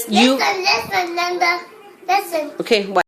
Linda, listen, Linda. Listen. Okay, what?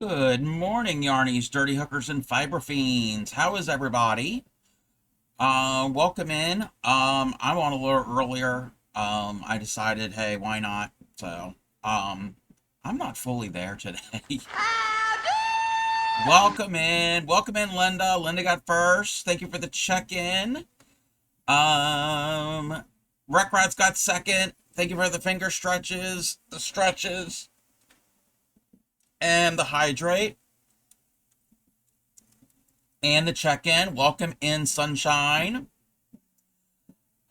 Good morning, Yarnies, Dirty Hookers, and Fiber Fiends. How is everybody? Welcome in. I'm on a little earlier. I decided, hey, why not? So, um, I'm not fully there today. Welcome in. Welcome in, Linda. Linda got first. Thank you for the check-in. Um, Rec Rat's got second. Thank you for the finger stretches, the stretches, and the hydrate. And the check-in. Welcome in, Sunshine.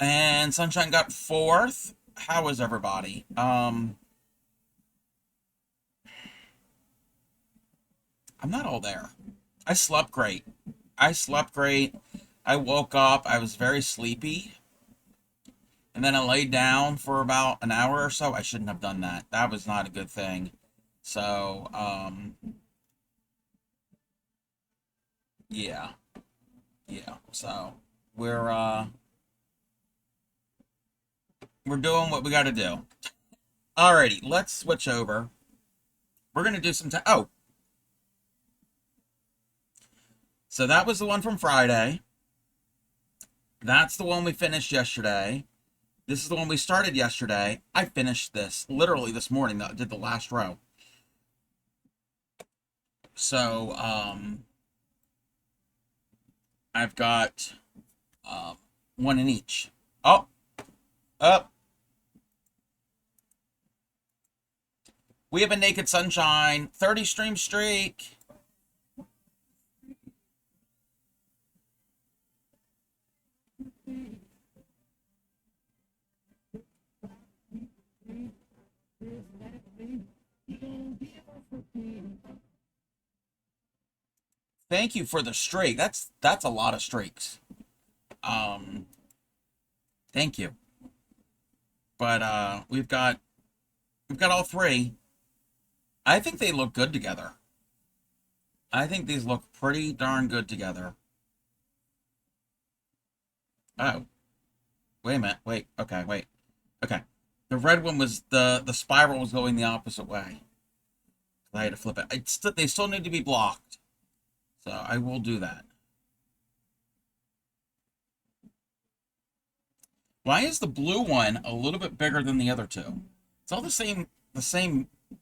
And Sunshine got fourth. How is everybody? I'm not all there. I slept great. I slept great. I woke up. I was very sleepy. And then I laid down for about an hour or so. I shouldn't have done that. That was not a good thing. So, yeah. Yeah. So, we're doing what we got to do. Alrighty, let's switch over. We're going to do some oh. So that was the one from Friday. That's the one we finished yesterday. This is the one we started yesterday. I finished this literally this morning. I did the last row. So, I've got one in each. Oh, up. We have a Naked Sunshine 30 stream streak. Thank you for the streak. That's a lot of streaks. Thank you. But we've got all three. I think they look good together. I think these look pretty darn good together. Oh. Wait a minute. Wait. Okay, wait. Okay. The red one was the spiral was going the opposite way. I had to flip it. They still need to be blocked. So I will do that. Why is the blue one a little bit bigger than the other two? It's all the same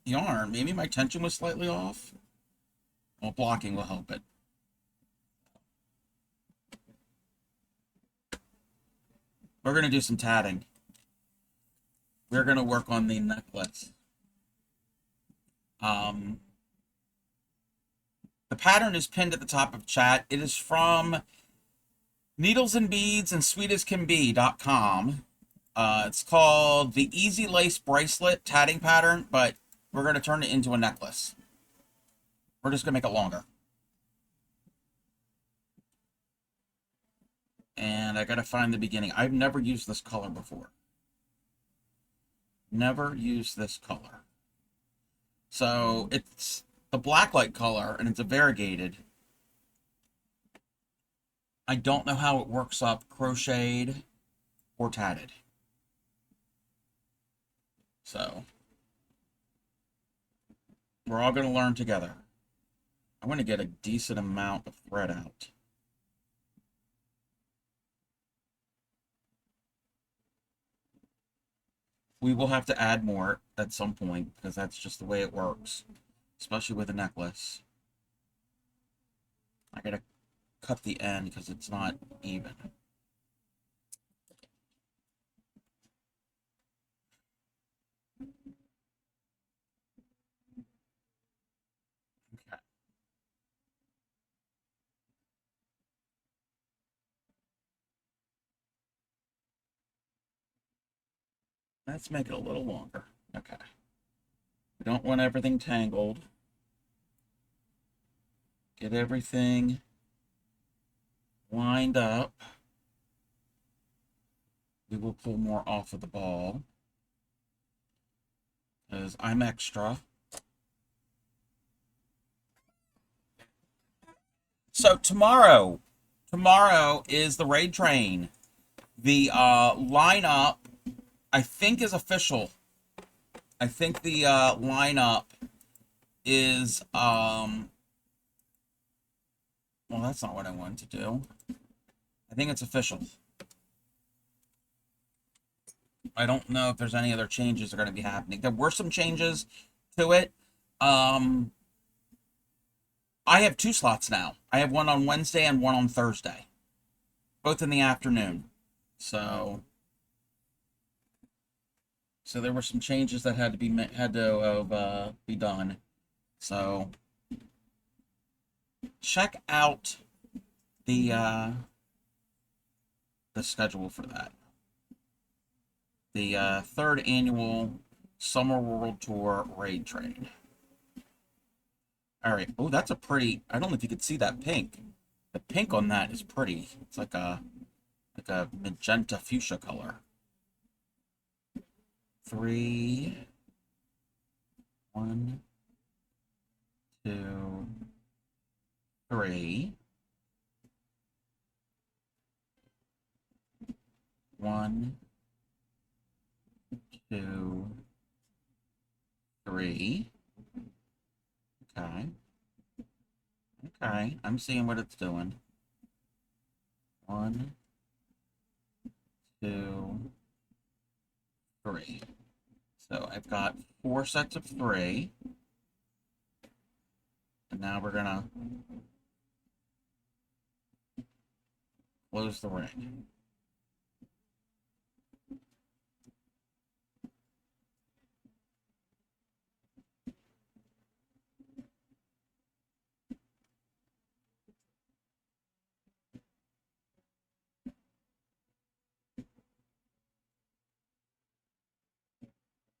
yarn. Maybe my tension was slightly off. Well, blocking will help it. We're going to do some tatting. We're going to work on the necklace. The pattern is pinned at the top of chat. It is from Needles and Beads and SweetAsCanBe.com. It's called the Easy Lace Bracelet Tatting Pattern, but we're going to turn it into a necklace. We're just going to make it longer. And I got to find the beginning. I've never used this color before. Never used this color. So it's the blacklight color, and it's a variegated. I don't know how it works up crocheted or tatted. So we're all going to learn together. I want to get a decent amount of thread out. We will have to add more at some point because that's just the way it works, especially with a necklace. I gotta cut the end because it's not even. Okay. Let's make it a little longer. Okay. We don't want everything tangled. Get everything lined up. We will pull more off of the ball because I'm extra. So tomorrow is the raid train. The lineup, I think, is official. I think the lineup is, well, that's not what I wanted to do. I think it's official. I don't know if there's any other changes that are going to be happening. There were some changes to it. I have 2 slots now. I have one on Wednesday and one on Thursday, both in the afternoon. So there were some changes that had to be done. So check out the schedule for that. The 3rd annual Summer World Tour Raid Train. All right. Oh, that's a pretty. I don't know if you could see that pink. The pink on that is pretty. It's like a magenta fuchsia color. 3, 1, 2, 3. 1, 2, 3. Okay. Okay, I'm seeing what it's doing. 1, 2, 3. So I've got 4 sets of 3. And now we're gonna close the ring.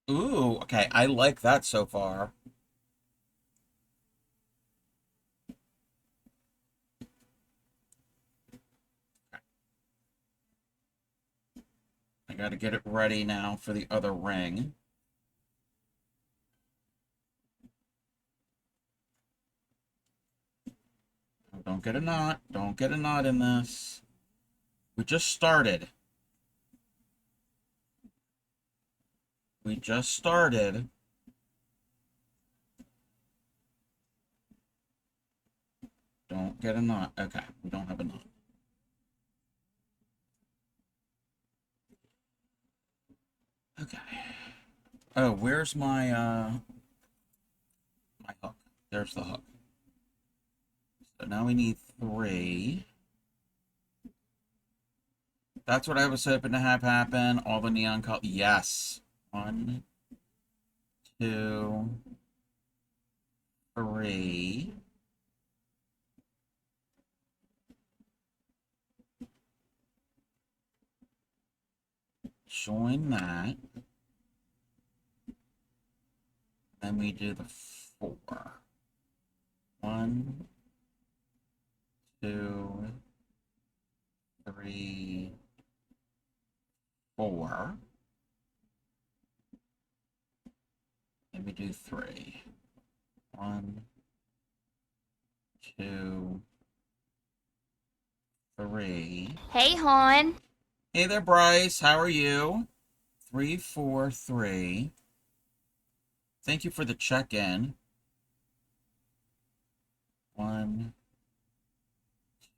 Ooh, okay, I like that so far. I gotta get it ready now for the other ring. Don't get a knot. Don't get a knot in this. We just started. We just started. Don't get a knot. Okay, we don't have a knot. Okay. Oh, where's my my hook? There's the hook. So now we need 3. That's what I was hoping to have happen. All the neon color. Yes. 1, 2, 3. Join that. Then we do the 4. 1, 2, 3, 4. And we do 3. 1, 2, 3. Hey, hon. Hey there, Bryce. How are you? 3, 4, 3. Thank you for the check-in. 1,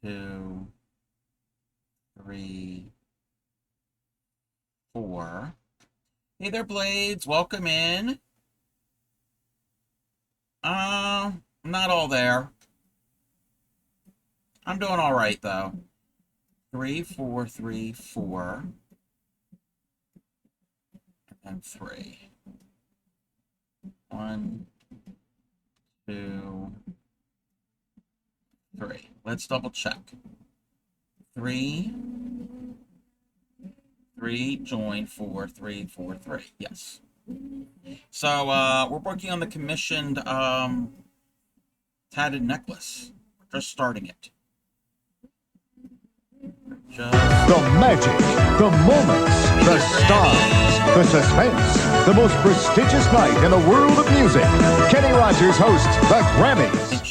2, 3, 4. Hey there, Blades. Welcome in. Not all there. I'm doing all right, though. 3, 4, 3, 4. And 3. 1, 2, 3. Let's double check. 3, 3, join 4, 3, 4, 3. Yes. So we're working on the commissioned tatted necklace. We're just starting it. The magic, the moments, the stars, the suspense, the most prestigious night in the world of music. Kenny Rogers hosts the Grammys.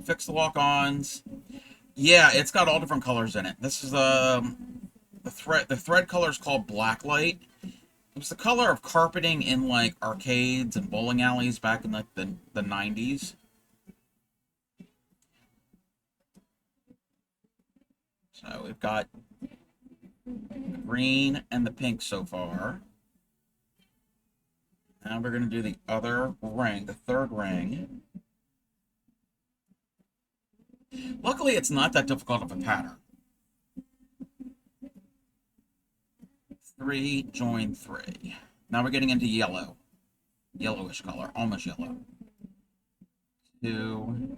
Fix the walk-ons. Yeah, it's got all different colors in it. This is the thread color is called Blacklight, It was the color of carpeting in like arcades and bowling alleys back in like the 90s. So we've got the green and the pink so far. Now we're going to do the other ring, the third ring. Luckily, it's not that difficult of a pattern. 3, join 3. Now we're getting into yellow. Yellowish color, almost yellow. 2,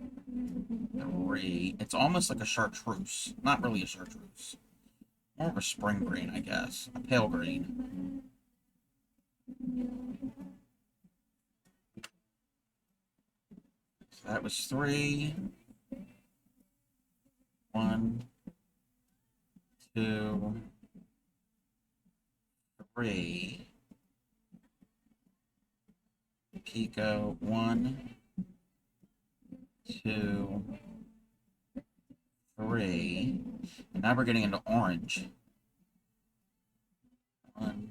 3. It's almost like a chartreuse. Not really a chartreuse. More of a spring green, I guess. A pale green. So that was 3. 1, 2, 3. Pico. 1, 2, 3. And now we're getting into orange. 1,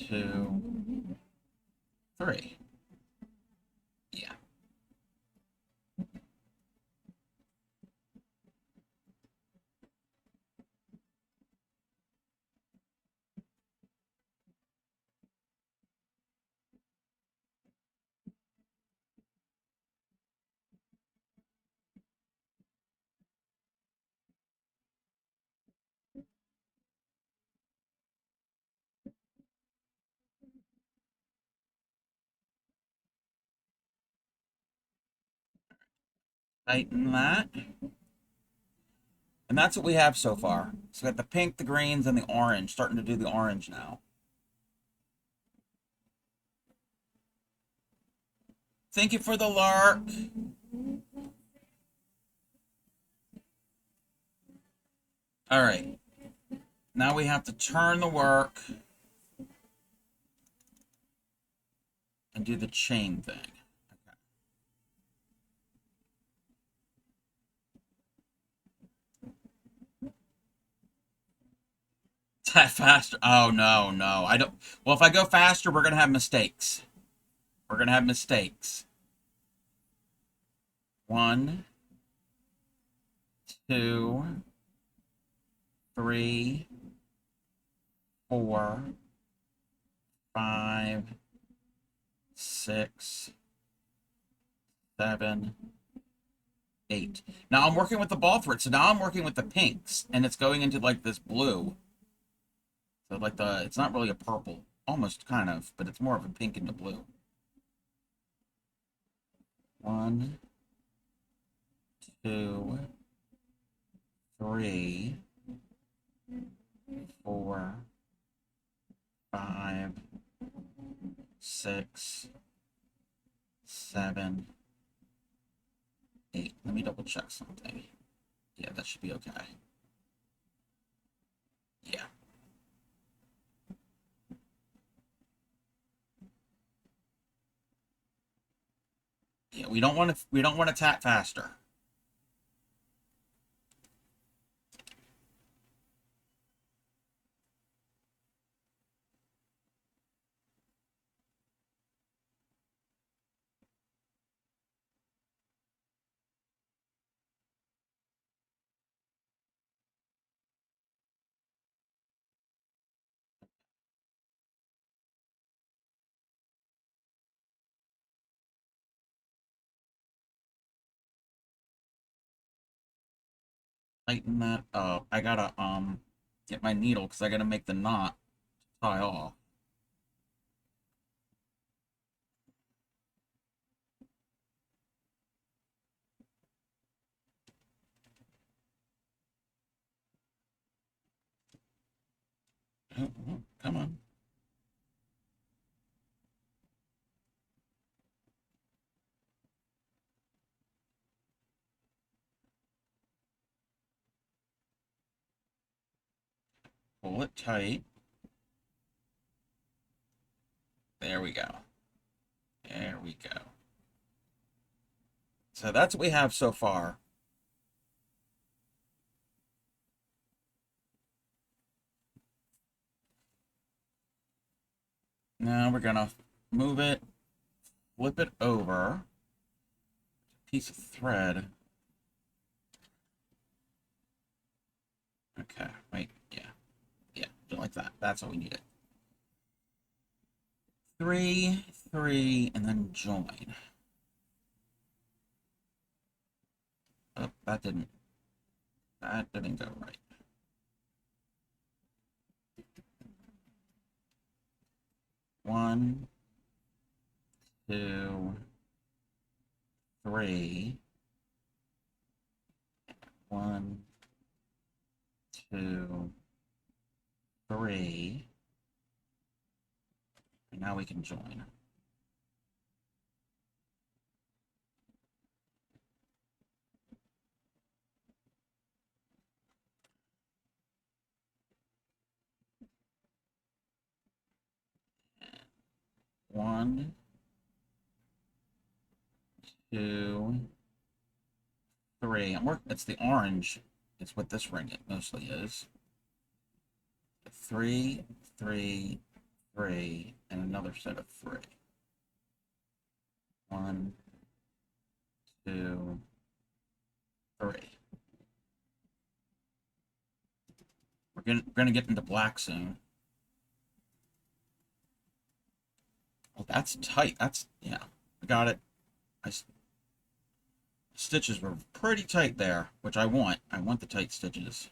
2, 3. Yeah. Tighten that. And that's what we have so far. So we got the pink, the greens, and the orange. Starting to do the orange now. Thank you for the lark. All right. Now we have to turn the work and do the chain thing. Okay. Faster. Oh, no, no. I don't. Well, if I go faster, we're going to have mistakes. We're going to have mistakes. 1, 2, 3, 4, 5, 6, 7, 8. Now I'm working with the ball thread, so now I'm working with the pinks, and it's going into like this blue. So like it's not really a purple, almost kind of, but it's more of a pink into blue. 1, 2, 3, 4, 5, 6, 7, 8. Let me double check something. Yeah, that should be okay. Yeah. Yeah, we don't want to tap faster. Tighten that up. I gotta get my needle because I gotta make the knot tie off. Oh, oh, come on. Pull it tight. There we go. There we go. So that's what we have so far. Now we're gonna move it, flip it over. Piece of thread. Okay, wait, yeah. Yeah, just like that. That's what we needed. 3, 3, and then join. Oh, that didn't go right. One, 2, 3. 1, 2, 3. And now we can join. One, 2, 3. It's the orange. It's what this ring it mostly is. 3, 3, 3, and another set of 3. 1, 2, 3. We're gonna get into black soon. Well, that's tight. That's, yeah, I got it. Stitches were pretty tight there, which I want. I want the tight stitches.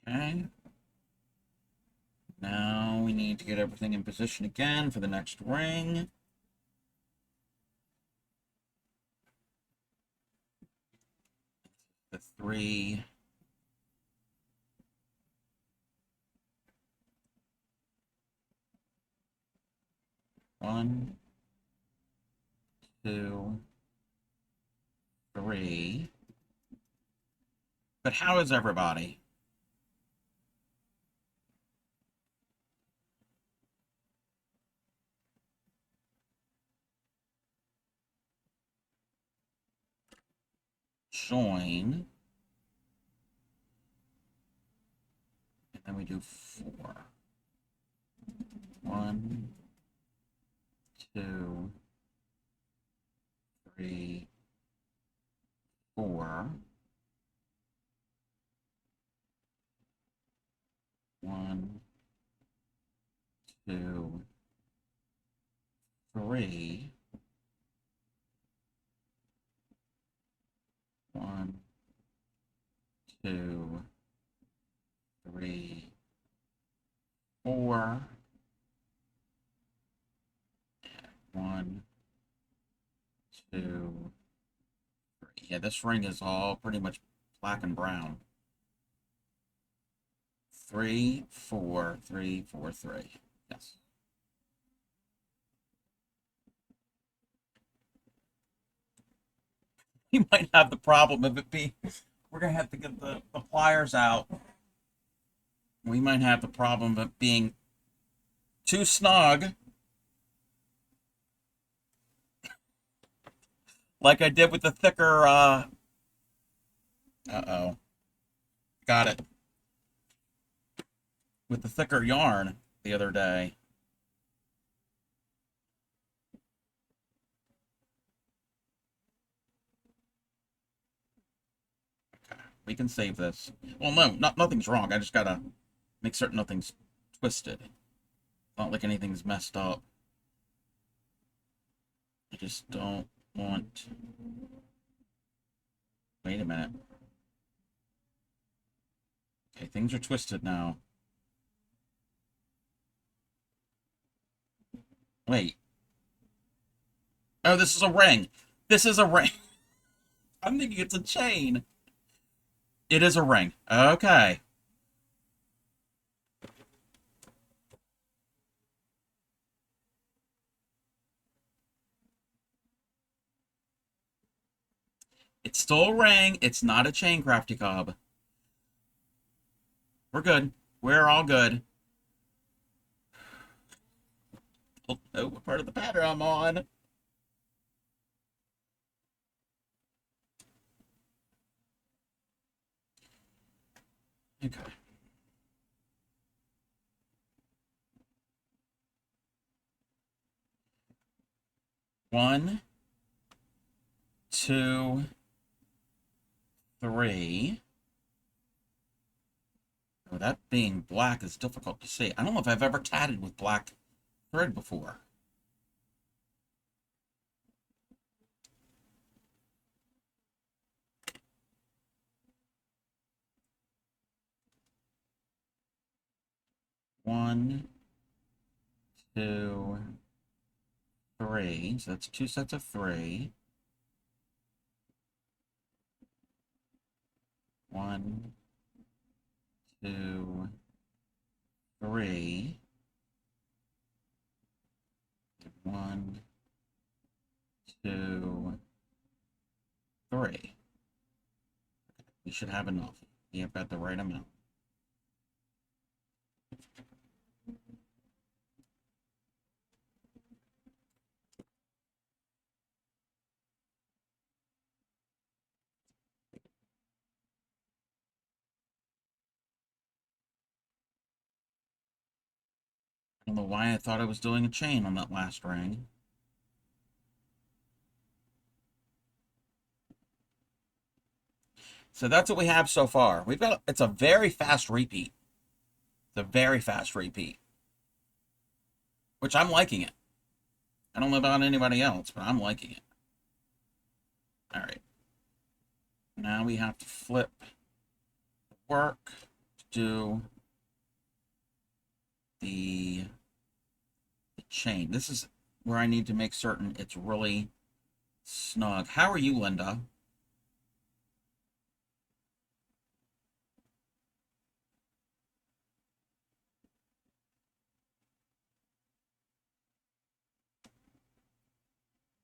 Okay. Now we need to get everything in position again for the next ring. The 3. One, 2, 3. But how is everybody? Join. And then we do 4. 1, 2, 3, 4. 1, 2, 3. 1, 2, 3, 4. 1, 2, 3. Yeah, this ring is all pretty much black and brown. 3, 4, 3, 4, 3. Yes. You might have the problem of it being. We're gonna have to get the pliers out. We might have the problem of it being too snug. Like I did with the thicker, uh-oh. Got it. With the thicker yarn the other day. Okay, we can save this. Well, no, nothing's wrong. I just gotta make certain nothing's twisted. Not like anything's messed up. I just don't want... Wait a minute. Okay, things are twisted now. Wait. Oh, this is a ring. This is a ring. I'm thinking it's a chain. It is a ring. Okay. It's still a ring. It's not a chain, Crafty Cobb. We're good. We're all good. don't know what part of the pattern I'm on. Okay. One, two, three. Oh, that being black is difficult to see. I don't know if I've ever tatted with black thread before. One, two, three. So that's two sets of three. One, two, three. One, two, three. We should have enough. You have got the right amount. I don't know why I thought I was doing a chain on that last ring. So that's what we have so far. We've got, it's a very fast repeat. It's a very fast repeat. Which I'm liking it. I don't know about anybody else, but I'm liking it. All right. Now we have to flip the work to do the chain. This is where I need to make certain it's really snug. How are you, Linda?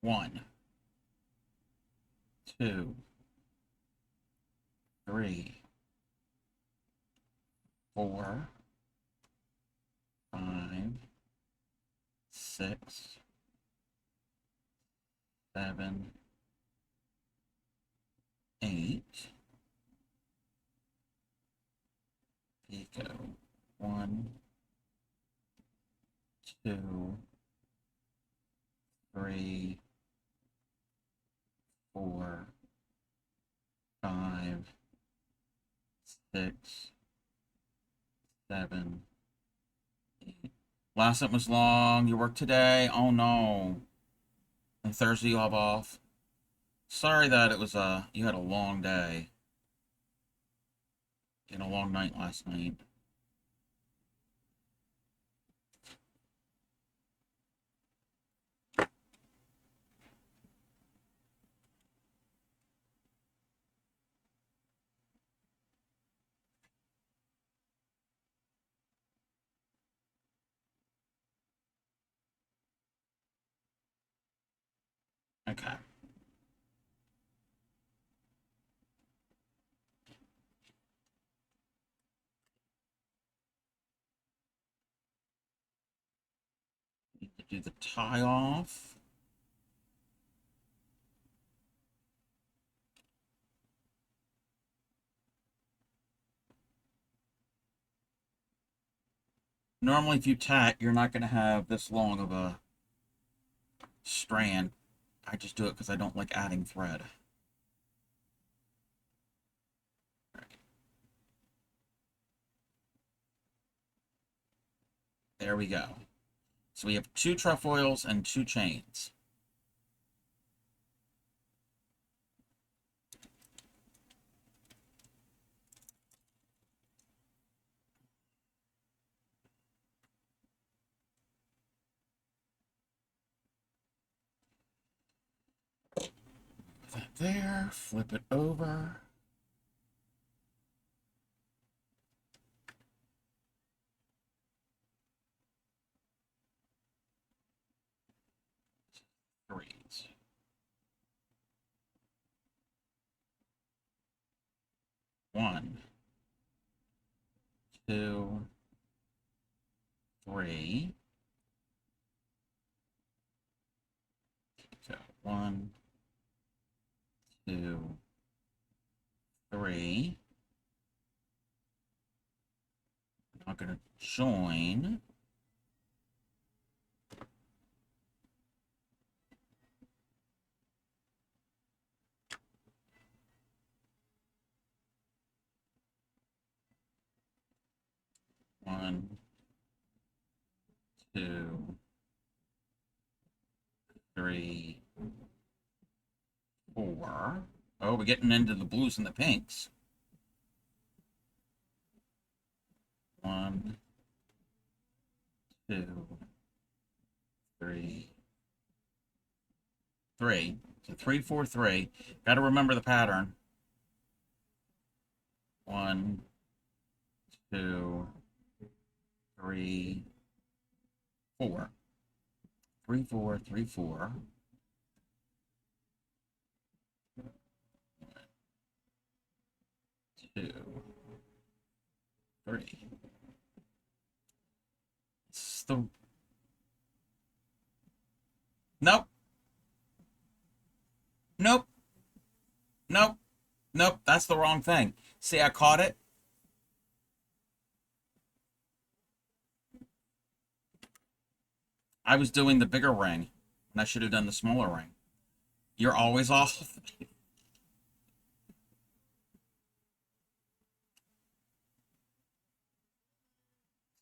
One, two, three, four, five, six, seven, eight. Pico. One, two, three, four, five, six, seven, eight. Last night was long. You work today? Oh no. And Thursday you have off. Sorry that it was you had a long day. You had a long night last night. Okay. Need to do the tie off. Normally if you tat, you're not going to have this long of a strand. I just do it because I don't like adding thread. There we go. So we have two trefoils and two chains. Put that there, flip it over. Threes. One, two, three. 1, 2, 3. I'm not going to join. One, 2, 3, 4. Oh, we're getting into the blues and the pinks. 1, 2, 3, 3. So 3, 4, 3. Got to remember the pattern. 1, 2, 3, 4. 3, 4, 3, 4. 2, 3. It's the... Nope. Nope. Nope. Nope. That's the wrong thing. See, I caught it. I was doing the bigger ring, and I should have done the smaller ring. You're always off.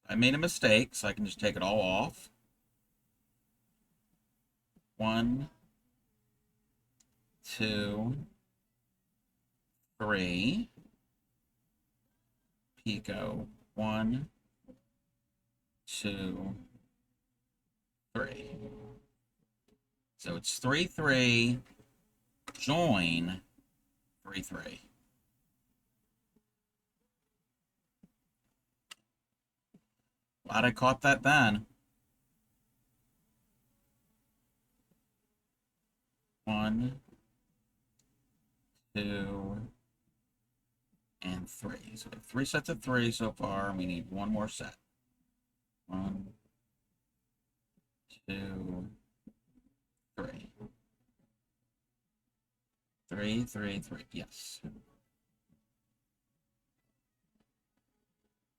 I made a mistake, so I can just take it all off. 1, 2, 3. Picot. 1, 2, 3. So it's 3, 3. Join 3, 3. Glad I caught that then. 1, 2, and 3. So we have 3 sets of 3 so far, and we need one more set. 1, 2, 3. 3, 3, 3. Yes.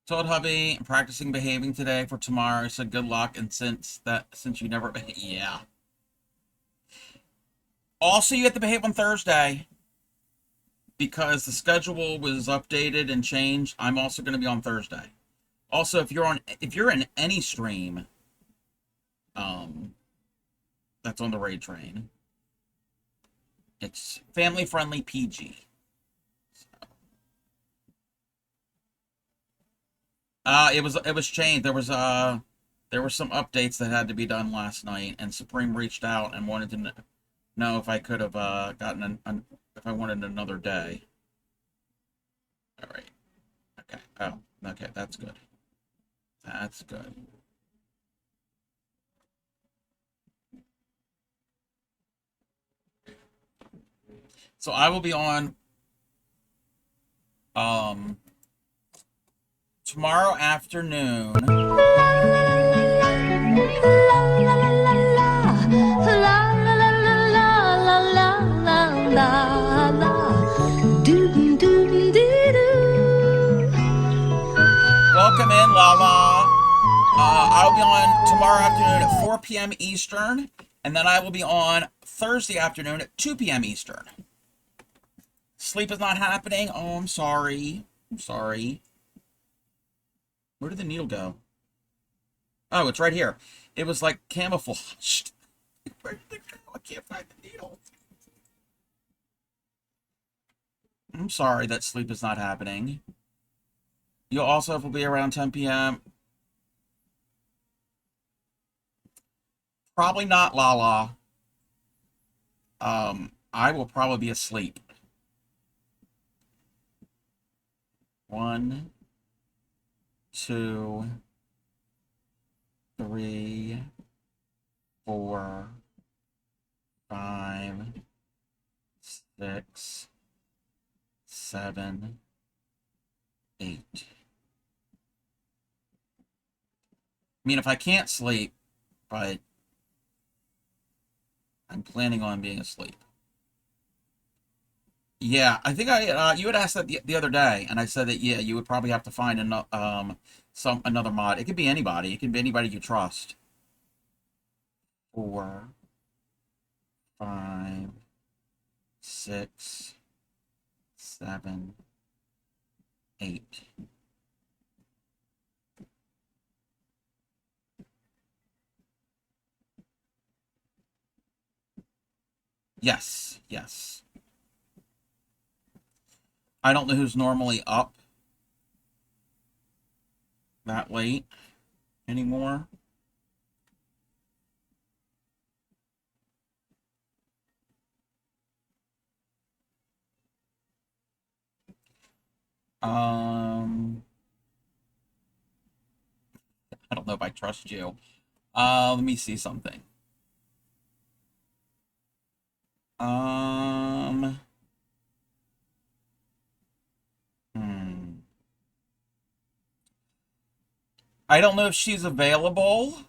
Told hubby, I'm practicing behaving today for tomorrow. I said good luck, and since you never, yeah. Also, you have to behave on Thursday because the schedule was updated and changed. I'm also going to be on Thursday. Also, if you're in any stream, that's on the raid train, it's family friendly PG. It was changed. There was some updates that had to be done last night, and Supreme reached out and wanted to know if I could have gotten if I wanted another day. All right. Okay. Oh, okay. That's good. That's good. So I will be on tomorrow afternoon. Welcome in, Lala. I'll be on tomorrow afternoon at 4 p.m. Eastern, and then I will be on Thursday afternoon at 2 p.m. Eastern. Sleep is not happening. Oh, I'm sorry. I'm sorry. Where did the needle go? Oh, it's right here. It was like camouflaged. Where did it go? I can't find the needle. I'm sorry that sleep is not happening. You'll also will be around 10 p.m. Probably not, Lala. I will probably be asleep. 1, 2, 3, 4, 5, 6, 7, 8. I mean, if I can't sleep, but I'm planning on being asleep. Yeah, I think you had asked that the other day, and I said that yeah, you would probably have to find another mod. It could be anybody. It could be anybody you trust. 4, 5, 6, 7, 8. Yes, yes. I don't know who's normally up that late anymore. I don't know if I trust you. Let me see something. Um, hmm. I don't know if she's available,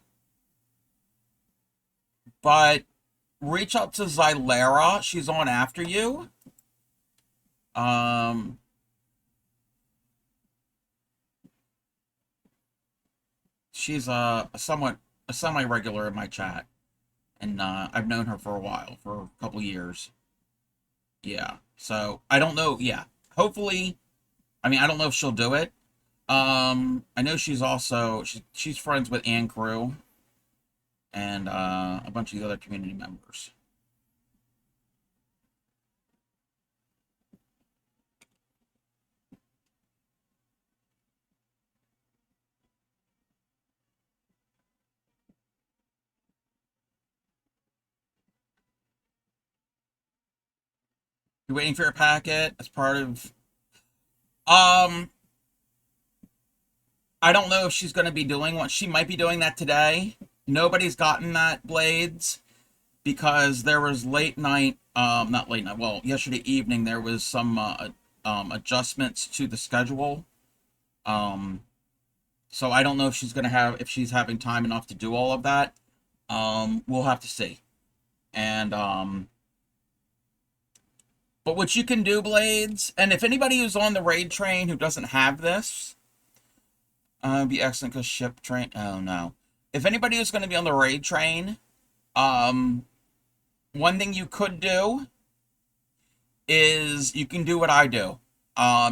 but reach out to Xylera. She's on after you. Um, she's a semi-regular in my chat, and I've known her for a while, for a couple years. Yeah. So I don't know. Yeah. Hopefully, I mean, I don't know if she'll do it. I know she's friends with Ann Crew and a bunch of the other community members. You're waiting for your packet as part of. Um, I don't know if she's going to be doing what she might be doing that today. Nobody's gotten that Blades because there was late night. Not late night. Well, yesterday evening there was some adjustments to the schedule. Um, so I don't know if she's having time enough to do all of that. We'll have to see. And but what you can do, Blades, and if anybody who's on the raid train who doesn't have this, be excellent because ship train. Oh no. If anybody who's going to be on the raid train, one thing you could do is you can do what I do.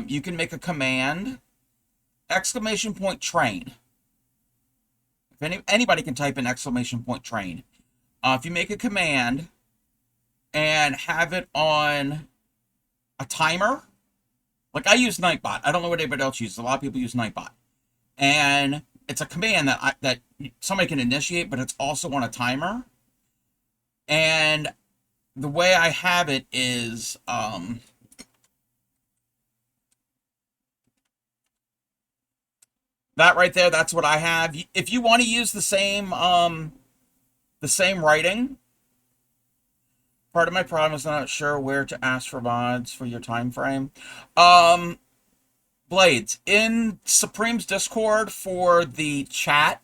You can make a command, !train. If anybody can type in !train. If you make a command and have it on a timer, like I use Nightbot. I don't know what anybody else uses. A lot of people use Nightbot. And it's a command that somebody can initiate, but it's also on a timer. And the way I have it is that right there, that's what I have. If you want to use the same writing, part of my problem is I'm not sure where to ask for mods for your time frame. Blades, in Supreme's Discord for the chat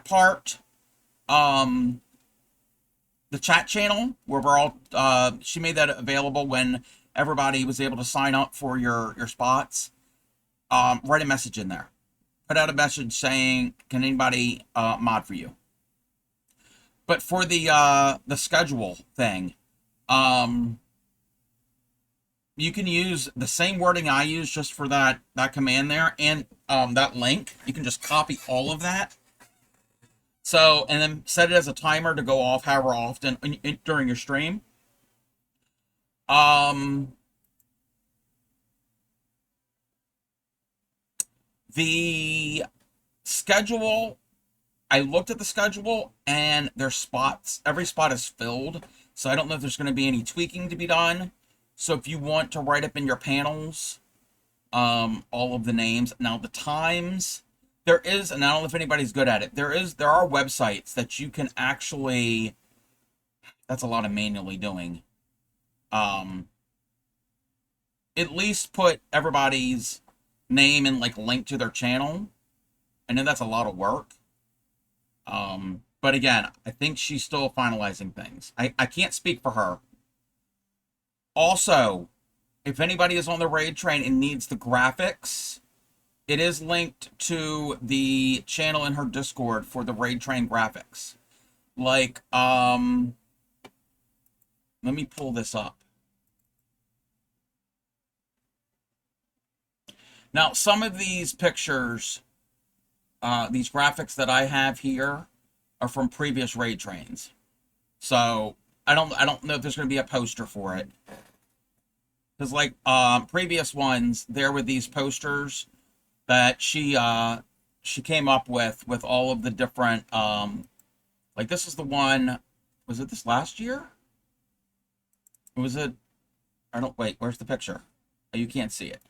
part, the chat channel where we're all, she made that available when everybody was able to sign up for your spots. Write a message in there. Put out a message saying, can anybody mod for you? But for the schedule thing, you can use the same wording I use just for that command there, and that link. You can just copy all of that. So, and then set it as a timer to go off however often during your stream. The schedule, I looked at the schedule and there's spots. Every spot is filled. So I don't know if there's going to be any tweaking to be done. So if you want to write up in your panels, all of the names. Now the times, there is, and I don't know if anybody's good at it. There are websites that you can actually, that's a lot of manually doing. At least put everybody's name and like link to their channel. I know that's a lot of work. But again, I think she's still finalizing things. I can't speak for her. Also, if anybody is on the raid train and needs the graphics, it is linked to the channel in her Discord for the raid train graphics. Like, let me pull this up. Now, some of these pictures, these graphics that I have here are from previous raid trains. So I don't know if there's going to be a poster for it. Because like previous ones, there were these posters that she came up with all of the different like this is the one. Was it this last year? Or was it? I don't wait. Where's the picture? Oh, you can't see it.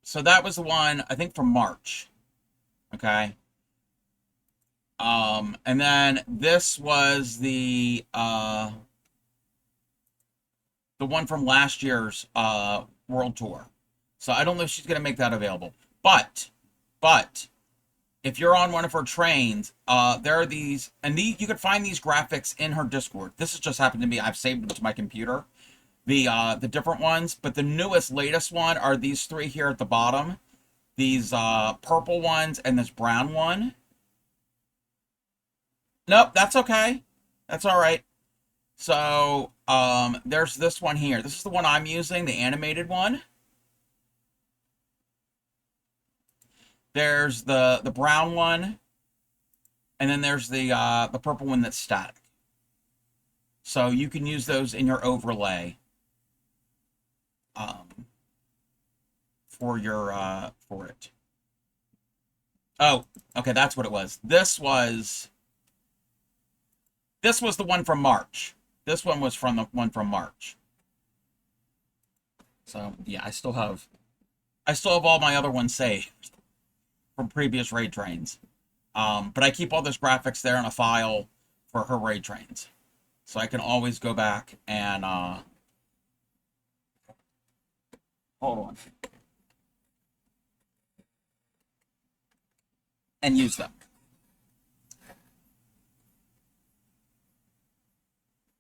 So that was the one I think from March. Okay. And then this was the one from last year's world tour. So I don't know if she's gonna make that available. But if you're on one of her trains, there are these, and you can find these graphics in her Discord. This has just happened to me. I've saved them to my computer. The different ones, but the newest, latest one are these three here at the bottom. These purple ones and this brown one. Nope, that's okay. That's all right. So there's this one here. This is the one I'm using, the animated one. There's the brown one, and then there's the purple one that's static. So you can use those in your overlay for your for it. Oh, okay, that's what it was. This was the one from March. This one was from the one from March. So yeah, I still have all my other ones saved from previous raid trains. But I keep all those graphics there in a file for her raid trains. So I can always go back and hold on. And use them.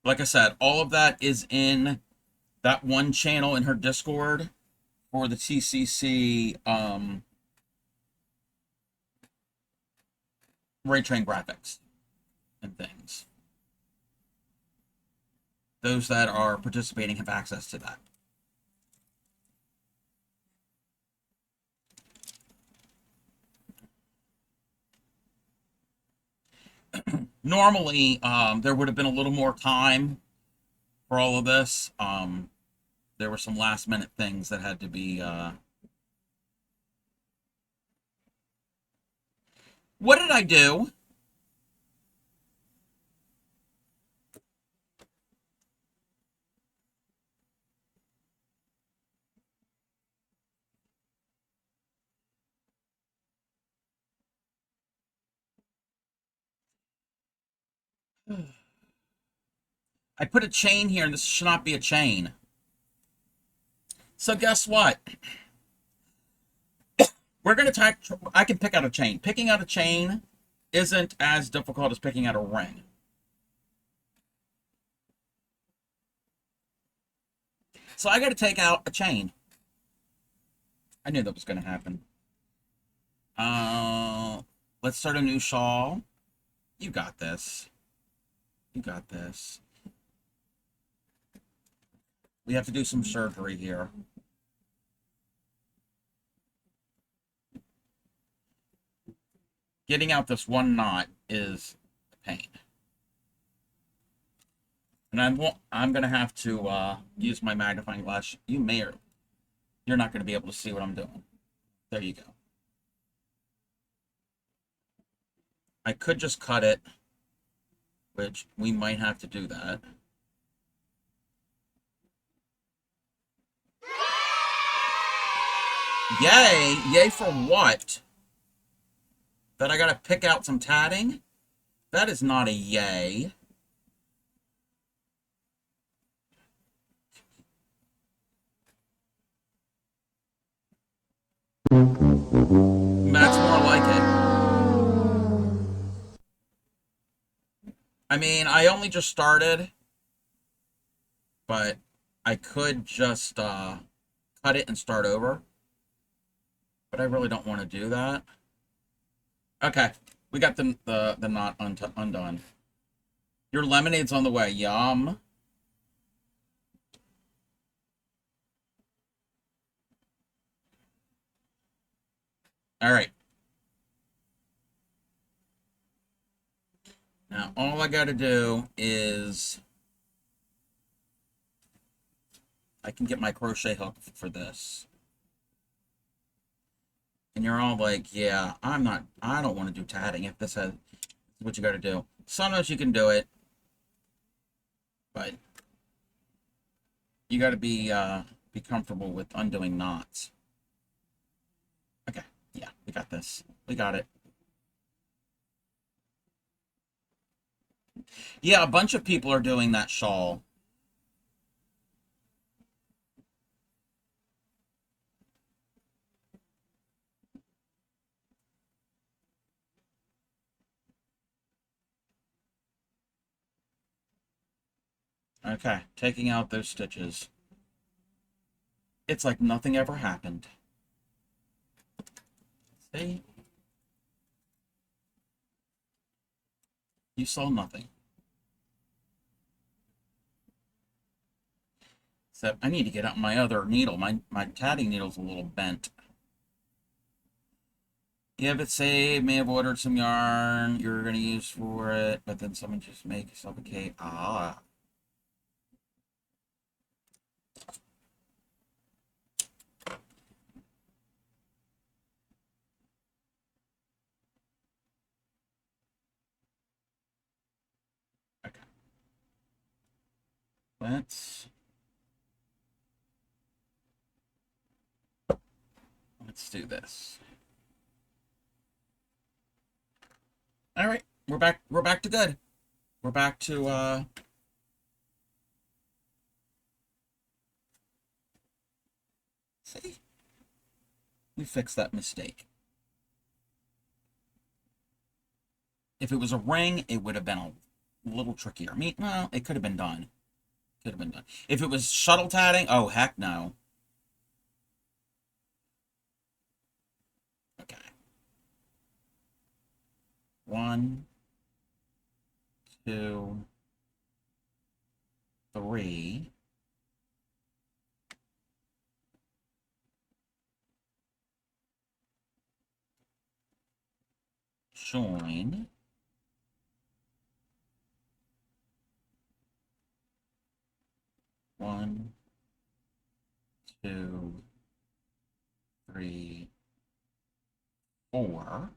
Like I said, all of that is in that one channel in her Discord for the TCC raid train graphics and things. Those that are participating have access to that. Normally, there would have been a little more time for all of this. There were some last minute things that had to be what did I do? I put a chain here, and this should not be a chain. So guess what? We're going to I can pick out a chain. Picking out a chain isn't as difficult as picking out a ring. So I got to take out a chain. I knew that was going to happen. Let's start a new shawl. You got this. You got this. We have to do some surgery here. Getting out this one knot is a pain. And I'm going to have to use my magnifying glass. You're not going to be able to see what I'm doing. There you go. I could just cut it, which we might have to do that. Yay! Yay for what? That I gotta pick out some tatting? That is not a yay. That's more like it. I mean, I only just started, but I could just cut it and start over. But I really don't want to do that. Okay, we got the knot undone. Your lemonade's on the way. Yum. All right. Now, all I got to do is I can get my crochet hook for this. And you're all like, yeah, I don't want to do tatting if this is what you got to do. Sometimes you can do it, but you got to be comfortable with undoing knots. Okay, yeah, we got this. We got it. Yeah, a bunch of people are doing that shawl. Okay, taking out those stitches. It's like nothing ever happened. See? You saw nothing. Except I need to get out my other needle. My tatting needle's a little bent. You have it saved, may have ordered some yarn you're going to use for it, but then someone just make yourself a cake. Ah. Okay. Let's do this. All right, we're back to good. We're back to see? We fixed that mistake. If it was a ring, it would have been a little trickier. I mean, well, it could have been done. Could have been done. If it was shuttle tatting, oh heck no. Okay. 1, 2, 3. Join. 1, 2, 3, 4.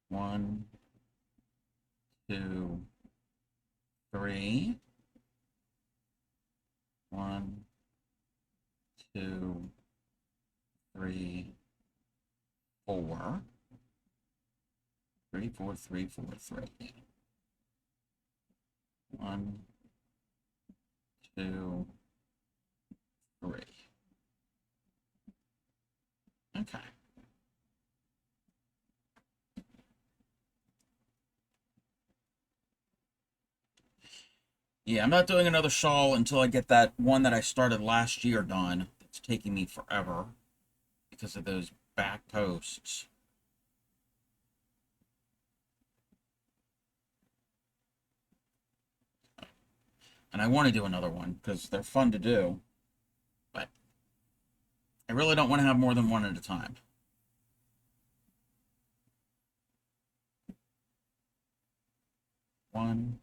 1, 2, 3. 1, 2, 3, 4. 3, 4, 3, 4, 3. 1, 2, 3. Okay. Yeah, I'm not doing another shawl until I get that one that I started last year done. It's taking me forever because of those back posts. And I want to do another one because they're fun to do. But I really don't want to have more than one at a time. One,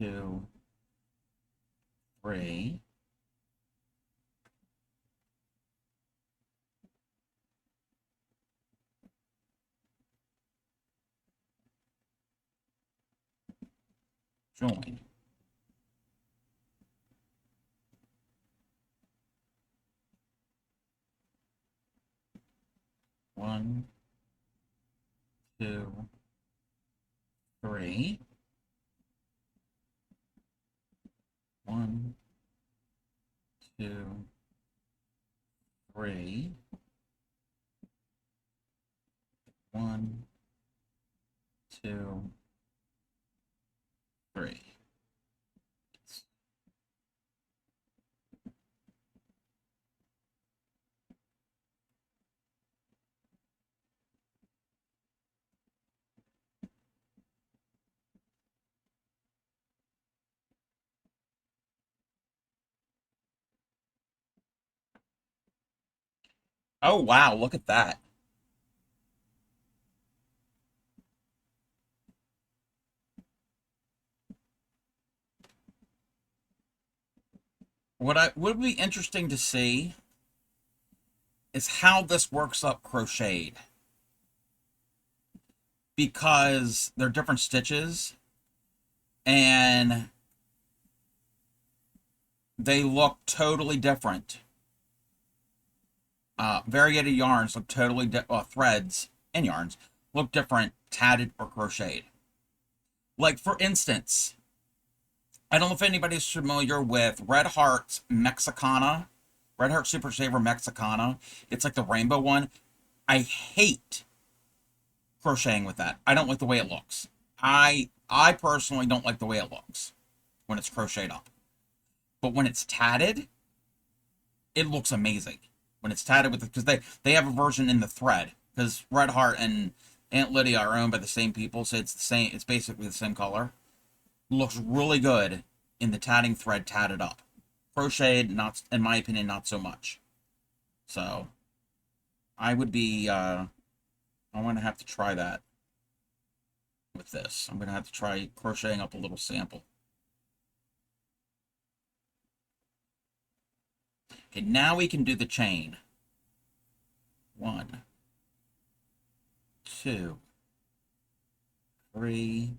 2, 3. Join. 1, 2, 3. 1, 2, 3. 1, 2, 3. Oh, wow, look at that. What would be interesting to see is how this works up crocheted. Because they're different stitches and they look totally different. Variegated yarns look totally threads and yarns look different, tatted or crocheted. Like, for instance, I don't know if anybody's familiar with Red Heart's Mexicana. Red Heart Super Saver Mexicana. It's like the rainbow one. I hate crocheting with that. I don't like the way it looks. I personally don't like the way it looks when it's crocheted up. But when it's tatted, it looks amazing. When it's tatted with it, because they have a version in the thread. Because Red Heart and Aunt Lydia are owned by the same people, so it's the same. It's basically the same color. Looks really good in the tatting thread, tatted up. Crocheted, not, in my opinion, not so much. So I would be. I'm gonna have to try that with this. I'm gonna have to try crocheting up a little sample. Okay, now we can do the chain. 1, 2, 3,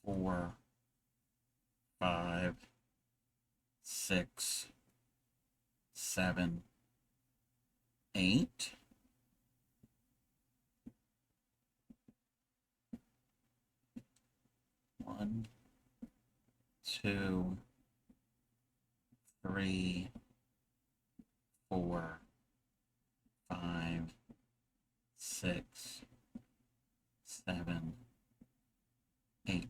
4, 5, 6, 7, 8. 1, 2, 3, 4, 5, 6, 7, 8.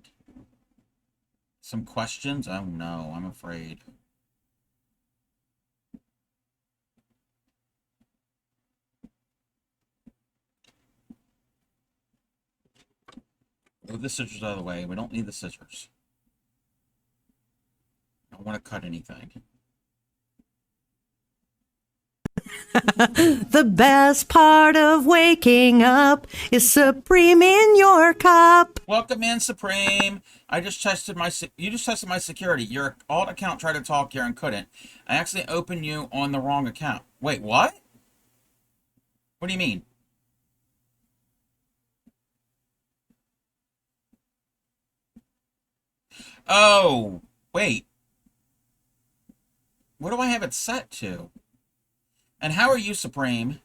Some questions? Oh no, I'm afraid. Move the scissors out of the way. We don't need the scissors. I don't want to cut anything. The best part of waking up is Supreme in your cup. Welcome in, Supreme. You just tested my security. Your alt account tried to talk here and couldn't. I accidentally opened you on the wrong account. Wait, what? What do you mean? Oh, wait. What do I have it set to? And how are you, Supreme?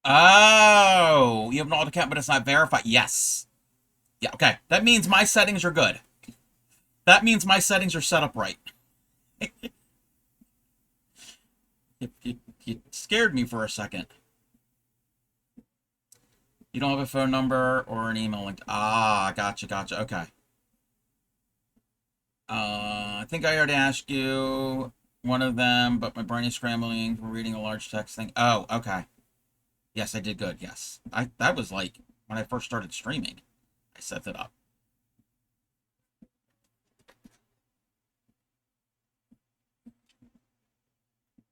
Oh, you have an alt account, but it's not verified. Yes. Yeah, okay. That means my settings are good. That means my settings are set up right. You scared me for a second. You don't have a phone number or an email link. Ah, gotcha. Okay. I think I already asked you one of them, but my brain is scrambling from reading a large text thing. Oh, okay. Yes, I did good. Yes. That was like when I first started streaming. I set that up.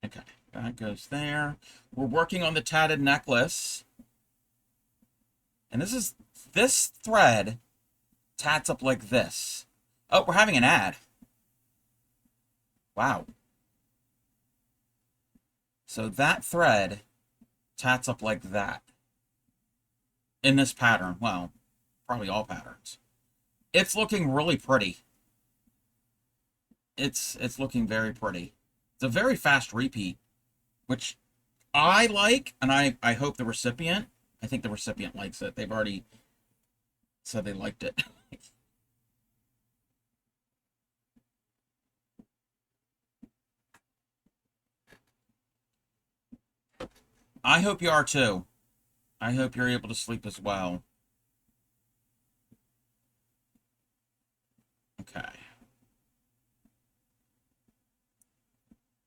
Okay, that goes there. We're working on the tatted necklace. And this thread tats up like this. Oh, we're having an ad. Wow. So that thread tats up like that. In this pattern. Well, probably all patterns. It's looking really pretty. It's looking very pretty. It's a very fast repeat, which I like, and I hope the recipient, I think the recipient likes it. They've already said they liked it. I hope you are too. I hope you're able to sleep as well. Okay.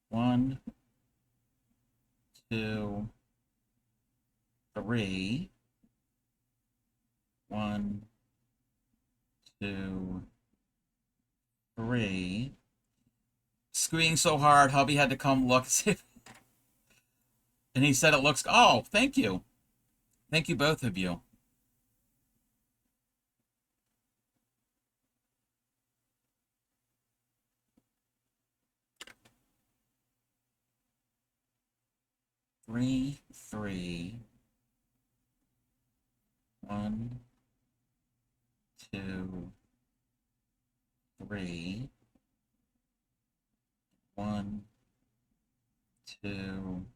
1, 2, 3. 1, 2, 3. Squeaking so hard, hubby had to come look. And he said it looks... Oh, thank you. Thank you, both of you. Three, 1, 2, 3. 1, 2,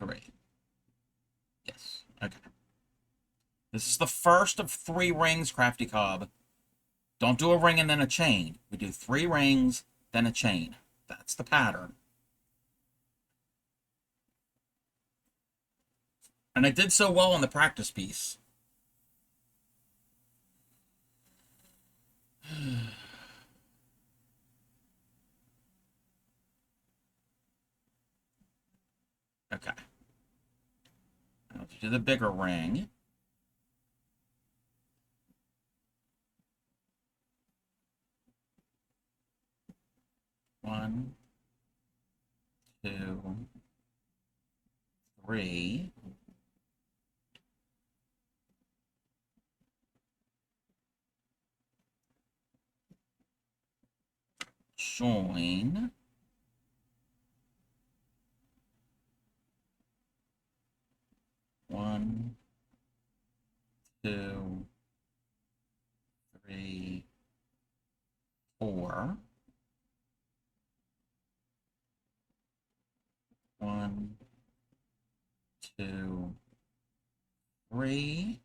3. Yes. Okay. This is the first of 3 rings, Crafty Cobb. Don't do a ring and then a chain. We do 3 rings, then a chain. That's the pattern. And I did so well on the practice piece. Okay. Now let's do the bigger ring. One, 2, 3. Join. 1, 2, 3, 4. 1, 2, 3.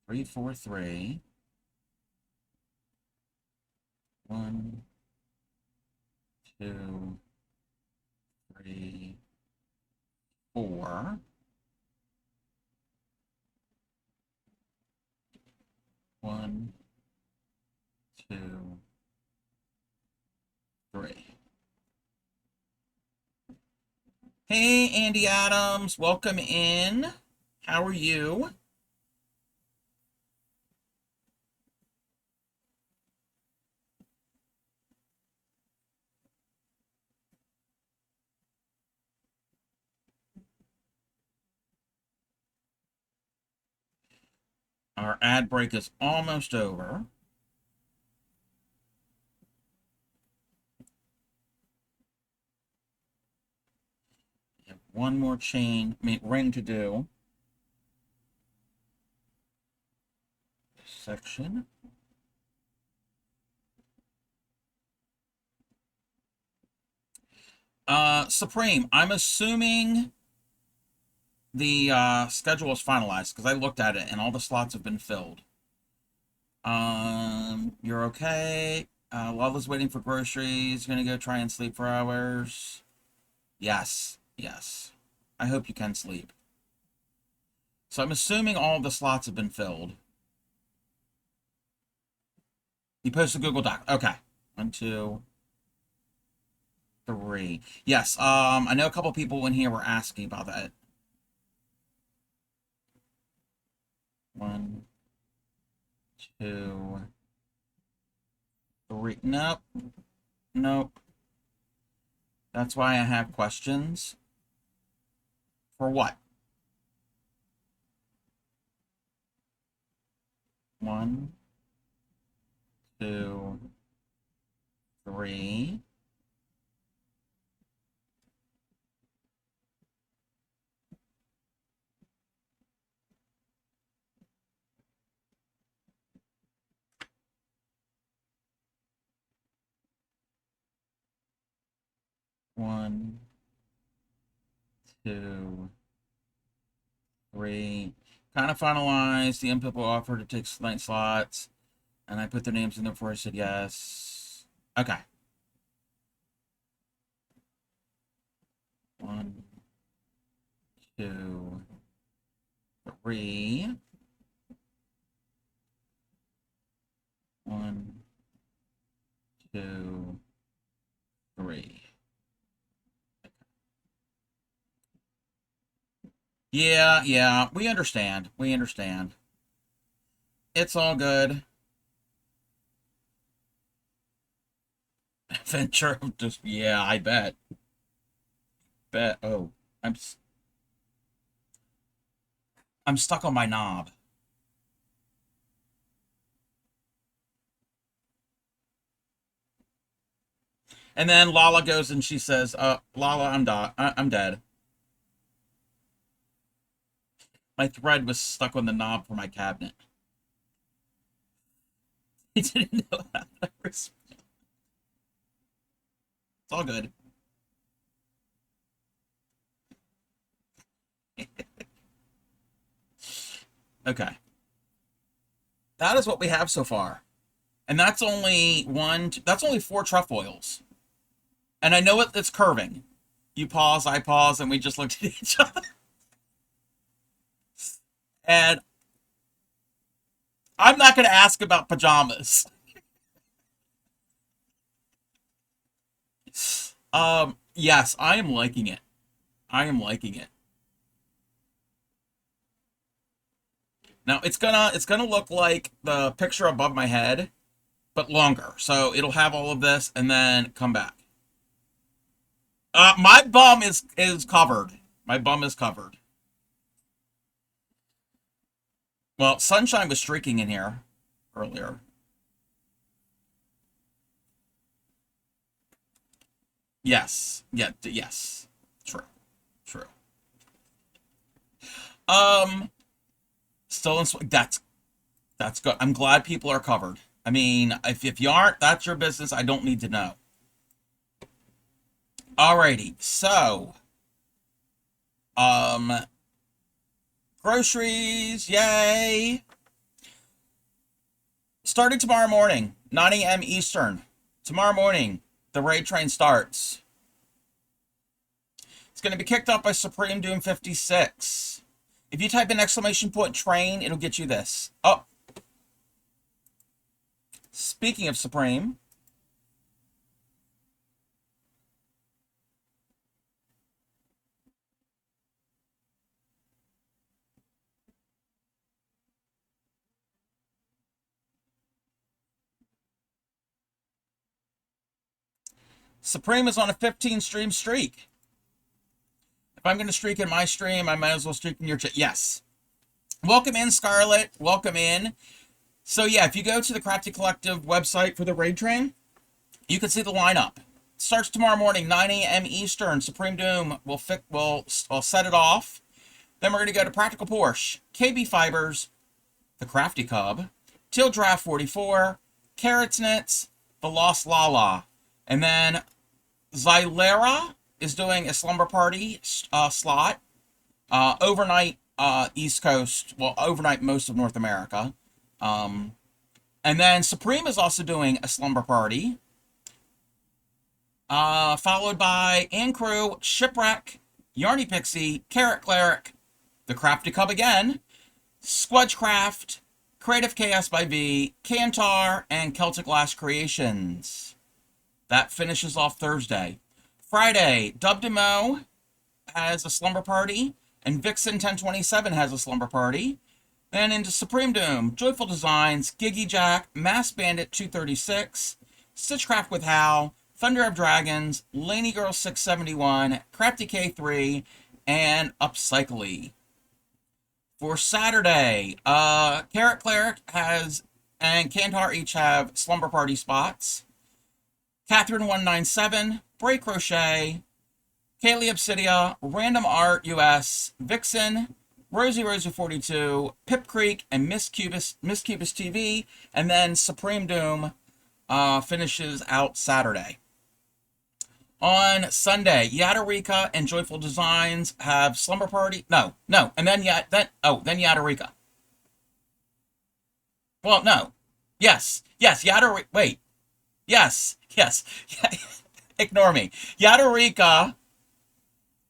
3, 4, 3. 1, 2, 3, 4. 1, 2, 3. Hey, Andy Adams, welcome in. How are you? Our ad break is almost over. We have one more ring to do. Section. Supreme, I'm assuming the schedule is finalized because I looked at it and all the slots have been filled. You're okay. Lala's waiting for groceries. Gonna go try and sleep for hours. Yes, yes. I hope you can sleep. So I'm assuming all the slots have been filled. You posted Google Doc. Okay. 1, 2, 3. Yes, I know a couple people in here were asking about that. 1, 2, 3. Nope. Nope. That's why I have questions. For what? 1, 2, 3. 1, 2, 3. Kind of finalized. The input will offer to take night slots. And I put their names in there before I said yes. Okay. 1, 2, 3. 1, 2, 3. Yeah, we understand. We understand. It's all good. Adventure of just, yeah, I bet. Oh, I'm stuck on my knob. And then Lala goes and she says, Lala, I'm dead. My thread was stuck on the knob for my cabinet. He didn't know how to respond. It's all good. Okay. That is what we have so far. And that's only that's only 4 trefoils. And I know it's curving. You pause, I pause, and we just looked at each other. And I'm not going to ask about pajamas. Yes, I am liking it. I am liking it. Now it's gonna look like the picture above my head, but longer. So it'll have all of this and then come back. My bum is covered. My bum is covered. Well, sunshine was streaking in here earlier. Yes. Yeah, yes. True. True. Still in that's good. I'm glad people are covered. I mean, if you aren't, that's your business. I don't need to know. Alrighty. So, groceries, yay. Starting tomorrow morning, 9 a.m. Eastern. Tomorrow morning, the raid train starts. It's going to be kicked off by Supreme Doom 56. If you type in !train, it'll get you this. Oh. Speaking of Supreme. Supreme is on a 15-stream streak. If I'm going to streak in my stream, I might as well streak in your chat. Yes. Welcome in, Scarlett. Welcome in. So, yeah, if you go to the Crafty Collective website for the raid train, you can see the lineup. It starts tomorrow morning, 9 a.m. Eastern. Supreme Doom will set it off. Then we're going to go to Practical Porsche, KB Fibers, the Crafty Cub, Teal Draft 44, Carrots Knits, the Lost Lala. And then Xylera is doing a slumber party slot. Overnight East Coast, well, overnight most of North America. And then Supreme is also doing a slumber party. Followed by Crew, Shipwreck, Yarny Pixie, Carrot Cleric, the Crafty Cub again, Squudgecraft, Creative Chaos by V, Kantar, and Celtic Last Creations. That finishes off Thursday. Friday, Dub Demo has a slumber party, and Vixen 1027 has a slumber party. Then into Supreme Doom, Joyful Designs, Giggy Jack, Mass Bandit 236, Stitchcraft with Hal, Thunder of Dragons, Laney Girl 671, Crafty K3, and Upcycly. For Saturday, Carrot Cleric has and Kantar each have slumber party spots. Catherine 197, Bray Crochet, Kaylee Obsidia, Random Art US, Vixen, Rosie 42, Pip Creek, and Miss Cubis TV, and then Supreme Doom finishes out Saturday. On Sunday, Yadarika and Joyful Designs have slumber party. No, and then Yadarika. Well, no, yes, Yadarika. Wait, yes. Ignore me. Yadarika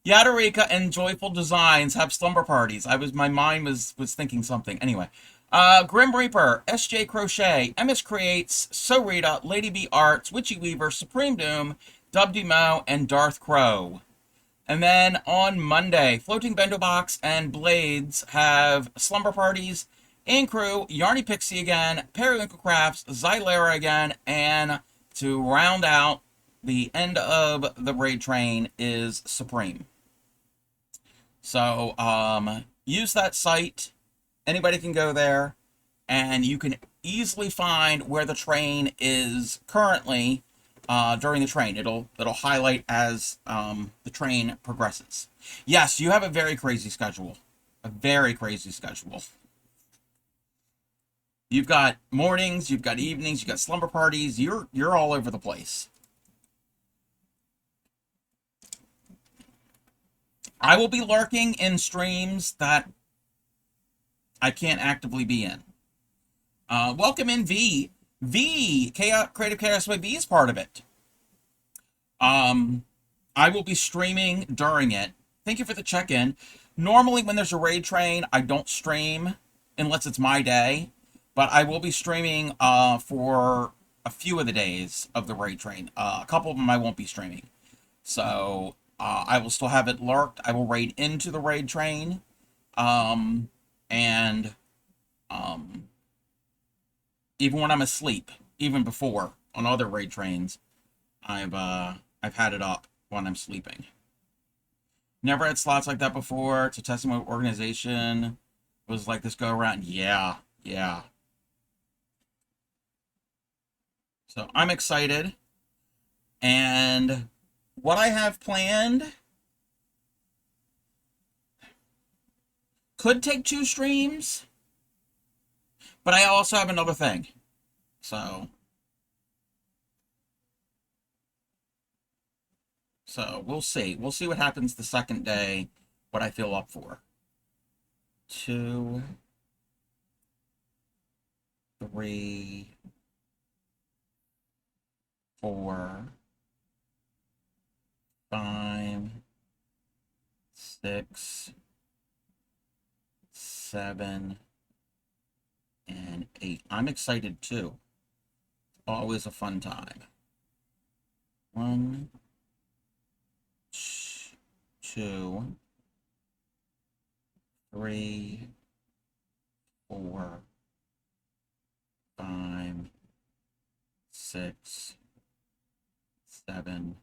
Yadarika and Joyful Designs have slumber parties. My mind was thinking something. Anyway. Grim Reaper, SJ Crochet, MS Creates, So Rita, Lady B Arts, Witchy Weaver, Supreme Doom, Dub Mo, and Darth Crow. And then on Monday, Floating Bendo Box and Blades have slumber parties. In Crew, Yarny Pixie again, Periwinkle Crafts, Xylera again, and to round out the end of the raid train is Supreme. So, use that site. Anybody can go there, and you can easily find where the train is currently during the train. It'll highlight as the train progresses. Yes, you have a very crazy schedule. A very crazy schedule. You've got mornings, you've got evenings, you've got slumber parties. You're all over the place. I will be lurking in streams that I can't actively be in. Welcome in V. Creative Chaos Way V is part of it. I will be streaming during it. Thank you for the check-in. Normally when there's a raid train, I don't stream unless it's my day. But I will be streaming for a few of the days of the raid train. A couple of them I won't be streaming. So I will still have it lurked. I will raid into the raid train. And even when I'm asleep, even before on other raid trains, I've had it up when I'm sleeping. Never had slots like that before. It's a testing my organization. It was like this go around. Yeah. So I'm excited. And what I have planned could take 2 streams, but I also have another thing. So we'll see. We'll see what happens the second day, what I feel up for. 2, 3, 4, 5, 6, 7, and 8. I'm excited too. Always a fun time. 1, 2, 3, 4, 5, 6, 7,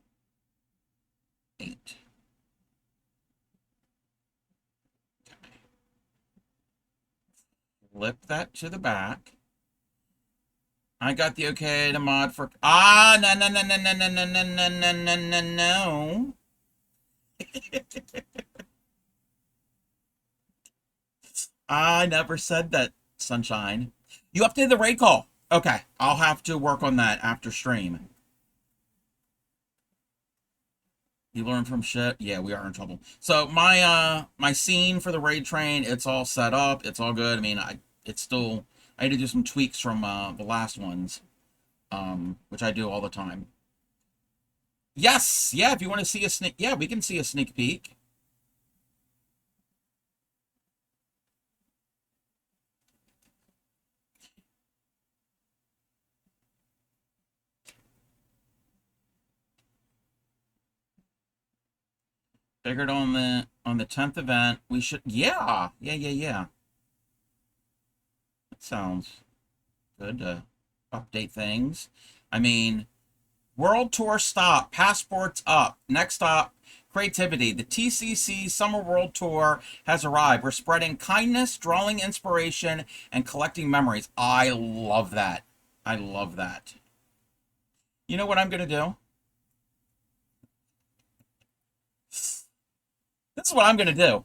8. Flip that to the back. I got the okay to mod for... no. I never said that, Sunshine. You updated the raid call. Okay, I'll have to work on that after stream. You learn from shit? Yeah, we are in trouble. So my my scene for the raid train, it's all set up. It's all good. I mean, I had to do some tweaks from the last ones, which I do all the time. Yes, yeah. If you want to see a sneak, yeah, we can see a sneak peek. Figured on the 10th event, we should, yeah. That sounds good to update things. I mean, World Tour stop, passports up. Next stop, creativity. The TCC Summer World Tour has arrived. We're spreading kindness, drawing inspiration, and collecting memories. I love that. I love that. You know what I'm going to do? This is what I'm going to do.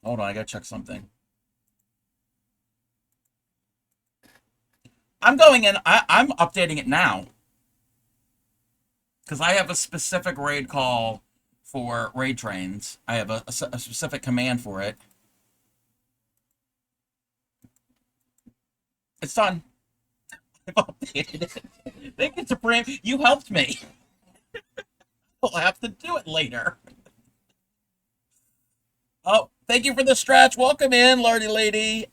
Hold on, I got to check something. I'm going in, I'm updating it now. Because I have a specific raid call for raid trains. I have a specific command for it. It's done. I've updated it. Thank you, Supreme. You helped me. We'll have to do it later. Oh, thank you for the stretch. Welcome in, Lardy Lady.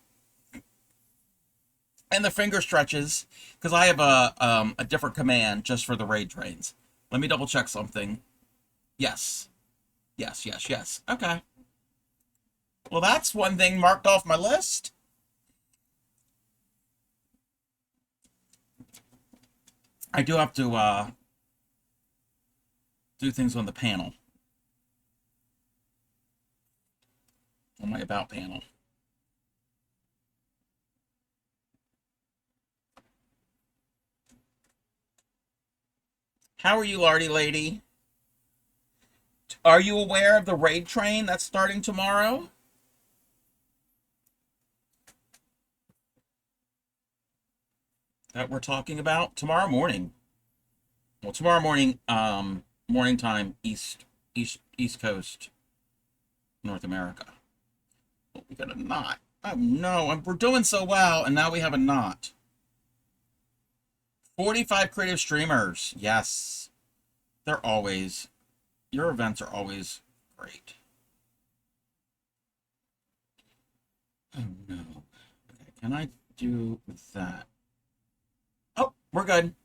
And the finger stretches, because I have a different command just for the raid trains. Let me double check something. Yes. Yes, yes, yes. Okay. Well, that's one thing marked off my list. I do have to do things on the panel. On my about panel. How are you, Lardy Lady? Are you aware of the raid train that's starting tomorrow? That we're talking about tomorrow morning. Well, tomorrow morning, morning time, East Coast, North America. Oh, we got a knot. Oh no, we're doing so well, and now we have a knot. 45 creative streamers. Yes. They're always, your events are always great. Oh no. Okay, can I do that? Oh, we're good.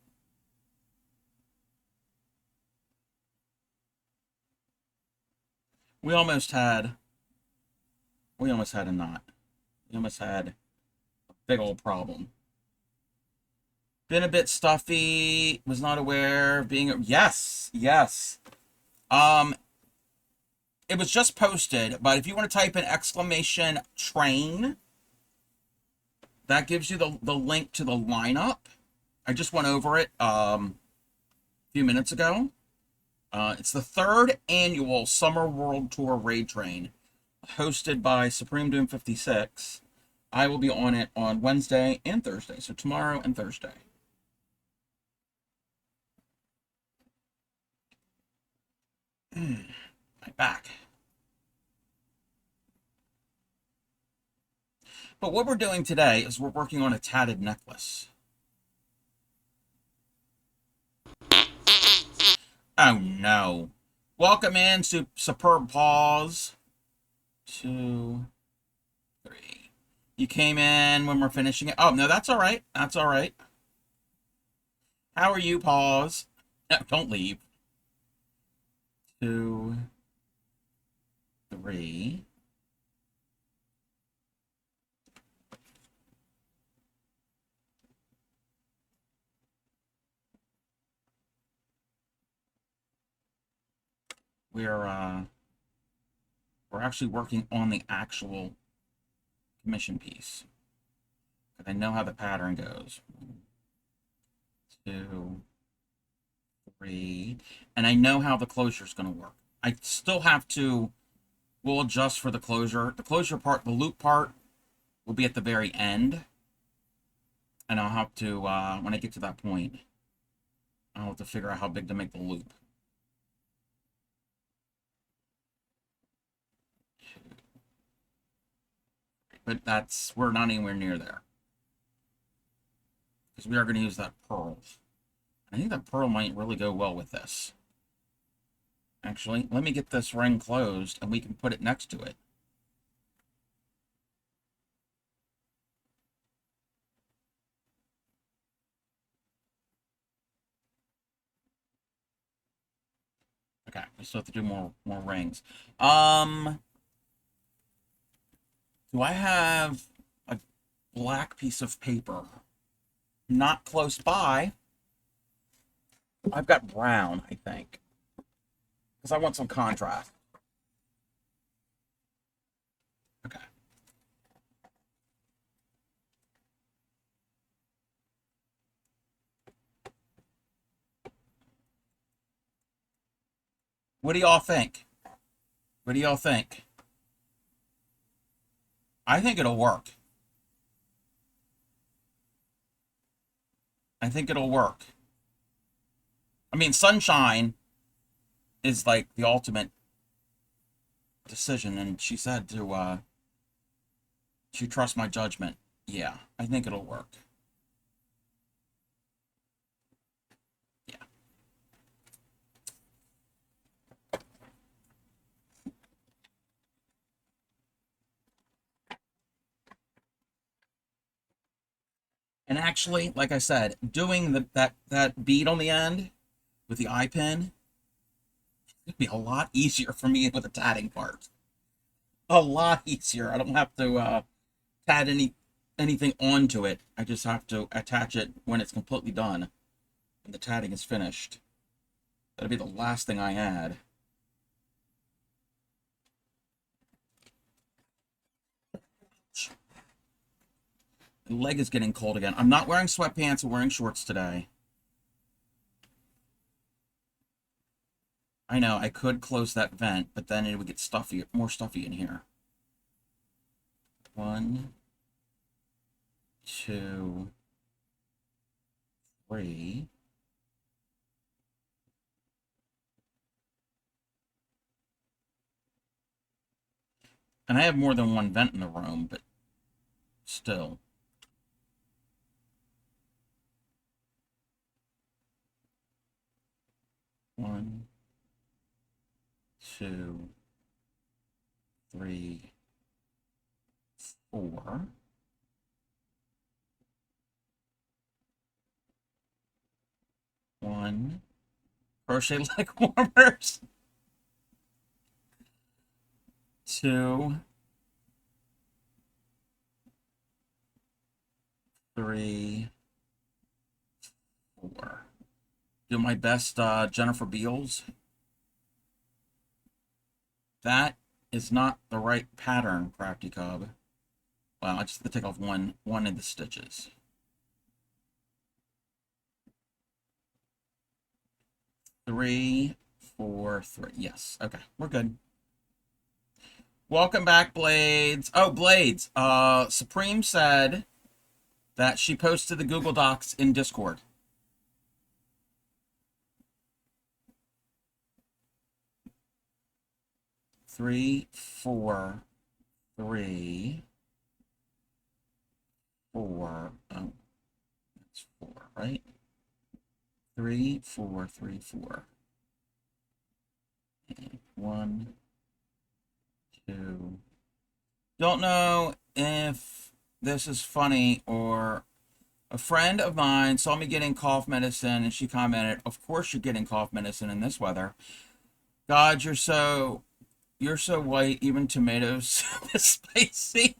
We almost had a knot. We almost had a big old problem. Been a bit stuffy, was not aware of being, yes. It was just posted, but if you want to type in exclamation train, that gives you the link to the lineup. I just went over it a few minutes ago. It's the 3rd annual Summer World Tour Raid Train, hosted by Supreme Doom 56. I will be on it on Wednesday and Thursday, so tomorrow and Thursday. My back. But what we're doing today is we're working on a tatted necklace. Oh no. Welcome in to Superb Paws. 2, 3. You came in when we're finishing it. Oh, no, that's all right. That's all right. How are you, Paws? No, don't leave. 2, 3. We're actually working on the actual commission piece. I know how the pattern goes. 2, 3, and I know how the closure is going to work. I still have to, we'll adjust for the closure. The closure part, the loop part, will be at the very end. And I'll have to, when I get to that point, I'll have to figure out how big to make the loop. But we're not anywhere near there. Because we are going to use that pearl. I think that pearl might really go well with this. Actually, let me get this ring closed and we can put it next to it. Okay, we still have to do more rings. Do I have a black piece of paper? Not close by. I've got brown, I think. Because I want some contrast. Okay. What do y'all think? What do y'all think? I think it'll work. I think it'll work. I mean, Sunshine is like the ultimate decision, and she said to, she trusts my judgment. Yeah, I think it'll work. Yeah. And actually, like I said, doing that bead on the end with the eye pin would be a lot easier for me with the tatting part. A lot easier. I don't have to tat anything onto it. I just have to attach it when it's completely done and the tatting is finished. That'll be the last thing I add. The leg is getting cold again. I'm not wearing sweatpants. I'm wearing shorts today. I know, I could close that vent, but then it would get stuffy, more stuffy in here. 1, 2, 3. And I have more than one vent in the room, but still. One, 2, 3, 4. One. Crochet leg warmers. 2, 3, 4. Do my best, Jennifer Beals. That is not the right pattern, Crafty Cub. Well, I just have to take off one of the stitches. 3, 4, 3. Yes. Okay, we're good. Welcome back, Blades. Oh, Blades. Supreme said that she posted the Google Docs in Discord. Three, 4, 3, 4. Oh, that's 4, right? 3, 4, 3, 4. And 1, 2. Don't know if this is funny or a friend of mine saw me getting cough medicine and she commented, "Of course you're getting cough medicine in this weather. God, you're so white, even tomatoes is spicy."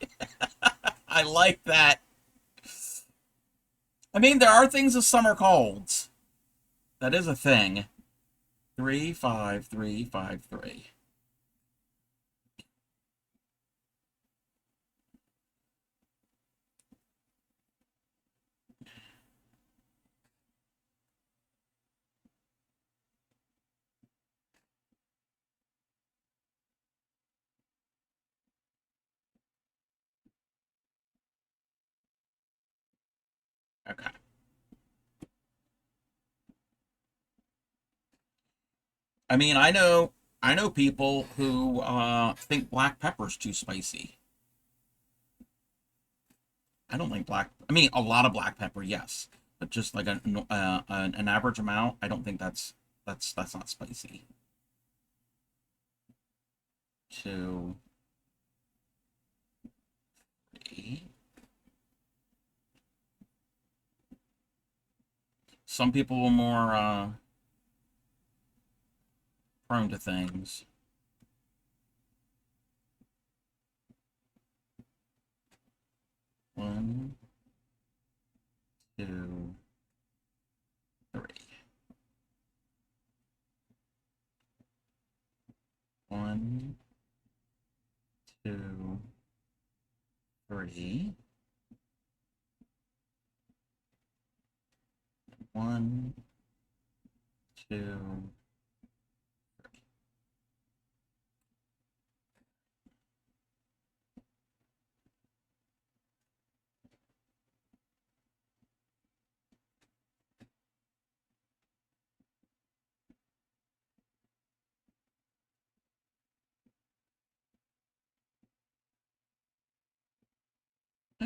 I like that. I mean, there are things with summer colds. That is a thing. 3, 5, 3, 5, 3. Okay. I mean, I know people who think black pepper's too spicy. I don't think I mean, a lot of black pepper, yes, but just like an average amount, I don't think that's not spicy. 2, 3. Some people are more prone to things. 1, 2, 3. 1, 2, 3. 1, 2, 3.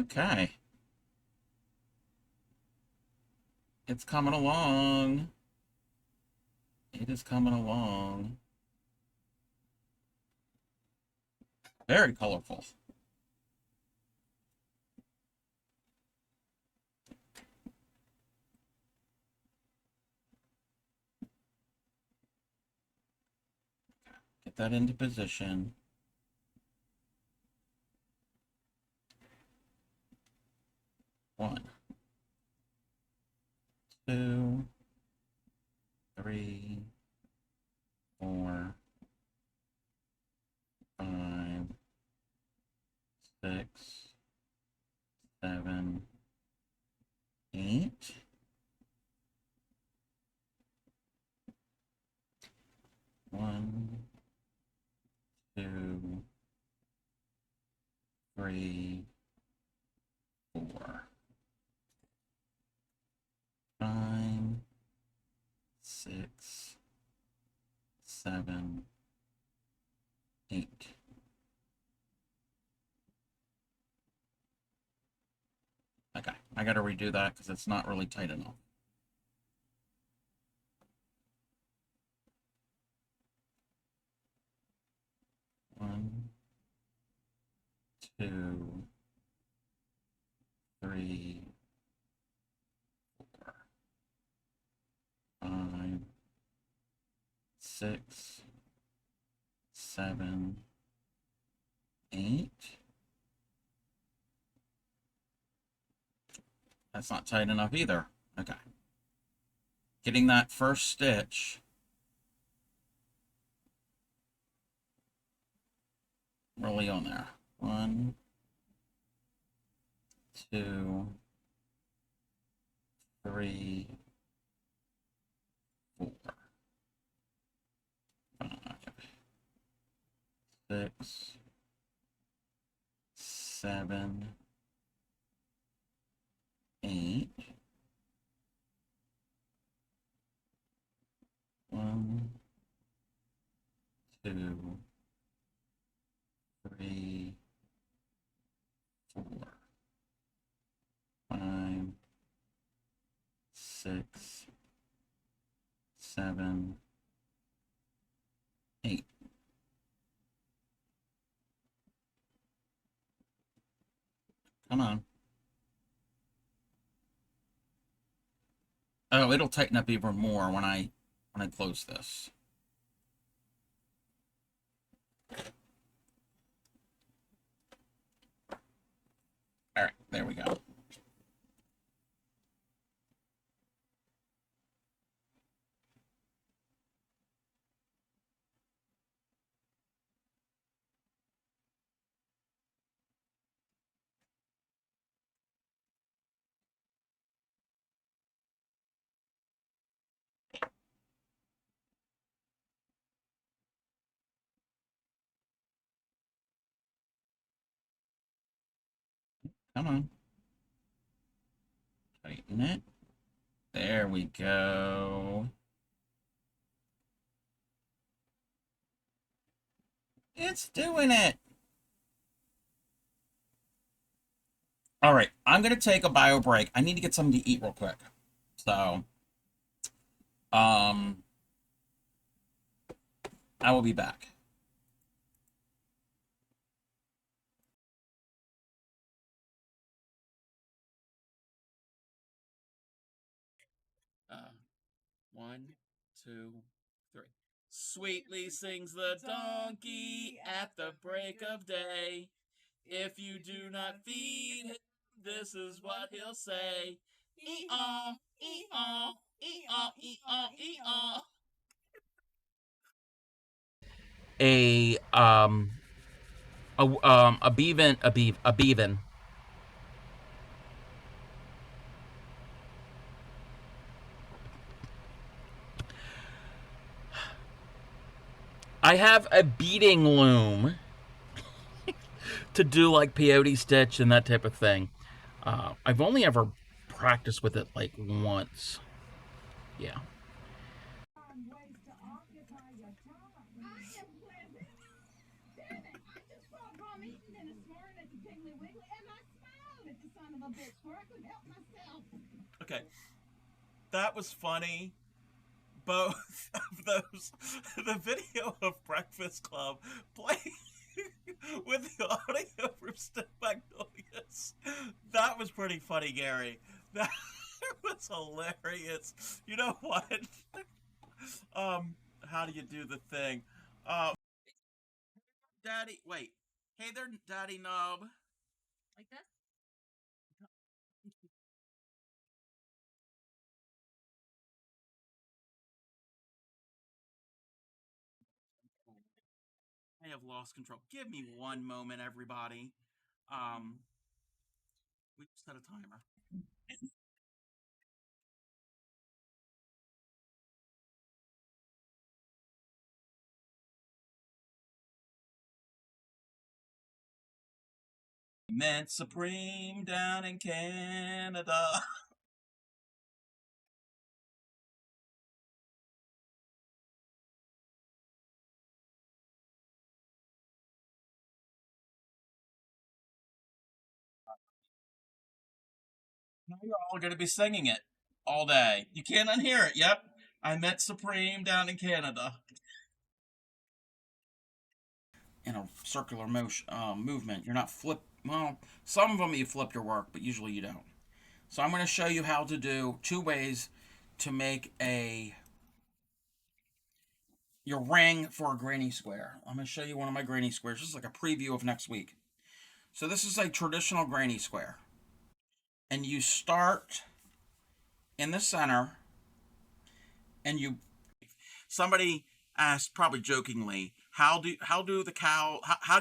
Okay. It's coming along. It is coming along. Very colorful. Get that into position. One, two, three, 4, 5, 6, 7, 8. One, 2, 3, 4, 5, 6, 7, 8. Okay, I gotta redo that because it's not really tight enough. One, 2, 3, 4, 5, 6, 7, 8. That's not tight enough either. Okay. Getting that first stitch really on there. 1, 2, 3, 4, 5, 6, 7, 8. 1, 2, 3, 4, 5, 6, 7, 8. Come on. Oh, it'll tighten up even more when I close this. All right, there we go. Come on. Tighten it. There we go. It's doing it. All right, I'm going to take a bio break. I need to get something to eat real quick. So, I will be back. One, 2, 3. Sweetly sings the donkey at the break of day. If you do not feed him, this is what he'll say. E-aw, e-aw, e-aw, e-aw, e-aw. A beavin. I have a beading loom to do like peyote stitch and that type of thing. I've only ever practiced with it like once. Yeah. Okay. That was funny. Both of those, the video of Breakfast Club playing with the audio from Step Magnolias. That was pretty funny, Gary. That was hilarious. You know what? How do you do the thing? Daddy. Wait. Hey there, Daddy Nub. Like this? I have lost control. Give me one moment, everybody. We set a timer. Meant Supreme down in Canada. Now you're all going to be singing it all day. You can't unhear it. Yep. I met Supreme down in Canada. In a circular motion, movement. You're not flip. Well, some of them you flip your work, but usually you don't. So I'm going to show you how to do 2 ways to make your ring for a granny square. I'm going to show you one of my granny squares. This is like a preview of next week. So this is a traditional granny square. And you start in the center, and somebody asked, probably jokingly, how do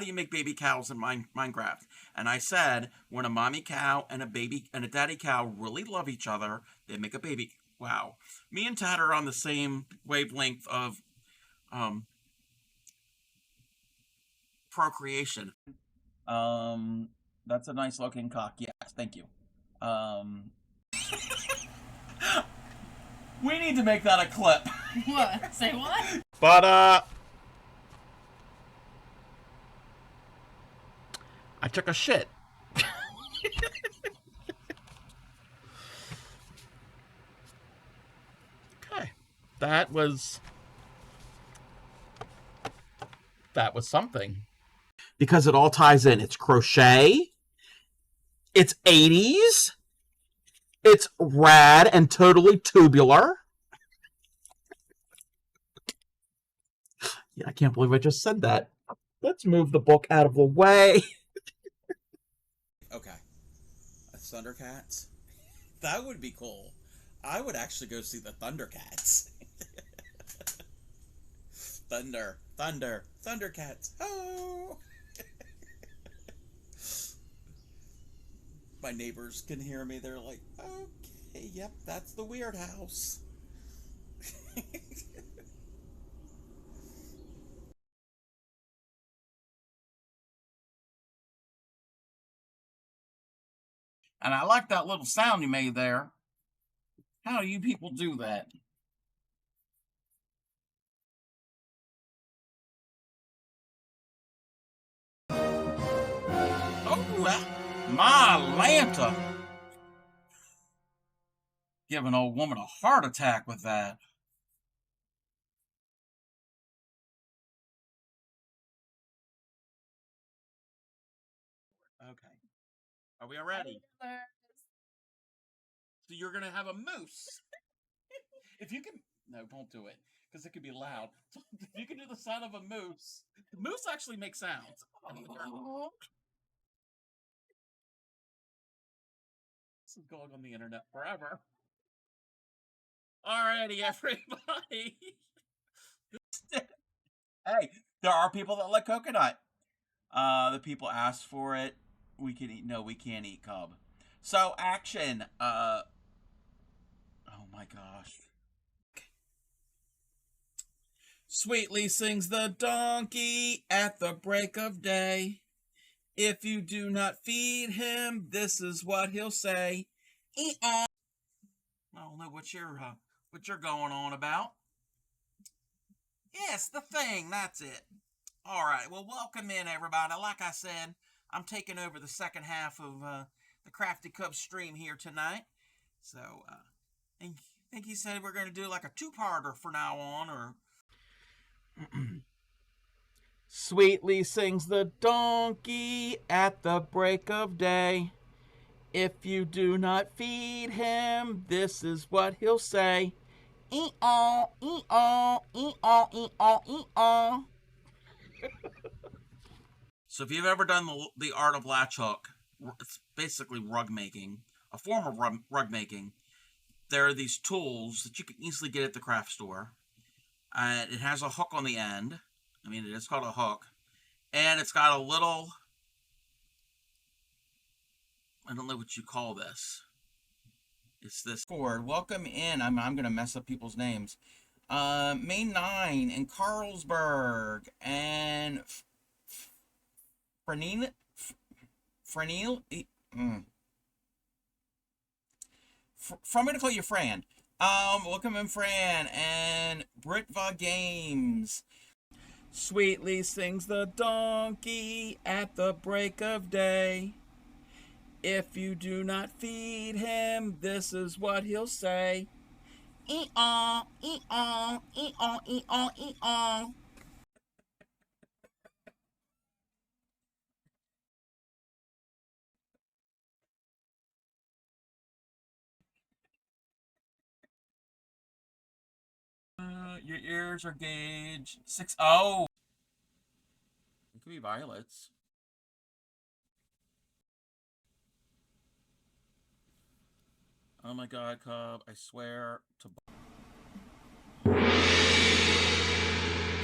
you make baby cows in Minecraft? And I said, when a mommy cow and a daddy cow really love each other, they make a baby. Wow. Me and Tad are on the same wavelength of procreation. That's a nice looking cock. Yes, thank you. We need to make that a clip. What? Say what? But I took a shit. Okay. That was something. Because it all ties in. It's crochet. It's 80s. It's rad and totally tubular. Yeah, I can't believe I just said that. Let's move the book out of the way. Okay. Thundercats? That would be cool. I would actually go see the Thundercats. Thundercats. Oh! My neighbors can hear me. They're like, okay, yep, that's the weird house. And I like that little sound you made there. How do you people do that? Oh, my Lanta. Give an old woman a heart attack with that. Okay. Are we ready? So you're going to have a moose. If you can... No, don't do it. Because it could be loud. If you can do the sound of a moose... The moose actually makes sounds. This is going on the internet forever. Alrighty, everybody. Hey, there are people that like coconut. The people asked for it. We can eat. No, we can't eat cub. So action. Oh my gosh. Sweetly sings the donkey at the break of day. If you do not feed him, this is what he'll say. I don't know what you're going on about. Yes, the thing. That's it. All right. Well, welcome in, everybody. Like I said, I'm taking over the second half of the Crafty Cub stream here tonight. So, I think he said we're going to do like a 2-parter from now on, or... Sweetly sings the donkey at the break of day. If you do not feed him, this is what he'll say. Ee-aw, ee-aw, ee-aw, ee-aw, ee-aw. So if you've ever done the art of latch hook, it's basically rug making, a form of rug making. There are these tools that you can easily get at the craft store. It has a hook on the end. I mean, it is called a hook. And it's got a little, I don't know what you call this. It's this cord. Welcome in. I'm going to mess up people's names. May 9 in Carlsberg. And Frenil. I'm going to call you Fran. Welcome in, Fran. And Britva Games. Sweetly sings the donkey at the break of day. If you do not feed him, this is what he'll say. E-aw, e-aw, e-aw, e-aw, e-aw. Your ears are gauge 6. Oh, it could be violets. Oh my God, Cub! I swear to.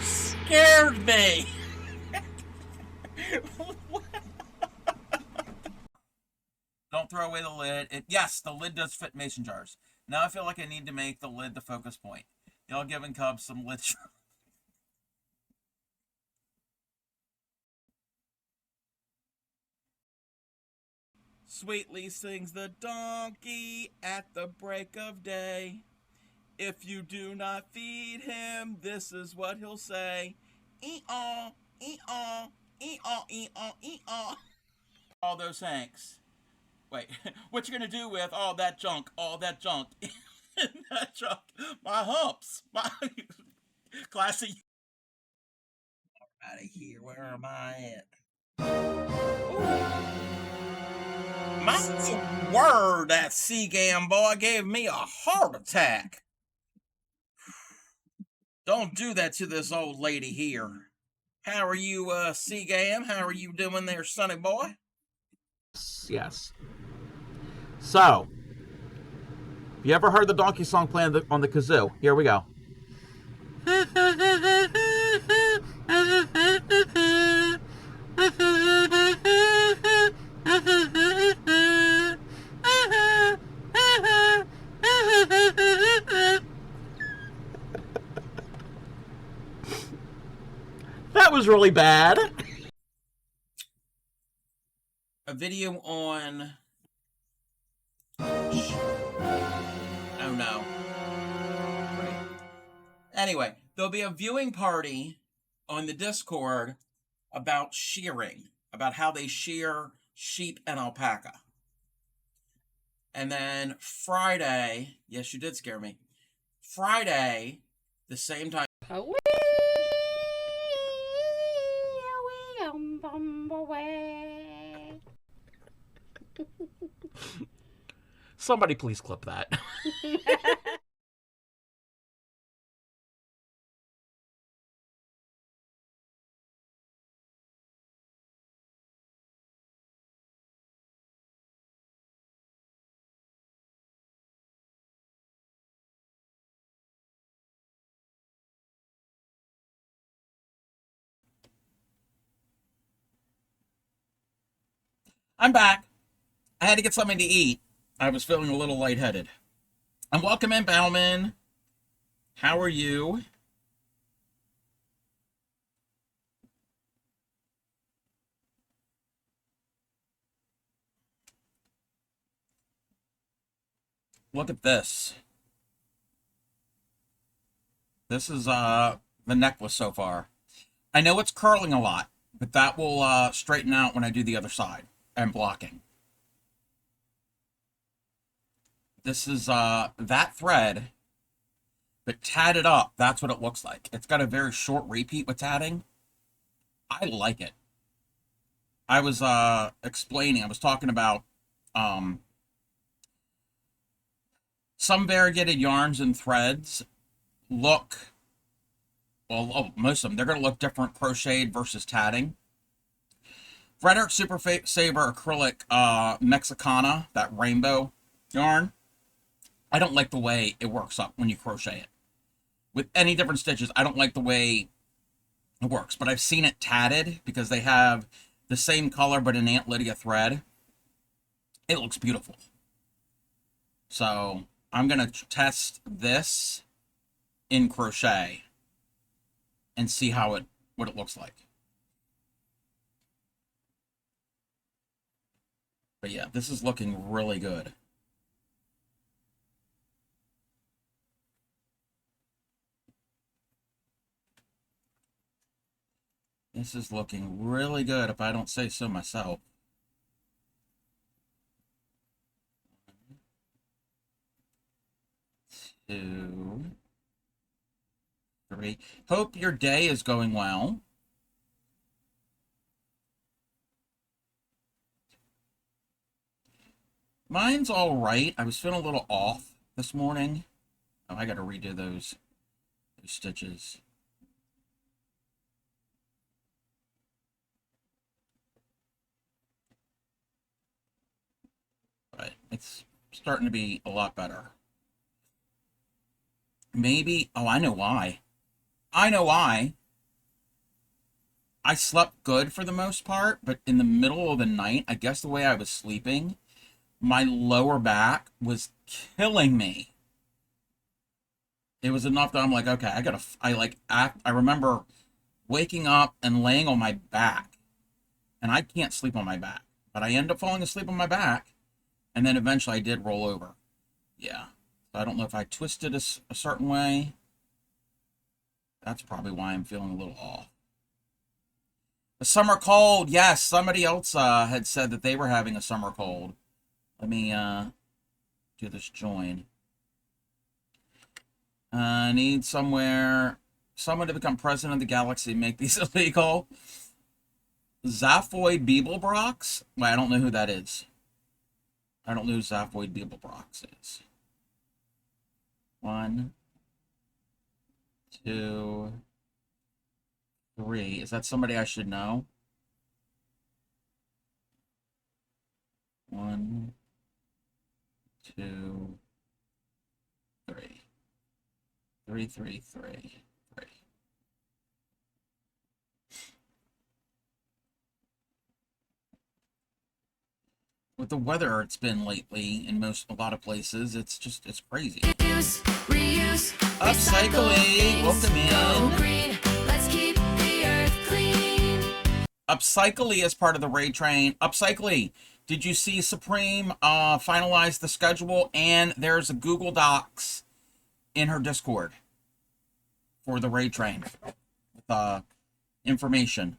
Scared me. Don't throw away the lid. Yes, the lid does fit mason jars. Now I feel like I need to make the lid the focus point. Y'all giving Cub some lid. Sweetly sings the donkey at the break of day. If you do not feed him, this is what he'll say. E-aw, e-aw, e-aw, e-aw, e-aw. All those hanks. Wait, what you gonna do with all that junk? All that junk. That junk. My humps. My classy. Out of here. Where am I at? My word, that Seagam boy gave me a heart attack. Don't do that to this old lady here. How are you, Seagam? How are you doing there, sonny boy? Yes. So, you ever heard the donkey song playing on the kazoo? Here we go. That was really bad. A video on... Oh no. Right. Anyway, there'll be a viewing party on the Discord about shearing, about how they shear sheep and alpaca. And then Friday, yes, you did scare me. Friday, the same time. Somebody please clip that. I'm back. I had to get something to eat. I was feeling a little lightheaded. And welcome in, Bauman. How are you? Look at this. This is the necklace so far. I know it's curling a lot, but that will straighten out when I do the other side and blocking. This is that thread, but tatted up. That's what it looks like. It's got a very short repeat with tatting. I like it. I was explaining, I was talking about some variegated yarns and threads look, well, most of them, they're going to look different crocheted versus tatting. Frederick Super Saber acrylic Mexicana, that rainbow yarn. I don't like the way it works up when you crochet it. With any different stitches, I don't like the way it works. But I've seen it tatted because they have the same color but an Aunt Lydia thread. It looks beautiful. So I'm going to test this in crochet and see what it looks like. But yeah, this is looking really good. This is looking really good if I don't say so myself. 2, 3. Hope your day is going well. Mine's all right. I was feeling a little off this morning. Oh, I got to redo those stitches. But it's starting to be a lot better. Maybe, oh, I know why. I know why. I slept good for the most part, but in the middle of the night, I guess the way I was sleeping, my lower back was killing me. It was enough that I'm like, okay, I remember waking up and laying on my back, and I can't sleep on my back, but I end up falling asleep on my back, and then eventually I did roll over. Yeah. So I don't know if I twisted a certain way. That's probably why I'm feeling a little off. The summer cold. Yes, somebody else had said that they were having a summer cold. Let me do this join. Need someone to become president of the galaxy and make these illegal. Zaphoid Beeblebrox? Well, I don't know who that is. I don't know who Zaphoid Beeblebrox is. 1, 2, 3. Is that somebody I should know? 1, 2, 3. 3, 3, 3, 3. With the weather it's been lately in a lot of places, it's crazy. Upcycling, welcome in. Let's keep the earth clean. Upcycling is part of the raid train. Upcycling, did you see Supreme finalize the schedule? And there's a Google Docs in her Discord for the raid train with information.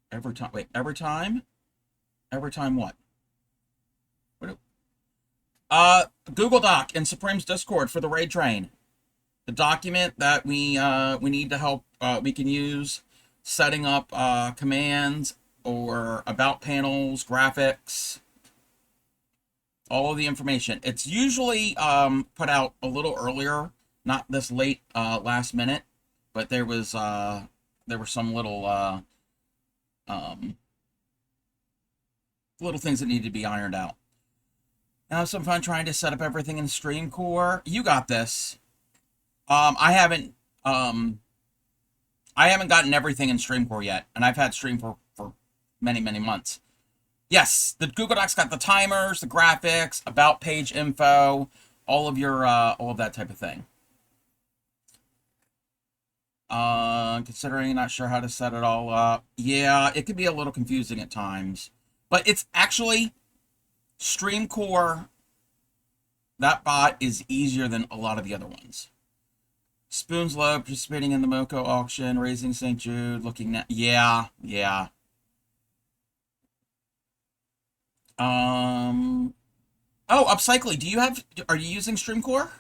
Every time what? Google Doc in Supreme's Discord for the raid train. The document that we need to help we can use setting up commands or about panels, graphics, all of the information. It's usually put out a little earlier, not this late last minute, but there were some little little things that needed to be ironed out. Now some fun trying to set up everything in StreamCore. You got this. I haven't gotten everything in StreamCore yet, and I've had StreamCore for many, many months. Yes, the Google Docs got the timers, the graphics, about page info, all of that type of thing. Considering not sure how to set it all up. Yeah, it could be a little confusing at times. But it's actually StreamCore. That bot is easier than a lot of the other ones. Spoon's Low participating in the Moco auction, Raising St. Jude, looking at yeah. Oh, Upcycling, are you using StreamCore?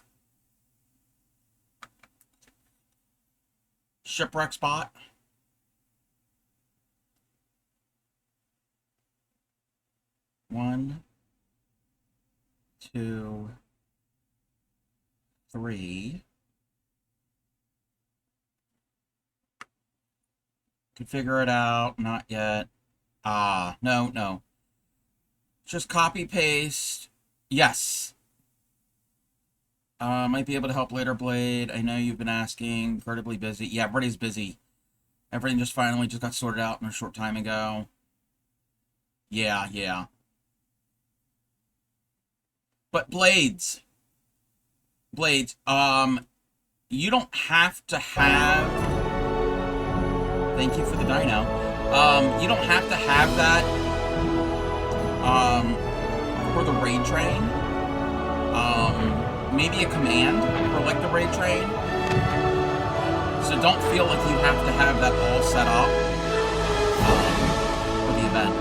Shipwreck Spot. One, 2, 3. Could figure it out. Not yet. No. Just copy paste. Yes. Might be able to help later, Blade. I know you've been asking. Incredibly busy. Yeah, everybody's busy. Everything just finally got sorted out in a short time ago. Yeah. But Blades, you don't have to have, thank you for the dino, you don't have to have that, for the raid train, maybe a command for, like, the raid train, so don't feel like you have to have that all set up, for the event.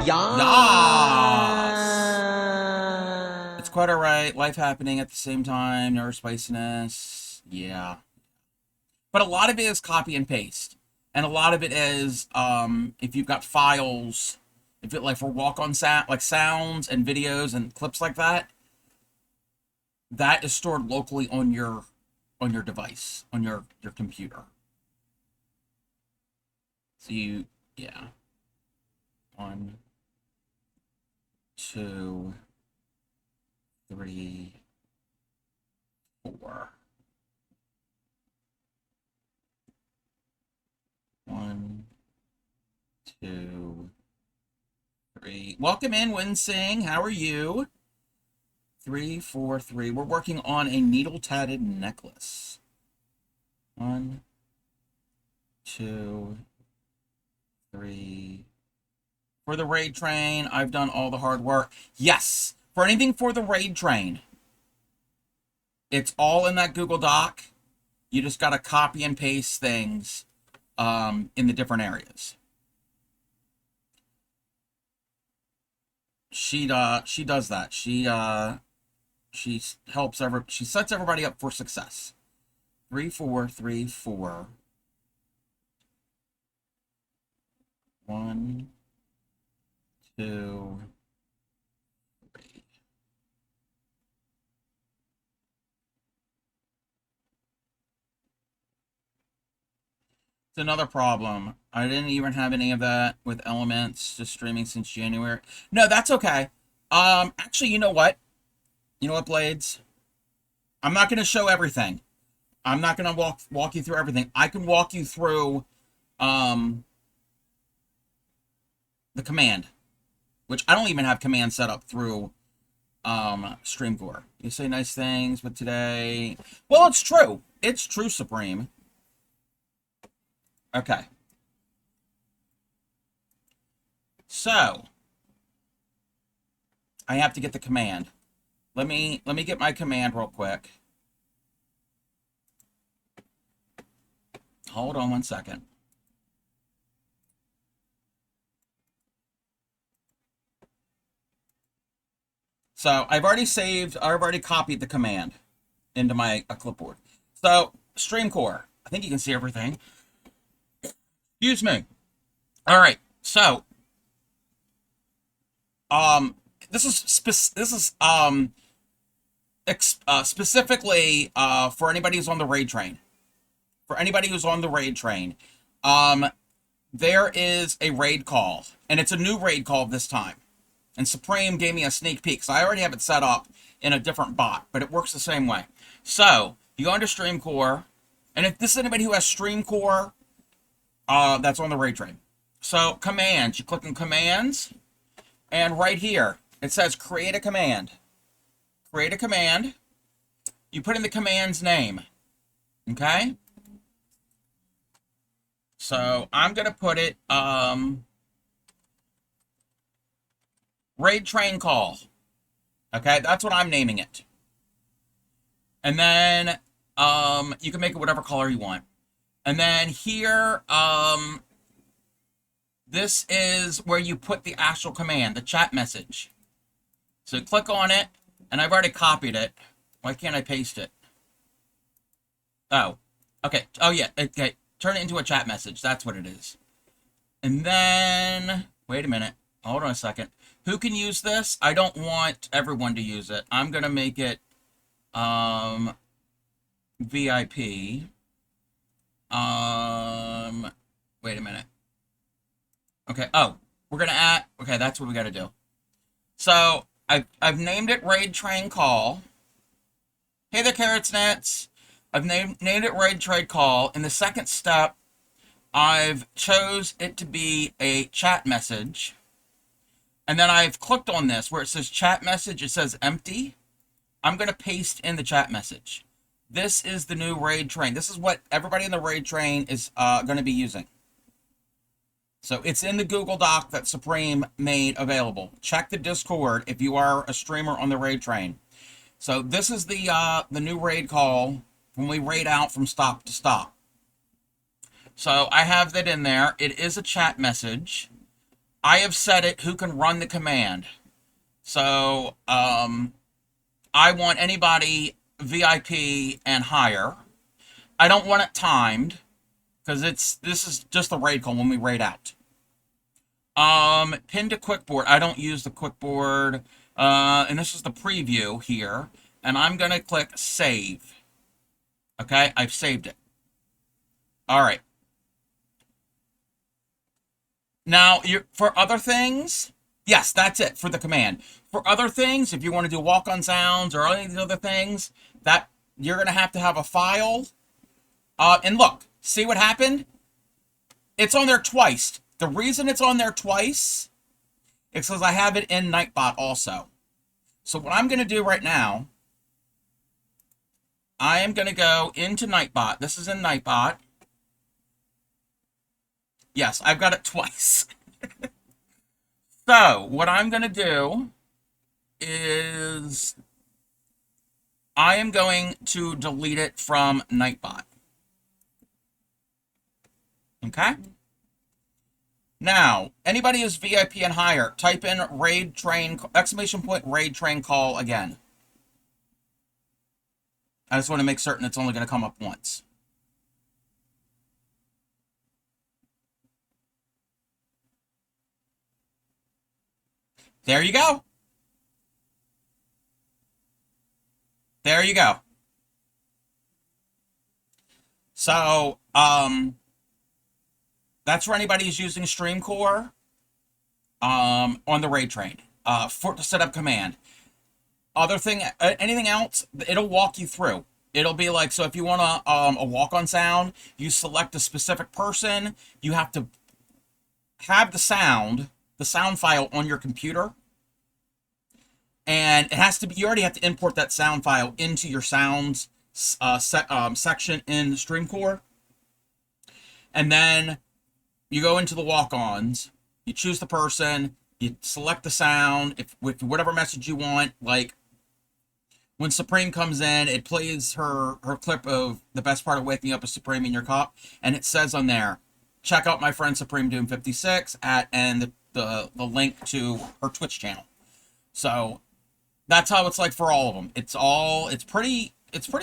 Yes! It's quite alright. Life happening at the same time. No spiciness. Yeah. But a lot of it is copy and paste. And a lot of it is, if you've got files, if it, like, for walk-on sound, like sounds and videos and clips like that, that is stored locally on your device, on your computer. So yeah. 1, 2, 3, 4. 1, 2, 3. Welcome in, Winsing. How are you? 3, 4, 3. We're working on a needle tatted necklace. 1, 2, 3. For the raid train, I've done all the hard work. Yes, for anything for the raid train, it's all in that Google Doc. You just got to copy and paste things in the different areas. She does that. She helps she sets everybody up for success. 3, 4, 3, 4. 1, 2, 3. It's another problem. I didn't even have any of that with Elements, just streaming since January. No, that's okay. Actually, you know what? You know what, Blades? I'm not going to show everything. I'm not going to walk you through everything. I can walk you through the command, which I don't even have command set up through Streamcore. You say nice things, but today... Well, it's true. It's true, Supreme. Okay. So, I have to get the command. Let me get my command real quick. Hold on one second. So I've already copied the command into my clipboard. So Streamcore, I think you can see everything. Excuse me. All right. So this is specifically for anybody who's on the raid train. For anybody who's on the raid train, there is a raid call, and it's a new raid call this time. And Supreme gave me a sneak peek, so I already have it set up in a different bot, but it works the same way. So you go into Streamcore, and if this is anybody who has Streamcore, that's on the raid train. So commands, you click on commands, and right here it says create a command. Create a command. You put in the command's name. Okay? So I'm gonna put it raid train call. Okay, that's what I'm naming it. And then you can make it whatever color you want. And then here, this is where you put the actual command, the chat message. So click on it, and I've already copied it. Why can't I paste it? Oh, okay. Oh yeah, okay. Turn it into a chat message. That's what it is. And then, wait a minute. Hold on a second. Who can use this? I don't want everyone to use it. I'm going to make it VIP. Wait a minute. Okay, oh, we're gonna add, okay, that's what we gotta do. So, I've named it Raid Train Call. Hey there, Carrots Nets. I've named it Raid Train Call. In the second step, I've chose it to be a chat message. And then I've clicked on this where it says chat message. It says empty. I'm going to paste in the chat message. This is the new Raid Train. This is what everybody in the Raid Train is going to be using. So it's in the Google Doc that Supreme made available. Check the Discord if you are a streamer on the Raid Train. So this is the new raid call when we raid out from stop to stop. So I have that in there. It is a chat message. I have set it who can run the command. So I want anybody VIP and higher. I don't want it timed because this is just the raid call when we raid out. Pin to Quickboard. I don't use the Quickboard. And this is the preview here. And I'm going to click save. Okay, I've saved it. All right. Now, for other things, yes, that's it for the command. For other things, if you want to do walk-on sounds or any of the other things, that you're going to have a file. And look, see what happened? It's on there twice. The reason it's on there twice is because I have it in Nightbot also. So what I'm going to do right now, I am going to go into Nightbot. This is in Nightbot. Yes, I've got it twice. So, what I'm going to do is I am going to delete it from Nightbot. Okay? Now, anybody who's VIP and higher, type in raid train, ! Raid train call again. I just want to make certain it's only going to come up once. There you go. There you go. So, that's for anybody who's using StreamCore on the raid train for to set up command. Other thing, anything else, it'll walk you through. It'll be like, so if you want a walk-on sound, you select a specific person, you have to have the sound file on your computer. And it has to be, you already have to import that sound file into your sounds section in StreamCore. And then you go into the walk-ons, you choose the person, you select the sound, with whatever message you want. Like, when Supreme comes in, it plays her clip of the best part of waking up is Supreme in your cup, and it says on there, check out my friend Supreme Doom 56 and the link to her Twitch channel. So that's how it's like for all of them. It's pretty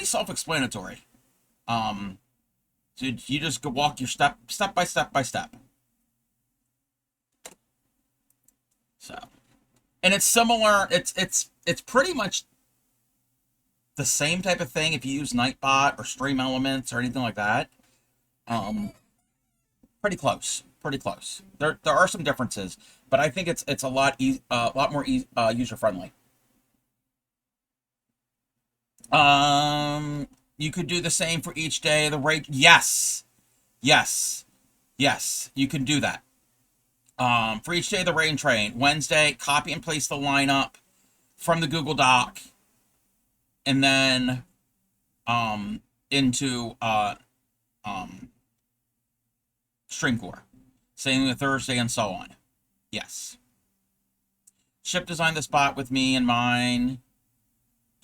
self-explanatory. So you just go walk your step by step. So, and it's similar. It's pretty much the same type of thing if you use Nightbot or Stream Elements or anything like that. Pretty close. There are some differences, but I think it's a lot more user friendly. You could do the same for each day of the raid. Yes, you can do that. For each day of the raid train, Wednesday, copy and paste the lineup from the Google Doc, and then into StreamCore. Same with Thursday and so on. Yes. Chip designed the spot with me in mind.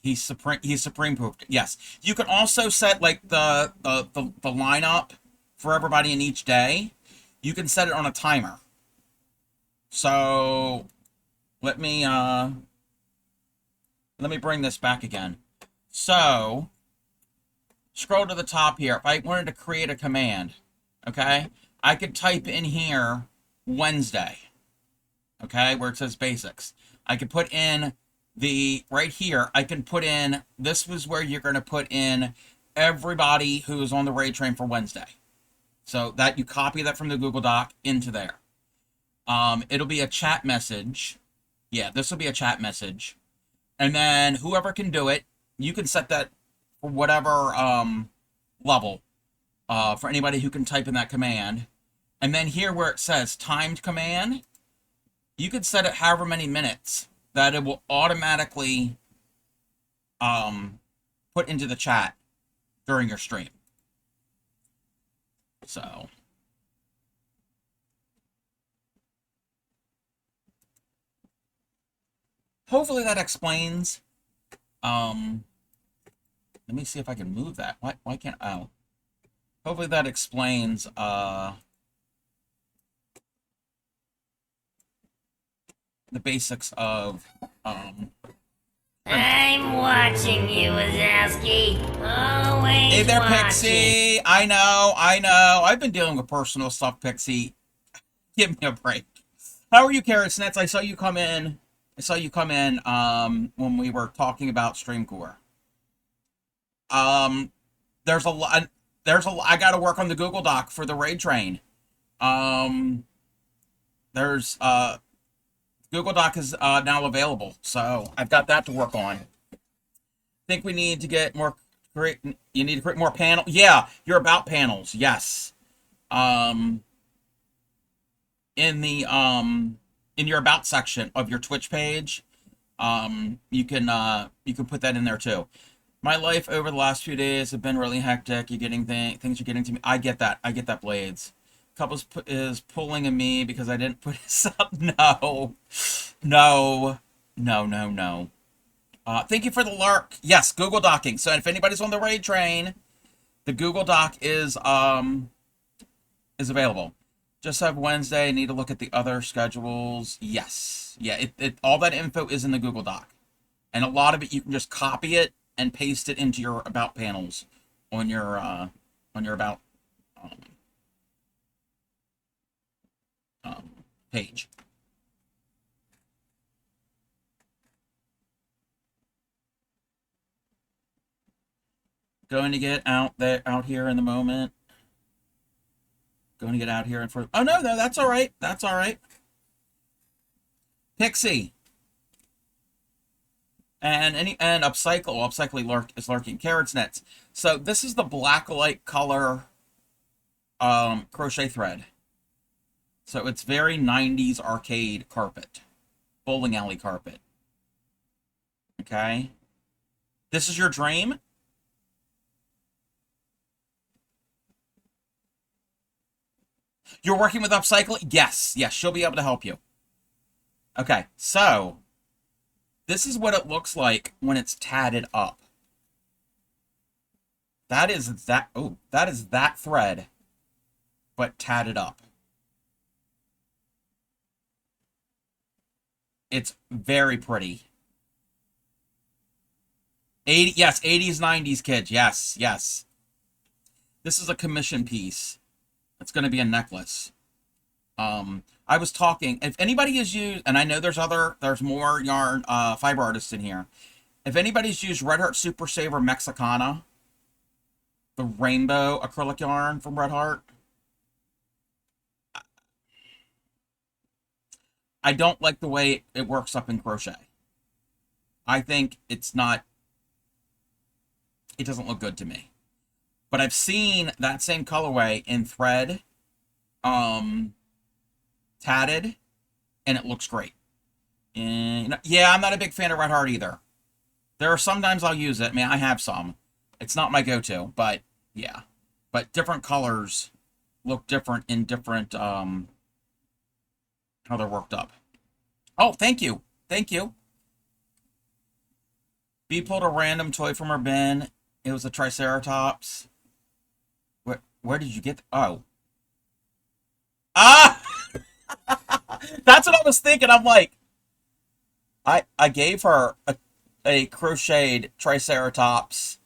He's supreme proofed. Yes. You can also set like the lineup for everybody in each day. You can set it on a timer. So let me bring this back again. So scroll to the top here. If I wanted to create a command, okay, I could type in here Wednesday, okay, where it says basics. I could put in right here, I can put in, this was where you're going to put in everybody who is on the raid train for Wednesday. So that you copy that from the Google Doc into there. It'll be a chat message. Yeah, this will be a chat message. And then whoever can do it, you can set that for whatever level for anybody who can type in that command. And then here where it says timed command, you can set it however many minutes that it will automatically put into the chat during your stream. So hopefully that explains. Let me see if I can move that. Why can't, oh. Hopefully that explains the basics of I'm watching you, Wazowski. Always Hey there, watching. Pixie. I know. I've been dealing with personal stuff, Pixie. Give me a break. How are you, Carrot Nets? I saw you come in. When we were talking about Streamcore. There's a lot. I got to work on the Google Doc for the raid train. There's Google Doc is now available, so I've got that to work on. Think we need to get more. You need to create more panel. Yeah, your about panels. Yes. In your about section of your Twitch page, you can put that in there too. My life over the last few days have been really hectic. You're getting things are getting to me. I get that. Blades. Couples is pulling at me because I didn't put his up. No. Thank you for the lurk. Yes, Google Docking. So if anybody's on the raid train, the Google Doc is available. Just have Wednesday. Need to look at the other schedules. Yes. Yeah, all that info is in the Google Doc. And a lot of it you can just copy it and paste it into your about panels on your about page. Going to get out here in the moment. Going to get out here and for. Oh no, that's all right. That's all right. Pixie. And Upcycle is lurking. Carrots Nets. So this is the black light color crochet thread. So it's very 90s arcade carpet. Bowling alley carpet. Okay. This is your dream? You're working with Upcycle? Yes, she'll be able to help you. Okay, so this is what it looks like when it's tatted up. That is that thread, but tatted up. It's very pretty. 80s, 90s kids. Yes. This is a commission piece. It's going to be a necklace. I was talking, if anybody has used, and I know there's more yarn, fiber artists in here. If anybody's used Red Heart Super Saver Mexicana, the rainbow acrylic yarn from Red Heart, I don't like the way it works up in crochet. I think it doesn't look good to me. But I've seen that same colorway in thread, tatted, and it looks great. And yeah, I'm not a big fan of Red Heart either. There are sometimes I'll use it. I mean, I have some. It's not my go-to, but yeah. But different colors look different in different, how they're worked up. Oh, thank you. B pulled a random toy from her bin. It was a Triceratops. Where did you get? Oh. Ah! That's what I was thinking. I'm like, I gave her a crocheted Triceratops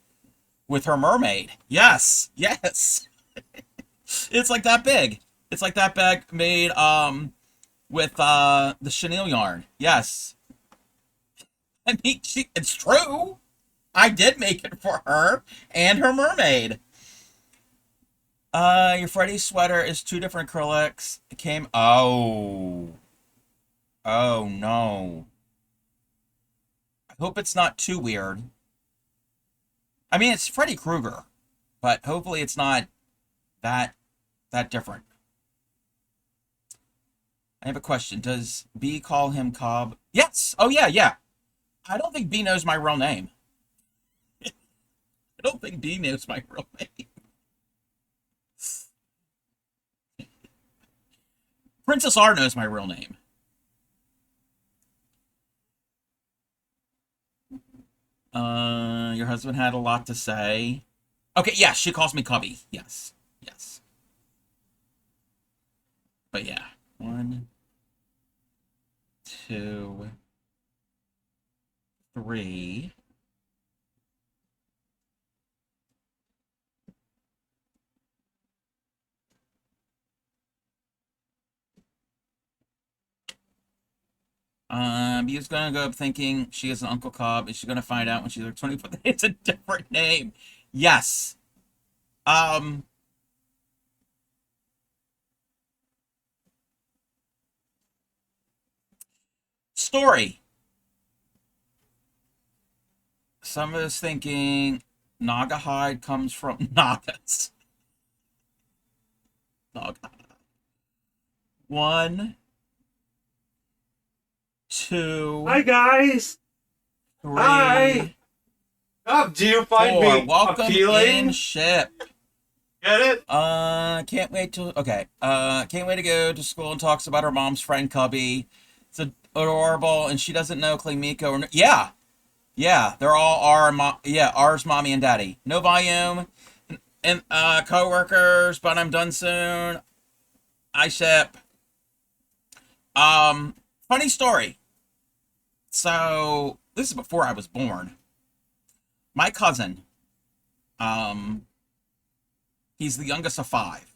with her mermaid. Yes. It's like that big. It's like that bag made with the chenille yarn. Yes. I mean, it's true. I did make it for her and her mermaid. Your Freddy sweater is 2 different acrylics. It came. Oh. Oh no. I hope it's not too weird. I mean, it's Freddy Krueger, but hopefully it's not that different. I have a question. Does B call him Cobb? Yes. Oh yeah, yeah. I don't think B knows my real name. I don't think B knows my real name. Princess R knows my real name. Your husband had a lot to say. Okay, yes, she calls me Cubby. Yes, yes. But yeah, 1, 2, 3. He's gonna go up thinking she has an Uncle Cobb. Is she gonna find out when she's like 24? It's a different name. Yes. Story. Some of us thinking Naga hide comes from Nagas. Naga. 1, 2. Hi guys. 3. Hi. Oh, do you find 4. me Welcome appealing? in ship. Get it? Can't wait to. Okay. Can't wait to go to school and talks about her mom's friend Cubby. It's adorable, and she doesn't know Clemiko or yeah, yeah. They're all ours, mommy and daddy. No volume, and coworkers, but I'm done soon. I ship. Funny story. So this is before I was born. My cousin, he's the youngest of 5.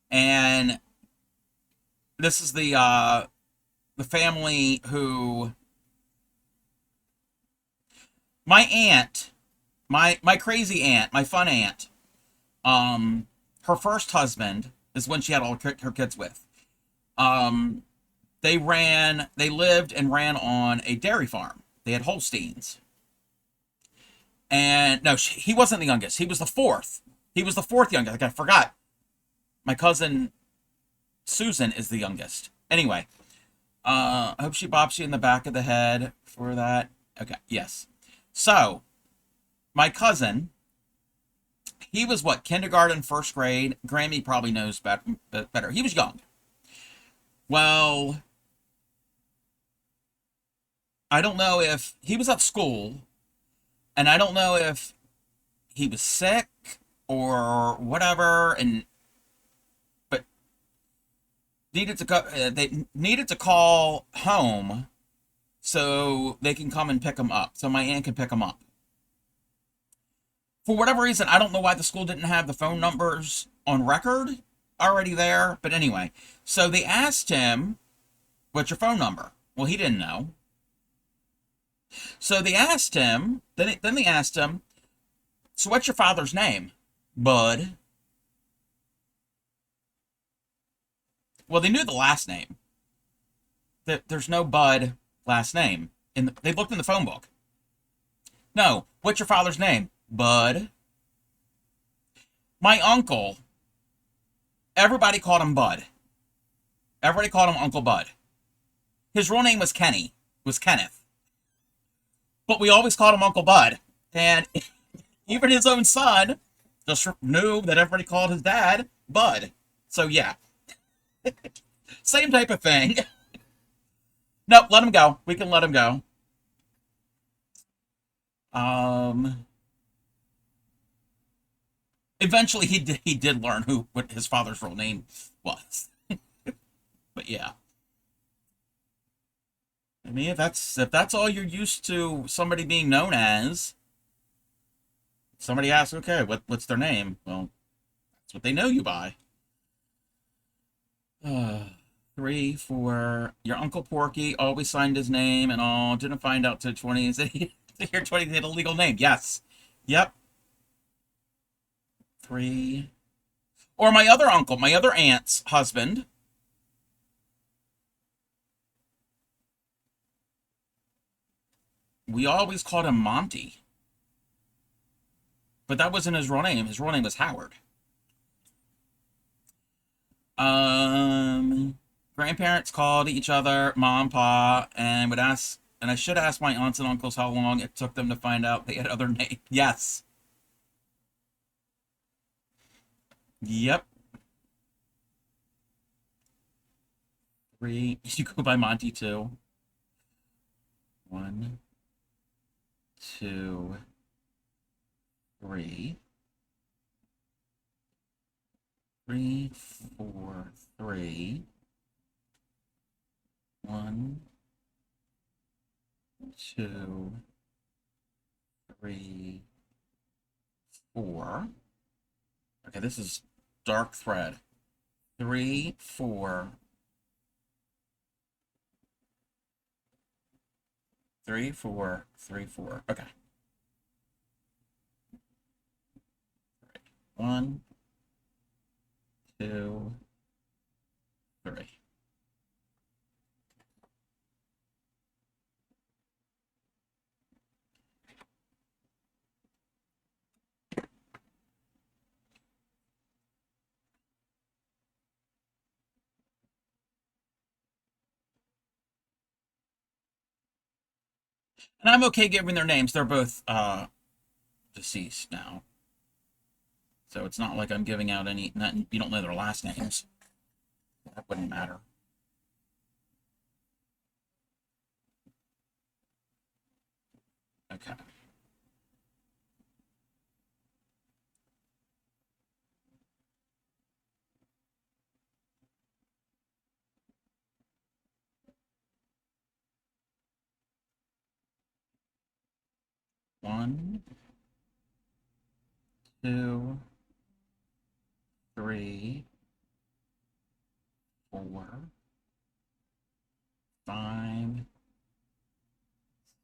And this is the family who my aunt, my crazy aunt, my fun aunt, her first husband is when she had all her kids with. They lived and ran on a dairy farm. They had Holsteins. And no, he wasn't the youngest. He was the 4th. He was the 4th youngest. Like, I forgot. My cousin Susan is the youngest. Anyway, I hope she bops you in the back of the head for that. Okay, yes. So, my cousin, he was what, kindergarten, 1st grade. Grammy probably knows better. He was young. Well, I don't know if he was at school, and I don't know if he was sick or whatever, but needed to go. They needed to call home so they can come and pick him up. So my aunt can pick him up. For whatever reason, I don't know why the school didn't have the phone numbers on record already there. But anyway, so they asked him, "What's your phone number?" Well, he didn't know. So they asked him, then they asked him, "So what's your father's name?" "Bud." Well, they knew the last name. There's no Bud last name. They looked in the phone book. "No, what's your father's name?" "Bud." My uncle, everybody called him Bud. Everybody called him Uncle Bud. His real name was Kenneth. But we always called him Uncle Bud. And even his own son just knew that everybody called his dad Bud. So yeah. Same type of thing. Nope, let him go. We can let him go. Eventually he did learn what his father's real name was. But yeah. I mean, if that's all you're used to somebody being known as, somebody asks, okay, what's their name? Well, that's what they know you by. 3, 4. Your Uncle Porky always signed his name and all. Didn't find out till 20s that he had a legal name. Yes. Yep. 3. Or my other uncle, my other aunt's husband. We always called him Monty. But that wasn't his real name. His real name was Howard. Grandparents called each other mom, pa, and would ask, and I should ask my aunts and uncles how long it took them to find out they had other names. Yes. Yep. 3. You go by Monty too. 1, 2, 3. 3, 4, 3. 1, 2, 3, 4. Okay, this is dark thread. 3, 4. 3, 4, 3, 4. Okay. 1, 2, 3. And I'm okay giving their names. They're both deceased now. So it's not like I'm giving out any, you don't know their last names. That wouldn't matter. Okay. One, 2, 3, 4, 5,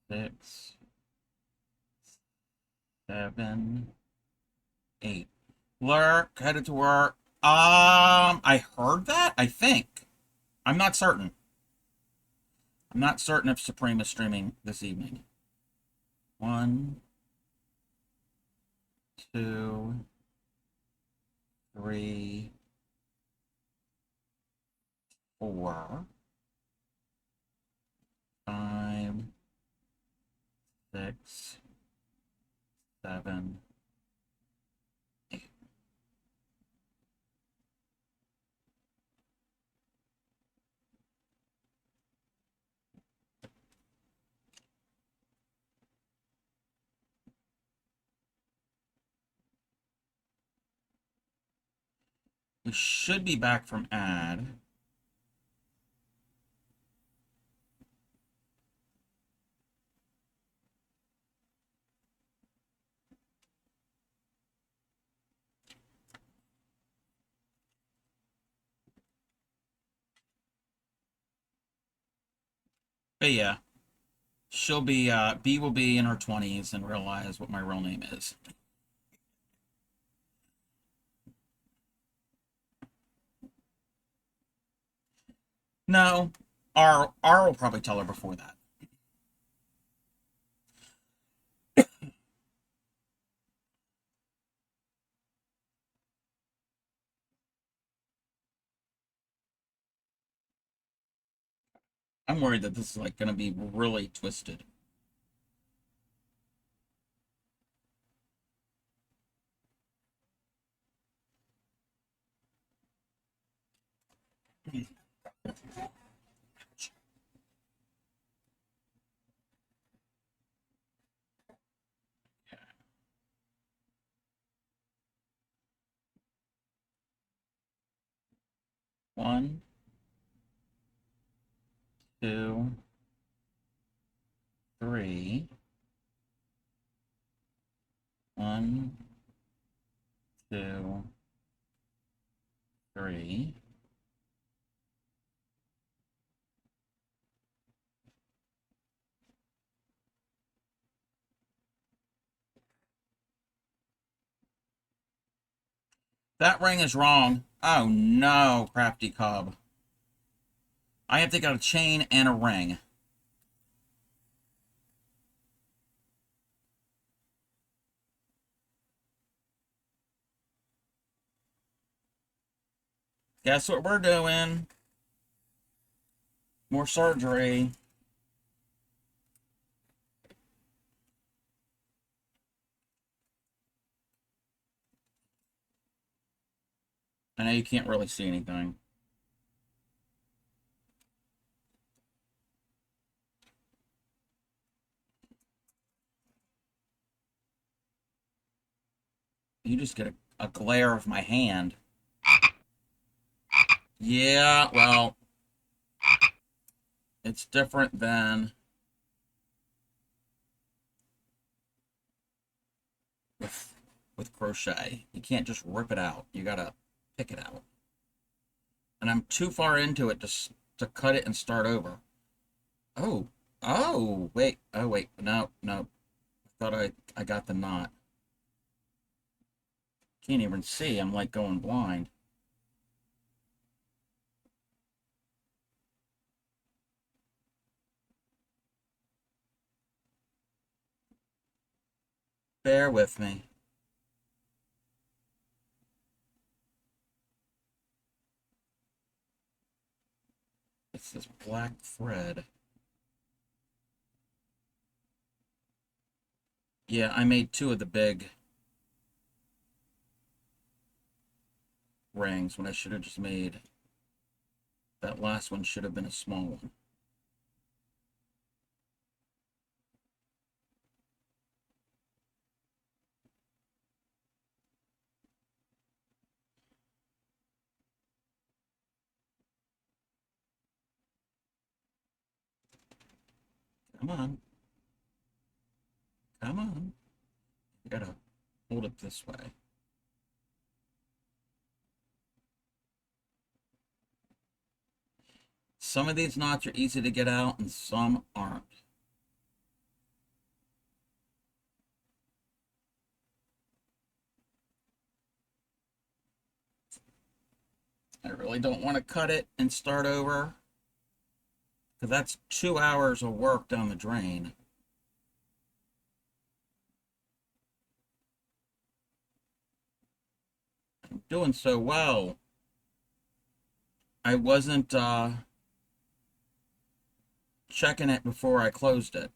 6, 7, 8. Lurk, headed to work. I heard that, I think. I'm not certain. I'm not certain if Supreme is streaming this evening. 1, 2, 3, 4, 5, 6, 7, 8. We should be back from ad. But yeah, she'll be, B will be in her 20s and realize what my real name is. No, R will probably tell her before that. I'm worried that this is like going to be really twisted. One, 2, 3. 1, 2, 3. That ring is wrong. Oh no, Crafty Cub. I have to get a chain and a ring. Guess what we're doing? More surgery. I know you can't really see anything. You just get a glare of my hand. Yeah, well, it's different than with crochet. You can't just rip it out. You gotta pick it out. And I'm too far into it to cut it and start over. Oh, wait, no. I thought I got the knot. Can't even see. I'm like going blind. Bear with me. It's this black thread. Yeah, I made 2 of the big rings when I should have just made... That last one should have been a small one. Come on. Come on. You gotta hold it this way. Some of these knots are easy to get out and some aren't. I really don't want to cut it and start over, because that's 2 hours of work down the drain. I'm doing so well. I wasn't checking it before I closed it.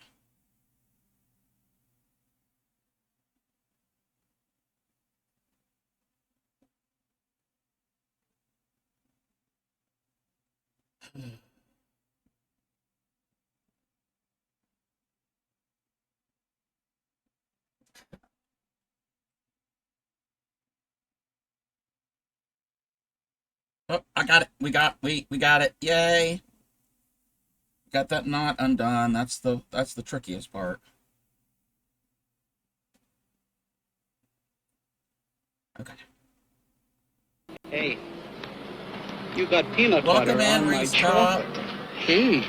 Oh, I got it. We got it. Yay. Got that knot undone. That's the trickiest part. Okay. Hey, you got peanut Welcome butter in, on my Reese chocolate. Top. Hey,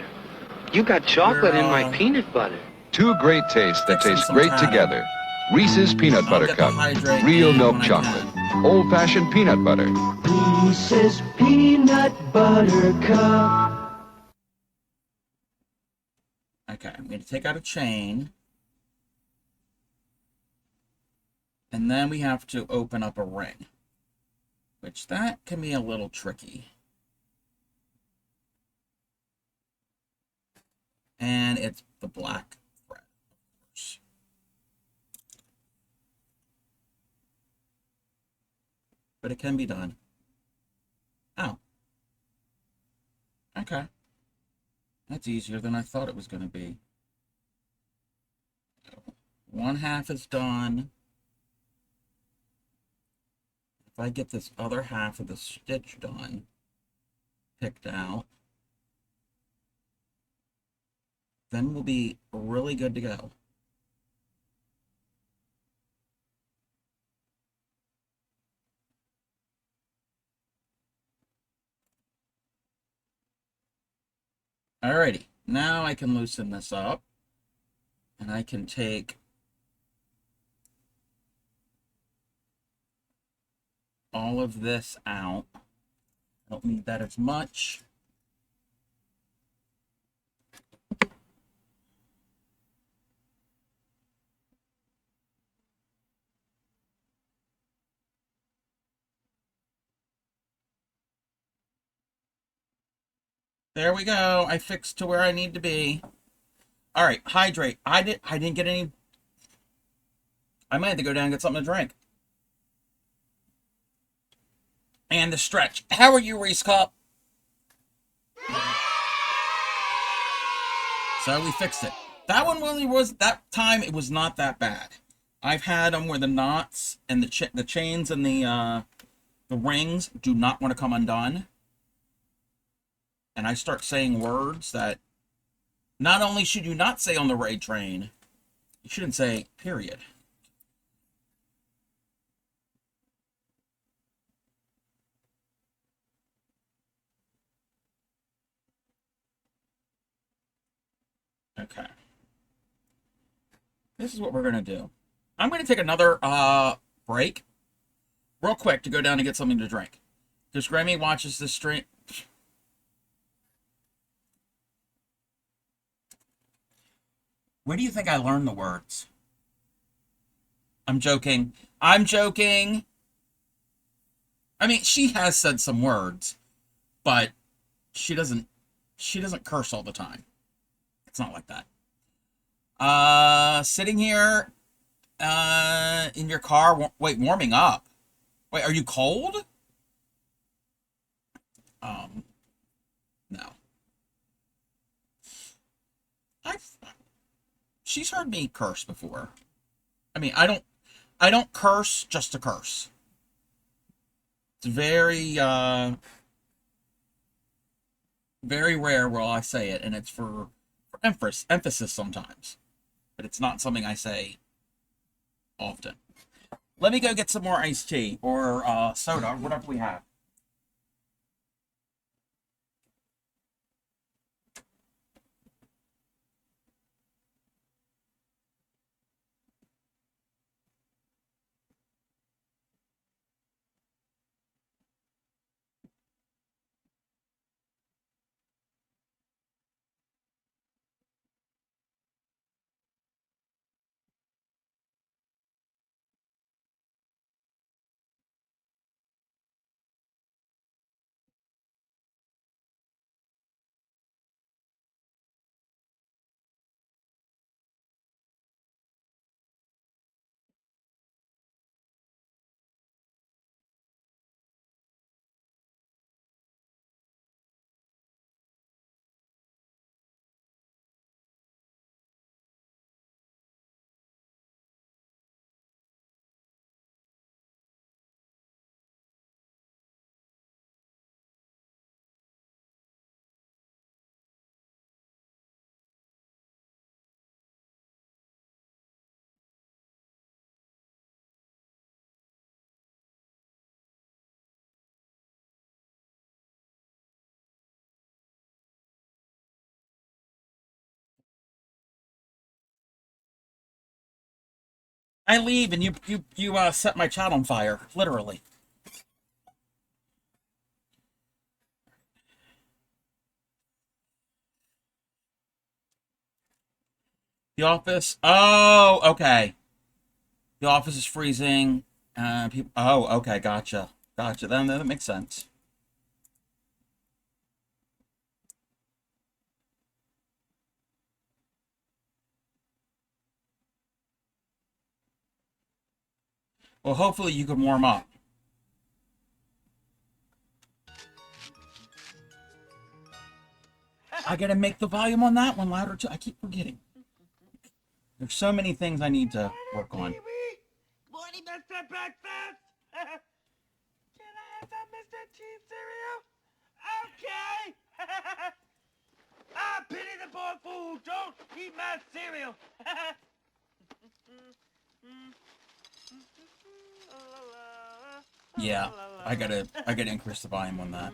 you got chocolate We're, in my peanut butter. Two great tastes that fixing taste some great tatted. together. Reese's Peanut I'll Butter get the Cup. hydrate Real in milk when I chocolate. can. Old-fashioned peanut butter. Reese's peanut butter cup. Okay, I'm going to take out a chain. And then we have to open up a ring, which that can be a little tricky. And it's the black thread, of course. But it can be done. Oh. Okay. That's easier than I thought it was going to be. One half is done. If I get this other half of the stitch done, picked out, then we'll be really good to go. Alrighty, now I can loosen this up, and I can take all of this out. I don't need that as much. There we go. I fixed to where I need to be. All right, hydrate. I didn't get any. I might have to go down and get something to drink. And the stretch. How are you, Reese Cup? So we fixed it. That one really was, that time it was not that bad. I've had them where the knots and the chains and the rings do not want to come undone. And I start saying words that not only should you not say on the raid train, you shouldn't say, period. Okay. This is what we're going to do. I'm going to take another break real quick to go down and get something to drink. Because Grammy watches this stream. Where do you think I learned the words? I'm joking. I'm joking. I mean, she has said some words, but she doesn't curse all the time. It's not like that. Sitting here in your car, wait, warming up. Wait, are you cold? No. She's heard me curse before. I mean, I don't curse just to curse. It's very very rare where I say it, and it's for emphasis sometimes. But it's not something I say often. Let me go get some more iced tea or soda, or whatever we have. I leave and you set my chat on fire, literally. The office. Oh, okay. The office is freezing. People. Oh, okay. Gotcha. Gotcha. Then that makes sense. Well, hopefully you can warm up. I gotta make the volume on that one louder too. I keep forgetting. There's so many things I need to work on. Morning, Mr. Breakfast! Can I have some Mr. Cheese cereal? Okay! I pity the poor fool! Don't eat my cereal! Yeah, I gotta increase the volume on that.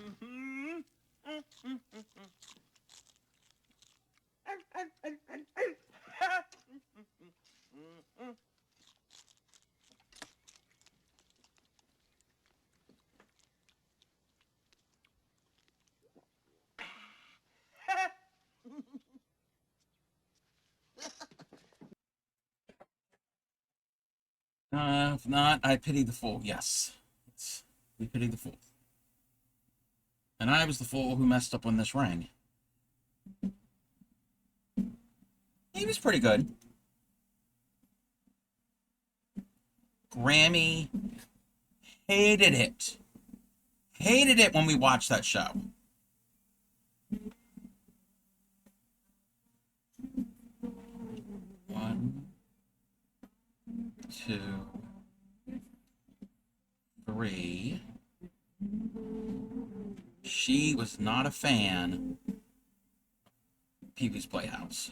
If not, I pity the fool. Yes. We pity the fool. And I was the fool who messed up on this ring. He was pretty good. Grammy hated it. Hated it when we watched that show. One, two, three. She was not a fan of Pee-wee's Playhouse.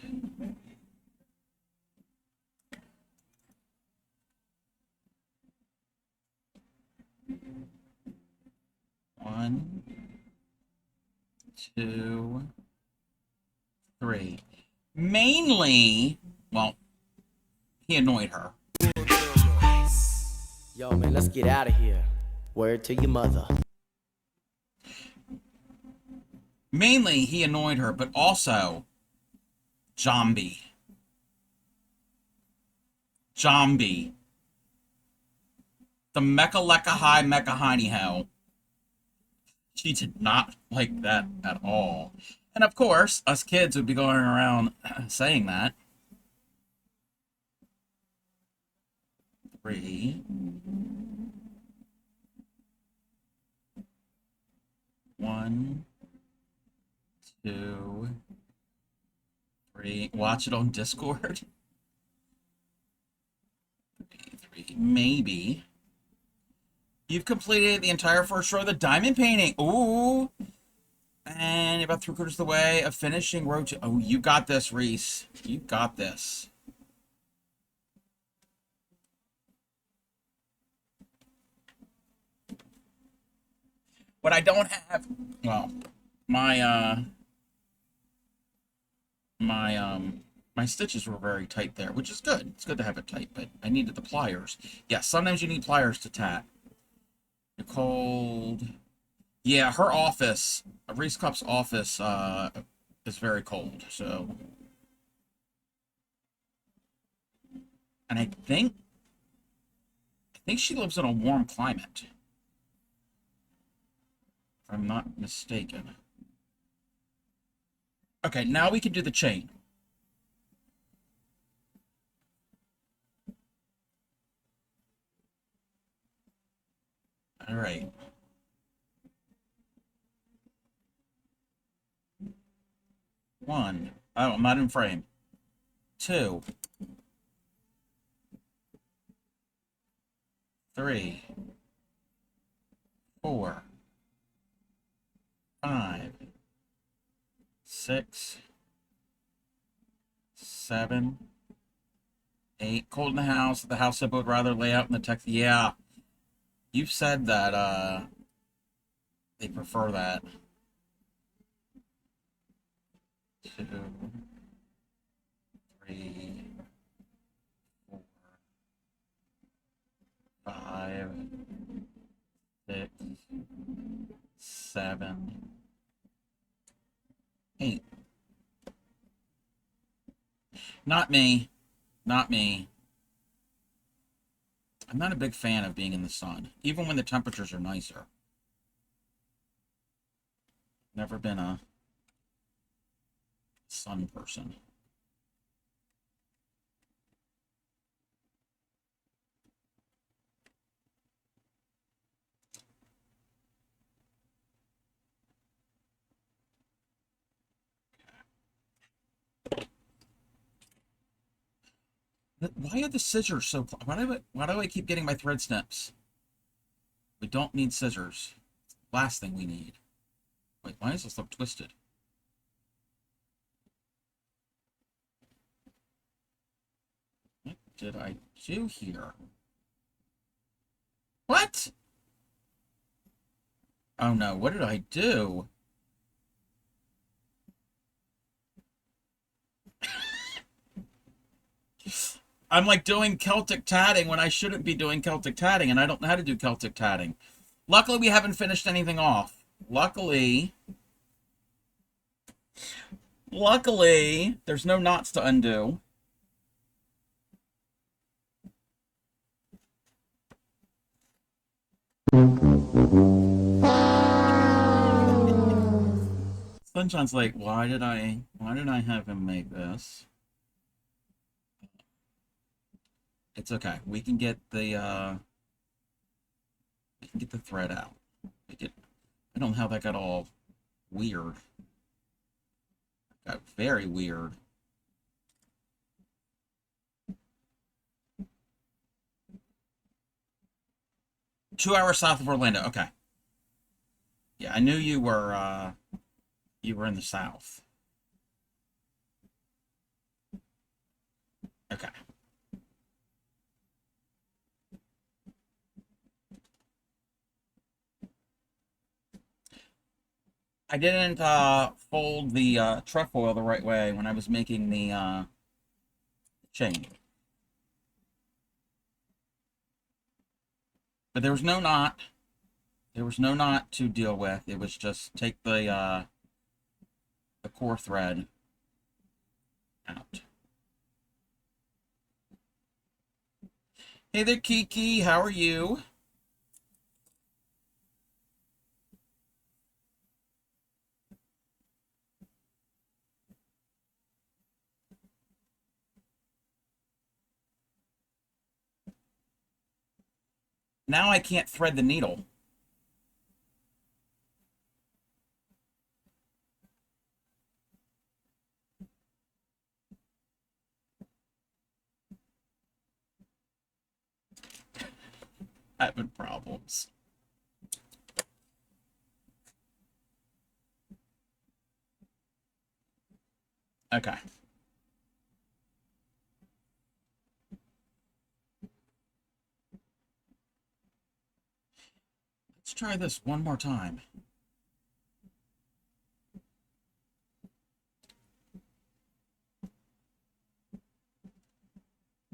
One, two, three. Mainly, well, he annoyed her. Yo, man, let's get out of here. Word to your mother. Mainly, he annoyed her, but also, Jambi. Jambi. The Mecha Lecca High Mecha Hiney Ho. She did not like that at all. And of course, us kids would be going around saying that. 3. 1, 2, 3. Watch it on Discord. 3. Maybe. You've completed the entire first row of the diamond painting. Ooh. And you're about 3/4 of the way of finishing row 2. Oh, you got this, Reese. You got this. What I don't have, well, my stitches were very tight there, which is good. It's good to have it tight, but I needed the pliers. Yeah, sometimes you need pliers to tat. Cold. Yeah, her office, Reese Cupp's office, is very cold, so. And I think she lives in a warm climate. If I'm not mistaken. Okay, now we can do the chain. All right. One. Oh, I'm not in frame. 2. 3. 4. 5. 6. 7. 8. Cold in the house. The house I would rather lay out in the text. Yeah. You've said that, they prefer that. 2, 3, 4, 5, 6, 7, 8. Not me. Not me. I'm not a big fan of being in the sun, even when the temperatures are nicer. Never been a sun person. Why are the scissors so close? Why do I keep getting my thread snips? We don't need scissors. Last thing we need. Wait, why does this look twisted? What did I do here? What? Oh no, what did I do? I'm like doing Celtic tatting when I shouldn't be doing Celtic tatting, and I don't know how to do Celtic tatting. Luckily, we haven't finished anything off. Luckily, there's no knots to undo. Sunshine's like, why did I have him make this? It's okay. We can get the thread out. I don't know how that got all weird. Got very weird. Two hours south of Orlando. Okay. Yeah, I knew you were in the south. Okay. I didn't fold the trefoil the right way when I was making the chain. But there was no knot. There was no knot to deal with. It was just take the core thread out. Hey there, Kiki. How are you? Now I can't thread the needle. Having problems. Okay. Let's try this one more time.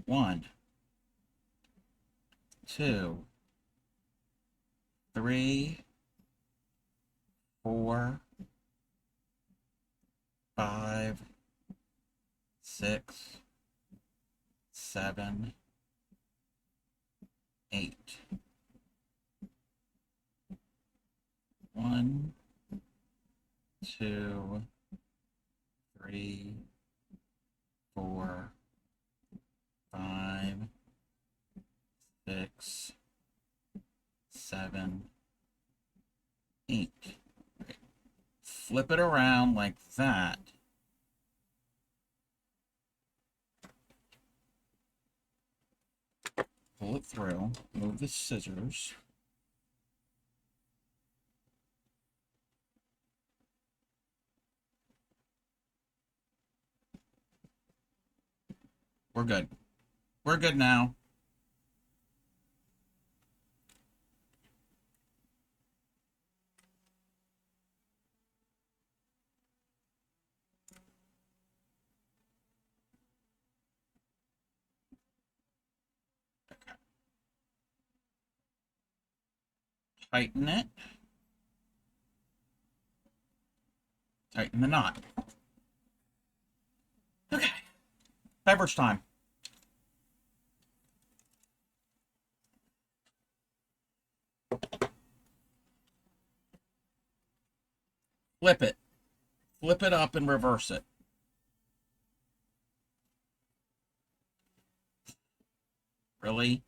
One, two, three, 4, 5, 6, 7, 8. 1, 2, 3, 4, 5, 6, 7, 8. Flip it around like that. Pull it through. Move the scissors. We're good. We're good now. Tighten it. Tighten the knot. Okay. Beverage time. Flip it. Flip it up and reverse it. Really?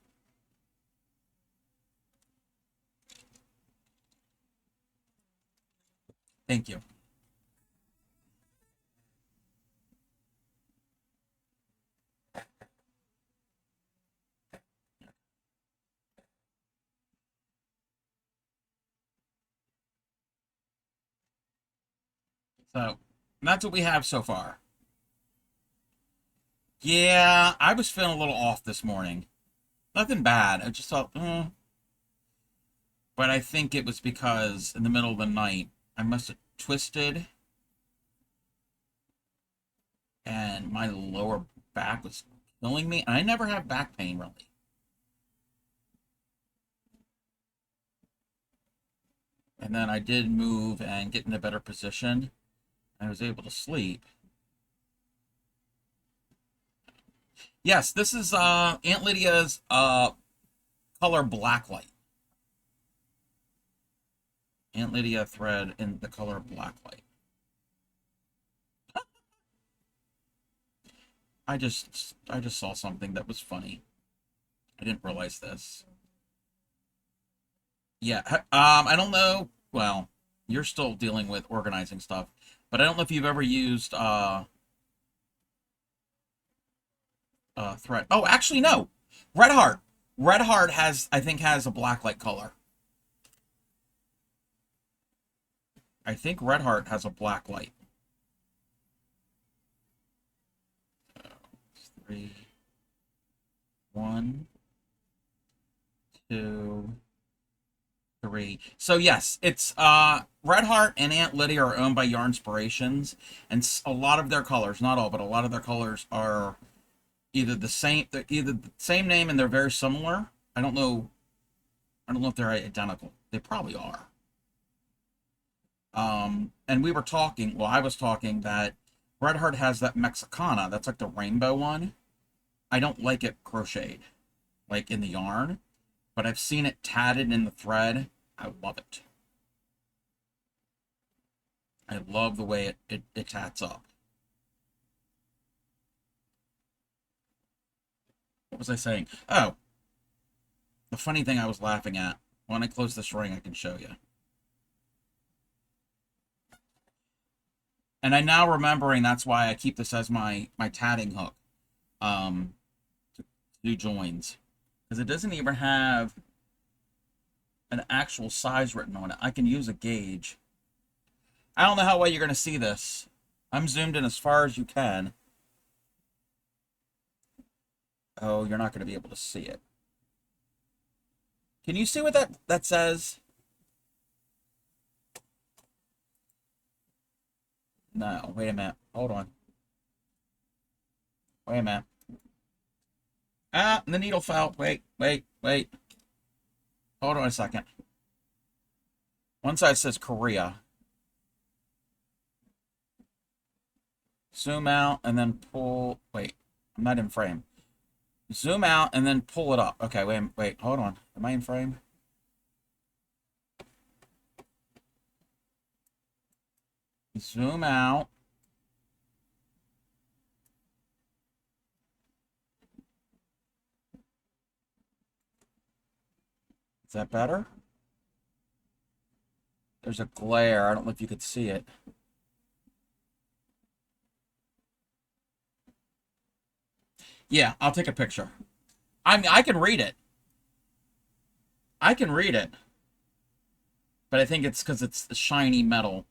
Thank you. So, that's what we have so far. Yeah, I was feeling a little off this morning. Nothing bad. I just thought, But I think it was because in the middle of the night, I must have twisted. And my lower back was killing me. I never have back pain, really. And then I did move and get in a better position. I was able to sleep. Yes, this is Aunt Lydia's color blacklight. Aunt Lydia thread in the color blacklight. I just saw something that was funny. I didn't realize this. Yeah, I don't know. Well, you're still dealing with organizing stuff, but I don't know if you've ever used Thread. Oh, actually, no. Red Heart. Red Heart has, I think, has a blacklight color. I think Red Heart has a blacklight. 3, 1, 2, 3. So yes, it's Red Heart and Aunt Lydia are owned by Yarnspirations, and a lot of their colors, not all, but a lot of their colors are either the same, they're either the same name and they're very similar. I don't know if they're identical. They probably are. And we were talking, well, I was talking that Red Heart has that Mexicana, that's like the rainbow one. I don't like it crocheted, like in the yarn, but I've seen it tatted in the thread. I love it. I love the way it tats up. What was I saying? Oh, the funny thing I was laughing at. When I close this ring, I can show you. And I'm now remembering that's why I keep this as my tatting hook. To do joins. Because it doesn't even have an actual size written on it. I can use a gauge. I don't know how well you're going to see this. I'm zoomed in as far as you can. Oh, you're not going to be able to see it. Can you see what that says? No, wait a minute. Hold on. Wait a minute. Ah, the needle fell. Wait. Hold on a second. One side says Korea. Zoom out and then pull. Wait, I'm not in frame. Zoom out and then pull it up. Okay, wait, hold on. Am I in frame? Zoom out. Is that better? There's a glare. I don't know if you could see it. Yeah, I'll take a picture. I mean, I can read it. I can read it. But I think it's because it's the shiny metal.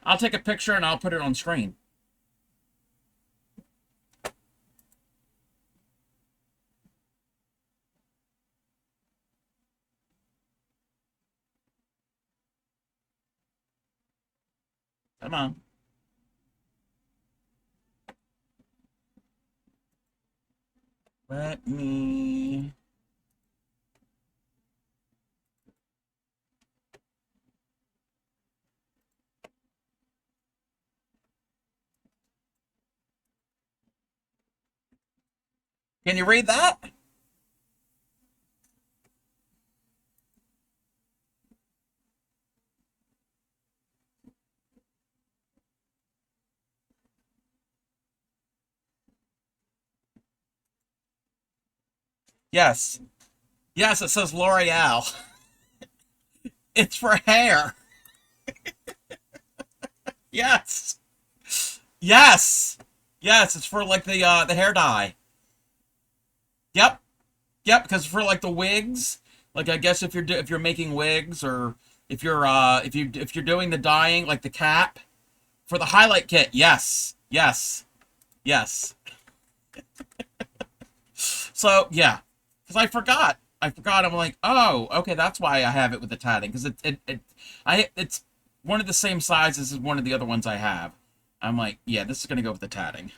I'll take a picture and I'll put it on screen. Come on. Let me... Can you read that? Yes. Yes, it says L'Oreal. It's for hair. Yes. Yes. Yes, it's for like the hair dye. Yep. Yep, because for like the wigs, like I guess if you're making wigs or if you're doing the dyeing like the cap for the highlight kit. Yes. Yes. Yes. So, yeah. Cuz I forgot. I'm like, "Oh, okay, that's why I have it with the tatting cuz it's one of the same sizes as one of the other ones I have." I'm like, "Yeah, this is going to go with the tatting."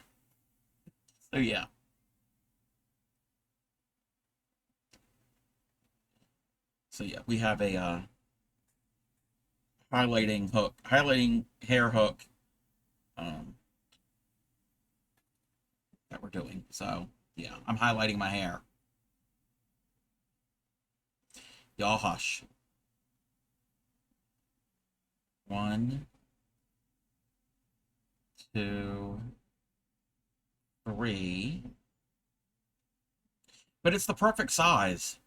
So, yeah. So yeah, we have a highlighting hair hook that we're doing. So yeah, I'm highlighting my hair. Y'all hush. 1, 2, 3. But it's the perfect size.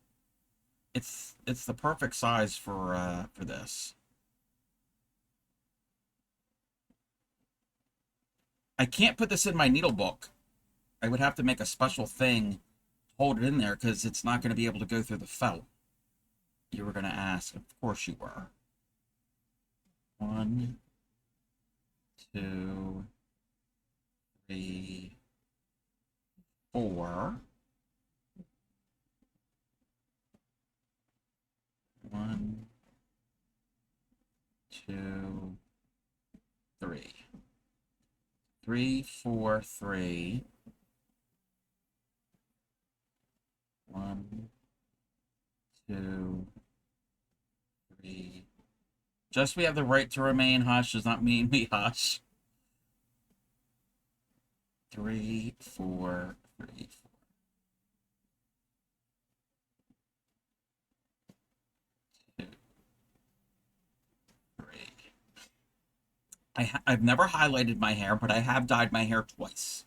It's the perfect size for this. I can't put this in my needle book. I would have to make a special thing, hold it in there, because it's not going to be able to go through the felt. You were going to ask. Of course you were. 1, 2, 3, 4. 1, 2, 3. 3, 4, 3. 1, 2, 3. Just we have the right to remain hush does not mean we hush. 3, 4, 3, 4. 2, 3. I've never highlighted my hair, but I have dyed my hair twice.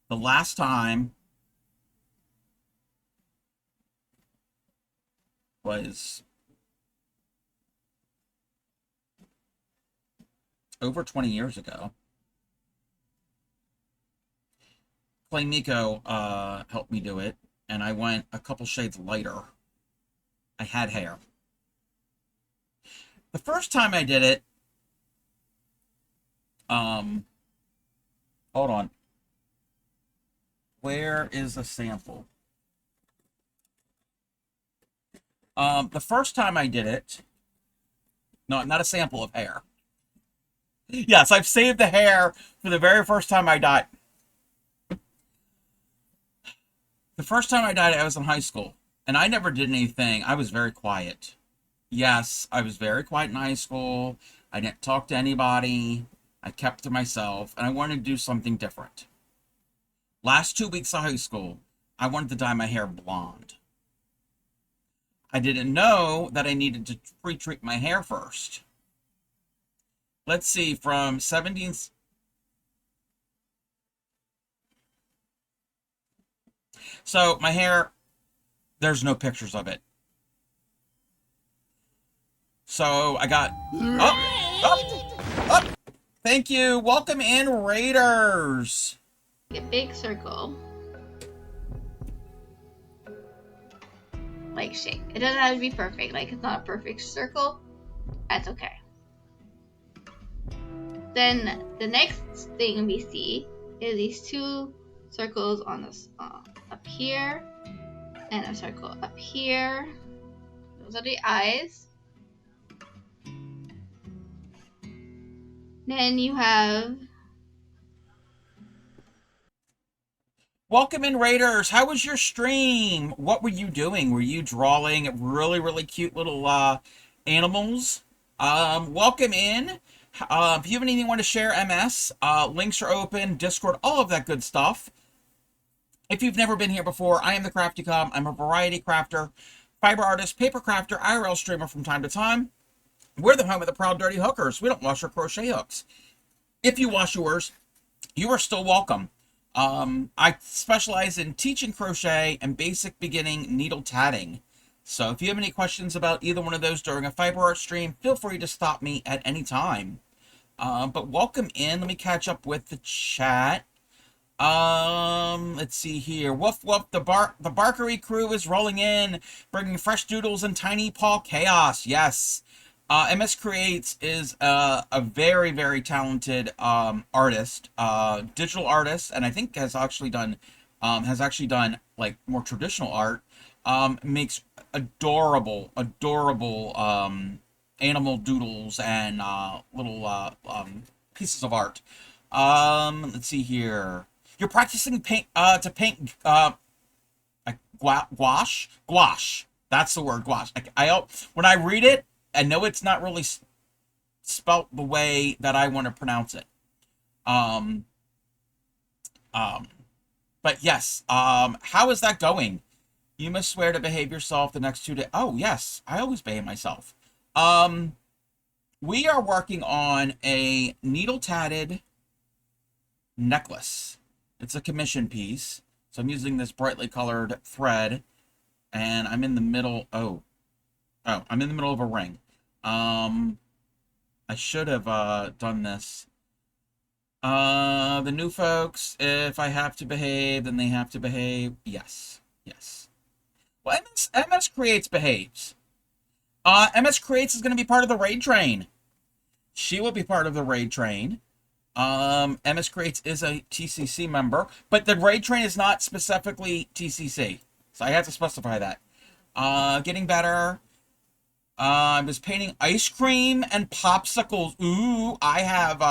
The last time was over 20 years ago. Clay Nico helped me do it, and I went a couple shades lighter. I had hair. The first time I did it, hold on. Where is the sample? The first time I did it, no, not a sample of hair. Yes, I've saved the hair for the very first time I dyed. The first time I dyed it, I was in high school, and I never did anything. I was very quiet. Yes, I was very quiet in high school. I didn't talk to anybody. I kept to myself, and I wanted to do something different. Last 2 weeks of high school, I wanted to dye my hair blonde. I didn't know that I needed to pre-treat my hair first. Let's see, from 17... So, my hair, there's no pictures of it. So, I got... Oh! Thank you! Welcome in, Raiders! A big circle. Like shape. It doesn't have to be perfect. Like, it's not a perfect circle. That's okay. Then the next thing we see is these two circles on this up here and a circle up here. Those are the eyes. Then you have... Welcome in, Raiders. How was your stream? What were you doing? Were you drawing really, really cute little animals? Welcome in. If you have anything you want to share, MS, links are open, Discord, all of that good stuff. If you've never been here before, I am the Crafty Cobb. I'm a variety crafter, fiber artist, paper crafter, IRL streamer from time to time. We're the home of the proud dirty hookers. We don't wash our crochet hooks. If you wash yours, you are still welcome. I specialize in teaching crochet and basic beginning needle tatting. So if you have any questions about either one of those during a fiber art stream, feel free to stop me at any time. But welcome in. Let me catch up with the chat. Let's see here. Woof woof, the Barkery crew is rolling in, bringing fresh doodles and tiny paw chaos. Yes. MS Creates is a very, very talented artist, digital artist, and I think has actually done like more traditional art. Makes adorable animal doodles and little pieces of art. Let's see here. You're practicing to paint gouache. Gouache. That's the word, gouache. When I read it, I know it's not really spelt the way that I want to pronounce it. But yes. How is that going? You must swear to behave yourself the next 2 days. Oh, yes. I always behave myself. We are working on a needle tatted necklace. It's a commission piece. So I'm using this brightly colored thread, and I'm in the middle. I'm in the middle of a ring. I should have done this. The new folks, if I have to behave, then they have to behave. Yes. Yes. Well, MS Creates behaves. MS Creates is going to be part of the raid train. She will be part of the raid train. MS Creates is a TCC member, but the raid train is not specifically TCC. So I have to specify that. Getting better. I was painting ice cream and popsicles. Ooh, I have,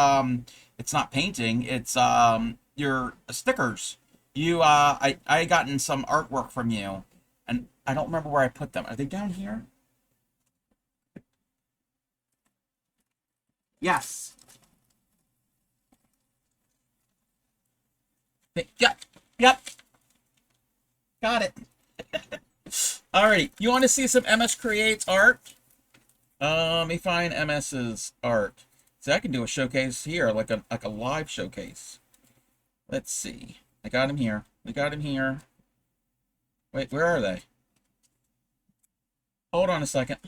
it's not painting, it's, your stickers. I gotten some artwork from you, and I don't remember where I put them. Are they down here? Yes. Yep. Yep. Got it. Alrighty. You want to see some MS Creates art? Let me find MS's art. See, I can do a showcase here, like a live showcase. Let's see. I got him here. We got him here. Wait, where are they? Hold on a second.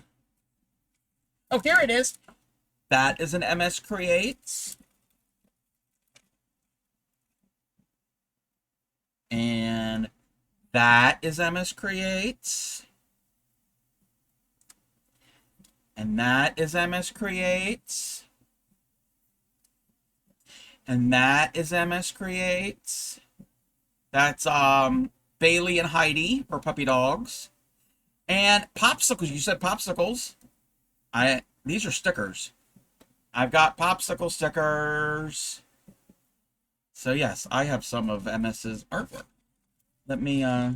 Oh, here it is. That is an MS Creates. And that is MS Creates. And that is MS Creates. And that is MS Creates. That's Bailey and Heidi for puppy dogs. And popsicles. You said popsicles. These are stickers. I've got popsicle stickers. So yes, I have some of MS's artwork. Let me I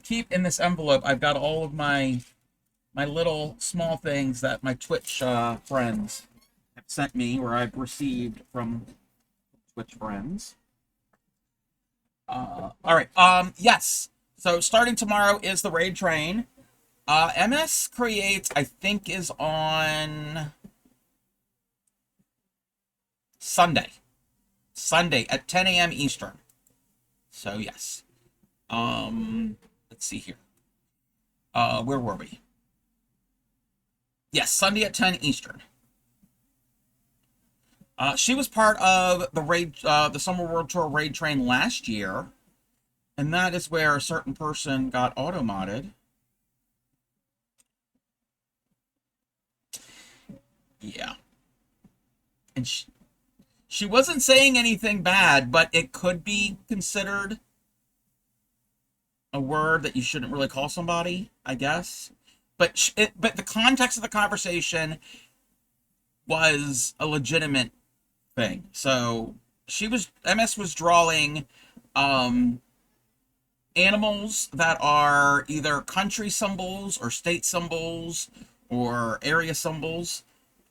keep in this envelope, I've got all of my little small things that my Twitch friends have sent me, or I've received from Twitch friends. All right. Yes. So starting tomorrow is the raid train. MS Creates, I think, is on Sunday at 10 a.m. Eastern. So yes. Let's see here. Where were we? Yes, Sunday at 10 Eastern. She was part of the raid, the Summer World Tour raid train last year, and that is where a certain person got auto-modded. Yeah. And she wasn't saying anything bad, but it could be considered a word that you shouldn't really call somebody, I guess. But but the context of the conversation was a legitimate thing. So MS was drawing animals that are either country symbols or state symbols or area symbols,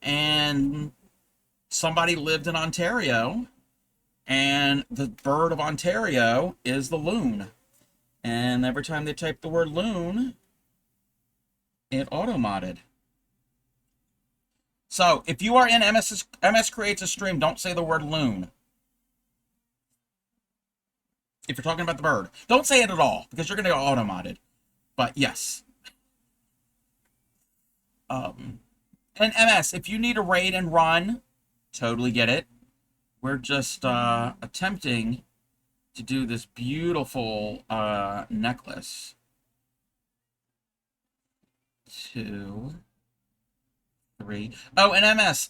and somebody lived in Ontario, and the bird of Ontario is the loon. And every time they type the word loon, it auto-modded. So if you are in MS Creates a stream, don't say the word loon. If you're talking about the bird, don't say it at all, because you're going to get auto-modded. But yes. And MS, if you need a raid and run, totally get it. We're just attempting to do this beautiful necklace. 2, 3. Oh, and MS,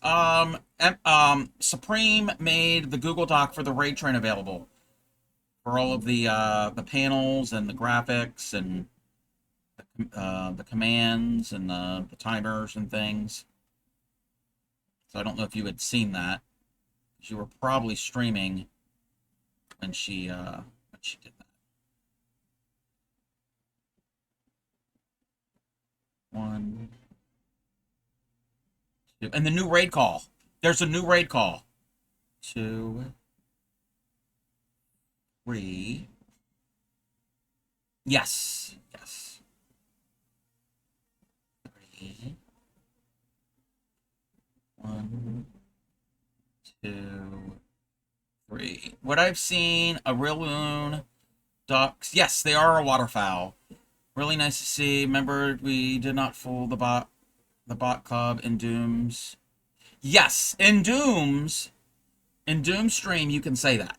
Supreme made the Google Doc for the raid train available for all of the panels and the graphics and the commands and the timers and things. So I don't know if you had seen that, because you were probably streaming when she did that. 1, 2, and the new raid call. There's a new raid call. 2, 3, Yes. Yes. 3. 1, 2, 3. What I've seen, a real loon, ducks. Yes, they are a waterfowl. Really nice to see. Remember, we did not fool the bot club in Dooms. Yes, in Doom stream, you can say that.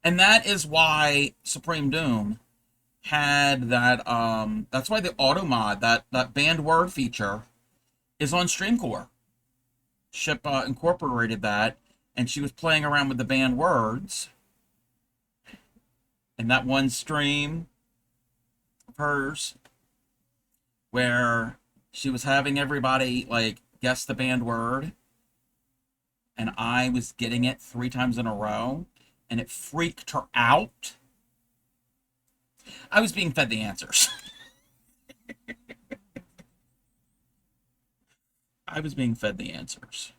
And that is why Supreme Doom had that, that's why the auto mod, that banned word feature, is on Streamcore. Ship incorporated that, and she was playing around with the banned words. And that one stream of hers, where she was having everybody, like, guess the banned word, and I was getting it 3 times in a row, and it freaked her out. I was being fed the answers. I was being fed the answers.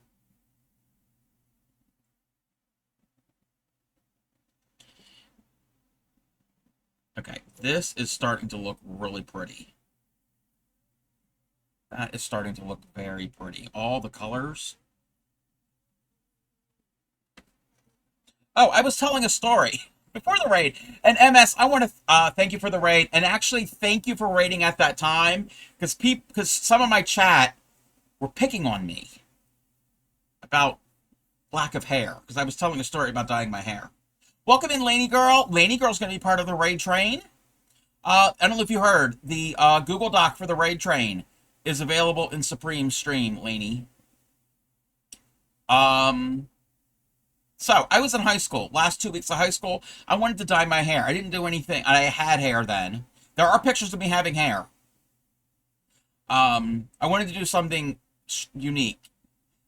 Okay, this is starting to look really pretty. That is starting to look very pretty. All the colors. Oh, I was telling a story before the raid. And MS, I want to thank you for the raid, and actually thank you for raiding at that time, because some of my chat were picking on me about lack of hair, because I was telling a story about dyeing my hair. Welcome in, Laney Girl. Laney Girl's going to be part of the raid train. I don't know if you heard, the Google Doc for the raid train is available in Supreme Stream, Laney. So, I was in high school. Last 2 weeks of high school, I wanted to dye my hair. I didn't do anything. I had hair then. There are pictures of me having hair. I wanted to do something unique.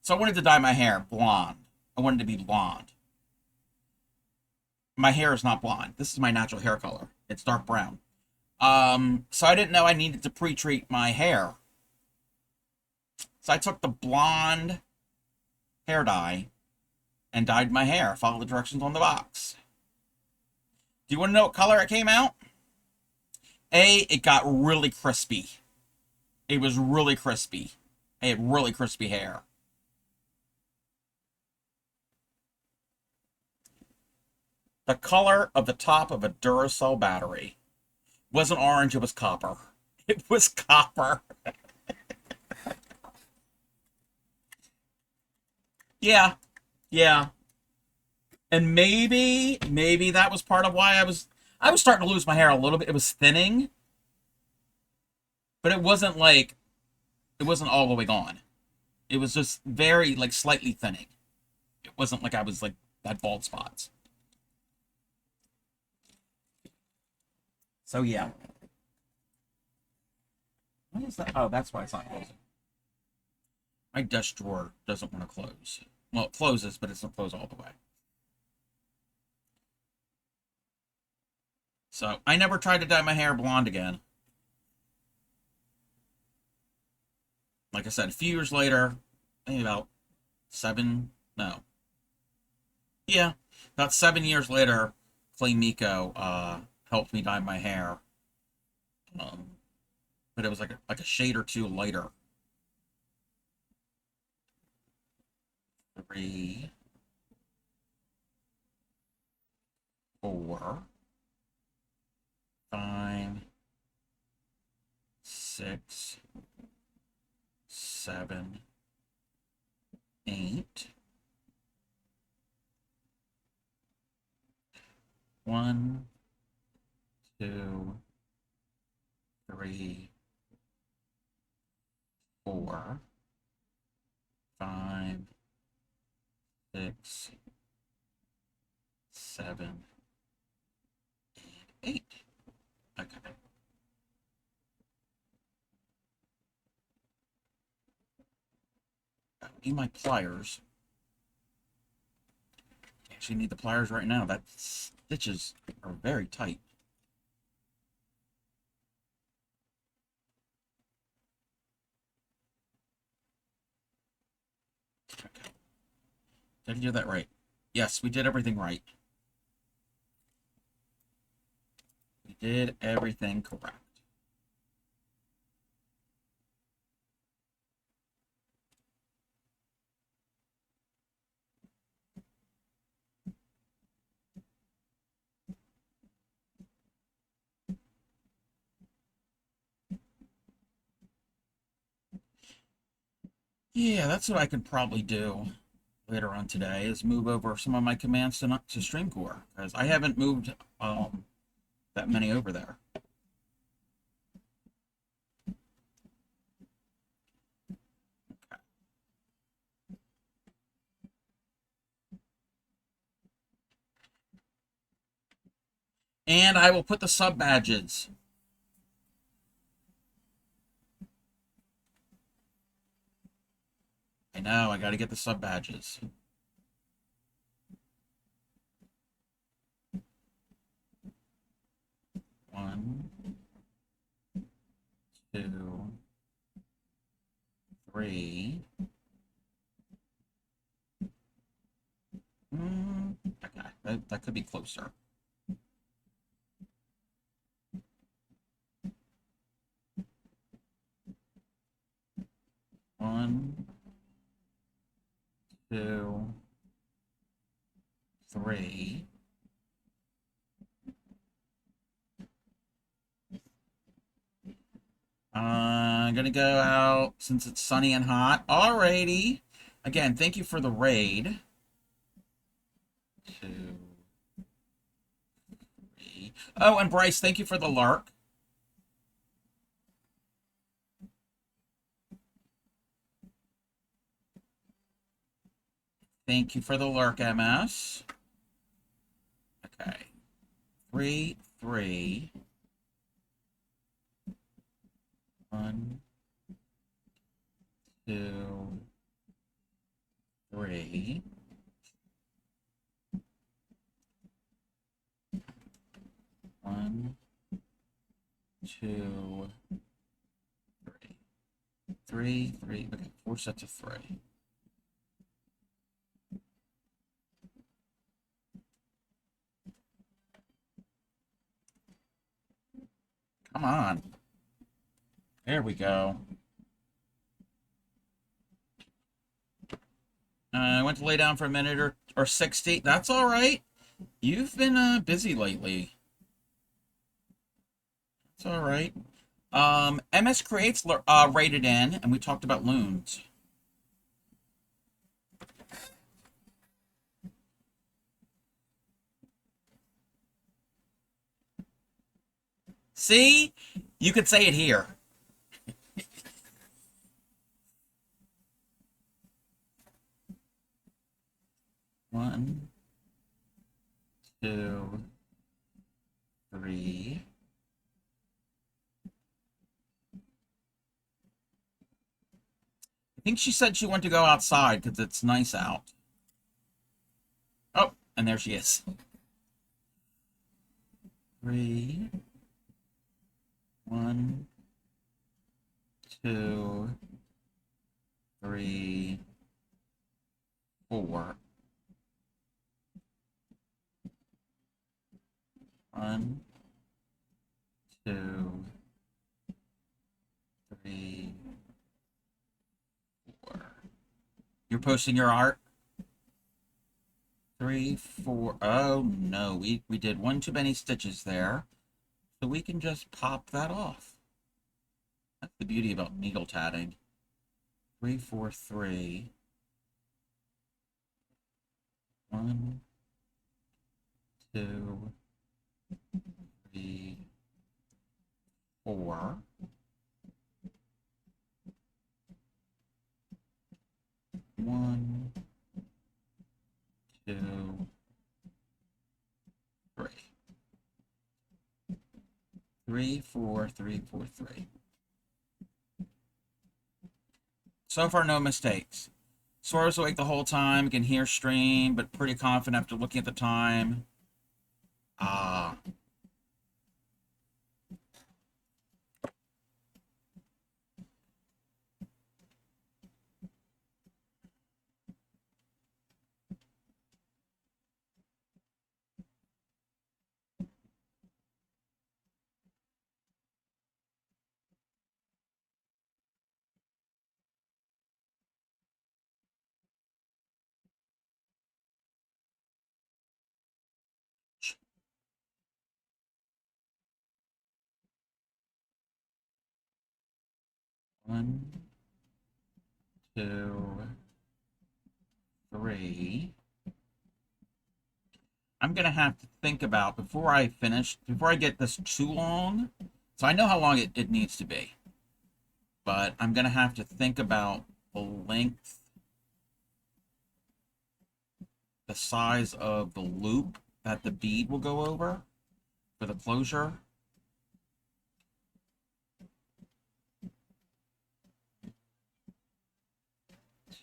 So I wanted to dye my hair blonde. I wanted to be blonde. My hair is not blonde. This is my natural hair color. It's dark brown. So I didn't know I needed to pre-treat my hair. So I took the blonde hair dye and dyed my hair. Follow the directions on the box. Do you want to know what color it came out? It got really crispy. It was really crispy. I had really crispy hair. The color of the top of a Duracell battery wasn't orange, it was copper. It was copper. Yeah. Yeah. And maybe that was part of why I was starting to lose my hair a little bit. It was thinning. But it wasn't like, it wasn't all the way gone. It was just very, like, slightly thinning. It wasn't like I was, like, had bald spots. So, yeah. What is that? Oh, that's why it's not closing. My desk drawer doesn't want to close. Well, it closes, but it doesn't close all the way. So, I never tried to dye my hair blonde again. Like I said, a few years later, maybe about 7, no. Yeah, about 7 years later, Clay Miko helped me dye my hair. But it was like a shade or 2 lighter. 3, 4, 5, 6, 7, 8. 1, 2, 3, 4, 5, 6, 7, and 8. Okay. I need my pliers. Actually need the pliers right now. That stitches are very tight. Okay. Did I do that right? Yes, we did everything right. did everything correct. Yeah, that's what I could probably do later on today, is move over some of my commands to StreamCore, because I haven't moved that many over there. And I will put the sub badges. I know, I gotta get the sub badges. One, two, three. Okay, that could be closer. One, two, three. I'm gonna go out since it's sunny and hot. Alrighty. Again, thank you for the raid. 2, 3. Oh, and Bryce, thank you for the lark. Thank you for the lurk, MS. Okay. 3, 3. 1, 2, 3. 1, 2, 3. 3, 3. Okay, 4 sets of 3. Come on. There we go. I went to lay down for a minute or 60. That's all right. You've been busy lately. It's all right. MS Creates rated in, and we talked about loons. See? You could say it here. One, 2, 3. I think she said she wanted to go outside because it's nice out. Oh, and there she is. 3. 1, 2, 3, 4. 1, 2, 3, 4. You're posting your art? 3, 4. Oh no, we did one too many stitches there. So we can just pop that off. That's the beauty about needle tatting. 3, 4, 3. 1, 2, 3, 4. 1, 2, 3. 3, 4, 3, 4, 3. So far, no mistakes. Sora was awake the whole time, can hear stream, but pretty confident after looking at the time. Ah. 1, 2, 3. I'm gonna have to think about before I get this too long. So I know how long it needs to be, but I'm gonna have to think about the length, the size of the loop that the bead will go over for the closure.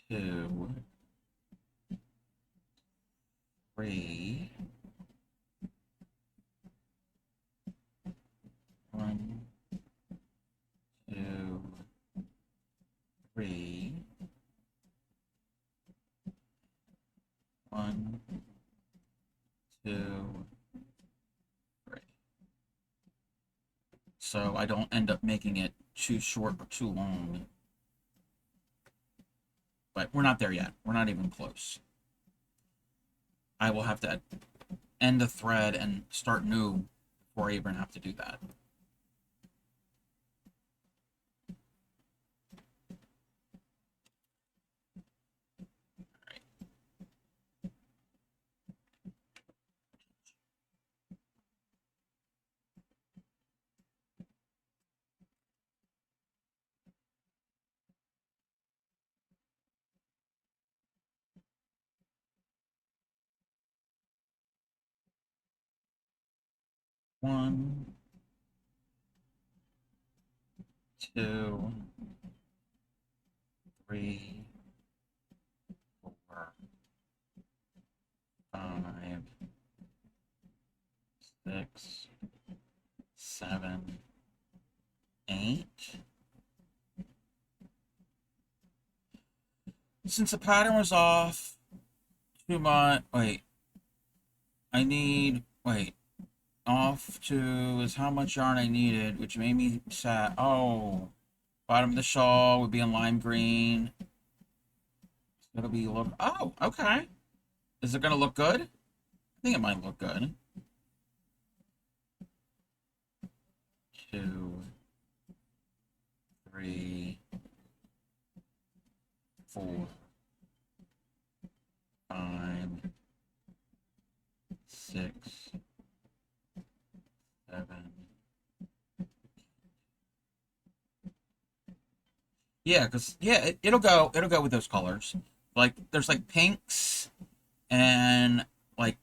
Two, 3. 1, 2, 3. 1, 2, 3. So I don't end up making it too short or too long. But we're not there yet. We're not even close. I will have to end the thread and start new before I even have to do that. One, 2, 3, 4, 5, 6, 7, 8. Since the pattern was off too much, off to is how much yarn I needed, which made me sad. Oh, bottom of the shawl would be in lime green. It'll be look. Oh, okay. Is it gonna look good? I think it might look good. 2, 3, 4, 5, 6, 7. Yeah, because it'll go with those colors. Like there's like pinks and like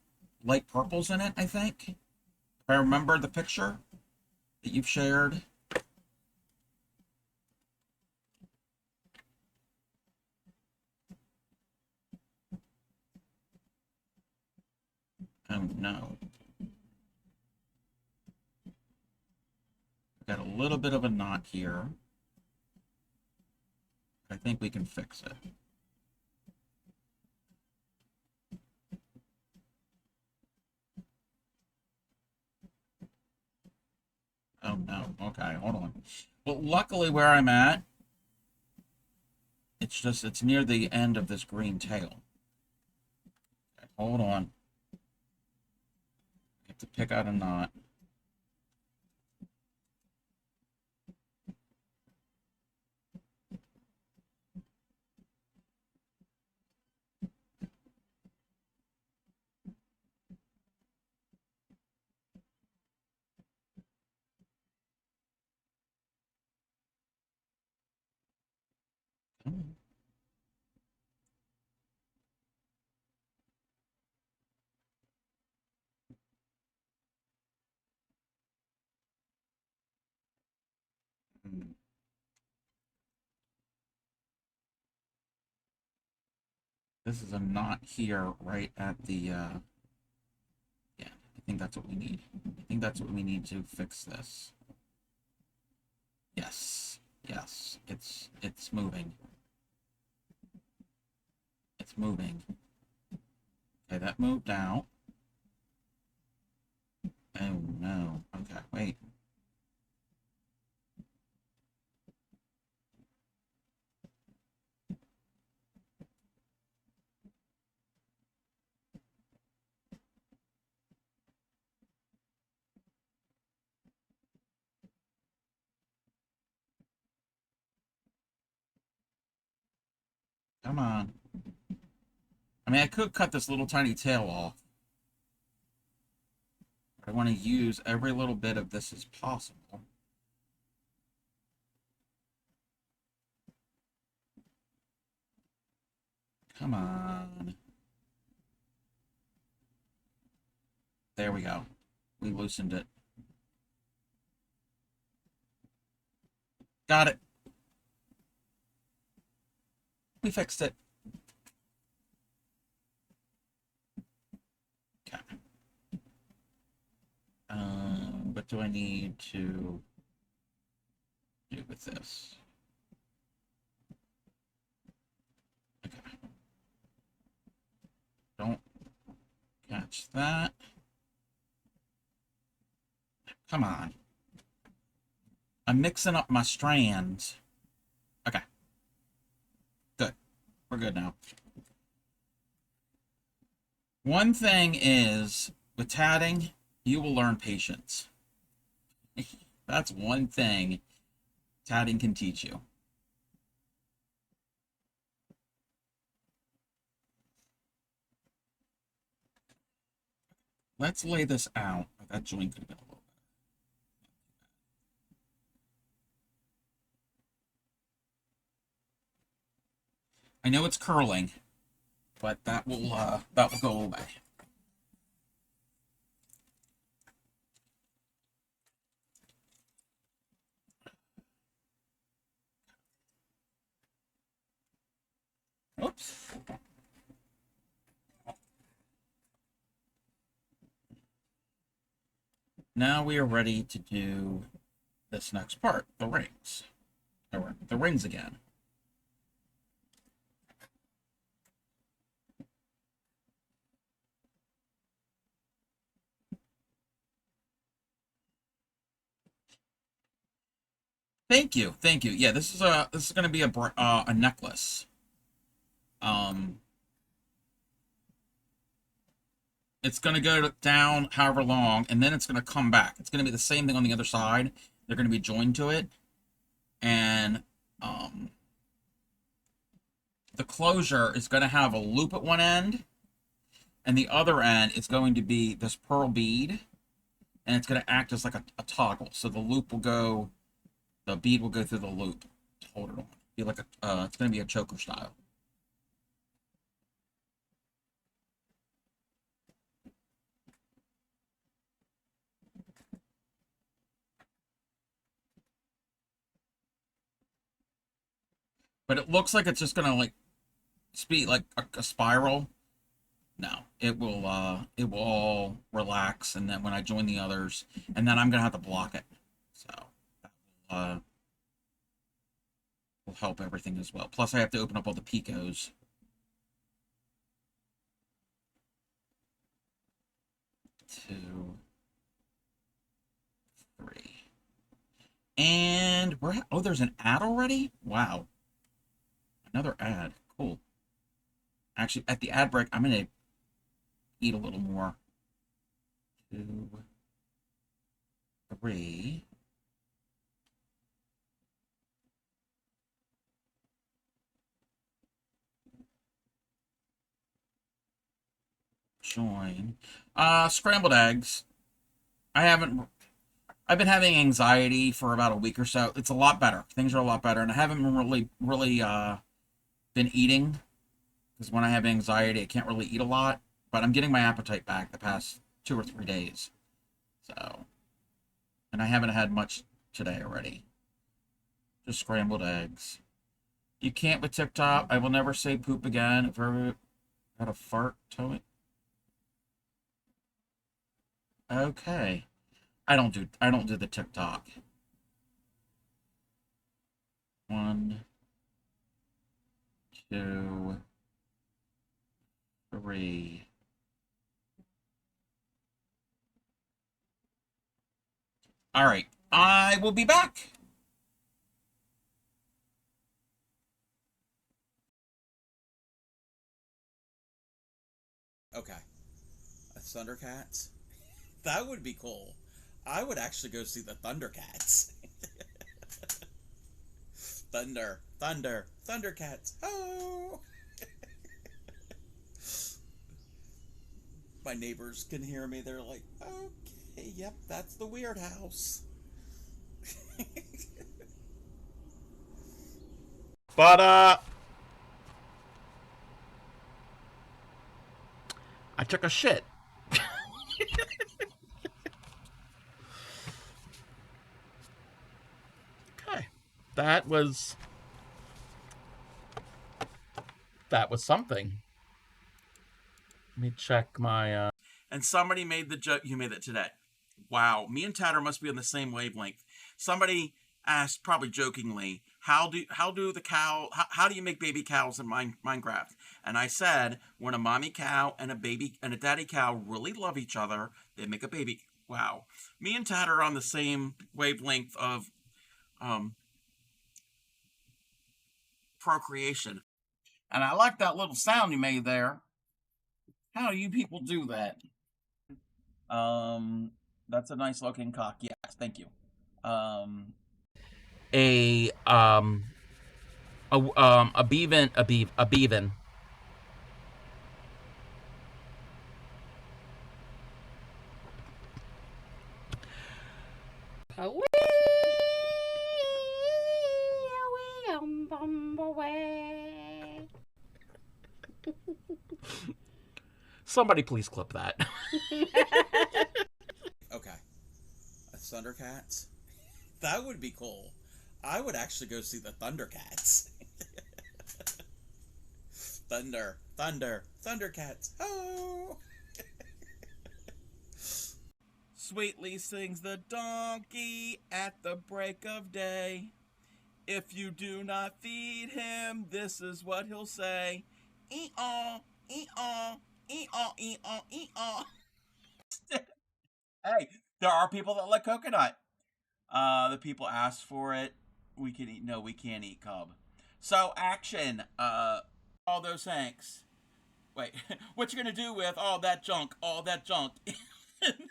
light purples in it, I think. If I remember the picture that you've shared. Oh no. Got a little bit of a knot here. I think we can fix it. Oh no. Okay, hold on. Well, luckily where I'm at, it's near the end of this green tail. Okay, hold on. I have to pick out a knot. This is a knot here right at the, yeah, I think that's what we need. I think that's what we need to fix this. Yes, yes, it's moving. It's moving. Okay, that moved out. Oh no, okay, wait. Come on. I mean, I could cut this little tiny tail off. But I want to use every little bit of this as possible. Come on. There we go. We loosened it. Got it. We fixed it. Okay. What do I need to do with this? Okay. Don't catch that. Come on. I'm mixing up my strands. Okay. Good. We're good now. One thing is, with tatting, you will learn patience. That's one thing tatting can teach you. Let's lay this out. That joint could have been a little better. I know it's curling, but that will go away. Oops. Now we are ready to do this next part, the rings. Or the rings again. Thank you, thank you. Yeah, this is going to be a necklace. It's going to go down however long, and then it's going to come back. It's going to be the same thing on the other side. They're going to be joined to it, and the closure is going to have a loop at one end, and the other end is going to be this pearl bead, and it's going to act as like a toggle. So the loop will go, the bead will go through the loop to hold it on. Be like it's going to be a choker style. But it looks like it's just going to like speed like a spiral. No, it will all relax, and then when I join the others, and then I'm gonna have to block it. So that will help everything as well. Plus I have to open up all the picos. Two, three. And we're oh, there's an ad already? Wow. Another ad. Cool. Actually, at the ad break, I'm gonna eat a little more. 2, 3. Join. Scrambled eggs. I've been having anxiety for about a week or so. It's a lot better. Things are a lot better, and I haven't really been eating, because when I have anxiety, I can't really eat a lot. But I'm getting my appetite back the past 2 or 3 days. So, and I haven't had much today already. Just scrambled eggs. You can't with TikTok. I will never say poop again. If I ever had a fart to it. Okay. I don't do the TikTok. 1, 2, 3. All right, I will be back. Okay, Thundercats. That would be cool. I would actually go see the Thundercats. Thundercats. Oh. My neighbors can hear me. They're like, okay, yep, that's the weird house. But, I took a shit. Okay. That was something. Let me check my, And somebody made the joke. You made it today. Wow. Me and Tatter must be on the same wavelength. Somebody asked, probably jokingly, how do you make baby cows in Minecraft? And I said, when a mommy cow and a daddy cow really love each other, they make a baby. Wow. Me and Tatter are on the same wavelength of procreation. And I like that little sound you made there. How do you people do that? That's a nice looking cock. Yes, thank you. A beaven. Somebody please clip that. Okay. Thundercats? That would be cool. I would actually go see the Thundercats. Thundercats. Oh! Sweetly sings the donkey at the break of day. If you do not feed him, this is what he'll say. Ee-aw, ee-aw, ee-aw, ee-aw, ee-aw. Hey, there are people that like coconut. The people asked for it. We can eat. No, we can't eat cub. So action. All those thanks. Wait, what you gonna do with all that junk? All that junk.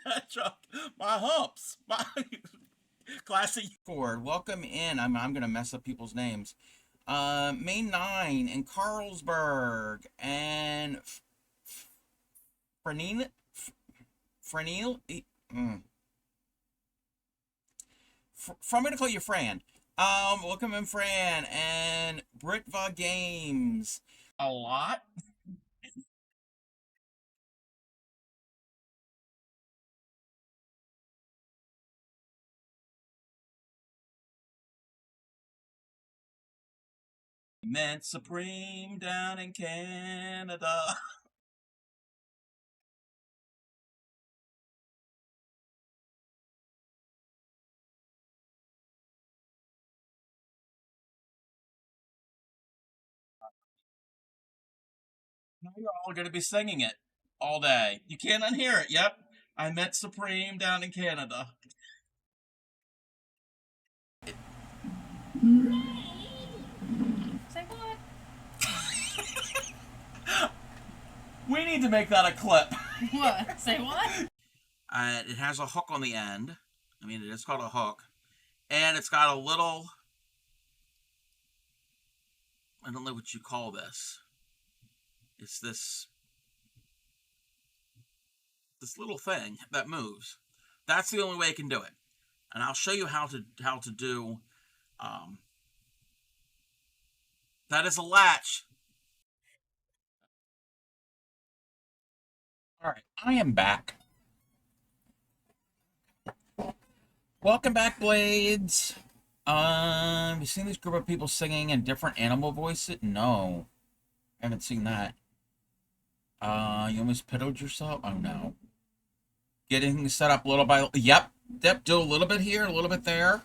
That junk. My humps. My classy. Forward. Welcome in. I'm gonna mess up people's names. May 9 in Carlsberg and Frenil. Frenil. I'm gonna call you Fran. Welcome in, Fran, and Britva Games. A lot. Meant Supreme down in Canada. Now you're all gonna be singing it all day. You can't unhear it. Yep. I met Supreme down in Canada. Say what? We need to make that a clip. What? Say what? It has a hook on the end. I mean, it is called a hook. And it's got a little... I don't know what you call this. It's this little thing that moves. That's the only way I can do it. And I'll show you how to do... that is a latch. Alright, I am back. Welcome back, Blades. You seen this group of people singing in different animal voices? No. I haven't seen that. You almost piddled yourself? Oh, no. Getting set up little by... Yep. Do a little bit here, a little bit there.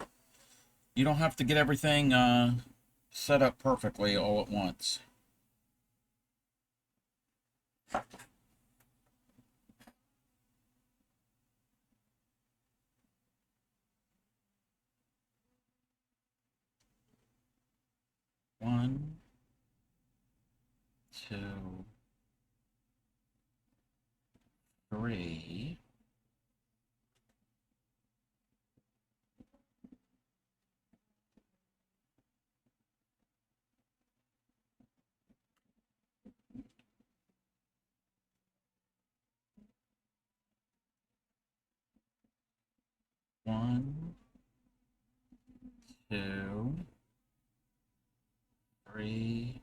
You don't have to get everything, set up perfectly all at once. One, two, three. 1, 2, 3,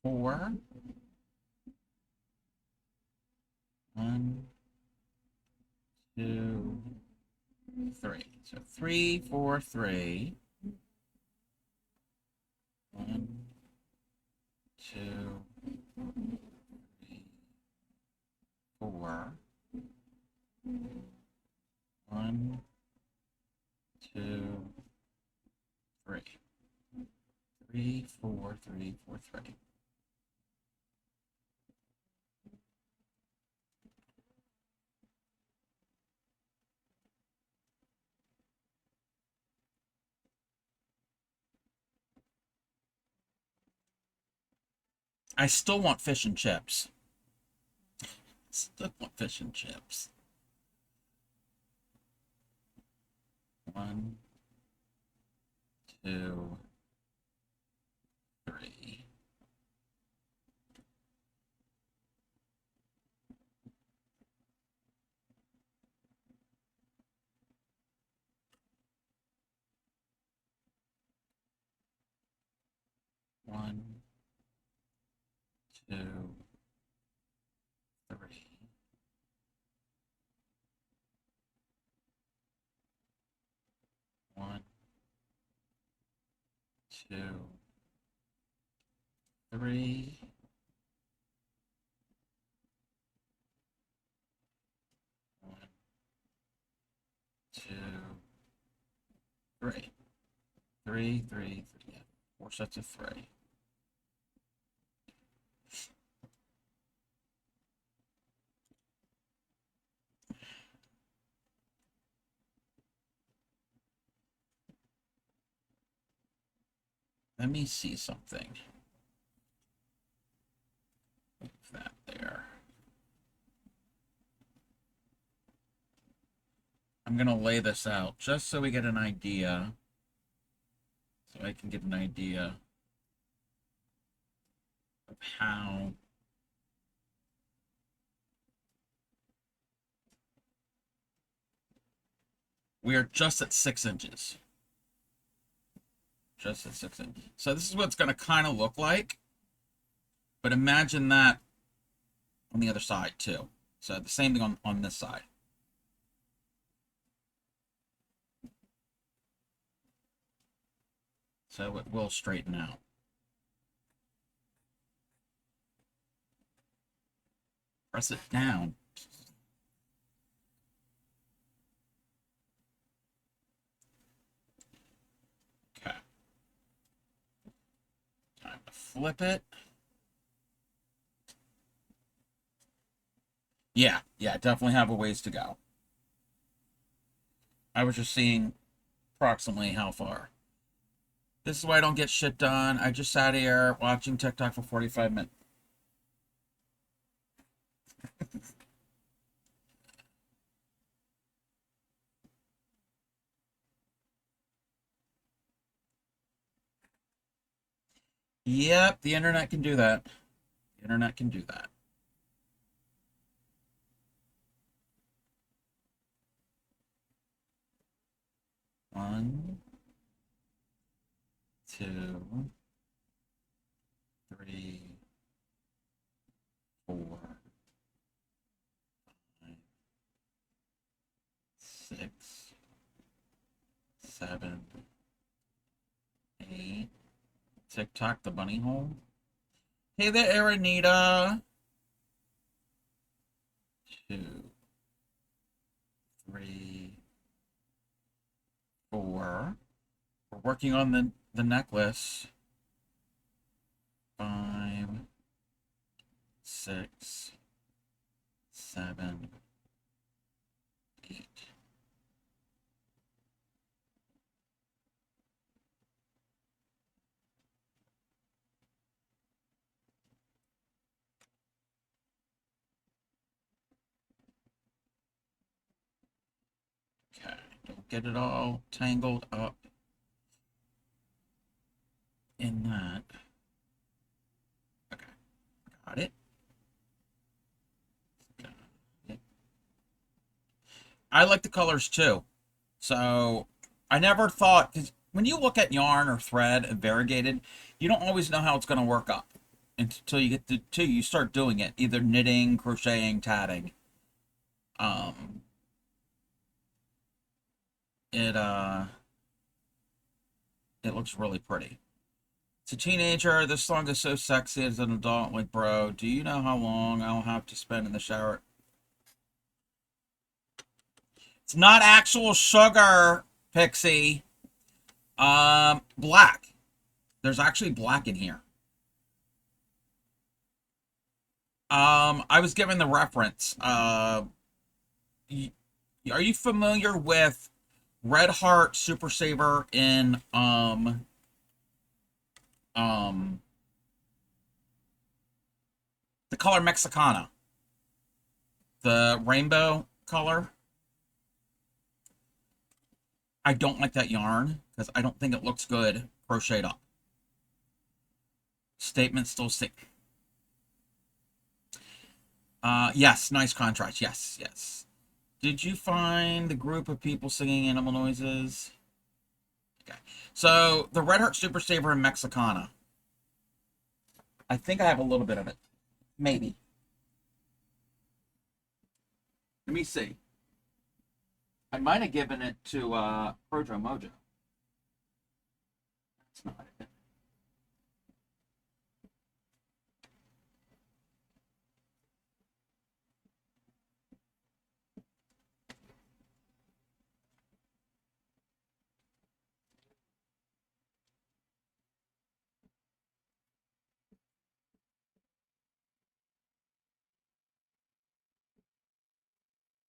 4. 1, 2, 3. So 3, 4, 3. 1, 2, 3, 4. 1, 2, 3. 3, 4, 3, 4, 3. I still want fish and chips. Still want fish and chips. 1, 2, 3. 1, 2, 3. 1, 2, 3. 1, 2, 3. 3, 3, 3. Yeah. 4 sets of 3. Let me see something. Move that there. I'm going to lay this out just so we get an idea. So I can get an idea of how we are just at 6 inches. Just at 6 inches. So this is what it's going to kind of look like. But imagine that on the other side too. So the same thing on this side. So it will straighten out. Press it down. Okay. Time to flip it. Yeah, definitely have a ways to go. I was just seeing approximately how far. This is why I don't get shit done. I just sat here watching TikTok for 45 minutes. Yep, the internet can do that. The internet can do that. One, 2, 3, 4, 5, 6, 7, 8. TikTok, the bunny hole. Hey there, Aranita. 2, 3, 4. We're working on the necklace. 5, 6, 7, 8. Okay, don't get it all tangled up in that. Okay, got it. I like the colors too. So I never thought, because when you look at yarn or thread and variegated, you don't always know how it's going to work up until you get to you start doing it, either knitting, crocheting, tatting. It looks really pretty. It's a teenager. This song is so sexy as an adult. Like, bro, do you know how long I'll have to spend in the shower? It's not actual sugar, Pixie. Black. There's actually black in here. I was given the reference. Are you familiar with Red Heart Super Saver in the color Mexicana? The rainbow color? I don't like that yarn because I don't think it looks good crocheted up. Statement still stick. Yes, nice contrast. Yes, yes. Did you find the group of people singing animal noises? Okay. So, the Red Heart Super Saver in Mexicana. I think I have a little bit of it. Maybe. Let me see. I might have given it to Projo Mojo. That's not it.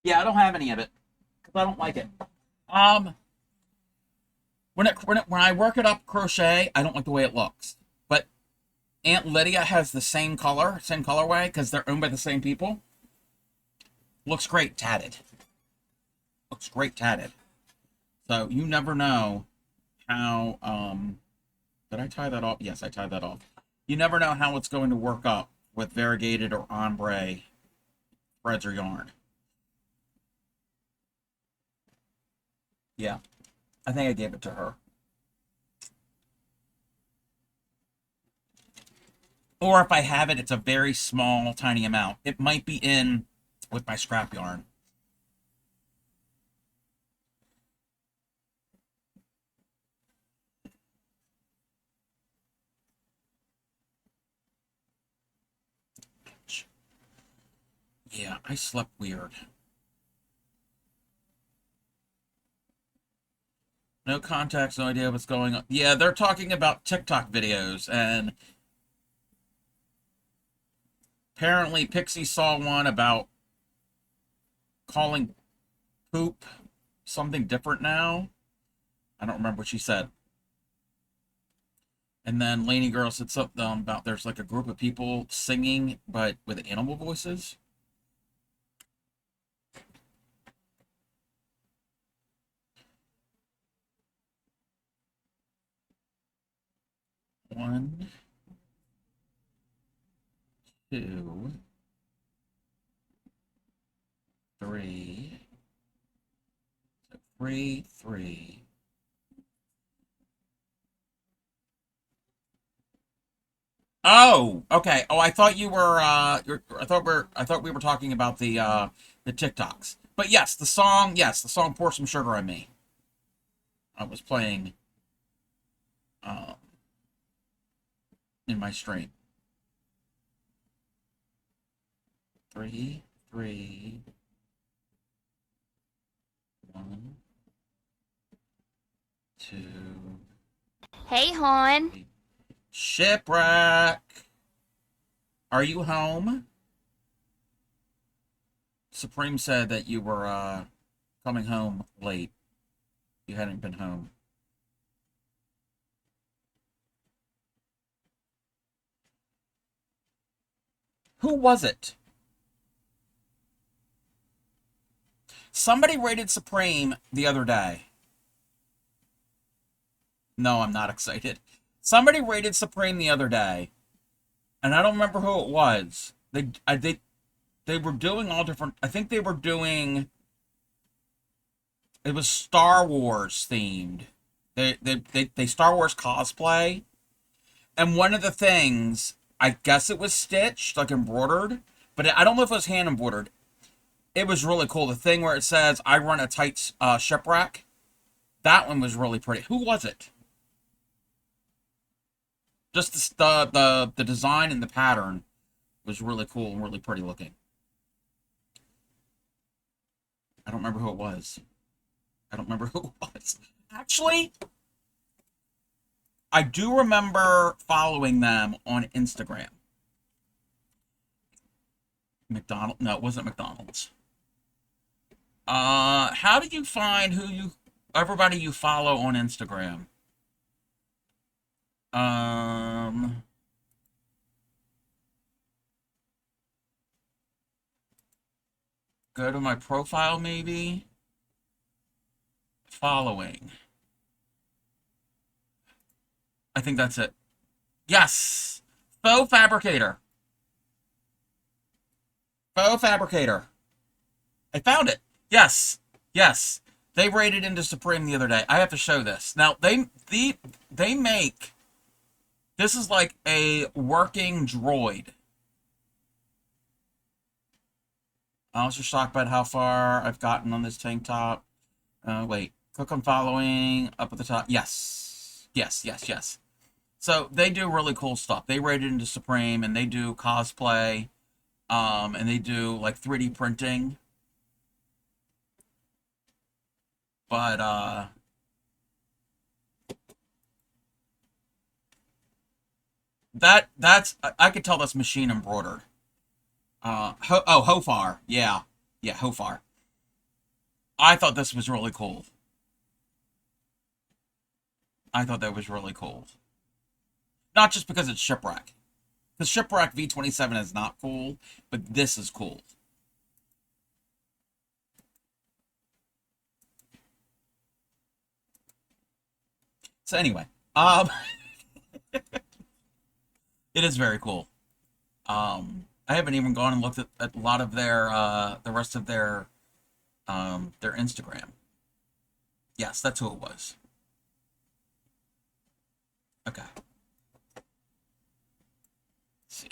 Yeah, I don't have any of it because I don't like it. When I work it up crochet, I don't like the way it looks. But Aunt Lydia has the same colorway because they're owned by the same people. Looks great tatted. Looks great tatted. So you never know how. Did I tie that off? Yes, I tied that off. You never know how it's going to work up with variegated or ombre threads or yarn. Yeah, I think I gave it to her. Or if I have it, it's a very small, tiny amount. It might be in with my scrap yarn. Yeah, I slept weird. No context, no idea what's going on. Yeah, they're talking about TikTok videos, and apparently Pixie saw one about calling poop something different now. I don't remember what she said. And then Laney Girl said something about there's like a group of people singing, but with animal voices. One, two, three. So three. Oh, okay. Oh, I thought you were I thought we were talking about the TikToks. But yes, the song Pour Some Sugar on Me. I was playing in my stream. Three. One, two. Hey, hon. Shipwreck. Are you home? Supreme said that you were coming home late. You hadn't been home. Who was it? Somebody rated Supreme the other day. No, I'm not excited. Somebody rated Supreme the other day, and I don't remember who it was. They were doing all different. I think they were doing It was Star Wars themed. They Star Wars cosplay. And one of the things, I guess it was stitched, like embroidered, but I don't know if it was hand embroidered. It was really cool. The thing where it says, I run a tight shipwreck. That one was really pretty. Who was it? Just the design and the pattern was really cool and really pretty looking. I don't remember who it was. I don't remember who it was. Actually, I do remember following them on Instagram. McDonald's? No, it wasn't McDonald's. How do you find everybody you follow on Instagram? Go to my profile, maybe. Following. I think that's it. Yes! Faux Fabricator. Faux Fabricator. I found it. Yes. Yes. They raided into Supreme the other day. I have to show this. Now, they make... This is like a working droid. I was just shocked by how far I've gotten on this tank top. Wait. Click on following. Up at the top. Yes. Yes, yes, yes. So, they do really cool stuff. They raided into Supreme, and they do cosplay. And they do, like, 3D printing. But, that's, I could tell that's machine embroidered. Hofar. Yeah. Yeah, Hofar. I thought this was really cool. I thought that was really cool. Not just because it's Shipwreck. The Shipwreck V27 is not cool, but this is cool. So anyway, it is very cool. I haven't even gone and looked at a lot of their, the rest of their Instagram. Yes, that's who it was. Okay. Let's see.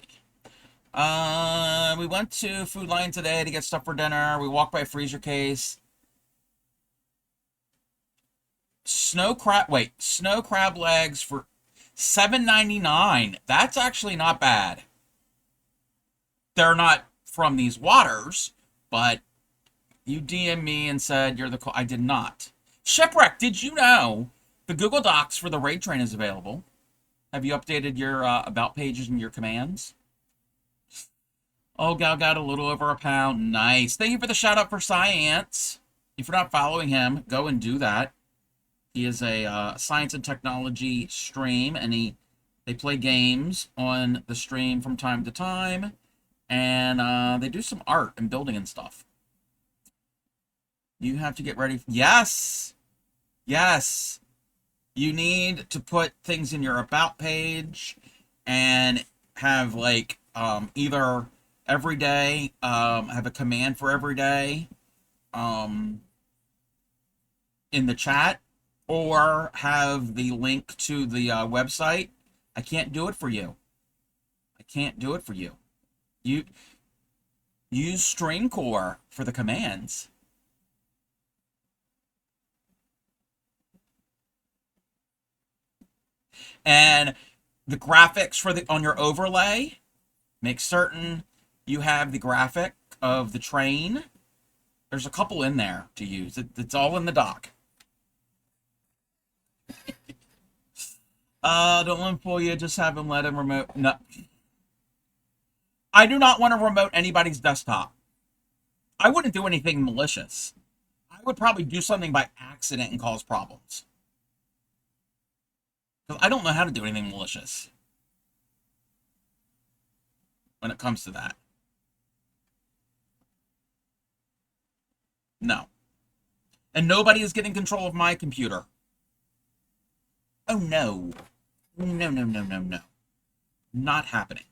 We went to Food Lion today to get stuff for dinner. We walked by a freezer case. Snow crab legs for $7.99. That's actually not bad. They're not from these waters, but you DM me and said you're the I did not. Shipwreck, did you know the Google Docs for the raid train is available? Have you updated your about pages and your commands? Oh, Gal got a little over a pound. Nice. Thank you for the shout out for Science. If you're not following him, go and do that. He is a science and technology stream, and they play games on the stream from time to time, and they do some art and building and stuff. You have to get ready. Yes! Yes! You need to put things in your about page and have, like, either every day, have a command for every day in the chat, or have the link to the website. I can't do it for you. I can't do it for you. You use StringCore for the commands. And the graphics for on your overlay, make certain you have the graphic of the train. There's a couple in there to use. It's all in the doc. Don't let him fool you. Just have him let him remote. No. I do not want to remote anybody's desktop. I wouldn't do anything malicious. I would probably do something by accident and cause problems. Because I don't know how to do anything malicious when it comes to that. No. And nobody is getting control of my computer. Oh, no. No, no, no, no, no. Not happening.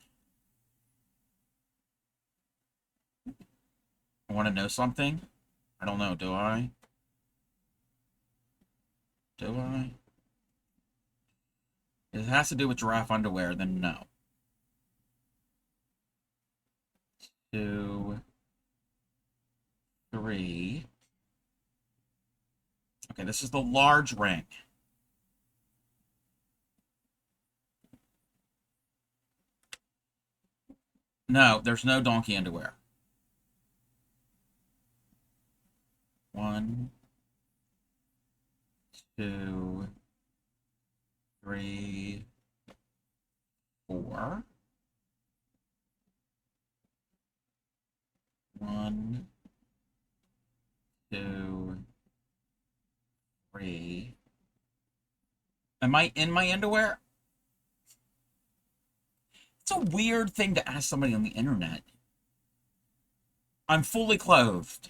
I want to know something? I don't know, do I? Do I? If it has to do with giraffe underwear, then no. 2, 3. Okay, this is the large ring. No, there's no donkey underwear. 1, 2, 3, 4. 1, 2, 3. Am I in my underwear? It's a weird thing to ask somebody on the internet. I'm fully clothed.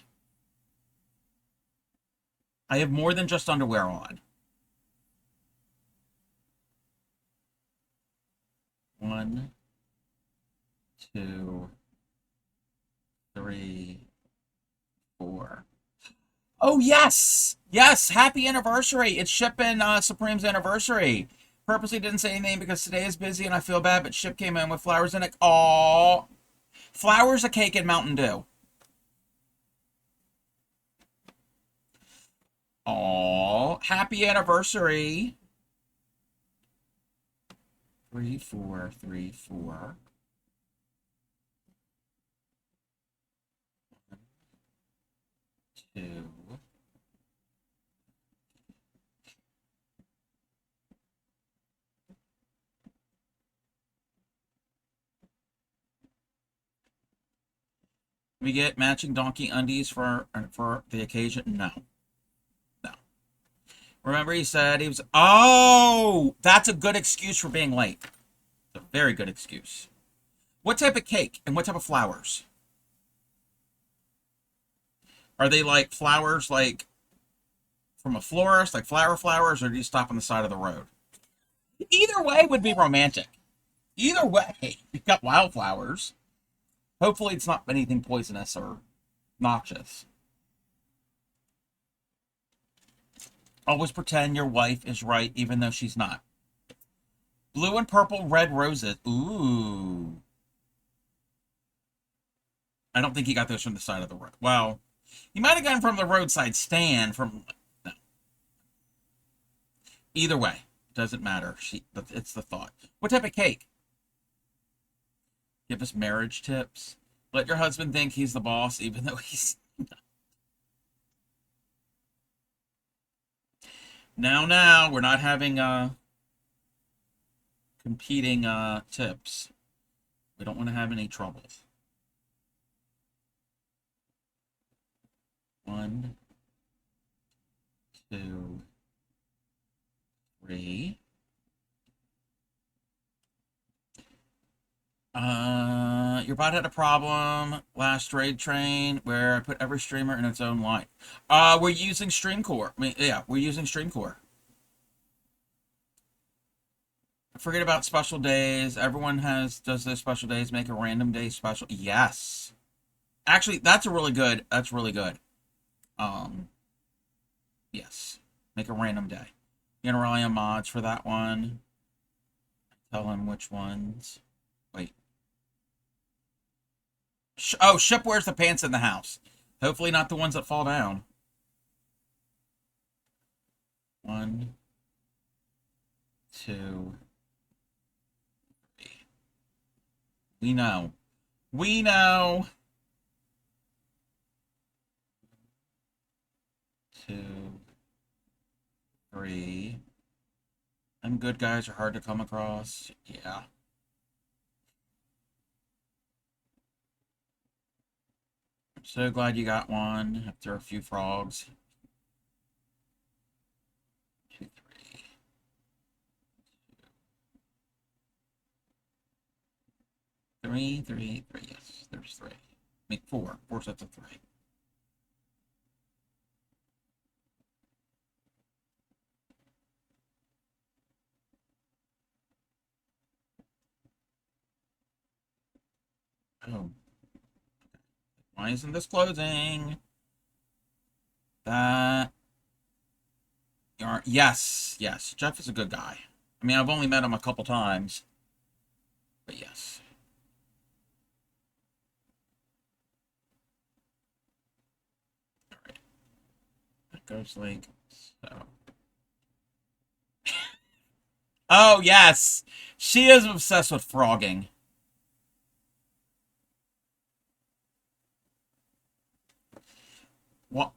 I have more than just underwear on. 1, 2, 3, 4. Oh, yes! Yes! Happy anniversary! It's Ship and Supreme's anniversary. Purposely didn't say anything because today is busy and I feel bad, but Ship came in with flowers in it. Aww. Flowers, a cake, and Mountain Dew. Aww. Happy anniversary. 3, 4, 3, 4. 2. We get matching donkey undies for the occasion? No. No. Remember he said he was... Oh! That's a good excuse for being late. It's a very good excuse. What type of cake and what type of flowers? Are they like flowers like from a florist, like flower flowers, or do you stop on the side of the road? Either way would be romantic. Either way, you've got wildflowers. Hopefully it's not anything poisonous or noxious. Always pretend your wife is right even though she's not. Blue and purple red roses. Ooh. I don't think he got those from the side of the road. Well, he might have gotten from the roadside stand from... No. Either way, doesn't matter. It's the thought. What type of cake? Give us marriage tips. Let your husband think he's the boss, even though he's not. Now, we're not having competing tips. We don't want to have any troubles. 1, 2, 3. Your bot had a problem last raid train where I put every streamer in its own line. We're using StreamCore. I mean, yeah, we're using StreamCore. Forget about special days. Everyone does those special days. Make a random day special. Yes. Actually, that's really good. Yes. Make a random day. You're gonna rely on mods for that one. Tell him which ones. Wait. Oh, Ship wears the pants in the house. Hopefully not the ones that fall down. 1, 2, 3. We know. We know. 2, 3. And good guys are hard to come across. Yeah. I'm so glad you got one after a few frogs. 2, 3. 3, 3, 3. Yes, there's 3. Make 4. 4 sets of 3. Oh. Why isn't this closing? That. Yes, yes. Jeff is a good guy. I mean, I've only met him a couple times, but yes. All right. That goes like so. Oh, yes. She is obsessed with frogging. What?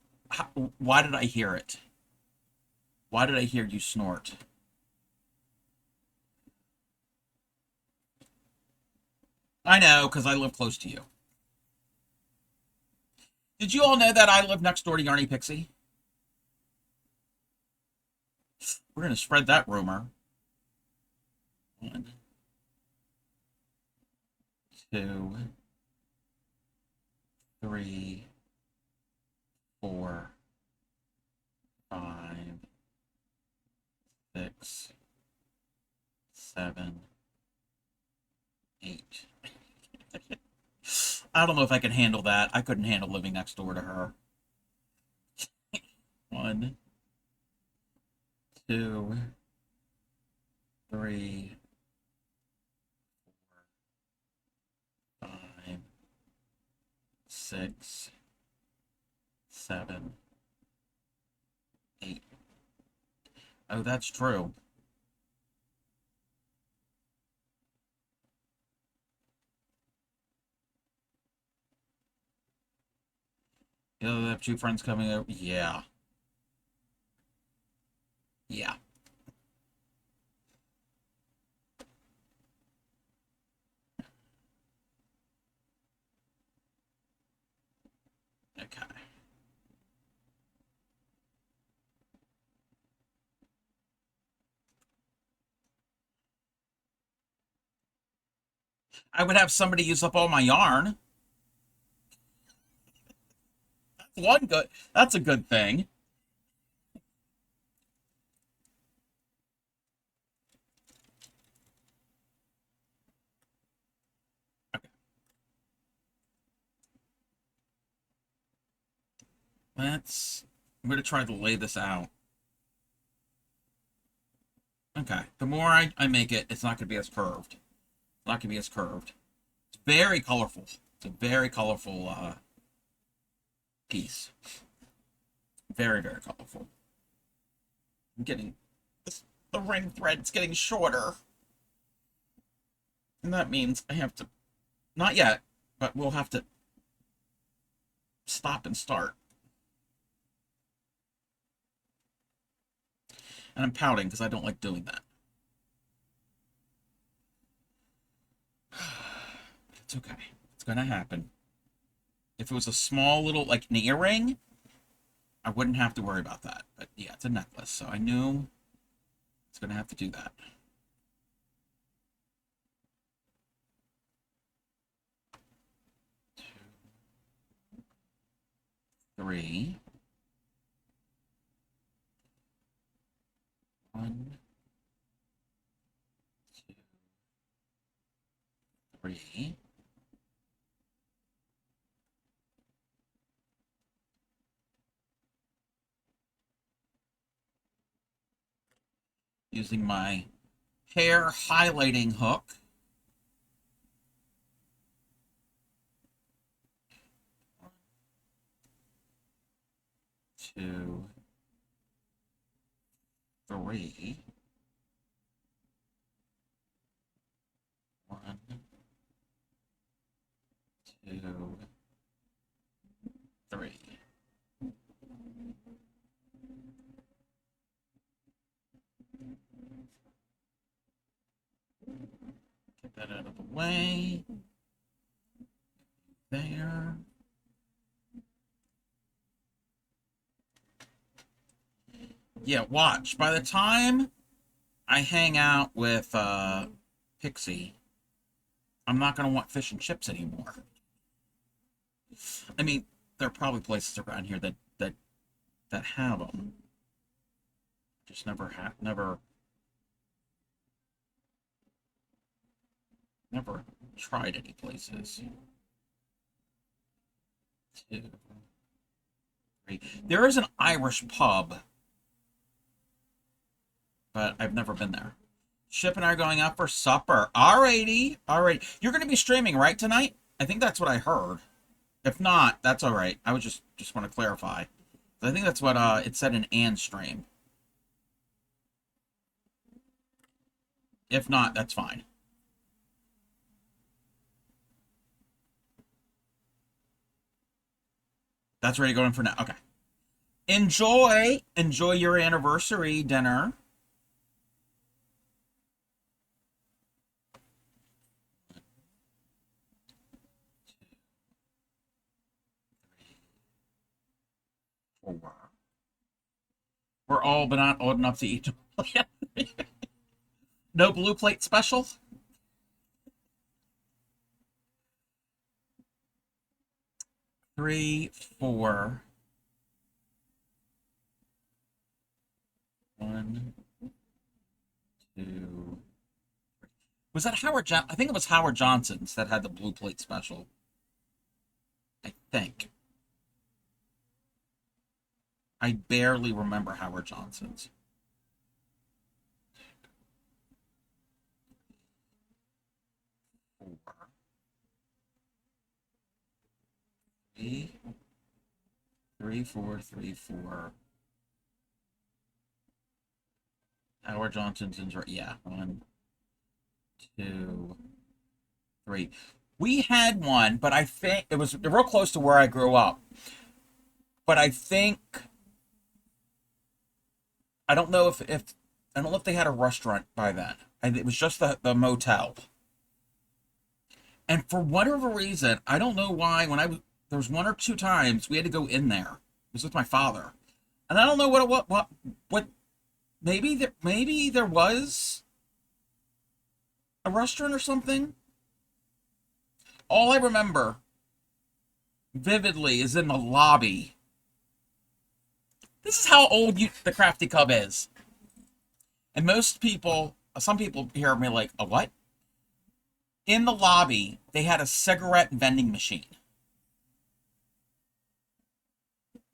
Why did I hear it? Why did I hear you snort? I know, because I live close to you. Did you all know that I live next door to Yarny Pixie? We're going to spread that rumor. 1, 2, 3, 4, 5, 6, 7, 8. I don't know if I can handle that. I couldn't handle living next door to her. 1, 2, 3, 4, 5, 6, 7, 8. Oh, that's true. You know, they have 2 friends coming over. Yeah. Yeah. Okay. I would have somebody use up all my yarn. That's a good thing. Okay. I'm going to try to lay this out. Okay. The more I make it, it's not going to be as curved. It's not going to be as curved. It's very colorful. It's a very colorful piece. Very, very colorful. I'm getting the ring thread's getting shorter. And that means I have to, not yet, but we'll have to stop and start. And I'm pouting because I don't like doing that. It's okay. It's going to happen. If it was a small little, like, an earring, I wouldn't have to worry about that. But yeah, it's a necklace, so I knew it's going to have to do that. 2, 3. 1, 2, 3. Using my hair highlighting hook. 1, 2, 3. 1, 2, 3. Get that out of the way. There. Yeah, watch. By the time I hang out with Pixie, I'm not going to want fish and chips anymore. I mean, there are probably places around here that have them. Just never tried any places. 2, 3. There is an Irish pub but I've never been there. Ship and I are going out for supper. Alrighty. Alright. You're going to be streaming, right, tonight? I think that's what I heard. If not, that's alright. I would just want to clarify. I think that's what it said in Anne's stream. If not, that's fine. That's ready to go in for now. Okay. Enjoy your anniversary dinner. We're all but not old enough to eat. No blue plate special? Three, four. 1, 2. Was that Howard John? I think it was Howard Johnson's that had the blue plate special. I think. I barely remember Howard Johnson's. Three, four, 4. Howard Johnson's, yeah, 1, 2, 3. We had one, but I think it was real close to where I grew up. But I think I don't know if I don't know if they had a restaurant by then. It was just the motel. And for whatever reason, I don't know why, there was 1 or 2 times we had to go in there. It was with my father. And I don't know what maybe there was a restaurant or something. All I remember vividly is in the lobby. This is how old the Crafty Cub is. And some people hear me like, a what? In the lobby, they had a cigarette vending machine.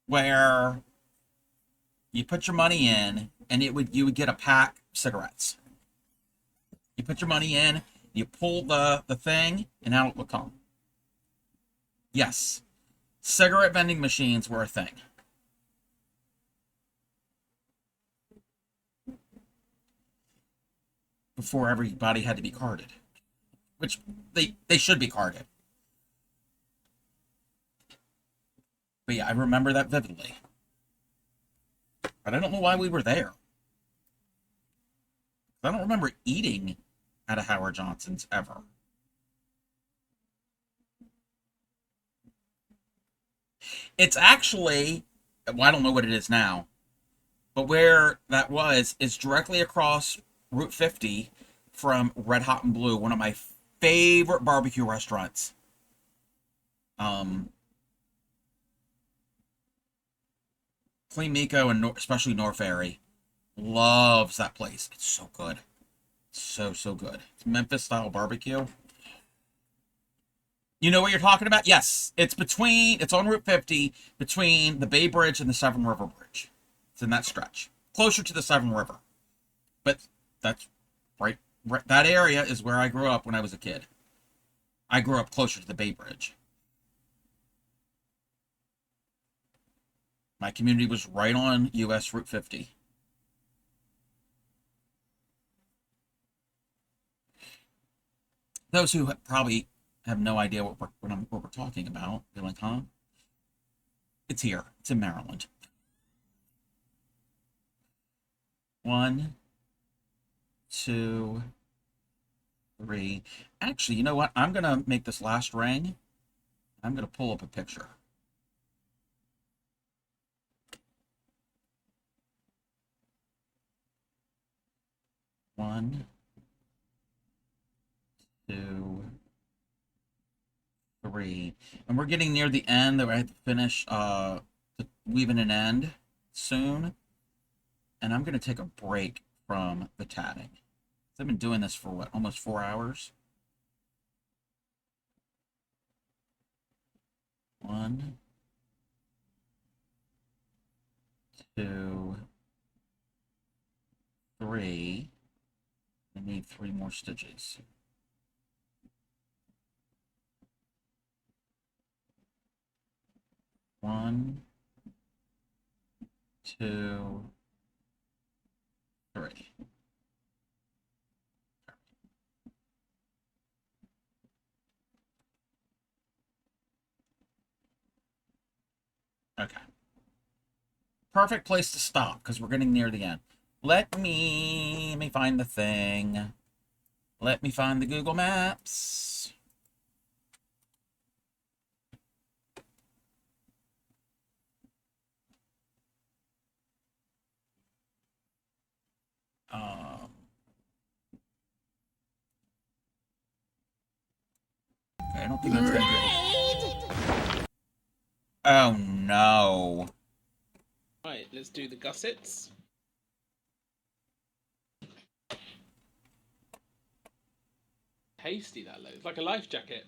Where you put your money in, and you would get a pack of cigarettes. You put your money in, you pull the thing, and out it will come. Yes, cigarette vending machines were a thing. Before everybody had to be carded. Which, they should be carded. But yeah, I remember that vividly. But I don't know why we were there. I don't remember eating at a Howard Johnson's ever. It's actually, well, I don't know what it is now, but where that was is directly across Route 50 from Red Hot and Blue, one of my favorite barbecue restaurants. Clean Miko and especially North Ferry loves that place. It's so good. So good. It's Memphis style barbecue. You know what you're talking about? Yes. It's on Route 50 between the Bay Bridge and the Severn River Bridge. It's in that stretch. Closer to the Severn River. But that's right. That area is where I grew up when I was a kid. I grew up closer to the Bay Bridge. My community was right on US Route 50. Those who probably have no idea what we're talking about, they're like, huh? It's here. It's in Maryland. 1, 2, 3. Actually, you know what? I'm going to make this last ring. I'm going to pull up a picture. One, 2, 3. And we're getting near the end that I have to finish weaving an end soon. And I'm going to take a break from the tatting. I've been doing this for what, almost 4 hours? 1, 2, 3. I need 3 more stitches. 1, 2, 3. Okay. Perfect place to stop because we're getting near the end. Let me find the thing. Let me find the Google Maps. Okay, I don't think that's gonna be. Oh no. Right, let's do the gussets. Tasty that looks like a life jacket.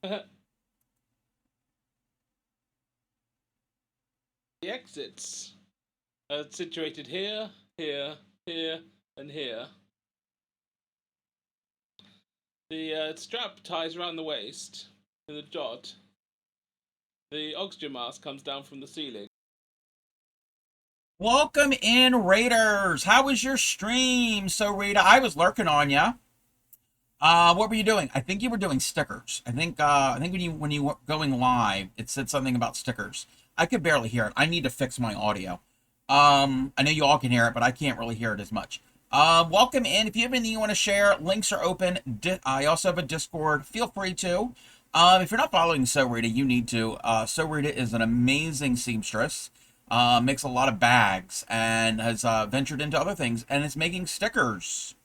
The exits are situated here, here, here, and here. The strap ties around the waist with a dot. The oxygen mask comes down from the ceiling. Welcome in, Raiders. How was your stream? So, Rita, I was lurking on ya. What were you doing? I think you were doing stickers. I think when you were going live, it said something about stickers. I could barely hear it. I need to fix my audio. I know you all can hear it, but I can't really hear it as much. Welcome in. If you have anything you want to share, links are open. I also have a Discord. Feel free to. If you're not following So Rita, you need to. So Rita is an amazing seamstress. Makes a lot of bags and has ventured into other things and is making stickers.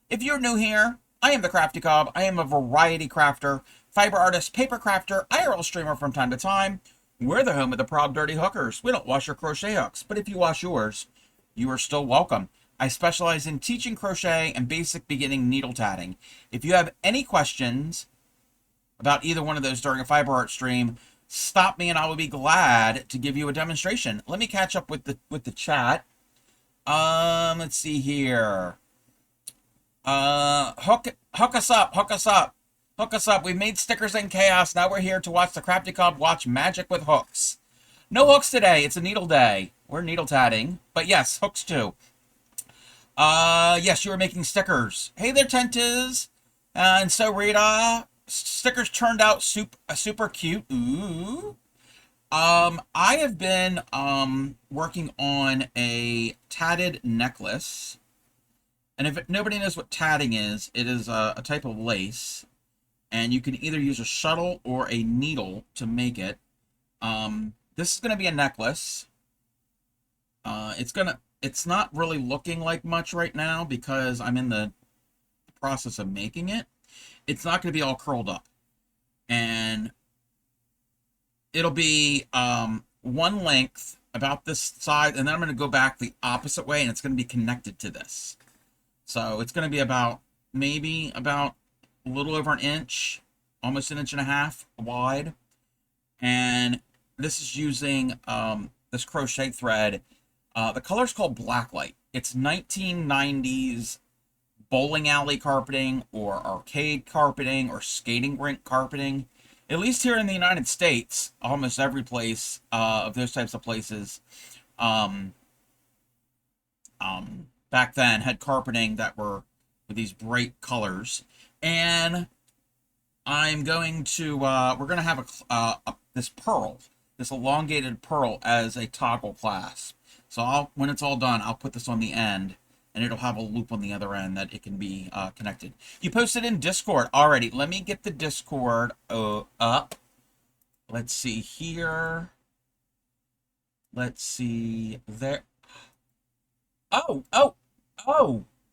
If you're new here, I am the Crafty Cobb. I am a variety crafter, fiber artist, paper crafter, IRL streamer from time to time. We're the home of the proud dirty hookers. We don't wash your crochet hooks, but if you wash yours, you are still welcome. I specialize in teaching crochet and basic beginning needle tatting. If you have any questions about either one of those during a fiber art stream, stop me and I will be glad to give you a demonstration. Let me catch up with the chat. Let's see here. Hook us up. We've made stickers in chaos. Now we're here to watch the Crafty Cobb watch magic with hooks. No hooks today. It's a needle day. We're needle tatting, but yes, hooks too. Yes, you were making stickers. Hey there, Tentiz. And so Rita, stickers turned out super cute. Ooh. I have been working on a tatted necklace. And if nobody knows what tatting is, it is a type of lace. And you can either use a shuttle or a needle to make it. This is going to be a necklace. It's not really looking like much right now because I'm in the process of making it. It's not going to be all curled up. And it'll be one length about this size, and then I'm going to go back the opposite way, and it's going to be connected to this. So it's going to be maybe about a little over an inch, almost an inch and a half wide. And this is using this crochet thread. The color's called Blacklight. It's 1990s bowling alley carpeting or arcade carpeting or skating rink carpeting. At least here in the United States, almost every place of those types of places back then had carpeting that were with these bright colors. And I'm going to, we're going to have this pearl, this elongated pearl as a toggle clasp. So when it's all done, I'll put this on the end, and it'll have a loop on the other end that it can be connected. You posted in Discord already. Let me get the Discord up. Let's see here. Let's see there. Oh,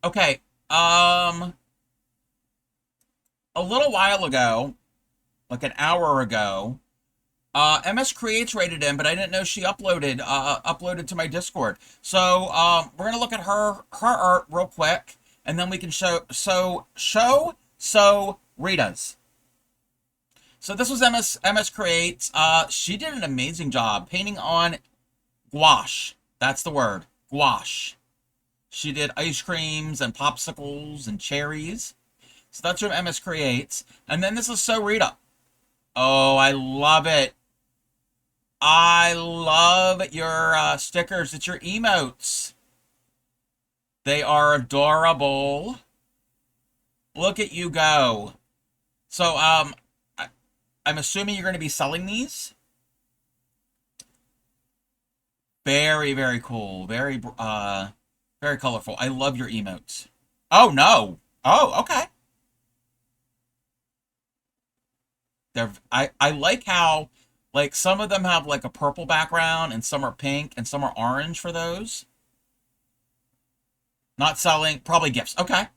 okay. A little while ago, like an hour ago, MS Creates rated in, but I didn't know she uploaded to my Discord. So we're gonna look at her art real quick, and then we can show Rita's. So this was MS Creates. She did an amazing job painting on gouache. That's the word, gouache. She did ice creams and popsicles and cherries. So that's from MS Creates. And then this is So Rita. Oh, I love it. I love your stickers. It's your emotes. They are adorable. Look at you go. So, I'm assuming you're going to be selling these? Very, very cool. Very, very colorful. I love your emotes. Oh, no. Oh, okay. I like how, like, some of them have, like, a purple background, and some are pink, and some are orange for those. Not selling, probably gifts. Okay.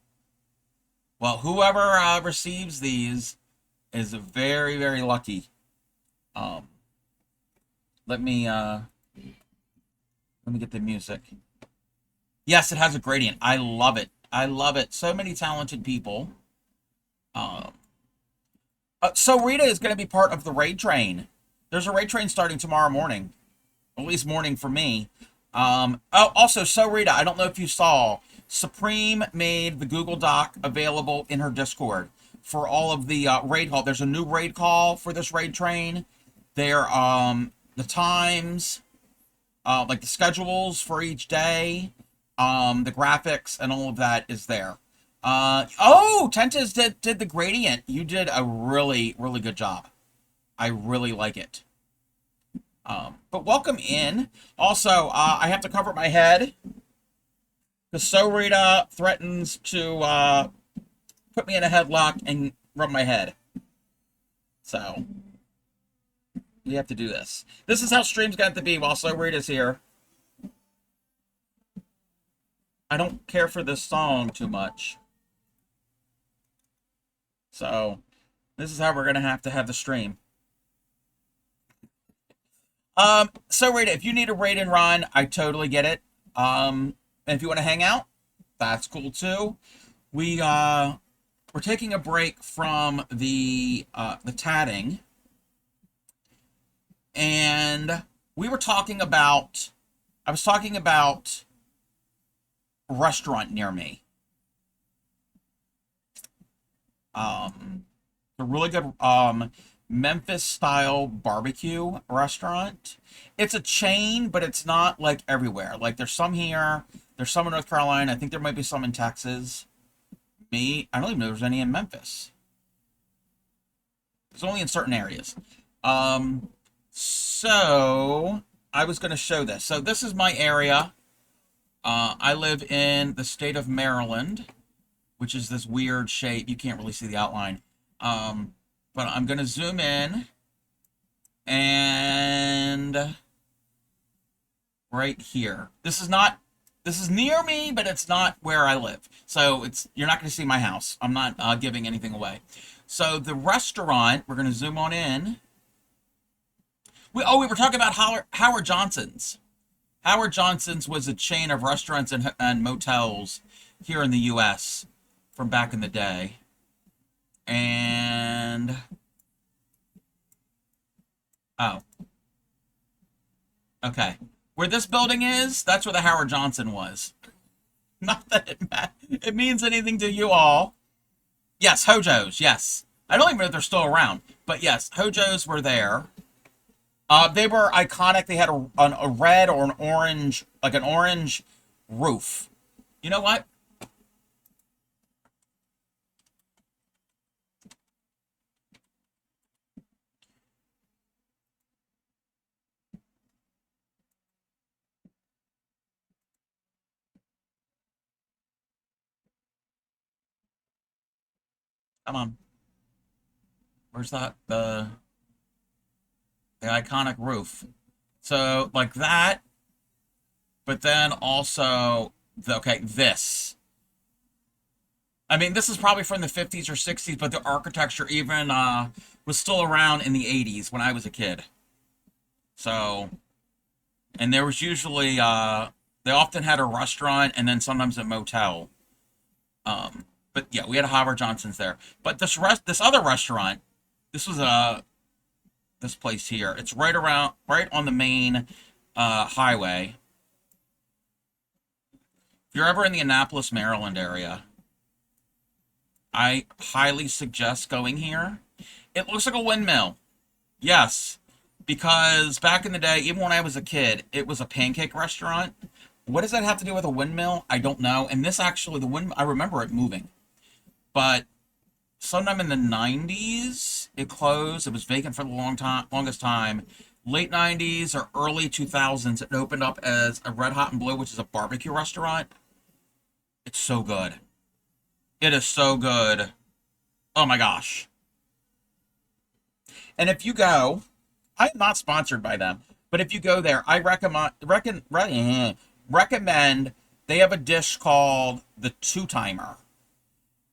Well, whoever receives these is very, very lucky. Let me get the music. Yes, it has a gradient. I love it. I love it. So many talented people. So Rita is going to be part of the raid train. There's a raid train starting tomorrow morning. At least morning for me. Oh, also, So Rita, I don't know if you saw, Supreme made the Google Doc available in her Discord for all of the raid call. There's a new raid call for this raid train. There, the times, like the schedules for each day, the graphics, and all of that is there. Oh, Tentas did the gradient. You did a really, really good job. I really like it. But welcome in. Also, I have to cover my head because So Rita threatens to put me in a headlock and rub my head. So we have to do this. This is how streams got to be while So Rita's here. I don't care for this song too much. So this is how we're gonna have to have the stream. So Rita, if you need a raid and run, I totally get it. And if you want to hang out, that's cool too. We're taking a break from the tatting, and we were talking about. I was talking about a restaurant near me. A really good Memphis style barbecue restaurant. It's a chain, but it's not like everywhere. Like there's some here, there's some in North Carolina. I think there might be some in Texas. I don't even know if there's any in Memphis. It's only in certain areas. So I was going to show this. So this is my area. I live in the state of Maryland, which is this weird shape. You can't really see the outline. But I'm going to zoom in, and right here. This is near me, but it's not where I live. So you're not going to see my house. I'm not giving anything away. So the restaurant, we're going to zoom on in. We were talking about Howard Johnson's. Howard Johnson's was a chain of restaurants and motels here in the U.S. from back in the day. And oh, okay. Where this building is, that's where the Howard Johnson was. Not that it means anything to you all. Yes, Hojo's, yes. I don't even know if they're still around, but yes, Hojo's were there. They were iconic. They had a red or an orange, like an orange roof. You know what? Come on. Where's that? The iconic roof. So, like that. But then also, this. I mean, this is probably from the 50s or 60s, but the architecture even was still around in the 80s when I was a kid. So, and there was usually, they often had a restaurant and then sometimes a motel. But yeah, we had Howard Johnson's there. But this other restaurant, this was this place here. It's right on the main highway. If you're ever in the Annapolis, Maryland area, I highly suggest going here. It looks like a windmill. Yes, because back in the day, even when I was a kid, it was a pancake restaurant. What does that have to do with a windmill? I don't know. And this actually, the wind, I remember it moving. But sometime in the 90s, it closed. It was vacant for the longest time. Late 90s or early 2000s, it opened up as a Red Hot and Blue, which is a barbecue restaurant. It's so good. It is so good. Oh my gosh. And if you go, I'm not sponsored by them, but if you go there, I recommend they have a dish called the two-timer.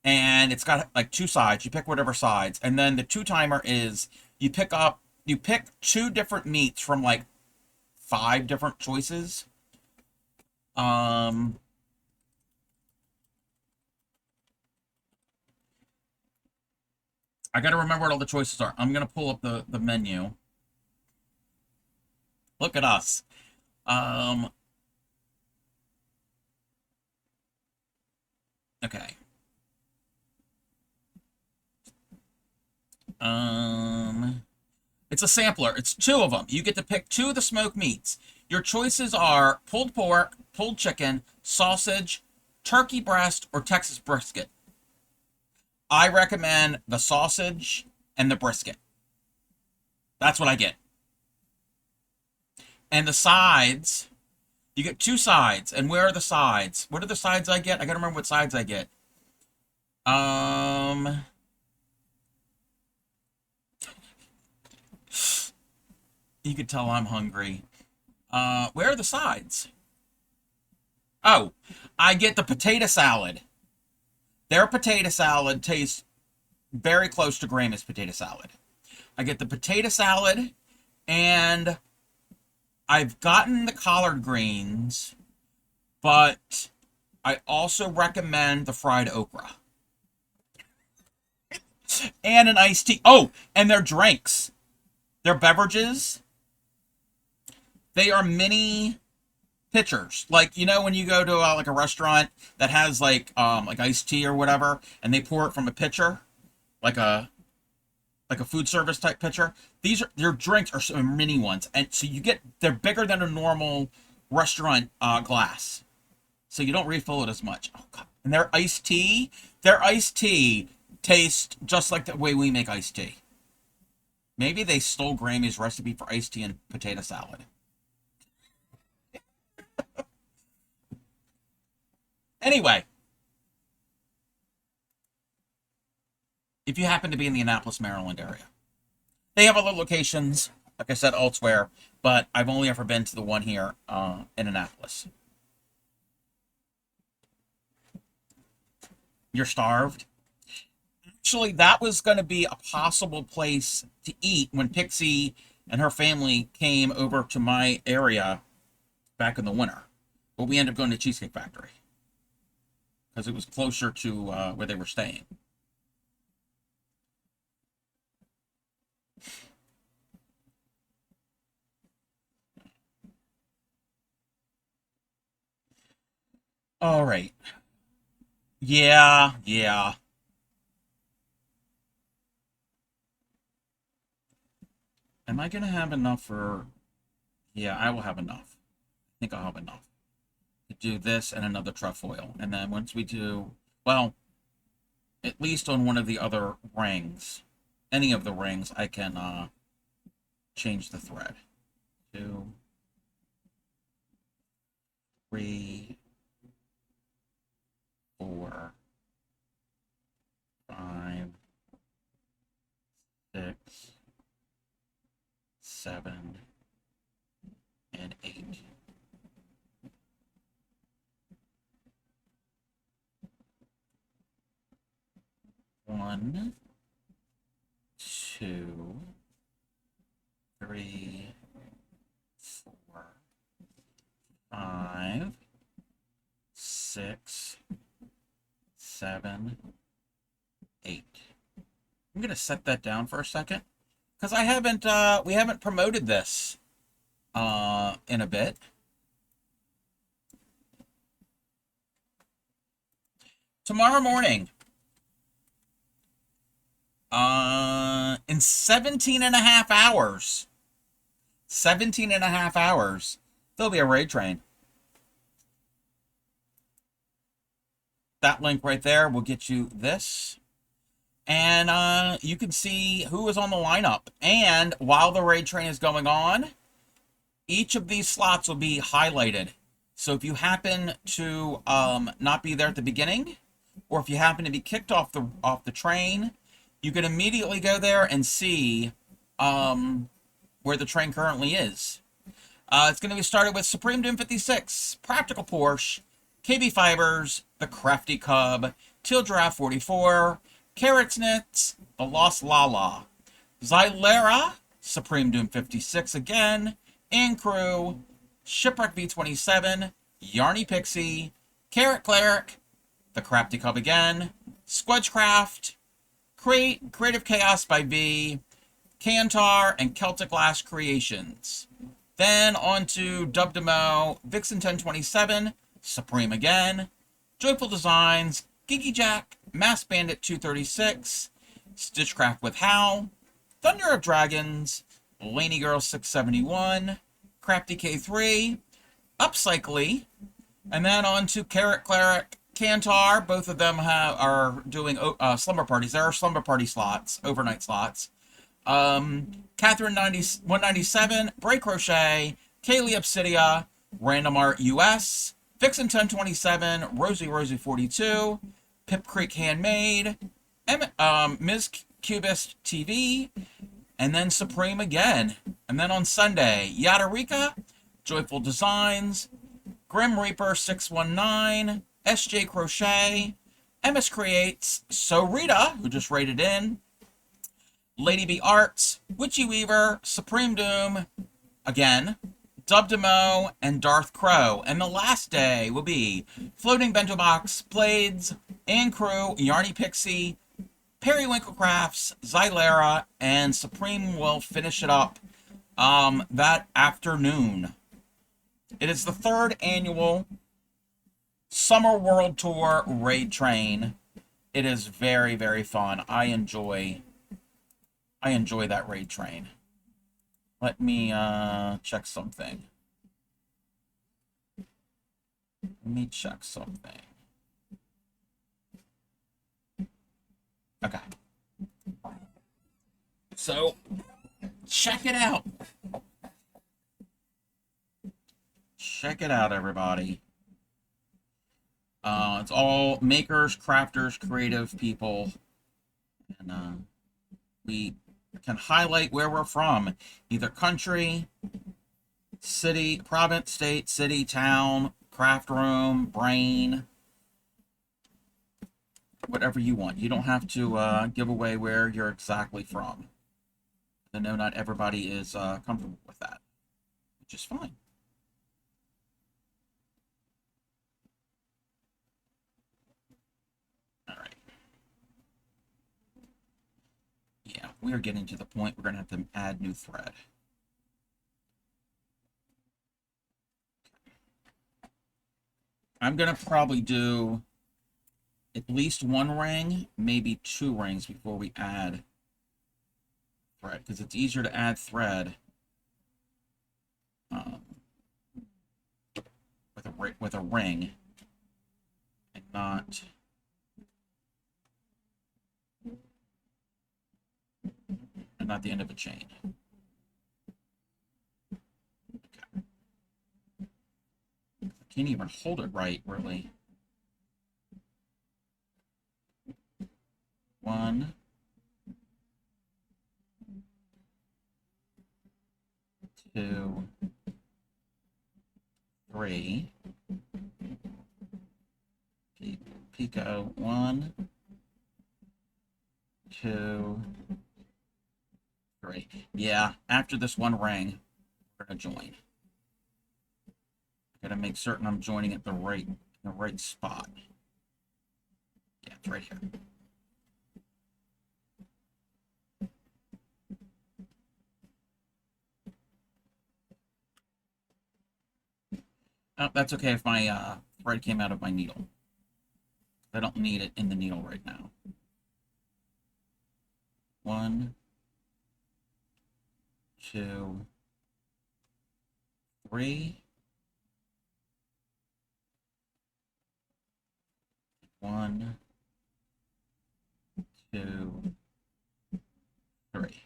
And it's got like two sides. You pick whatever sides. And then the two-timer is you pick two different meats from like 5 different choices. I got to remember what all the choices are. I'm going to pull up the menu. Look at us. Okay. It's a sampler. It's 2 of them. You get to pick 2 of the smoked meats. Your choices are pulled pork, pulled chicken, sausage, turkey breast, or Texas brisket. I recommend the sausage and the brisket. That's what I get. And the sides, you get 2 sides. And where are the sides? What are the sides I get? I gotta remember what sides I get. You could tell I'm hungry. Where are the sides? Oh, I get the potato salad. Their potato salad tastes very close to Grandma's potato salad. I get the potato salad, and I've gotten the collard greens, but I also recommend the fried okra. And an iced tea. Oh, and their drinks. Their beverages. They are mini pitchers. Like, you know when you go to like a restaurant that has like iced tea or whatever, and they pour it from a pitcher, like a food service type pitcher. Their drinks are some mini ones, and so they're bigger than a normal restaurant glass, so you don't refill it as much. Oh God! And their iced tea tastes just like the way we make iced tea. Maybe they stole Grammy's recipe for iced tea and potato salad. Anyway, if you happen to be in the Annapolis, Maryland area, they have other locations, like I said, elsewhere, but I've only ever been to the one here in Annapolis. You're starved? Actually, that was going to be a possible place to eat when Pixie and her family came over to my area back in the winter. But we ended up going to Cheesecake Factory because it was closer to where they were staying. All right. Yeah. Am I going to have enough for... Yeah, I will have enough. I think I'll have enough to do this and another trefoil. And then once we do... Well, at least on one of the other rings, any of the rings, I can change the thread. 2, 3, 4, 5, 6, 7, and 8. One, 2, 3, 4, 5, 6, 7, 8. I'm gonna set that down for a second because we haven't promoted this in a bit. tomorrow morning, in 17 and a half hours, 17 and a half hours, there'll be a raid train. That link right there will get you this. And you can see who is on the lineup. And while the raid train is going on, each of these slots will be highlighted. So if you happen to not be there at the beginning, or if you happen to be kicked off the train, you can immediately go there and see where the train currently is. It's going to be started with Supreme Doom 56, Practical Porsche, KB Fibers, The Crafty Cub, Teal Giraffe 44, Carrots Knits, The Lost Lala, Xylera, Supreme Doom 56 again, Crew, Shipwreck V27, Yarny Pixie, Carrot Cleric, The Crafty Cub again, Squedgecraft, Creative Chaos by V, Kantar, and Celtic Lash Creations. Then on to Dubdemo, Vixen 1027, Supreme again, Joyful Designs, Geeky Jack, Mass Bandit 236, Stitchcraft with Hal, Thunder of Dragons, Laney Girl 671, Crafty K3, Upcycly, and then on to Carrot Cleric, Kantar. Both of them are doing slumber parties. There are slumber party slots, overnight slots. Catherine 197, Bray Crochet, Kaylee Obsidia, Random Art US, Vixen 1027, Rosie 42, Pip Creek Handmade, Ms. Cubist TV, and then Supreme again. And then on Sunday, Yadarika, Joyful Designs, Grim Reaper 619, SJ Crochet, MS Creates, So Rita, who just rated in, Lady B Arts, Witchy Weaver, Supreme Doom, again, Dubdemo, and Darth Crow. And the last day will be Floating Bento Box, Blades, Crew, Yarny Pixie, Periwinkle Crafts, Xylera, and Supreme will finish it up that afternoon. It is the 3rd annual Summer World Tour Raid Train. It is very, very fun. I enjoy that raid train. Let me check something. Okay. So, check it out. Check it out, everybody. It's all makers, crafters, creative people. And we can highlight where we're from. Either country, city, province, state, city, town, craft room, brain. Whatever you want. You don't have to give away where you're exactly from. I know not everybody is comfortable with that, which is fine. All right. Yeah, we are getting to the point we're going to have to add new thread. I'm going to probably do at least 1 ring, maybe 2 rings before we add thread, because it's easier to add thread with a ring and not the end of a chain. Okay. I can't even hold it right, really. 1, 2, 3. Pico 1, 2, 3. Yeah, after this 1 ring, we're gonna join. Gotta make certain I'm joining at the right spot. Yeah, it's right here. Oh, that's okay if my thread came out of my needle. I don't need it in the needle right now. 1, 2, 3. 1, 2, 3.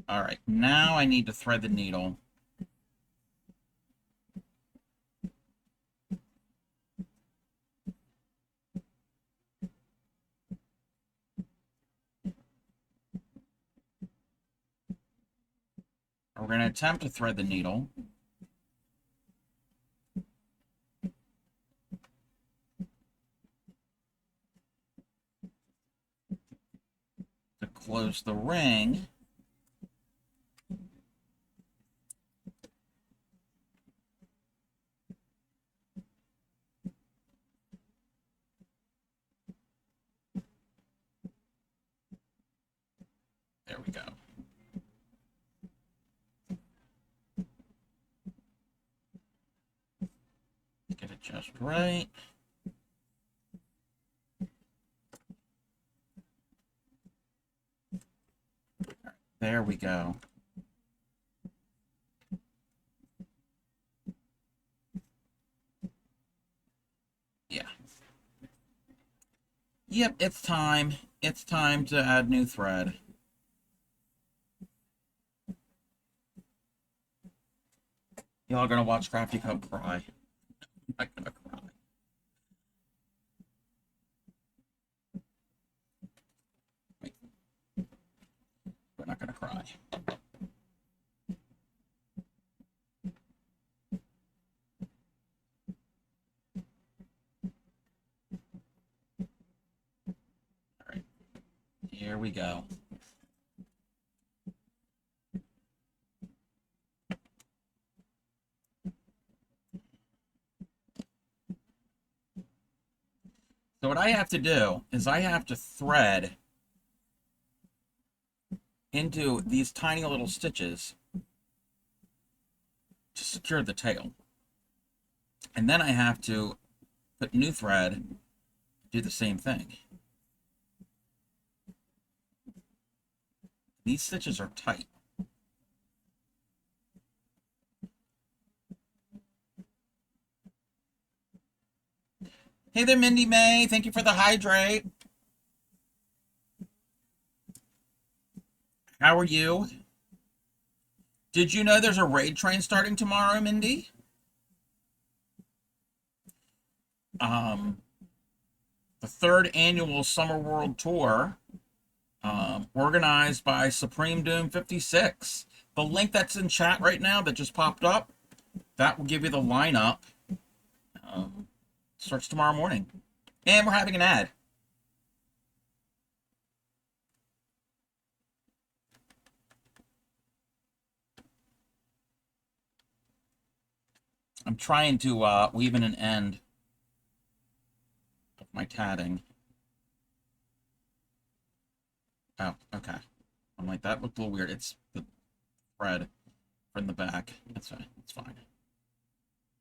All right, now I need to thread the needle. We're going to attempt to thread the needle. To close the ring. There we go. Get it just right. There we go. Yeah. Yep, it's time. It's time to add new thread. Y'all are gonna watch Crafty Cup cry. I'm not gonna cry. Wait. We're not gonna cry. All right. Here we go. So what I have to do is I have to thread into these tiny little stitches to secure the tail. And then I have to put new thread, do the same thing. These stitches are tight. Hey there, Mindy May. Thank you for the hydrate. How are you? Did you know there's a raid train starting tomorrow, Mindy? The 3rd annual Summer World Tour, organized by Supreme Doom 56. The link that's in chat right now that just popped up, that will give you the lineup. Starts tomorrow morning. And we're having an ad. I'm trying to weave in an end of my tatting. Oh, okay. I'm like, that looked a little weird. It's the thread from the back. That's fine. It's fine.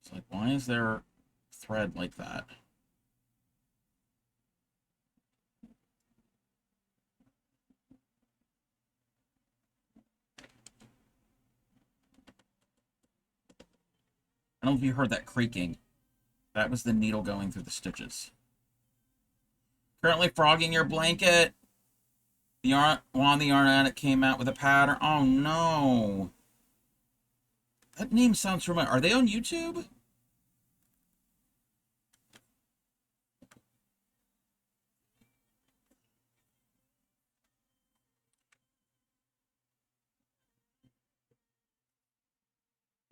It's like, why is there thread like that? I don't know if you heard that creaking. That was the needle going through the stitches. Currently frogging your blanket. The yarn, Juan the Yarn Addict came out with a pattern. Oh no. That name sounds familiar. Are they on YouTube?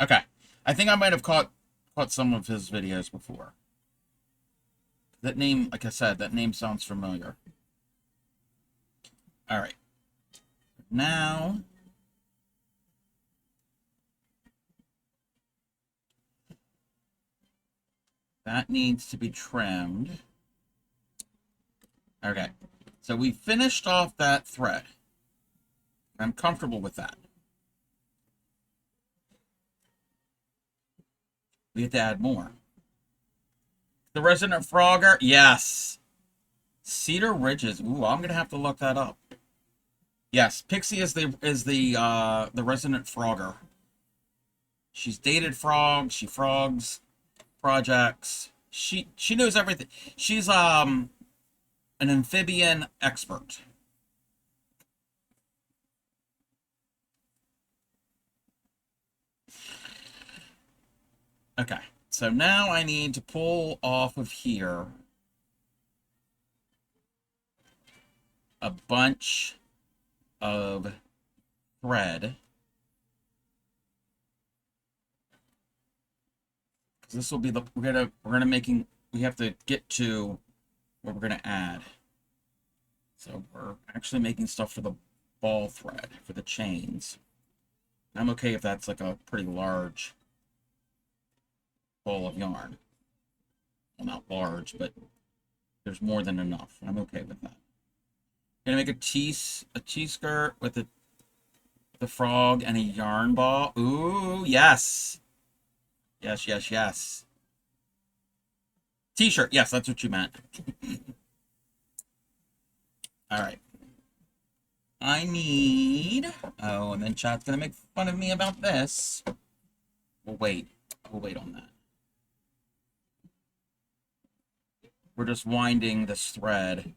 Okay. I think I might have caught some of his videos before. That name, like I said, that name sounds familiar. All right. Now, that needs to be trimmed. Okay. So we finished off that thread. I'm comfortable with that. We have to add more. The Resident Frogger, yes. Cedar Ridges. Ooh, I'm gonna have to look that up. Yes, Pixie is the resident frogger. She's dated frogs. She frogs projects. She knows everything. She's an amphibian expert. Okay, so now I need to pull off of here a bunch of thread. Because this will be the we have to get to what we're gonna add. So we're actually making stuff for the ball thread for the chains. I'm okay if that's like a pretty large ball of yarn. Well, not large, but there's more than enough. I'm okay with that. Gonna make a tea skirt with the frog and a yarn ball. Ooh, yes. Yes, yes, yes. T-shirt. Yes, that's what you meant. All right. I need... Oh, and then chat's gonna make fun of me about this. We'll wait. We'll wait on that. We're just winding this thread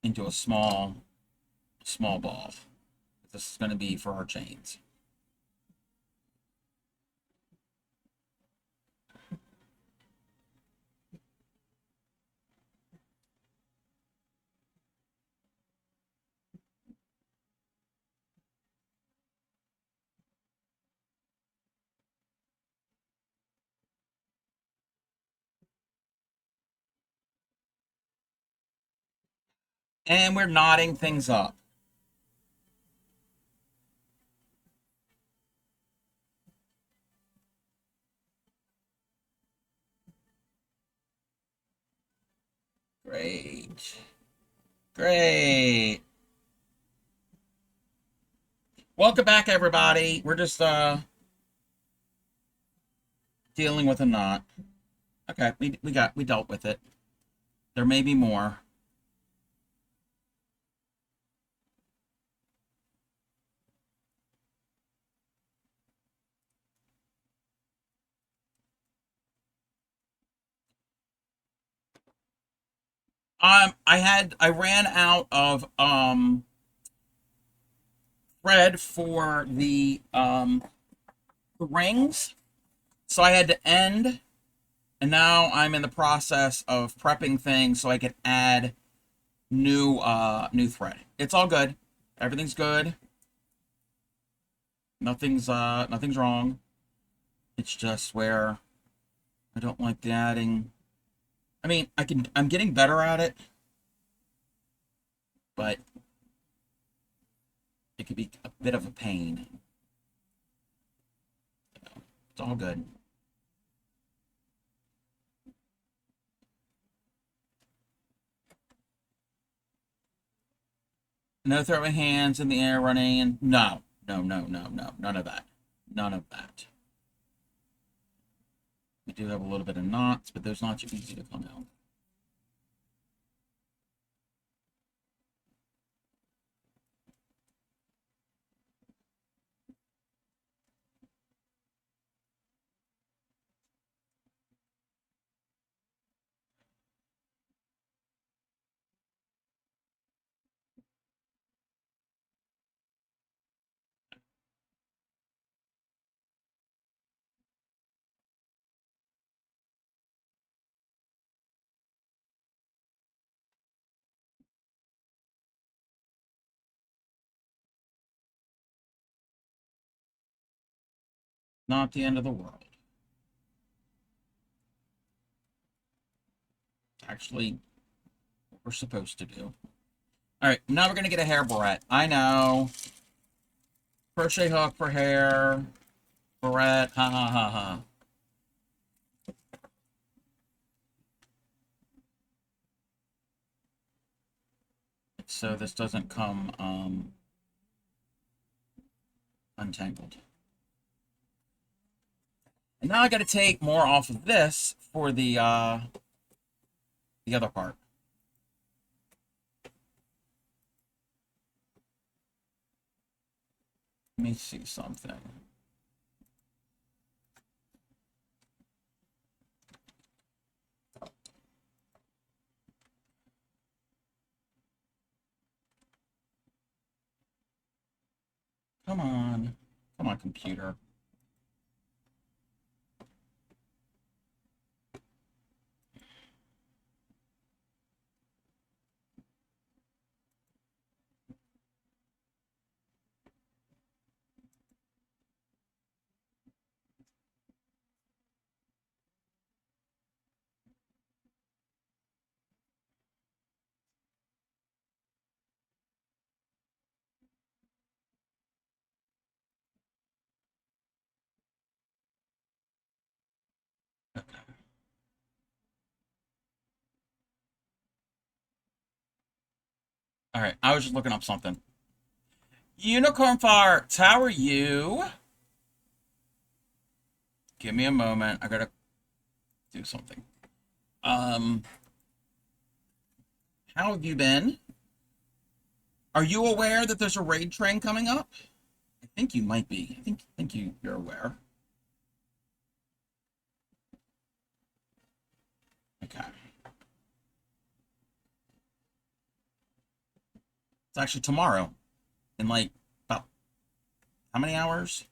into a small ball. This is going to be for our chains. And we're knotting things up. Great. Great. Welcome back, everybody. We're just dealing with a knot. Okay, we dealt with it. There may be more. I ran out of thread for the rings, so I had to end, and now I'm in the process of prepping things so I can add new thread. It's all good. Everything's good. Nothing's wrong. It's just where I don't like the adding. I mean, I'm getting better at it, but it could be a bit of a pain. It's all good. No throwing hands in the air, running, and no, none of that. None of that. We do have a little bit of knots, but those knots are easy to come out. Not the end of the world. Actually, what we're supposed to do. All right, now we're going to get a hair barrette. I know. Crochet hook for hair. Barrette. Ha ha ha ha. So this doesn't come untangled. And now I got to take more off of this for the The other part. Let me see something. Come on. Come on, computer. All right, I was just looking up something. Unicorn Farts, how are you? Give me a moment. I gotta do something. How have you been? Are you aware that there's a raid train coming up? I think you might be. I think you're aware. Okay. It's actually tomorrow. In like about how many hours?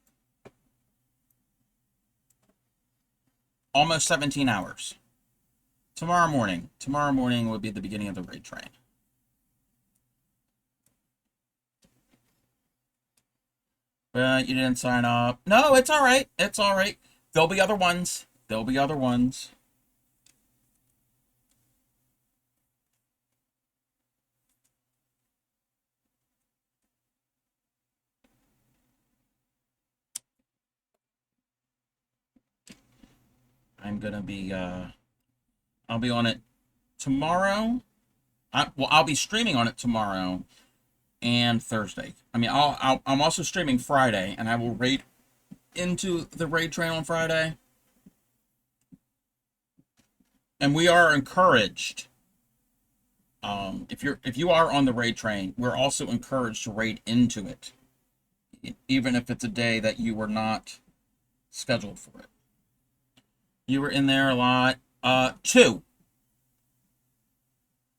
Almost 17 hours. Tomorrow morning. Tomorrow morning will be the beginning of the raid train. But you didn't sign up. No, it's all right. It's all right. There'll be other ones. There'll be other ones. I'm gonna be I'll be on it tomorrow. I'll be streaming on it tomorrow and Thursday. I mean, I'm also streaming Friday, and I will raid into the raid train on Friday. And we are encouraged. If you are on the raid train, we're also encouraged to raid into it, even if it's a day that you were not scheduled for it. You were in there a lot. 2.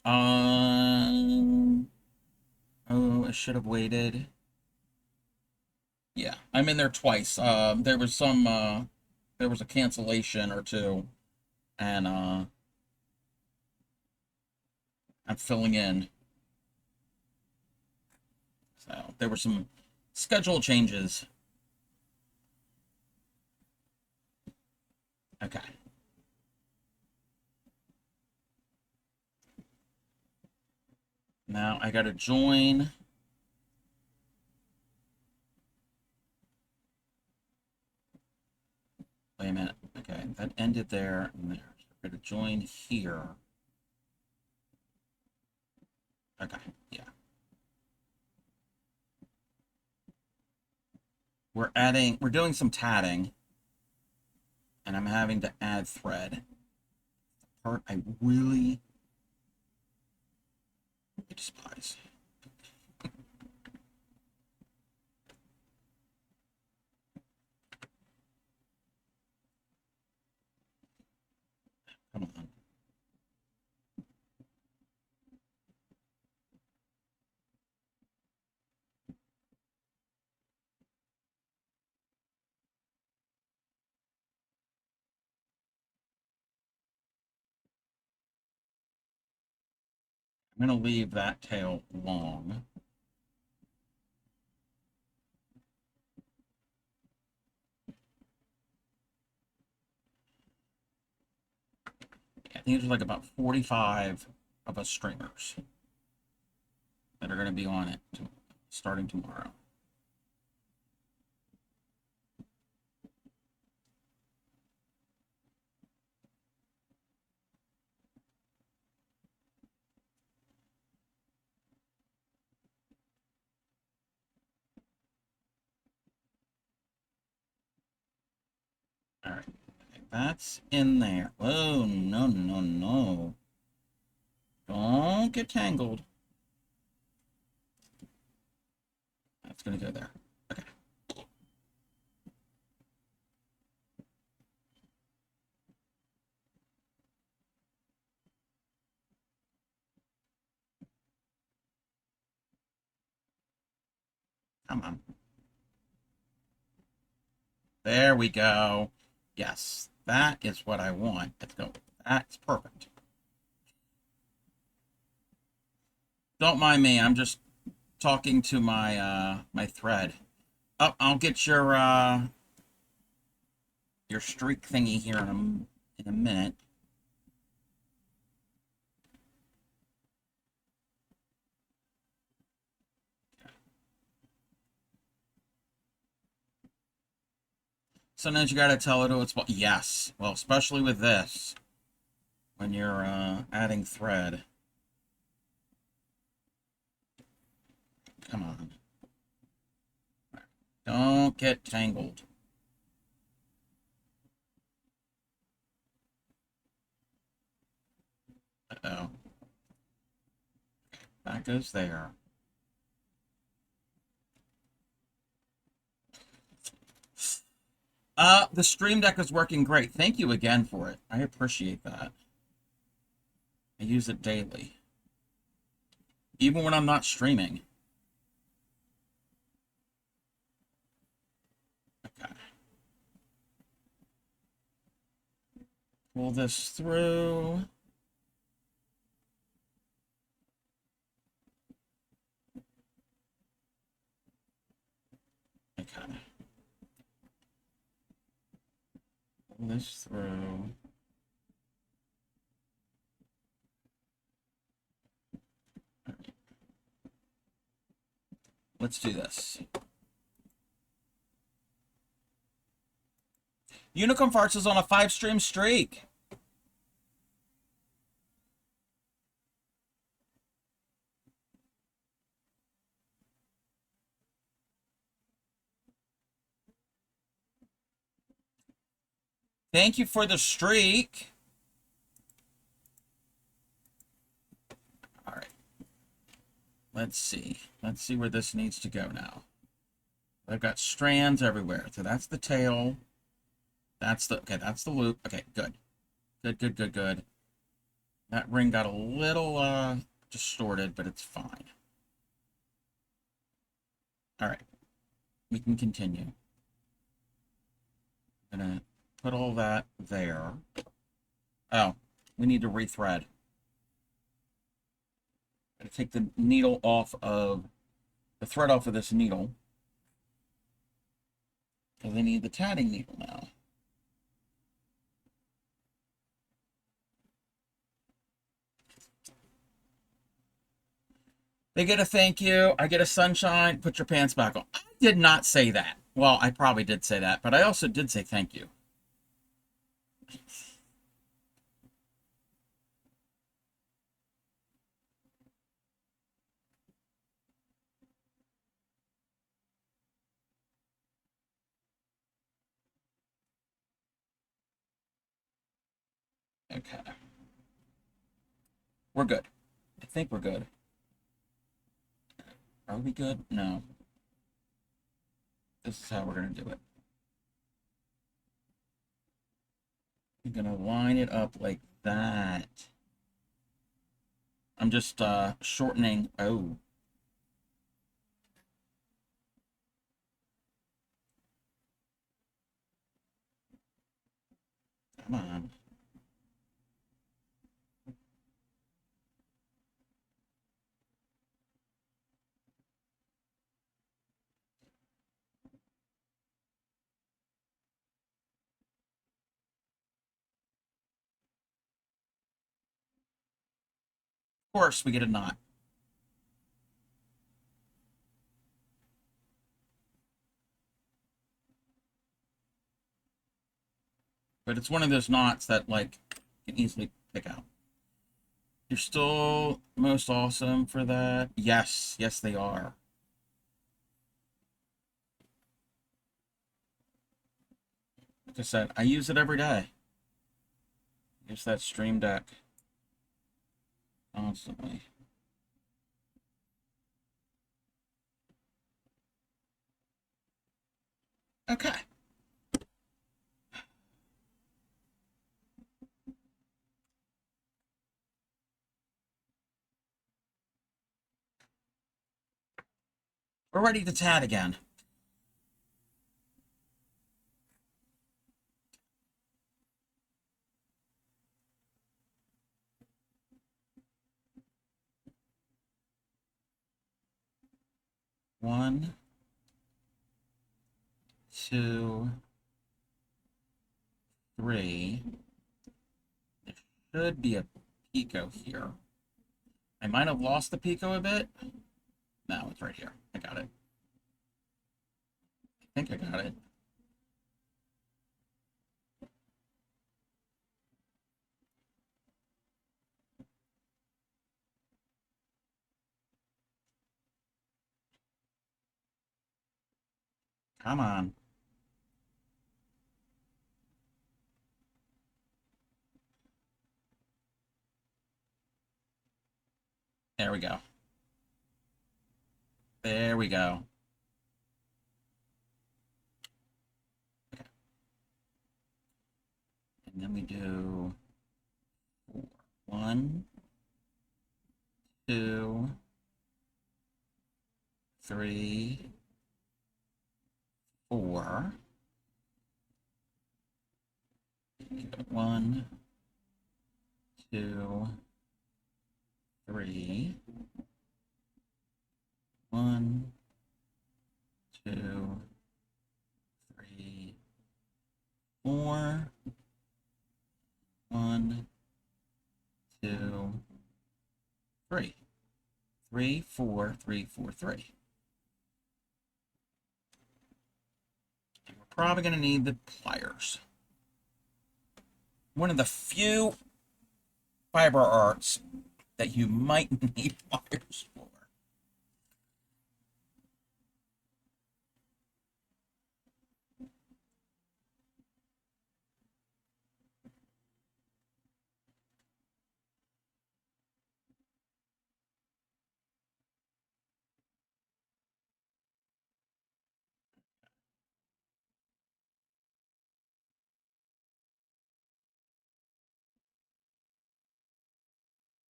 Oh, I should have waited. Yeah, I'm in there twice. There was a cancellation or two, and I'm filling in. So there were some schedule changes. Okay. Now I gotta join. Wait a minute. Okay, that ended there and there. So we're gonna join here. Okay, yeah. We're doing some tatting, and I'm having to add thread. The part I really despise. Come on. I'm going to leave that tail long. I think there's like about 45 of us streamers that are going to be on it starting tomorrow. All right, okay, that's in there. Oh, no, no, no. Don't get tangled. That's gonna go there. Okay. Come on. There we go. Yes, that is what I want. Let's go. That's perfect. Don't mind me. I'm just talking to my my thread. Oh, I'll get your streak thingy here in a minute. Sometimes you gotta tell it, oh, it's, yes. Well, especially with this, when you're adding thread. Come on. Don't get tangled. Uh-oh. That goes there. The Stream Deck is working great. Thank you again for it. I appreciate that. I use it daily. Even when I'm not streaming. Okay. Pull this through. Okay. Pull this through. Let's do this. Unicorn Farts is on a 5-stream streak. Thank you for the streak. All right. Let's see. Let's see where this needs to go now. I've got strands everywhere. So that's the tail. That's the, okay, that's the loop. Okay, good. Good, good, good, good. That ring got a little distorted, but it's fine. All right. We can continue. I'm gonna put all that there. Oh, we need to rethread. I'm gonna take the needle off of the thread off of this needle. Because I need the tatting needle now. They get a thank you. I get a sunshine. Put your pants back on. I did not say that. Well, I probably did say that, but I also did say thank you. Okay. We're good. I think we're good. Are we good? No. This is how we're going to do it. I'm going to line it up like that. I'm just shortening. Oh. Come on. Of course, we get a knot. But it's one of those knots that, like, you can easily pick out. You're still most awesome for that. Yes. Yes, they are. Like I said, I use it every day. Use that Stream Deck. constantly. Okay. We're ready to tat again. One, two, three. There should be a Pico here. I might have lost the Pico a bit. No, it's right here. I got it. I think I got it. Come on. There we go. There we go. Okay. And then we do 4. 1, 2, 3, 4. 1, 2, 3. 1, 2, 3, 4. 1, 2, 3. 3, 4, 3, 4, 3. And we're probably going to need the pliers. One of the few fiber arts that you might need pliers for.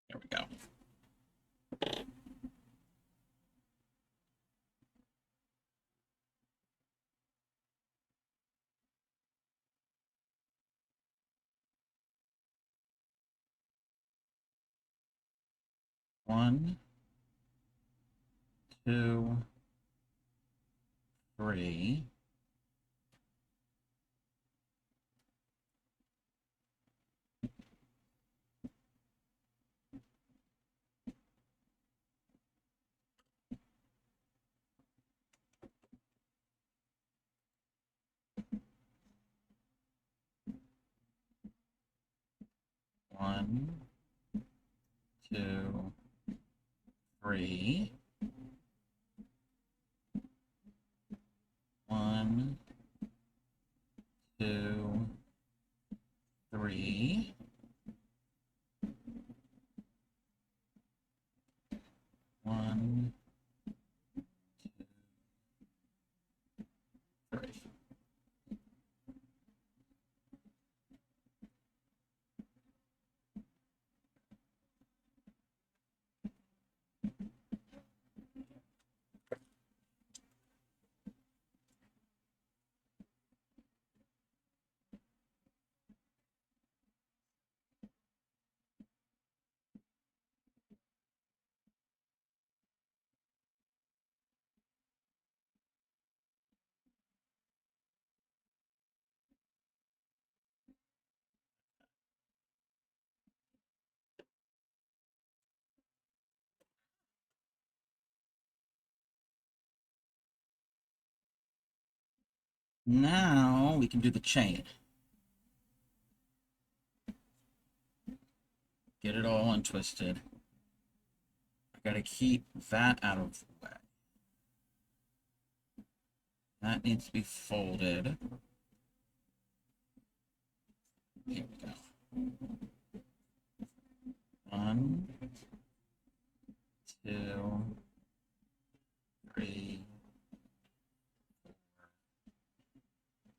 There we go. One, 2, 3. 1, 2, 3. 1, 2, 3. 1, 2, 3. Now we can do the chain. Get it all untwisted. I gotta keep that out of the way. That needs to be folded. Here we go. 1, 2, 3,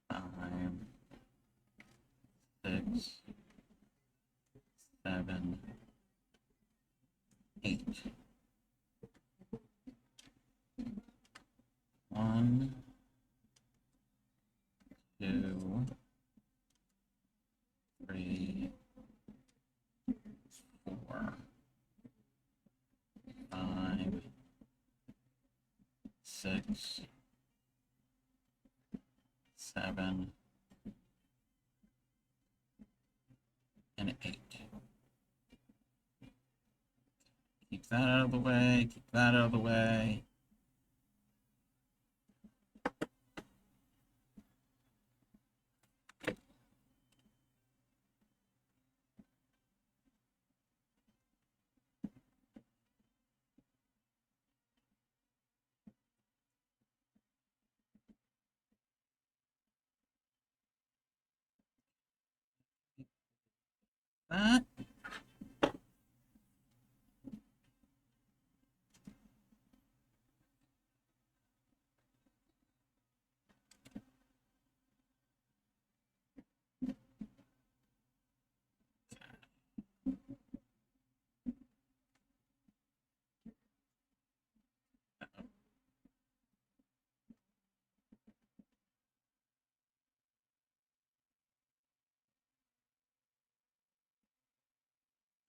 4, 5, 6, 7, 8. 1, 2, 3, 4, 5, 6, 7, and 8. Keep that out of the way, keep that out of the way. That.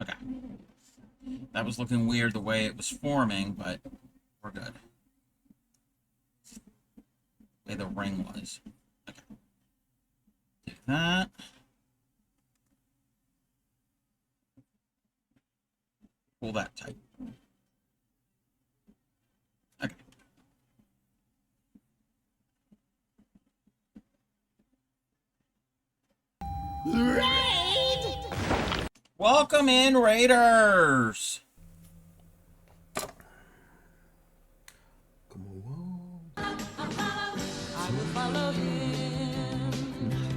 Okay. That was looking weird the way it was forming, but we're good. The way the ring was. Okay. Take that. Pull that tight. Okay. Raid! Welcome in, Raiders!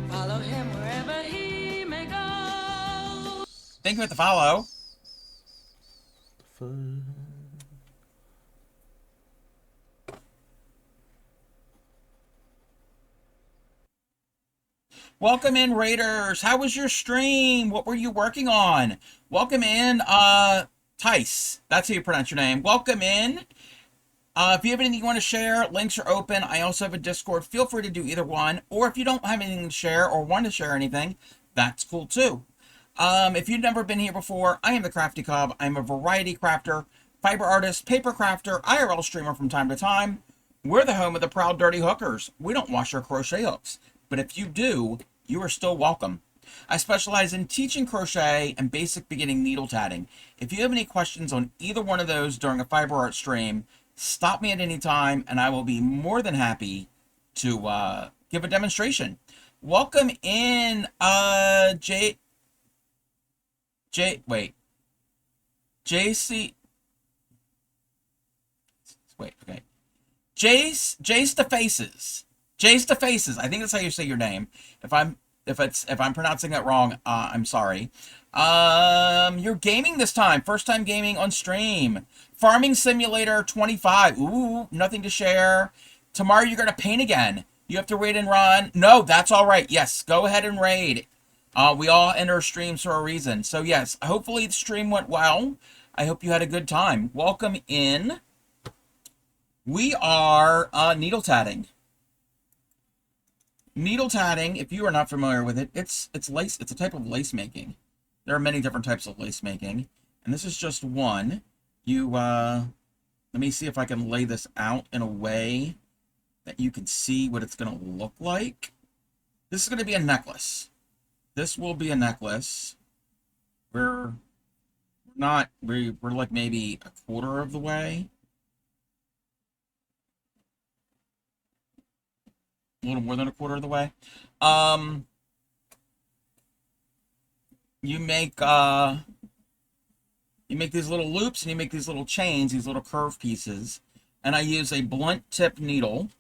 Follow him wherever he may go. Thank you for the follow. Welcome in, Raiders. How was your stream? What were you working on? Welcome in, Tice. That's how you pronounce your name. Welcome in. If you have anything you want to share, links are open. I also have a Discord. Feel free to do either one. Or if you don't have anything to share or want to share anything, that's cool too. If you've never been here before, I am the Crafty Cobb. I'm a variety crafter, fiber artist, paper crafter, IRL streamer from time to time. We're the home of the proud dirty hookers. We don't wash our crochet hooks. But if you do, you are still welcome. I specialize in teaching crochet and basic beginning needle tatting. If you have any questions on either one of those during a fiber art stream, stop me at any time and I will be more than happy to give a demonstration. Welcome in, JC. Jace the Faces. Jace the Faces. I think that's how you say your name. If I'm pronouncing that wrong, I'm sorry. You're gaming this time. First time gaming on stream. Farming Simulator 25. Ooh, nothing to share. Tomorrow you're gonna paint again. You have to raid and run. No, that's all right. Yes, go ahead and raid. We all enter streams for a reason. So yes, hopefully the stream went well. I hope you had a good time. Welcome in. We are needle tatting. Needle tatting, if you are not familiar with it, it's lace. It's a type of lace making. There are many different types of lace making, and this is just one. You let me see if I can lay this out in a way that you can see what it's going to look like. This is going to be a necklace. This will be a necklace. We're like maybe a quarter of the way. A little more than a quarter of the way. You make these little loops and you make these little chains, these little curved pieces. And I use a blunt tip needle.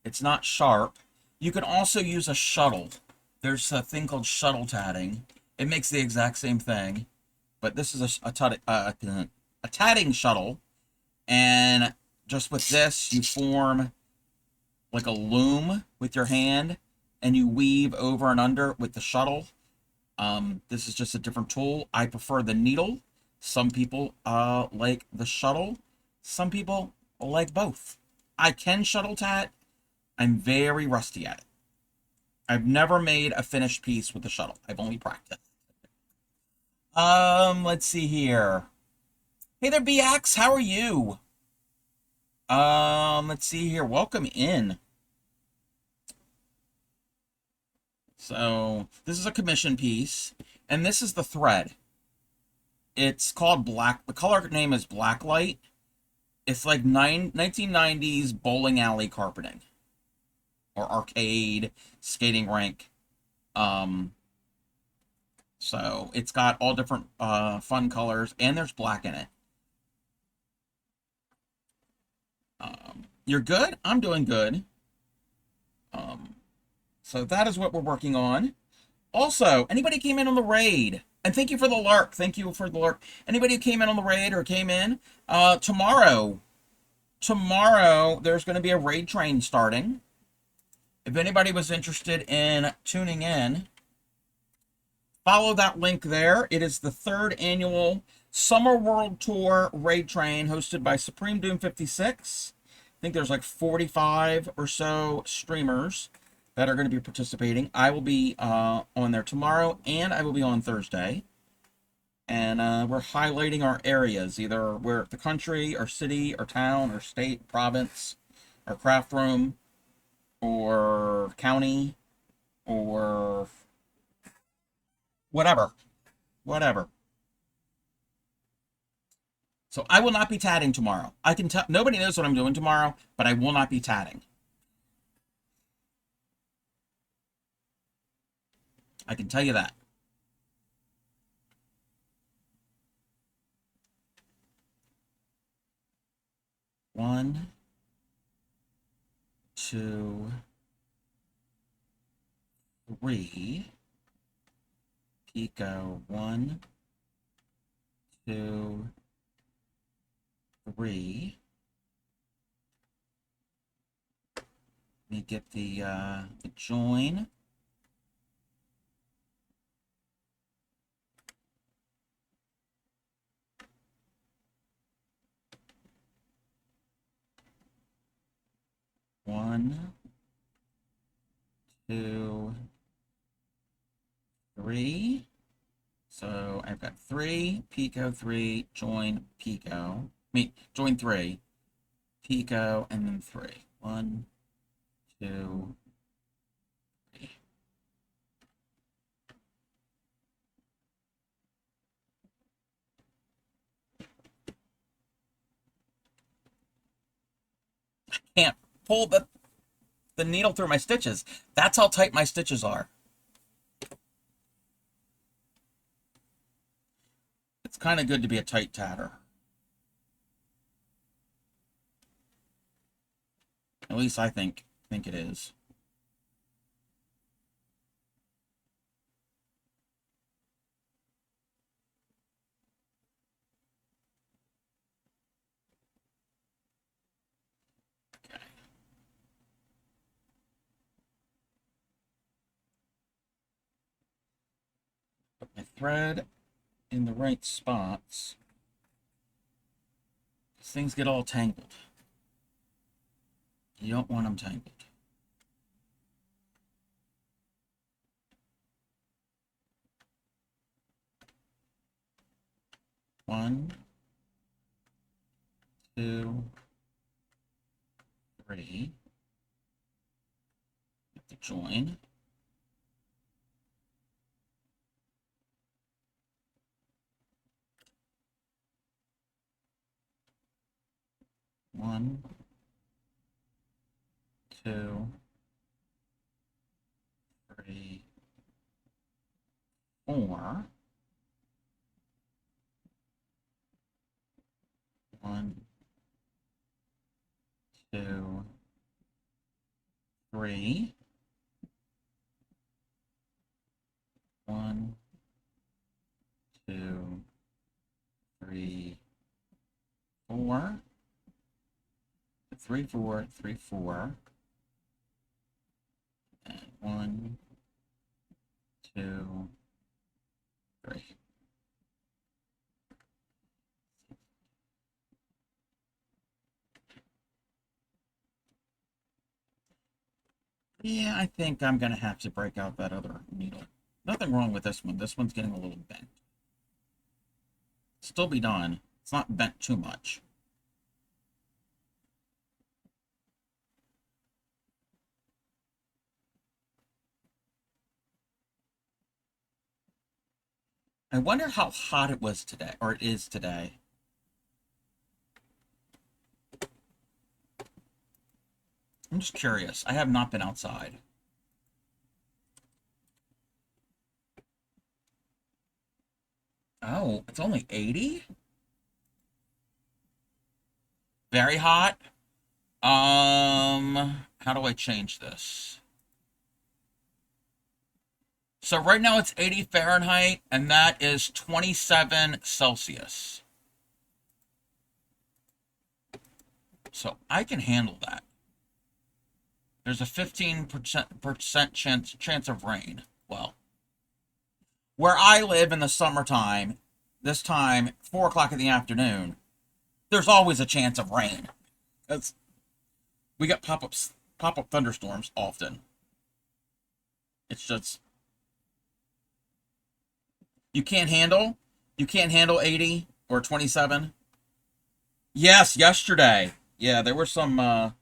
It's not sharp. You can also use a shuttle. There's a thing called shuttle tatting. It makes the exact same thing, but this is a tatting shuttle. And just with this, you form like a loom with your hand, and you weave over and under with the shuttle. This is just a different tool. I prefer the needle. Some people like the shuttle. Some people like both. I can shuttle tat. I'm very rusty at it. I've never made a finished piece with the shuttle. I've only practiced. Let's see here. Hey there, BX. How are you? Let's see here. Welcome in. So this is a commission piece, and this is the thread. It's called Black. The color name is Blacklight. It's like 1990s bowling alley carpeting or arcade skating rink. So it's got all different fun colors, and there's black in it. You're good? I'm doing good. So that is what we're working on. Also, anybody came in on the raid, and thank you for the lurk. Thank you for the lurk. Anybody who came in on the raid or came in, tomorrow, there's going to be a raid train starting. If anybody was interested in tuning in, follow that link there. It is the 3rd annual Summer World Tour raid train hosted by Supreme Doom 56. I think there's like 45 or so streamers that are going to be participating. I will be on there tomorrow, and I will be on Thursday. And we're highlighting our areas, either we're the country, or city, or town, or state, province, or craft room, or county, or whatever. So I will not be tatting tomorrow. I can tell nobody knows what I'm doing tomorrow, but I will not be tatting. I can tell you that. One, two, three. Pico. 1, 2, 3. Let me get the join. One, two, three. So I've got 3, Pico, 3, join, Pico. Join 3, Pico, and then 3. 1, 2, 3. I can't pull the needle through my stitches. That's how tight my stitches are. It's kind of good to be a tight tatter. At least I think it is. Okay. Put my thread in the right spots. Things get all tangled. You don't want them tangled. One, 2, 3. Get the join. One, 2, 3, 4. 1, 2, 3. 1, 2, 3, 4. 3, 4, 3, 4. And 1, 2, 3. Yeah, I think I'm going to have to break out that other needle. Nothing wrong with this one. This one's getting a little bent. Still be done. It's not bent too much. I wonder how hot it was today, or it is today. I'm just curious. I have not been outside. Oh, it's only 80? Very hot. How do I change this? So right now it's 80 Fahrenheit, and that is 27 Celsius. So I can handle that. There's a 15% chance of rain. Well, where I live in the summertime, this time, 4 o'clock in the afternoon, there's always a chance of rain. We get pop-up thunderstorms often. It's just... You can't handle 80 or 27? Yes, yesterday. Yeah, there were some...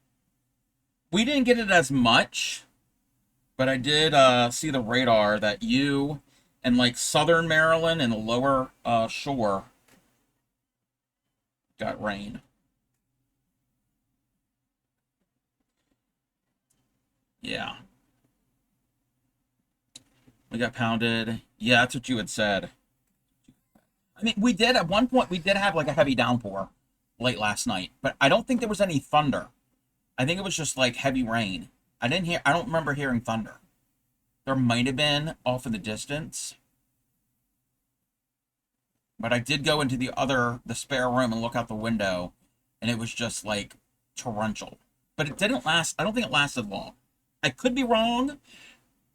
We didn't get it as much, but I did see the radar that you and like southern Maryland and the lower shore got rain. Yeah. We got pounded. Yeah, that's what you had said. I mean, we did at one point, we did have like a heavy downpour late last night, but I don't think there was any thunder. I think it was just like heavy rain. I don't remember hearing thunder. There might have been off in the distance. But I did go into the spare room and look out the window, and it was just like torrential. But it didn't last, I don't think it lasted long. I could be wrong.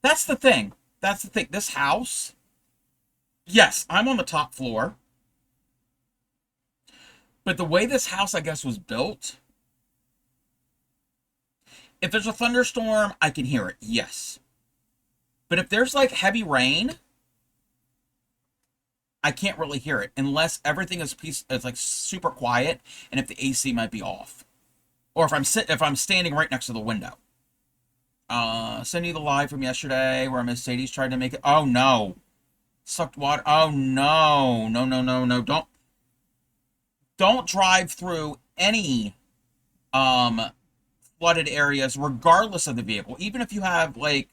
That's the thing. This house, yes, I'm on the top floor. But the way this house, I guess, was built, if there's a thunderstorm, I can hear it, yes. But if there's like heavy rain, I can't really hear it unless everything is it's like super quiet, and if the AC might be off, or if I'm standing right next to the window. Send you the live from yesterday where Miss Sadie's tried to make it. Oh no, sucked water. Oh no, no! Don't drive through any flooded areas, regardless of the vehicle. Even if you have like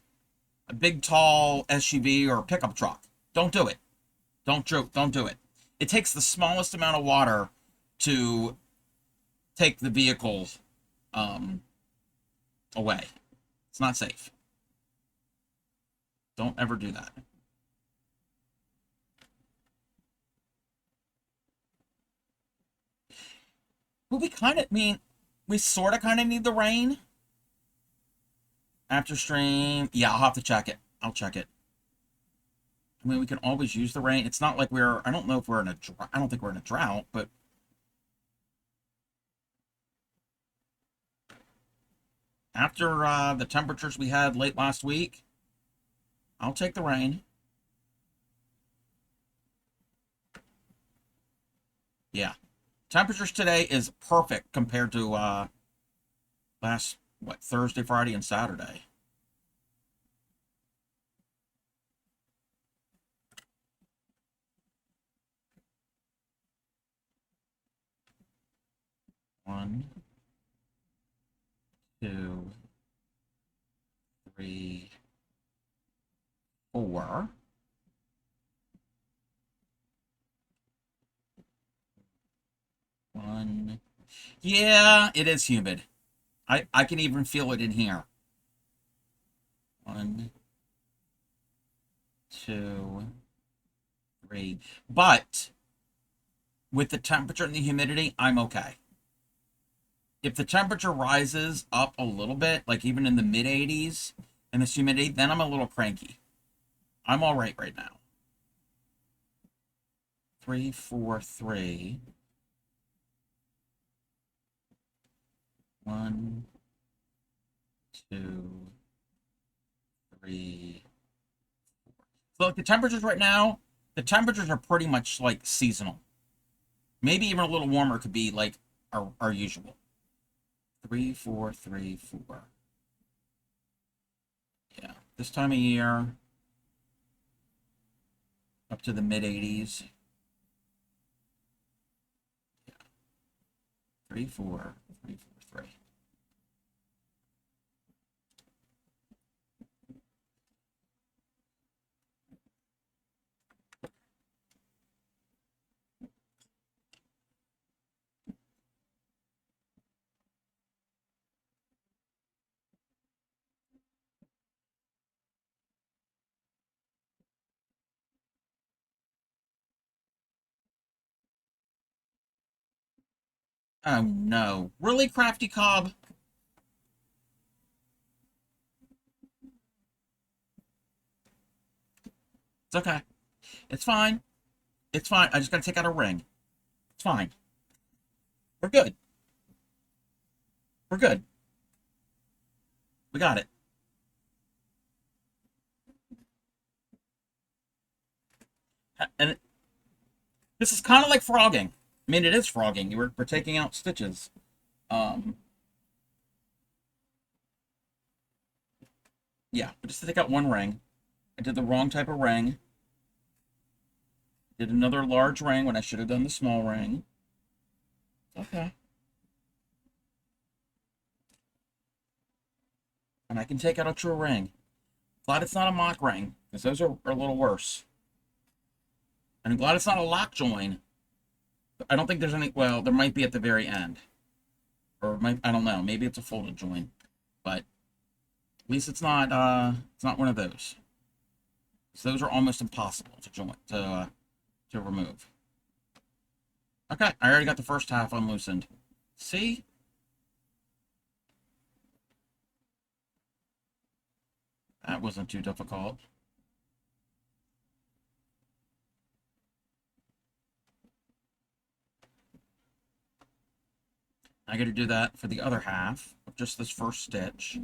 a big, tall SUV or pickup truck, don't do it. Don't do it. It takes the smallest amount of water to take the vehicle away. It's not safe. Don't ever do that. Well, we sort of kind of need the rain. After stream, yeah, I'll have to check it. I'll check it. I mean, we can always use the rain. It's not like I don't know if we're in a drought. I don't think we're in a drought, but after the temperatures we had late last week, I'll take the rain. Yeah. Temperatures today is perfect compared to Thursday, Friday, and Saturday. One, 2, 3, 4. One. Yeah, it is humid. I can even feel it in here. 1, 2, 3. But with the temperature and the humidity, I'm okay. if the temperature rises up a little bit, like even in the mid 80s and this humidity, then I'm a little cranky. I'm all right now. 3, 4, 3. 1, 2, 3, 4. So like the temperatures right now, the temperatures are pretty much like seasonal. Maybe even a little warmer could be like our usual. 3, 4, 3, 4. Yeah, this time of year, up to the mid 80s. Yeah. 3, 4, 3, 4, 3. Oh no. Really, Crafty Cobb? It's okay. It's fine. It's fine. I just gotta take out a ring. It's fine. We're good. We're good. We got it. And this is kind of like frogging. I mean, it is frogging. We're taking out stitches. Yeah, but just to take out one ring. I did the wrong type of ring. Did another large ring when I should have done the small ring. Okay. And I can take out a true ring. Glad it's not a mock ring, because those are a little worse. And I'm glad it's not a lock join. I don't think there's any, well, there might be at the very end. Or I don't know, maybe it's a folded join. But at least it's not one of those. So those are almost impossible to join, to remove. Okay, I already got the first half unloosened. See? That wasn't too difficult. I got to do that for the other half of just this first stitch.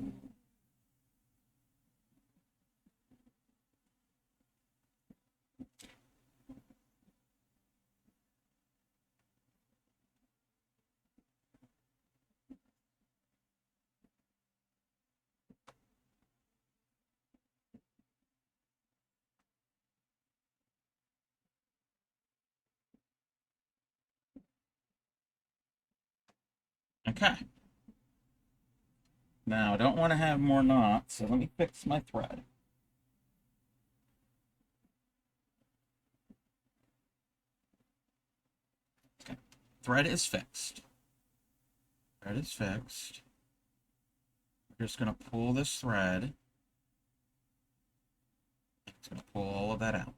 Okay. Now, I don't want to have more knots, so let me fix my thread. Okay. Thread is fixed. Thread is fixed. We're just going to pull this thread. It's going to pull all of that out.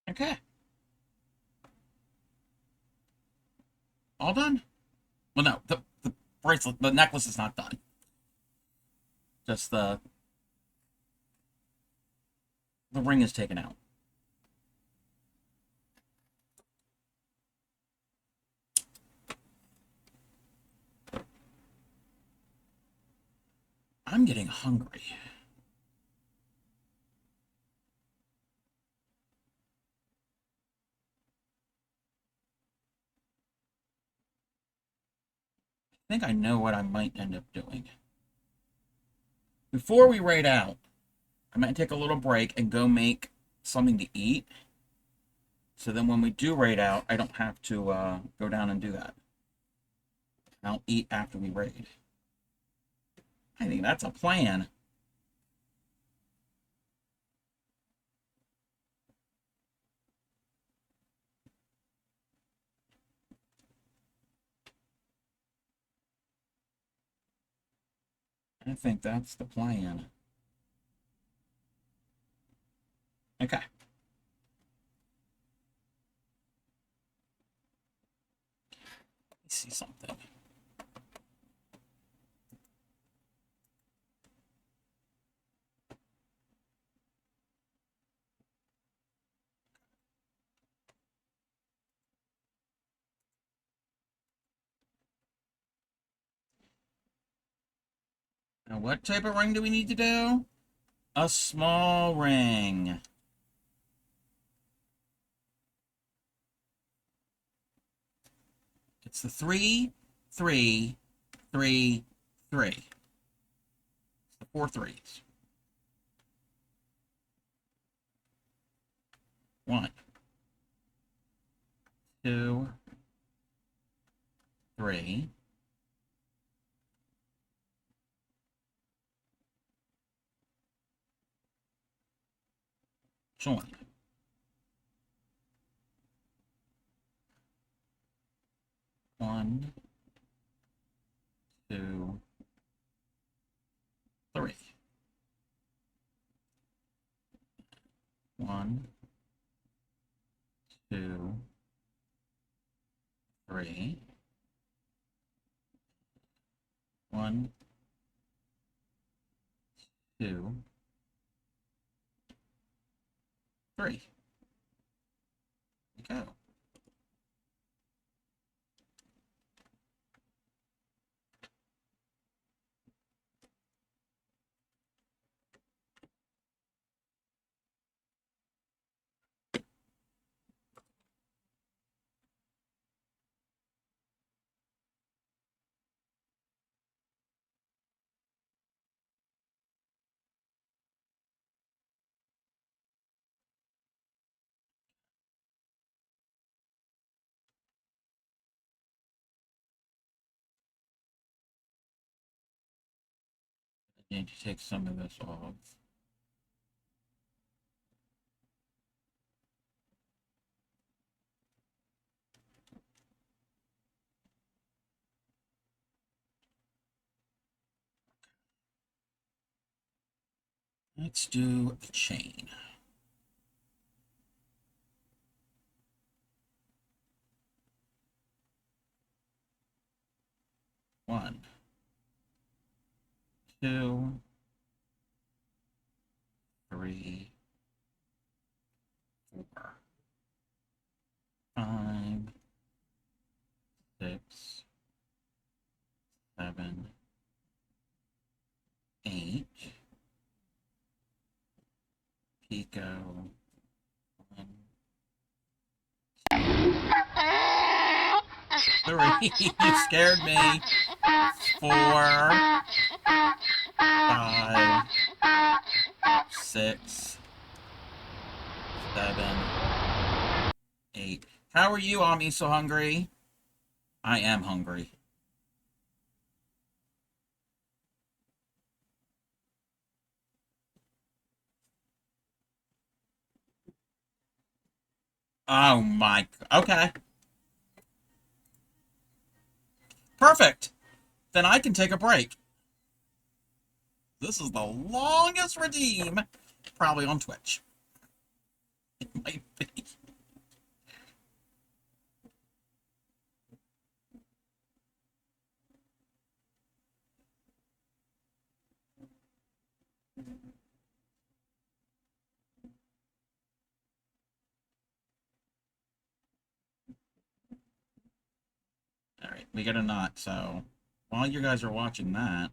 Okay. All done? Well, no, the bracelet, the necklace is not done. Just the ring is taken out. I'm getting hungry. I think I know what I might end up doing. Before we raid out, I might take a little break and go make something to eat. So then when we do raid out, I don't have to go down and do that. I'll eat after we raid. I think that's a plan. I think that's the plan. Okay. Let's see something. Now, what type of ring do we need to do? A small ring. It's the 3, 3, 3, 3. It's the 4 threes. 1, 2, 3. Join. 1, 2, 3. 1, 2, 3. 1, 2, 3. Go. I need to take some of this off. Let's do the chain. One, 2, 3, 4, 5, 6, 7, 8. Pico. 1, 3. You scared me. 4, 5, 6, 7, 8. How are you, Ami, so hungry? I am hungry. Oh my. Okay. Perfect. Then I can take a break. This is the longest redeem probably on Twitch. It might be. All right, we got a knot. So while you guys are watching that,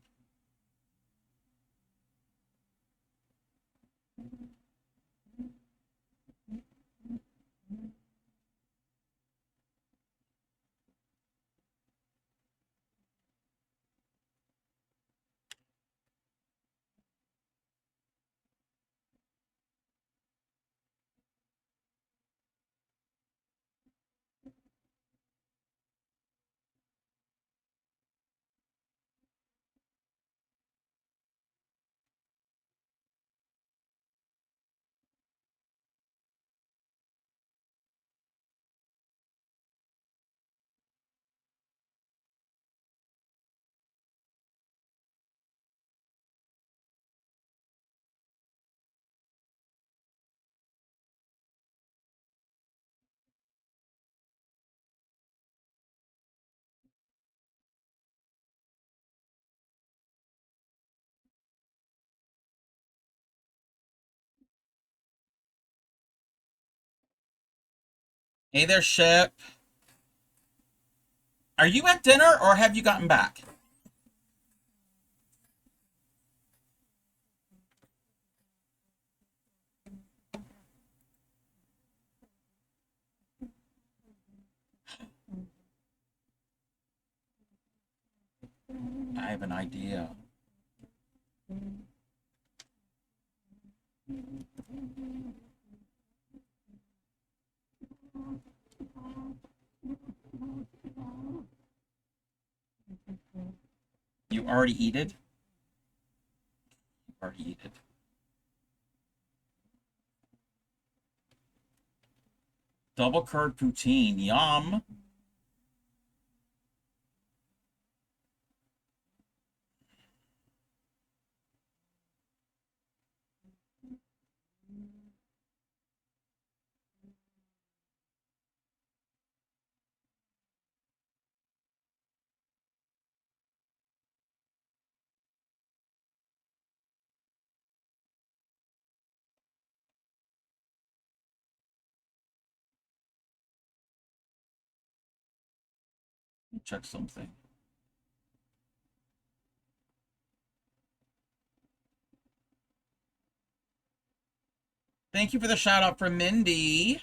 Hey there, Ship. Are you at dinner or have you gotten back? I have an idea. You already eat it? You already eat it. Double curd poutine. Yum. Check something. Thank you for the shout out from Mindy.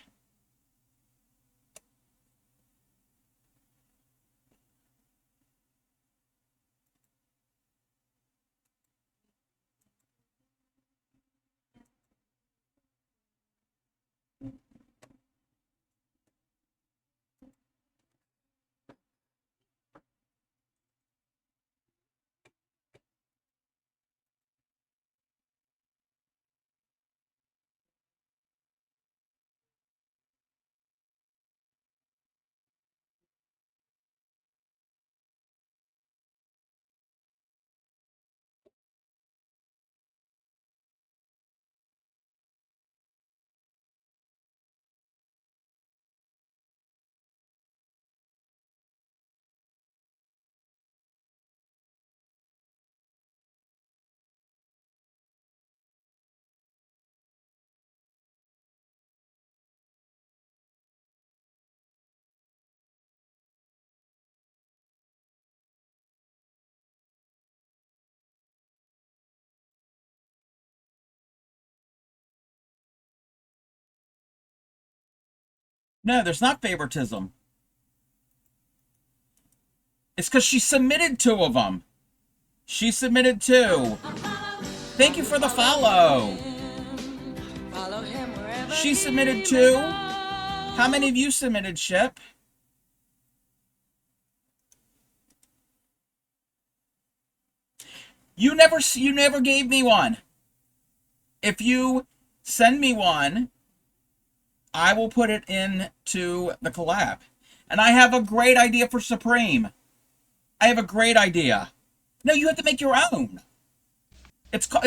No, there's not favoritism. It's because she submitted 2 of them. She submitted 2. Thank you for the follow. She submitted 2. How many of you submitted, Ship? You never gave me one. If you send me one, I will put it into the collab. And I have a great idea for Supreme. I have a great idea. No, you have to make your own. It's a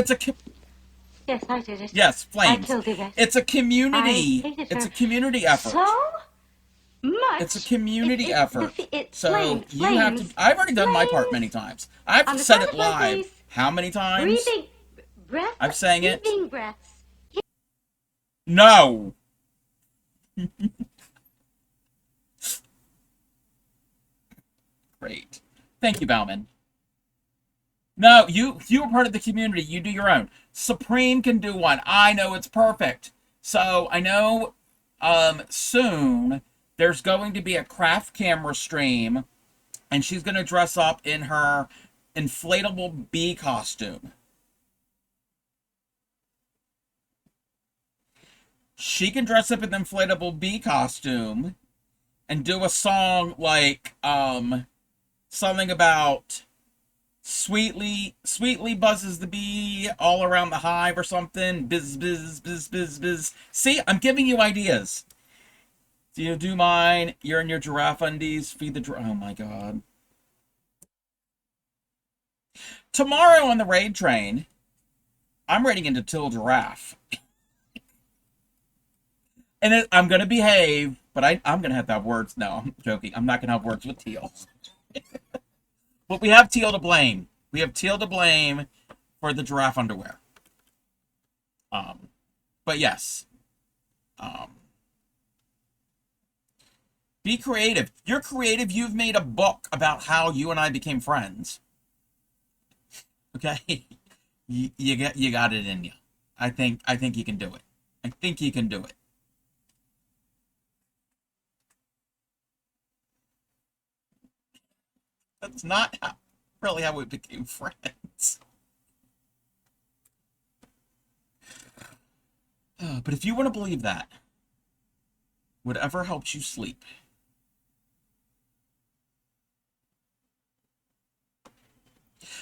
Yes, I did it. yes, Flames. I killed Yvette. It's a community. I hated It's her a community effort. so much. It's a community It's effort. it's so flames, you have to. I've already done my part many times. I've On the said front it of my live. face, How many times? breathing breath. I'm saying it. Breathing breaths. No. Great. Thank you, Bauman. No, you were part of the community. You do your own. Supreme can do one. I know it's perfect. So I know soon there's going to be a craft camera stream, and she's going to dress up in her inflatable bee costume. She can dress up in the inflatable bee costume and do a song like something about sweetly buzzes the bee all around the hive or something. Biz, biz, biz, biz, biz. See, I'm giving you ideas. Do you do mine? You're in your giraffe undies. Feed the giraffe. Oh my god. Tomorrow on the raid train, I'm raiding into Till Giraffe. And I'm going to behave, but I'm going to have to have words. No, I'm joking. I'm not going to have words with Teal. But we have Teal to blame. We have Teal to blame for the giraffe underwear. But yes. Be creative. You're creative. You've made a book about how you and I became friends. Okay? You got it in you. I think you can do it. I think you can do it. That's not really how we became friends. But if you want to believe that, whatever helps you sleep.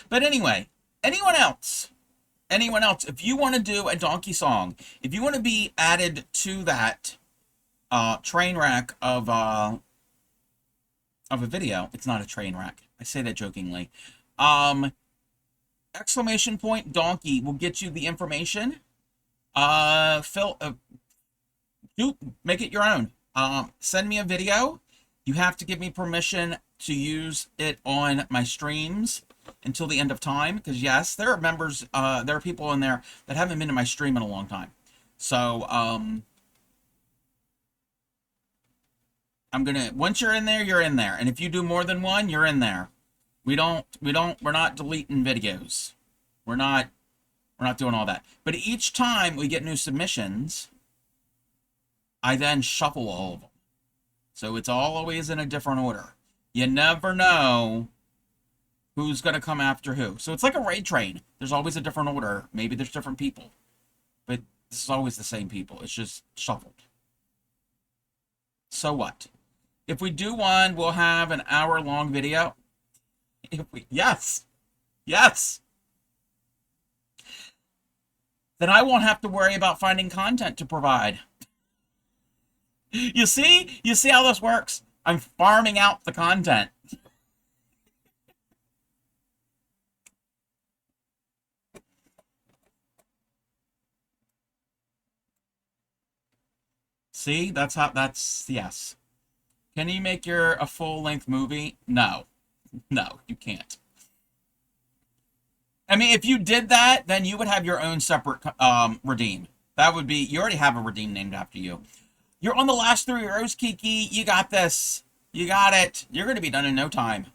But anyway, anyone else, if you want to do a donkey song, if you want to be added to that train wreck of a video, it's not a train wreck. I say that jokingly. Exclamation point donkey will get you the information. Make it your own. Send me a video. You have to give me permission to use it on my streams until the end of time, because yes, there are members, there are people in there that haven't been in my stream in a long time. So I'm gonna, once you're in there, you're in there, and if you do more than one, you're in there. We're not deleting videos. We're not doing all that. But each time we get new submissions, I then shuffle all of them. So it's always in a different order. You never know who's going to come after who. So it's like a raid train. There's always a different order. Maybe there's different people. But it's always the same people. It's just shuffled. So what? If we do one, we'll have an hour-long video. Yes. Then I won't have to worry about finding content to provide. You see how this works? I'm farming out the content. See, yes. Can you make a full-length movie? No, you can't. I mean, if you did that, then you would have your own separate redeem. That would be, you already have a redeem named after you. You're on the last 3 rows, Kiki. You got this. You got it. You're going to be done in no time.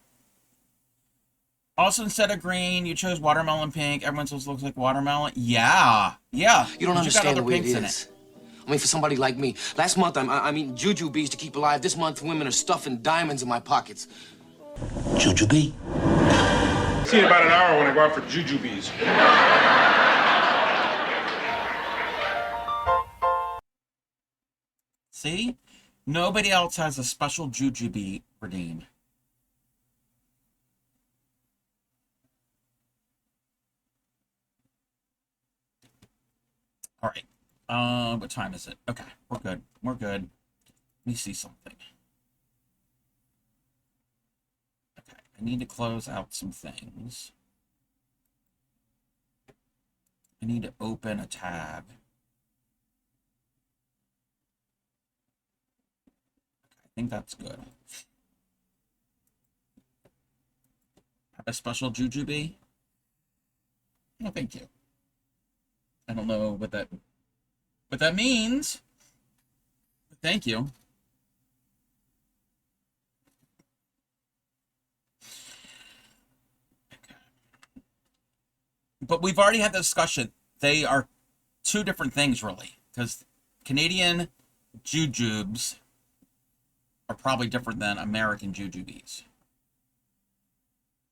Also, instead of green, you chose watermelon pink. Everyone says it looks like watermelon. Yeah. You don't understand got other the way it pinks in is. I mean, for somebody like me, last month I'm eating jujubes to keep alive. This month, women are stuffing diamonds in my pockets. Jujube? See you in about an hour when I go out for jujubes. See? Nobody else has a special jujube redeem. All right. What time is it? Okay, we're good. Let me see something. Okay, I need to close out some things. I need to open a tab. I think that's good. Have a special jujube? No, thank you. I don't know what that means. But thank you. Okay. But we've already had the discussion. They are two different things, really, because Canadian jujubes are probably different than American jujubes.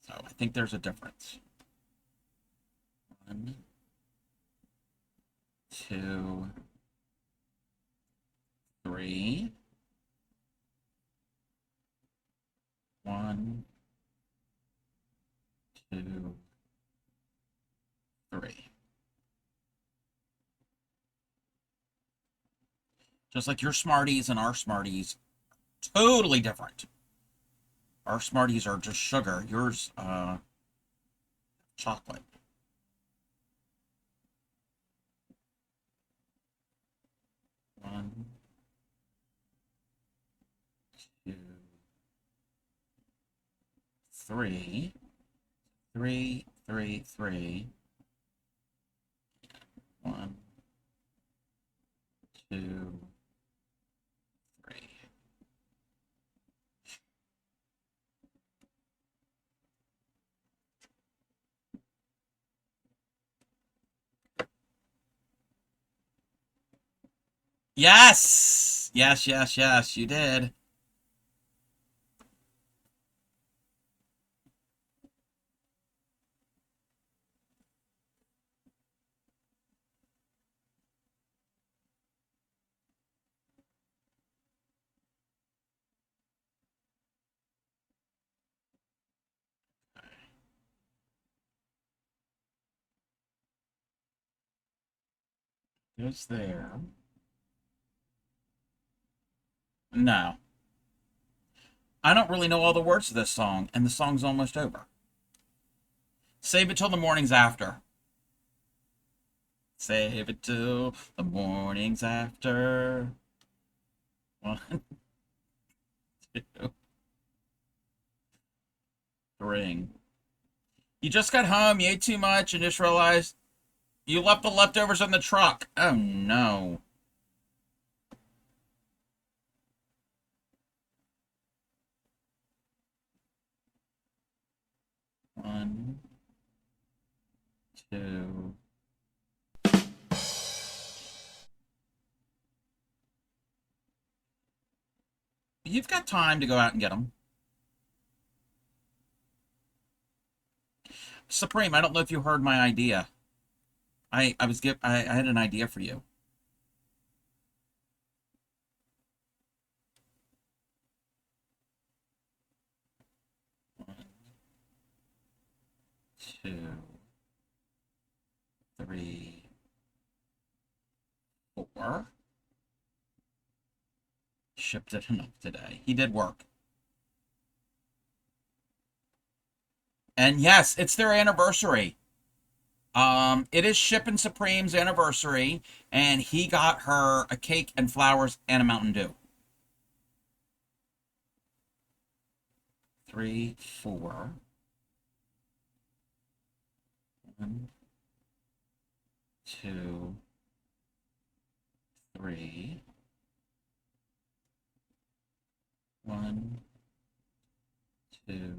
So I think there's a difference. 1, 2, 3. 1, 2, 3. Just like your Smarties and our Smarties, totally different. Our Smarties are just sugar. Yours, chocolate. One, 2, 3. 3, 3, 3. 1, 2, 3. Yes! Yes, yes, yes, you did. Goes there. No. I don't really know all the words to this song, and the song's almost over. Save it till the morning's after. Save it till the morning's after. 1, 2, 3. You just got home, you ate too much, and just realized you left the leftovers in the truck. Oh no. One, two. You've got time to go out and get them. Supreme, I don't know if you heard my idea. I had an idea for you. One, 2, 3, 4. Shipped it enough today. He did work. And yes, it's their anniversary. It is Shippin' Supreme's anniversary, and he got her a cake and flowers and a Mountain Dew. 3, 4. 1, 2, 3. 1, 2,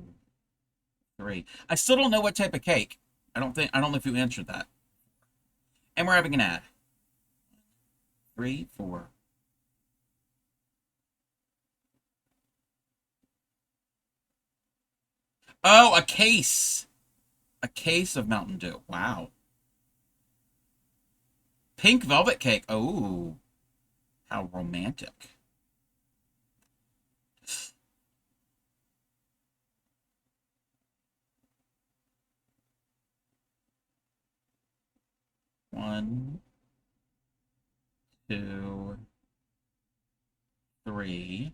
3. I still don't know what type of cake. I don't know if you answered that. And we're having an ad. 3, 4. Oh, a case. A case of Mountain Dew. Wow. Pink velvet cake. Oh, how romantic. One, 2, 3.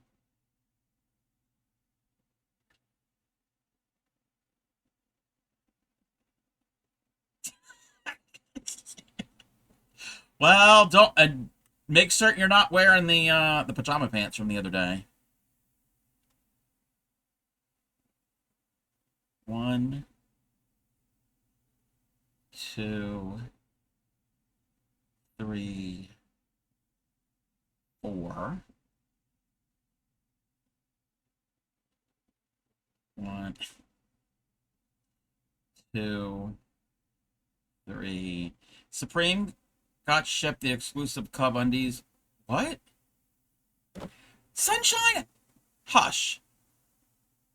Well, don't make certain you're not wearing the pajama pants from the other day. 1, 2, 3, 4. 1, 2, 3. Supreme got shipped the exclusive Cub undies. What? Sunshine! Hush.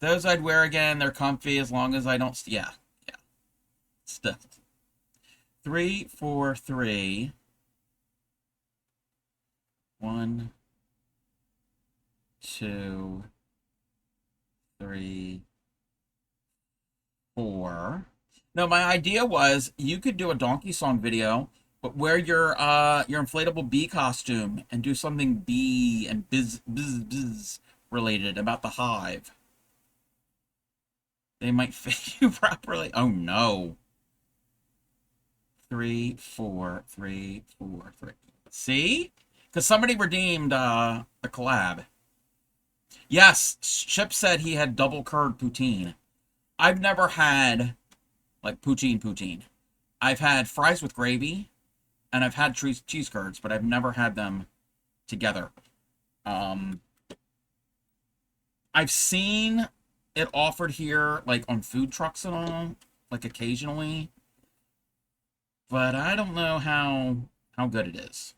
Those I'd wear again. They're comfy as long as I don't... Yeah. Yeah. Still. 3, 4, 3. 1, 2, 3, 4. No, my idea was you could do a donkey song video, but wear your inflatable bee costume and do something bee and biz related about the hive. They might fit you properly. Oh no. 3, 4, 3, 4, 3. See? Because somebody redeemed the collab. Yes, Chip said he had double curd poutine. I've never had like poutine. I've had fries with gravy, and I've had cheese curds, but I've never had them together. I've seen it offered here, like on food trucks and all, like occasionally, but I don't know how good it is.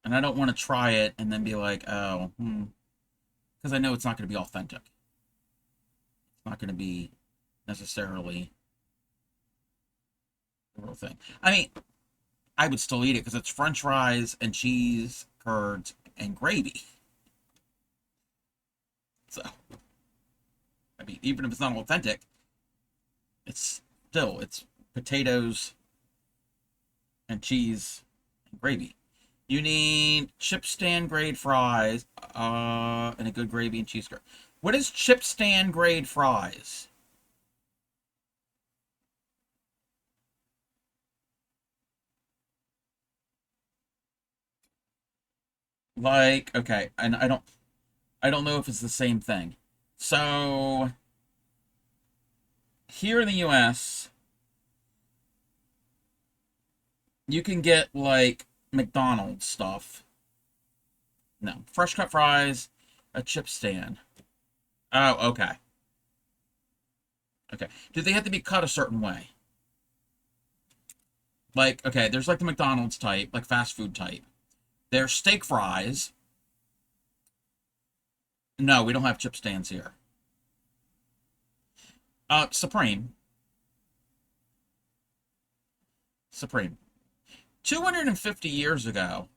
And I don't want to try it and then be like, oh, because I know it's not going to be authentic. It's not going to be necessarily the real thing. I mean, I would still eat it because it's French fries and cheese, curds, and gravy. So, I mean, even if it's not authentic, it's potatoes and cheese and gravy. You need chip stand grade fries, and a good gravy and cheese curd. What is chip stand grade fries? Like, okay, and I don't know if it's the same thing. So here in the US, you can get like McDonald's stuff. No, fresh cut fries, a chip stand. Oh, okay. Okay. Do they have to be cut a certain way? Like, okay, there's like the McDonald's type, like fast food type. There's steak fries. No, we don't have chip stands here. Supreme. 250 years ago,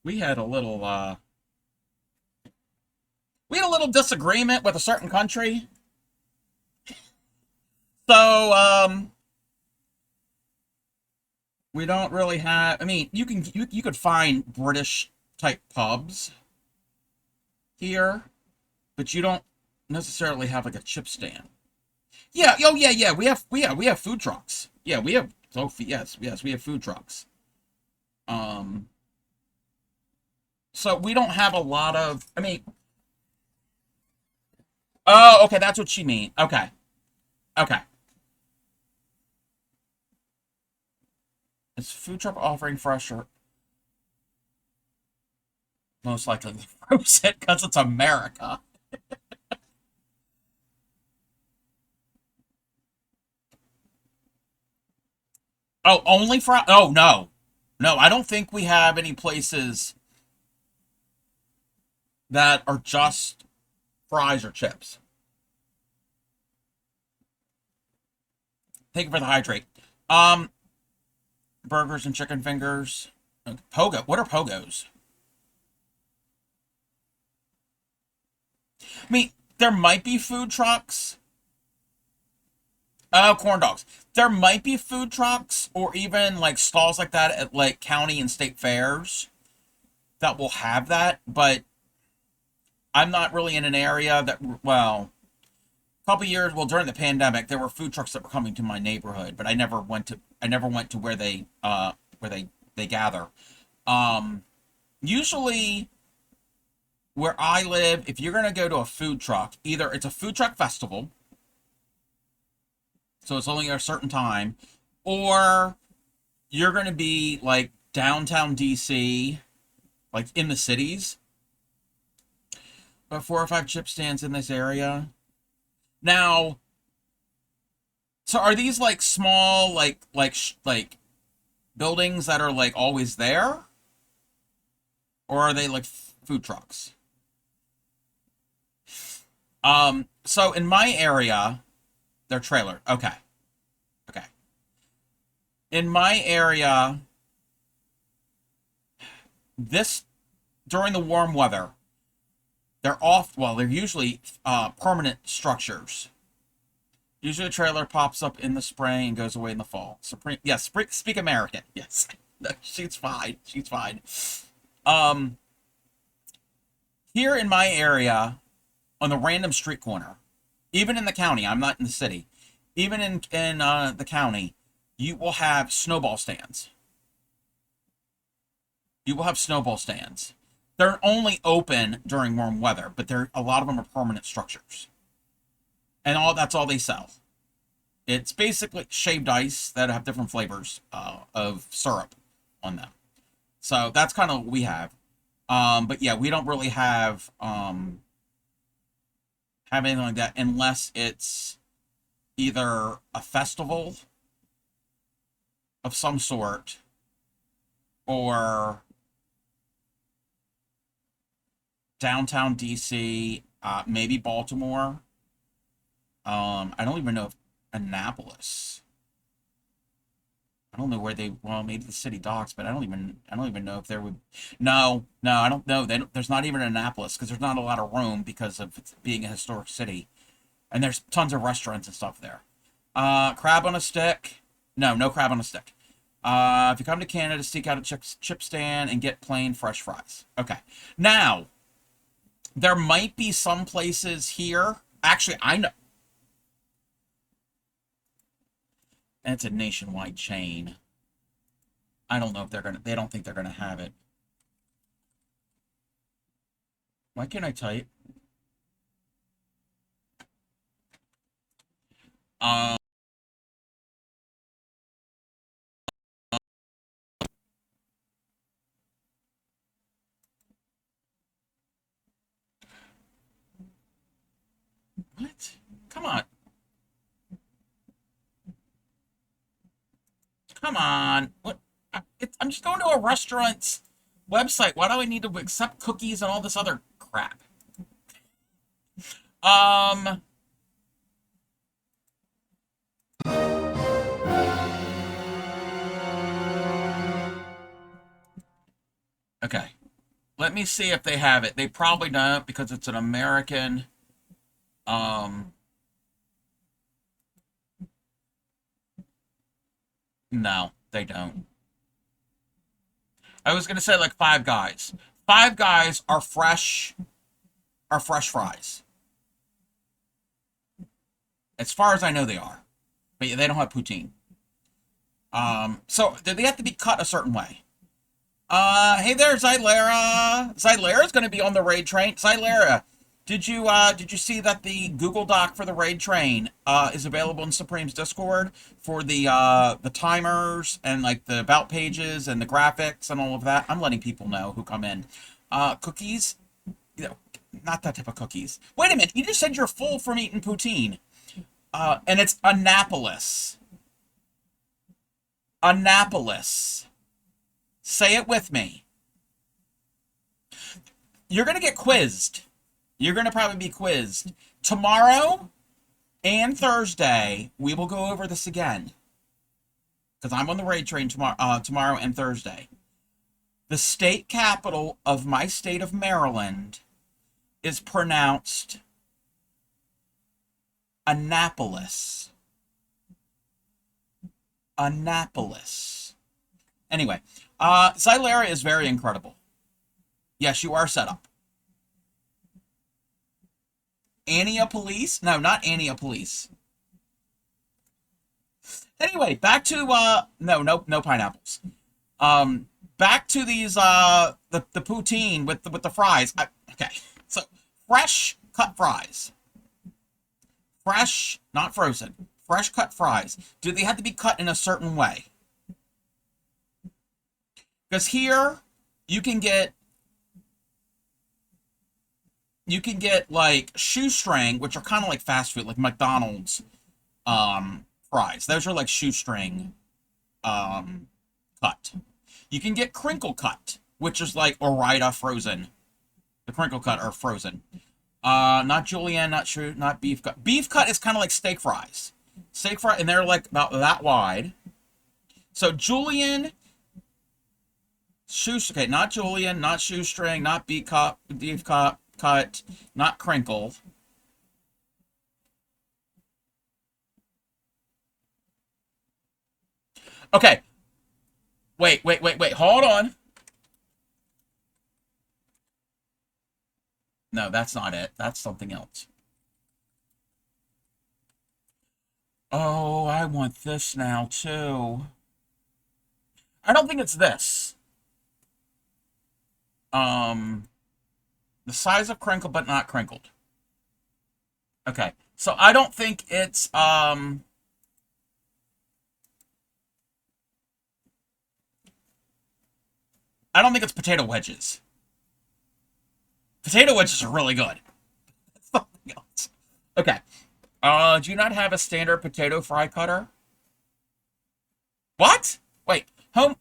we had a little disagreement with a certain country. So, we don't really have, I mean, you could find British type pubs here, but you don't necessarily have like a chip stand. Yeah, oh yeah, we have food trucks. Yeah, we have, oh yes, we have food trucks. So we don't have a lot of, I mean, oh, okay, that's what you mean. Okay. Okay. Is food truck offering fresher? Most likely frozen because it's America. Oh, only fry? Oh, no. No, I don't think we have any places that are just fries or chips. Thank you for the hydrate. Burgers and chicken fingers. Pogo. What are pogos? I mean, there might be food trucks. Oh, corn dogs. There might be food trucks or even like stalls like that at like county and state fairs that will have that, but I'm not really in an area that, well, a couple years, well, during the pandemic, there were food trucks that were coming to my neighborhood, but I never went to where they gather. Usually where I live, if you're going to go to a food truck, either it's a food truck festival, so it's only a certain time, or you're going to be like downtown DC, like in the cities. But 4 or 5 chip stands in this area. Now, so are these like small, like buildings that are like always there? Or are they like food trucks? So in my area, they're trailer. Okay. Okay. In my area, during the warm weather, they're usually permanent structures. Usually a trailer pops up in the spring and goes away in the fall. Supreme, yes, speak American. Yes. No, she's fine. She's fine. Here in my area, on the random street corner, even in the county, I'm not in the city, even in the county, you will have snowball stands. You will have snowball stands. They're only open during warm weather, but a lot of them are permanent structures. And that's all they sell. It's basically shaved ice that have different flavors of syrup on them. So that's kind of what we have. But yeah, we don't really have anything like that unless it's either a festival of some sort or downtown DC, maybe Baltimore. I don't even know if Annapolis. I don't know where they. Well, maybe the city docks, but I don't even know if there would. No, I don't know. There's not even Annapolis because there's not a lot of room because of it being a historic city, and there's tons of restaurants and stuff there. Crab on a stick. No crab on a stick. If you come to Canada, seek out a chip stand and get plain fresh fries. Okay. Now, there might be some places here. Actually, I know. And it's a nationwide chain. I don't know if they don't think they're gonna have it. Why can't I type? What? Come on. Come on. What? I'm just going to a restaurant's website. Why do I need to accept cookies and all this other crap? Okay. Let me see if they have it. They probably don't because it's an American. No, they don't. I was gonna say like Five Guys. Five Guys are fresh fries. As far as I know, they are, but yeah, they don't have poutine. So they have to be cut a certain way. Hey there, Xylera. Xylera's going to be on the raid train. Xylera, did you see that the Google Doc for the raid train is available in Supreme's Discord for the timers and like the about pages and the graphics and all of that? I'm letting people know who come in. Cookies, not that type of cookies. Wait a minute, you just said you're full from eating poutine. And it's Annapolis. Annapolis. Say it with me. You're going to get quizzed. You're going to probably be quizzed. Tomorrow and Thursday, we will go over this again. Because I'm on the raid train tomorrow and Thursday. The state capital of my state of Maryland is pronounced Annapolis. Annapolis. Anyway, Xylera is very incredible. Yes, you are set up. Ania Police? No, not Ania Police. Anyway, back to no pineapples. Back to these the poutine with the fries. Okay, so fresh cut fries. Fresh, not frozen. Fresh cut fries. Do they have to be cut in a certain way? Because here you can get like shoestring, which are kind of like fast food, like McDonald's fries. Those are like shoestring cut. You can get crinkle cut, which is like Orida frozen. The crinkle cut are frozen. Not julienne, not beef cut. Beef cut is kind of like steak fries. Steak fry, and they're like about that wide. So julienne, okay, not julienne, not shoestring, not beef cut, not crinkle. Okay. Wait, hold on. No, that's not it. That's something else. Oh, I want this now, too. I don't think it's this. The size of crinkle, but not crinkled. Okay, so I don't think it's, I don't think it's potato wedges. Potato wedges are really good. That's something else. Okay. Do you not have a standard potato fry cutter? What? Wait, hold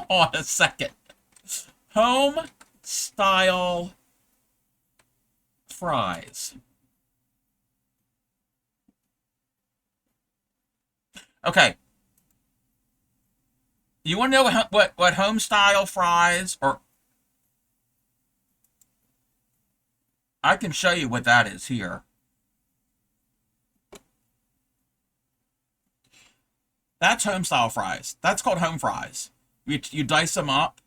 on a second. Home style fries. Okay. You want to know what home style fries or I can show you what that is here. That's home style fries. That's called home fries. You dice them up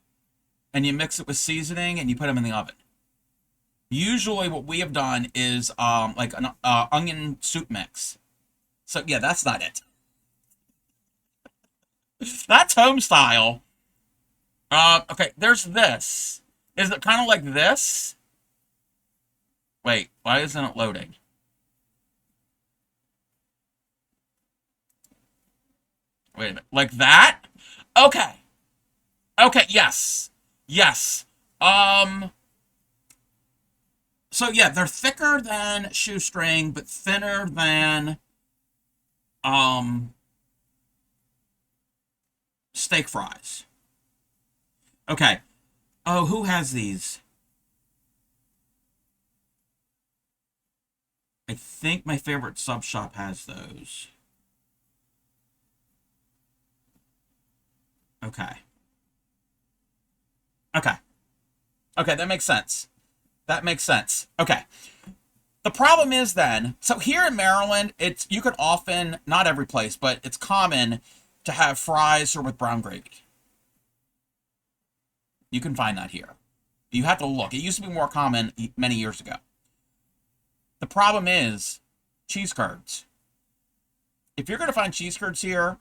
and you mix it with seasoning and you put them in the oven. Usually what we have done is like an onion soup mix. So yeah, that's not it. That's home style. Okay, there's this. Is it kind of like this? Wait, why isn't it loading? Wait a minute. Like that? Okay. Okay, yes. Yes. So yeah, they're thicker than shoestring, but thinner than steak fries. Okay. Oh, who has these? I think my favorite sub shop has those. Okay. Okay. Okay, that makes sense. That makes sense. Okay. The problem is then, so here in Maryland, you can often, not every place, but it's common to have fries or with brown gravy. You can find that here. You have to look. It used to be more common many years ago. The problem is cheese curds. If you're going to find cheese curds here,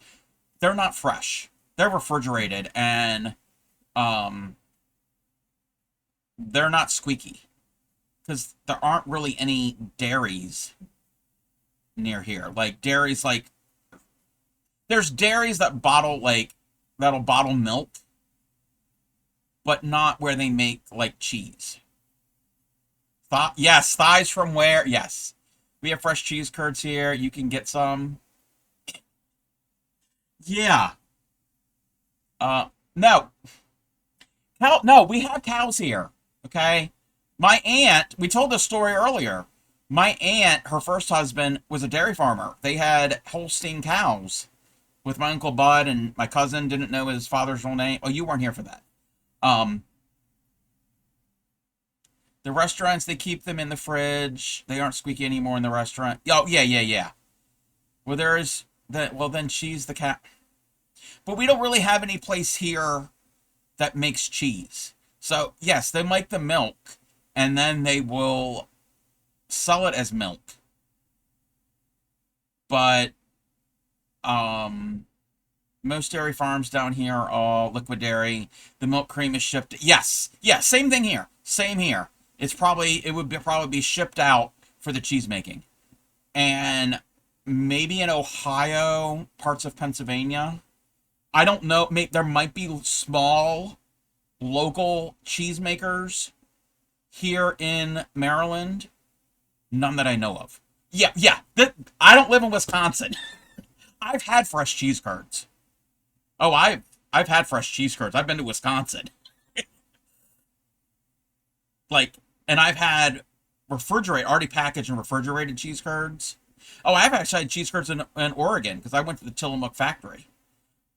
they're not fresh. They're refrigerated and they're not squeaky because there aren't really any dairies near here. Like dairies, like there's dairies that that'll bottle milk, but not where they make like cheese. Yes, thighs from where? Yes. We have fresh cheese curds here. You can get some. Yeah. No. No, we have cows here. Okay? My aunt, we told this story earlier. My aunt, her first husband, was a dairy farmer. They had Holstein cows with my Uncle Bud, and my cousin didn't know his father's real name. Oh, you weren't here for that. The restaurants, they keep them in the fridge. They aren't squeaky anymore in the restaurant. Oh, yeah. Well, then she's the cat. But we don't really have any place here that makes cheese. So, yes, they make the milk, and then they will sell it as milk. But, most dairy farms down here are all liquid dairy. The milk cream is shipped. Yes. Yeah, same thing here. Same here. It would probably be shipped out for the cheese making. And maybe in Ohio, parts of Pennsylvania. I don't know. There might be small local cheesemakers here in Maryland. None that I know of. Yeah. I don't live in Wisconsin. I've had fresh cheese curds. Oh, I've had fresh cheese curds. I've been to Wisconsin. And I've had already packaged and refrigerated cheese curds. Oh, I've actually had cheese curds in Oregon because I went to the Tillamook factory.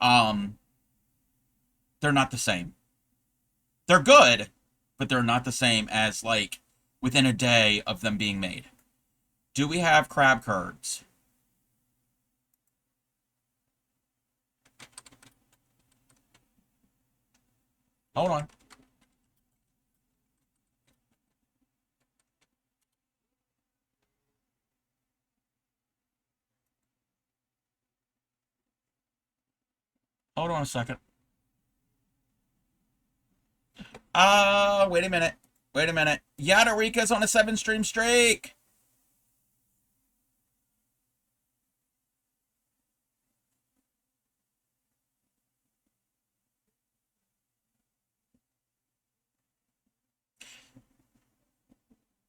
They're not the same. They're good, but they're not the same as like within a day of them being made. Do we have crab curds? Hold on. Hold on a second. Wait a minute. Wait a minute. Yadarika's on a 7-stream streak.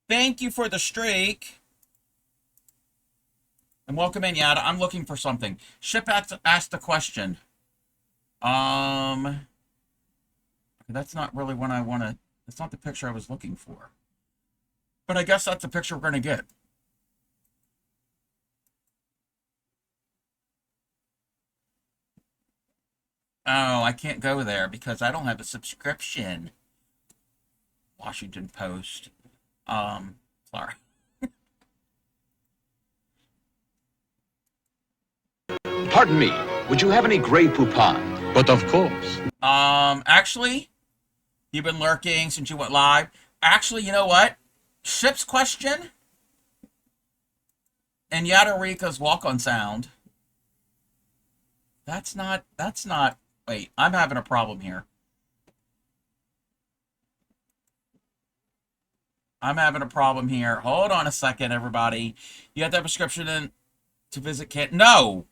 Thank you for the streak. And welcome in, Yada. I'm looking for something. Ship asked a question. That's not really what I want to... That's not the picture I was looking for. But I guess that's the picture we're going to get. Oh, I can't go there because I don't have a subscription. Washington Post. Sorry. Pardon me, would you have any Grey Poupon? But of course. Actually, you've been lurking since you went live. Actually, you know what? Ship's question and Yadarika's walk-on sound. That's not, wait, I'm having a problem here. I'm having a problem here. Hold on a second, everybody. You have to have a prescription in to visit Kent. No,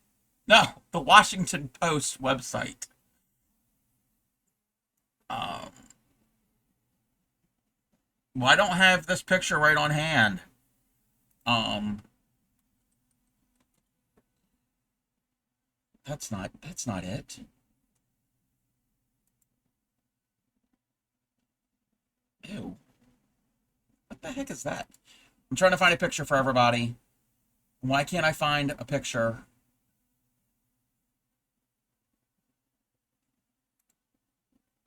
the Washington Post website. Well, I don't have this picture right on hand. That's not it. Ew. What the heck is that? I'm trying to find a picture for everybody. Why can't I find a picture?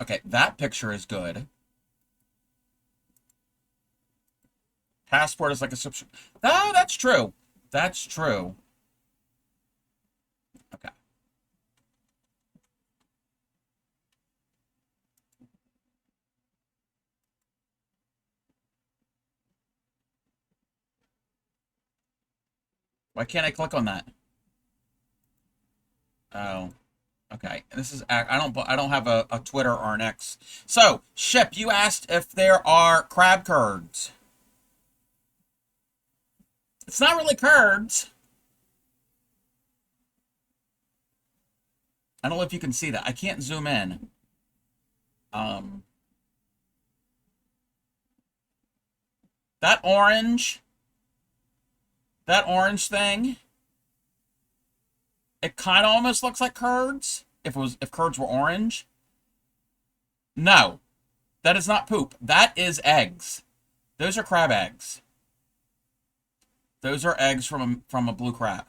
Okay, that picture is good. Passport is like a subscription. Oh, that's true. That's true. Okay. Why can't I click on that? Oh, okay. This is I don't have a Twitter or an X. So, Ship, you asked if there are crab curds. It's not really curds. I don't know if you can see that. I can't zoom in. That orange thing, it kind of almost looks like curds. If curds were orange. No, that is not poop. That is eggs. Those are crab eggs. Those are eggs from a blue crab.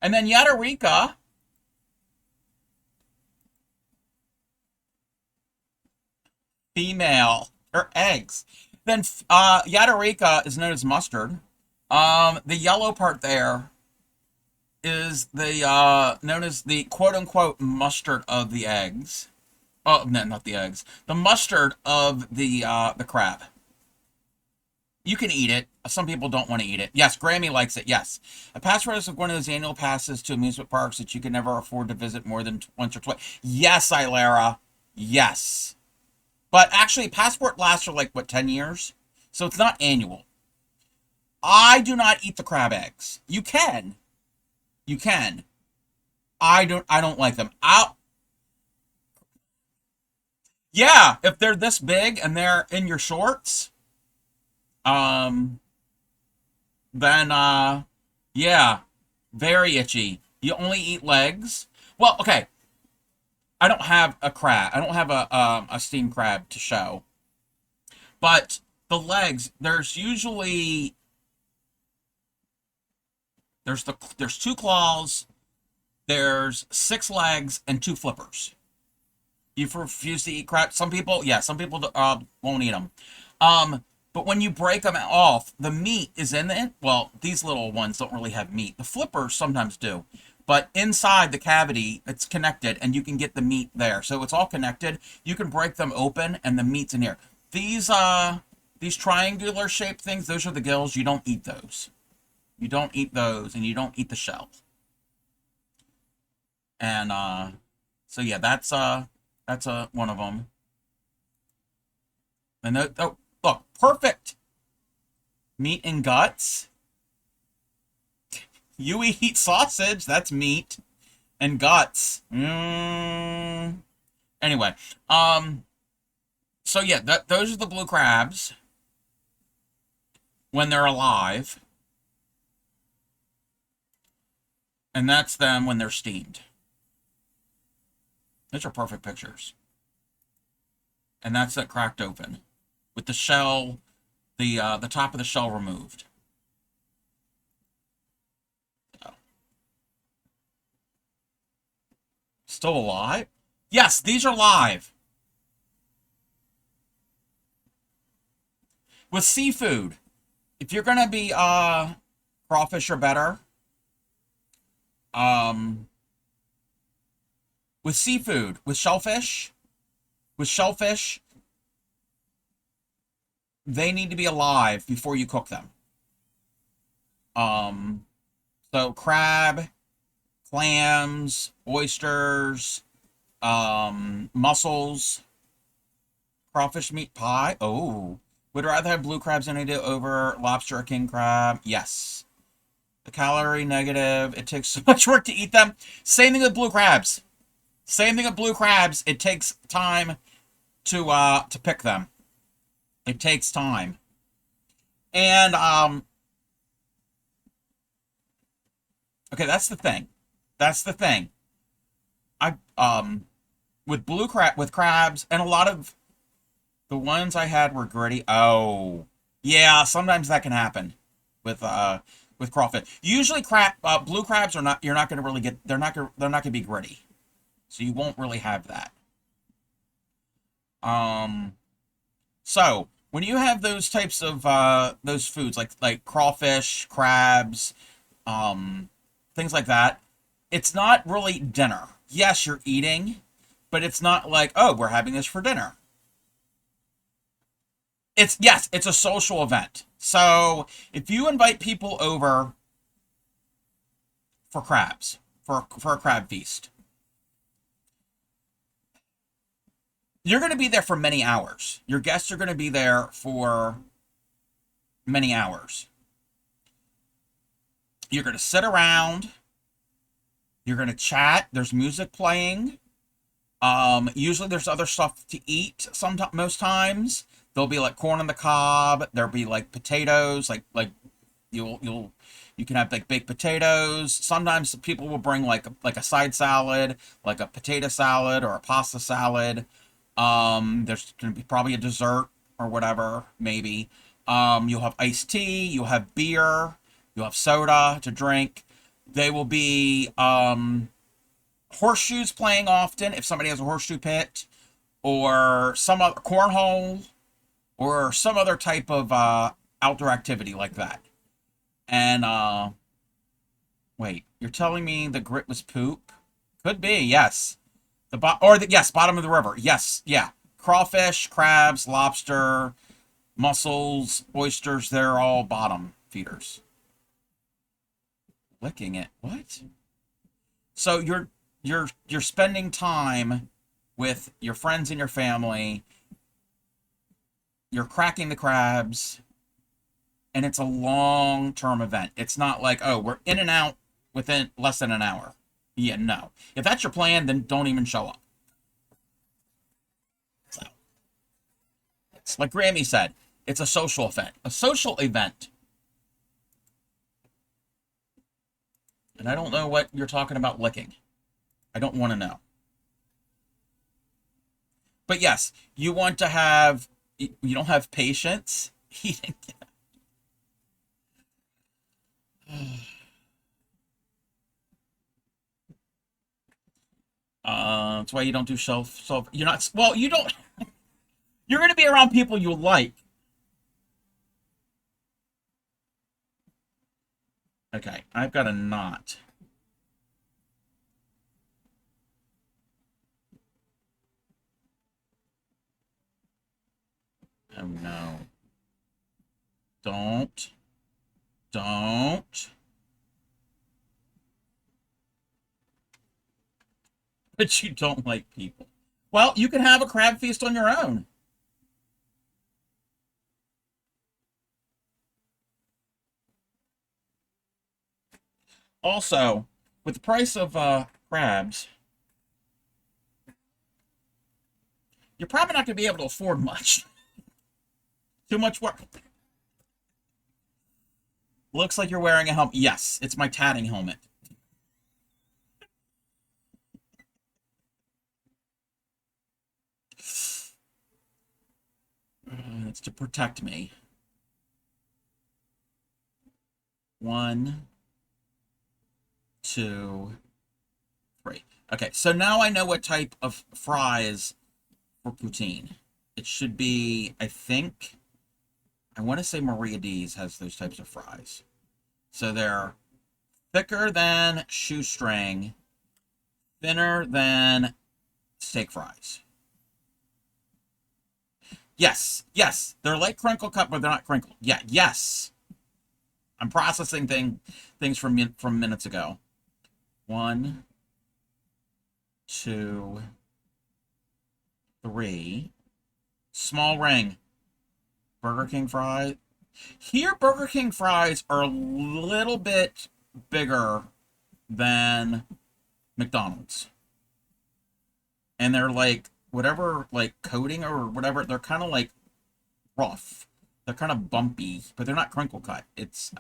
And then Yadarika. Female. Her eggs. Then Yadarika is known as mustard. The yellow part there is the known as the quote-unquote mustard of the eggs. Oh, no, not the eggs. The mustard of the crab. You can eat it. Some people don't want to eat it. Yes, Grammy likes it. Yes. A passport is one of those annual passes to amusement parks that you can never afford to visit more than once or twice. Yes, Ilera. Yes. But actually, passport lasts for like, what, 10 years? So it's not annual. I do not eat the crab eggs. You can. You can. I don't like them. Yeah, if they're this big and they're in your shorts, then, yeah, very itchy. You only eat legs. Well, okay. I don't have a crab. I don't have a steamed crab to show. But the legs, there's usually there's two claws, there's 6 legs and 2 flippers. You refuse to eat crab. Some people won't eat them. But when you break them off, the meat is in it. Well, these little ones don't really have meat. The flippers sometimes do. But inside the cavity, it's connected, and you can get the meat there. So it's all connected. You can break them open, and the meat's in here. These triangular-shaped things, those are the gills. You don't eat those. You don't eat those, and you don't eat the shell. And, so yeah, that's one of them. And oh, look, perfect. Meat and guts. You eat sausage, that's meat. And guts. Anyway, so yeah, those are the blue crabs when they're alive. And that's them when they're steamed. Those are perfect pictures. And that's that cracked open with the shell, the top of the shell removed. Oh. Still alive? Yes, these are live. With seafood, if you're gonna be crawfish or better, with seafood, with shellfish, they need to be alive before you cook them. So crab, clams, oysters, mussels, crawfish meat pie. Oh, would rather have blue crabs any day over lobster or king crab. Yes. The calorie negative. It takes so much work to eat them. Same thing with blue crabs. Same thing with blue crabs. It takes time to pick them. It takes time. And okay, that's the thing. That's the thing. I with crabs, and a lot of the ones I had were gritty. Oh, yeah, sometimes that can happen with crawfish. Usually blue crabs are not, you're not going to really get, they're not going to be gritty. So you won't really have that. So when you have those types of those foods like crawfish, crabs, things like that, it's not really dinner. Yes, you're eating, but it's not like, oh, we're having this for dinner. Yes, it's a social event. So if you invite people over for crabs, for a crab feast, you're going to be there for many hours. Your guests are going to be there for many hours. You're going to sit around. You're going to chat. There's music playing. Usually there's other stuff to eat. Most times there'll be like corn on the cob. There'll be like potatoes. Like you can have like baked potatoes. Sometimes people will bring like a side salad, like a potato salad or a pasta salad. There's going to be probably a dessert or whatever, maybe. You'll have iced tea, you'll have beer, you'll have soda to drink. They will be horseshoes playing often, if somebody has a horseshoe pit, or some other cornhole, or some other type of outdoor activity like that. And wait, you're telling me the grit was poop? Could be, yes. Yes, bottom of the river. Yes, yeah. Crawfish, crabs, lobster, mussels, oysters, they're all bottom feeders. Licking it. What? So you're spending time with your friends and your family. You're cracking the crabs, and it's a long-term event. It's not like, oh, we're in and out within less than an hour. Yeah, no. If that's your plan, then don't even show up. So, it's like Grammy said, it's a social event. A social event. And I don't know what you're talking about licking. I don't want to know. But yes, you want to have, you don't have patience eating. That's why you don't do you're not, well, you don't, you're going to be around people you like. Okay, I've got a knot. Oh no. Don't. But you don't like people. Well, you can have a crab feast on your own. Also, with the price of crabs, you're probably not going to be able to afford much. Too much work. Looks like you're wearing a helmet. Yes, it's my tatting helmet. It's to protect me. 1, 2, 3. Okay, so now I know what type of fries for poutine. It should be, I think, I want to say Maria D's has those types of fries. So they're thicker than shoestring, thinner than steak fries. Yes, yes, they're like crinkle cut, but they're not crinkled. Yeah, yes. I'm processing things from minutes ago. 1, 2, 3. Small ring. Burger King fries. Here, Burger King fries are a little bit bigger than McDonald's. And they're like, whatever, like, coating or whatever, they're kind of like rough. They're kind of bumpy, but they're not crinkle cut. It's,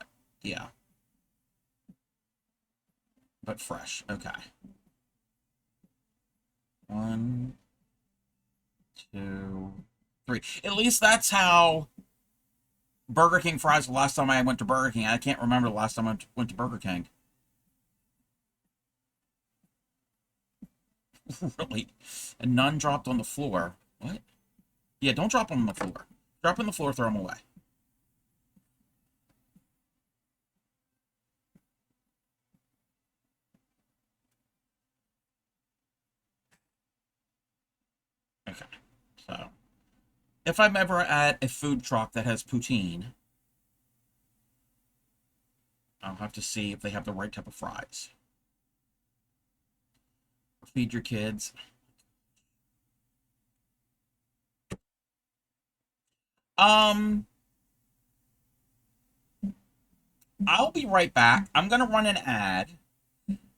yeah. But fresh. Okay. 1, 2, 3. At least that's how Burger King fries the last time I went to Burger King. I can't remember the last time I went to Burger King. Really? And none dropped on the floor. What? Yeah, don't drop them on the floor. Drop on the floor, throw them away. Okay. So, if I'm ever at a food truck that has poutine, I'll have to see if they have the right type of fries. Feed your kids. I'll be right back. I'm gonna run an ad.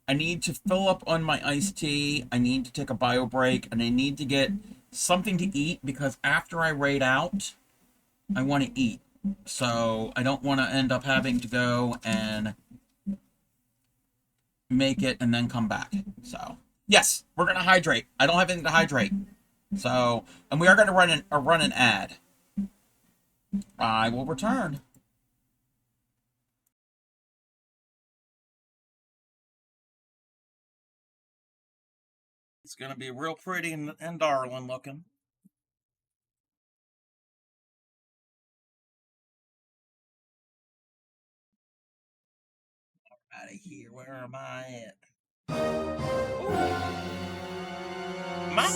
I need to fill up on my iced tea. I need to take a bio break, and I need to get something to eat because after I raid out, I want to eat. So I don't want to end up having to go and make it and then come back. So yes, we're gonna hydrate. I don't have anything to hydrate. So, and we are gonna run an ad. I will return. It's gonna be real pretty and darling looking. Out of here. Where am I at? My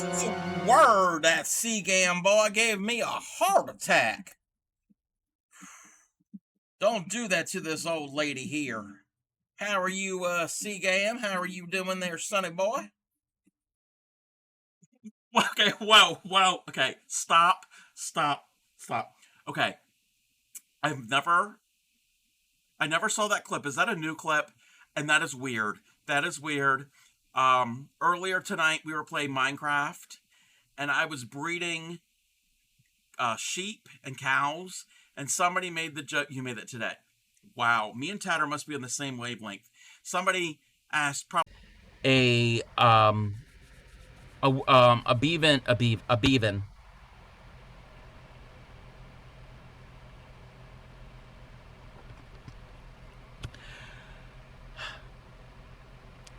word, that Seagam boy gave me a heart attack. Don't do that to this old lady here. How are you, Seagam? How are you doing there, sonny boy? Okay, whoa, okay, stop. Okay, I never saw that clip. Is that a new clip? And that is weird. That is weird. Earlier tonight we were playing Minecraft, and I was breeding sheep and cows, and somebody made the joke. You made it today. Wow, me and Tatter must be on the same wavelength. Somebody asked a beaven.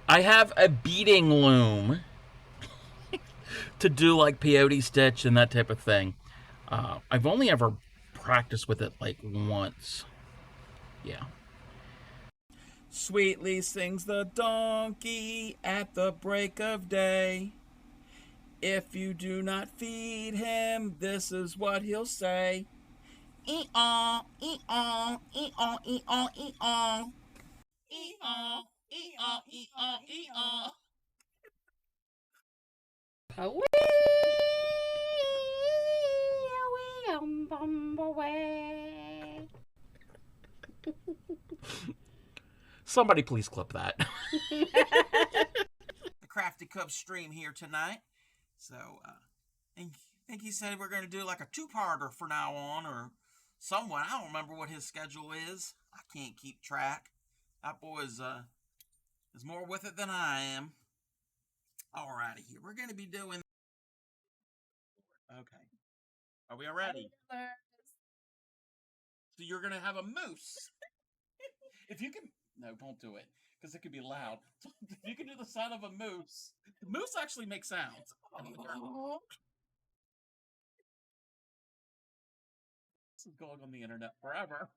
I have a beading loom to do like peyote stitch and that type of thing. I've only ever practiced with it like once. Yeah. Sweetly sings the donkey at the break of day. If you do not feed him, this is what he'll say. Ee-aw, ee-aw, ee-aw, ee-aw, ee-aw. Ee-aw, ee-aw, ee-aw, ee-aw. Somebody please clip that. The Crafty Cub stream here tonight. So, I think he said we're going to do like a two-parter from now on, or someone. I don't remember what his schedule is. I can't keep track. That boy is more with it than I am. Alrighty, here. We're going to be doing... Okay. Are we ready? So you're gonna have a moose. If you can, no, don't do it, because it could be loud. If you can do the sound of a moose, moose actually makes sounds. This is going on the internet forever.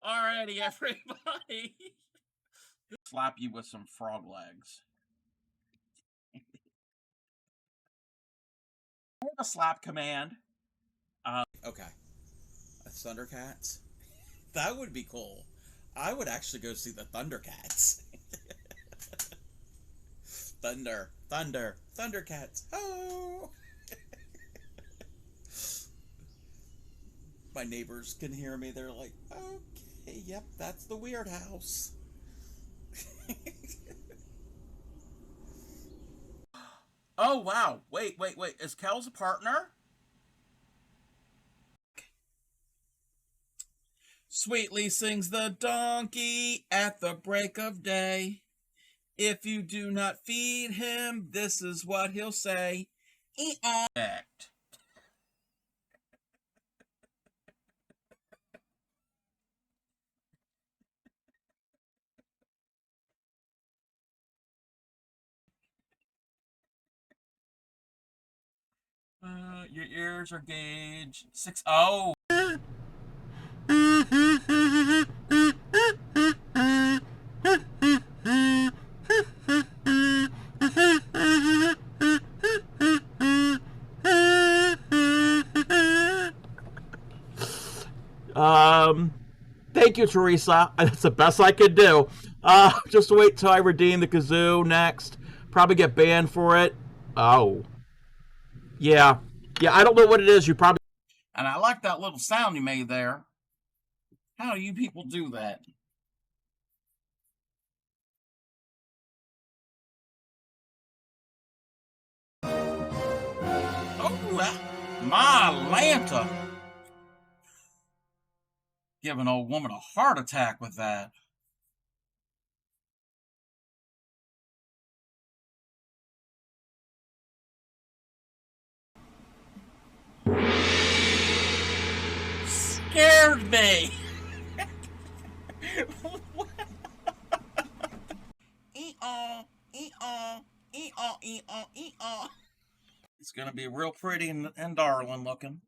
Alrighty, everybody. Slap you with some frog legs. I have a slap command. Okay. Thundercats? That would be cool. I would actually go see the Thundercats. Thundercats. Oh! My neighbors can hear me. They're like, okay, yep, that's the weird house. Oh, wow. Wait. Is Kel's a partner? Sweetly sings the donkey at the break of day. If you do not feed him, this is what he'll say. Act. Your ears are gauge 6. Oh. Thank you, Teresa. That's the best I could do. Just wait till I redeem the kazoo next. Probably get banned for it. Oh. Yeah, I don't know what it is. You probably... And I like that little sound you made there. How do you people do that? Oh, my Lanta. Give an old woman a heart attack with that. Scared me. It's gonna be real pretty and darling looking.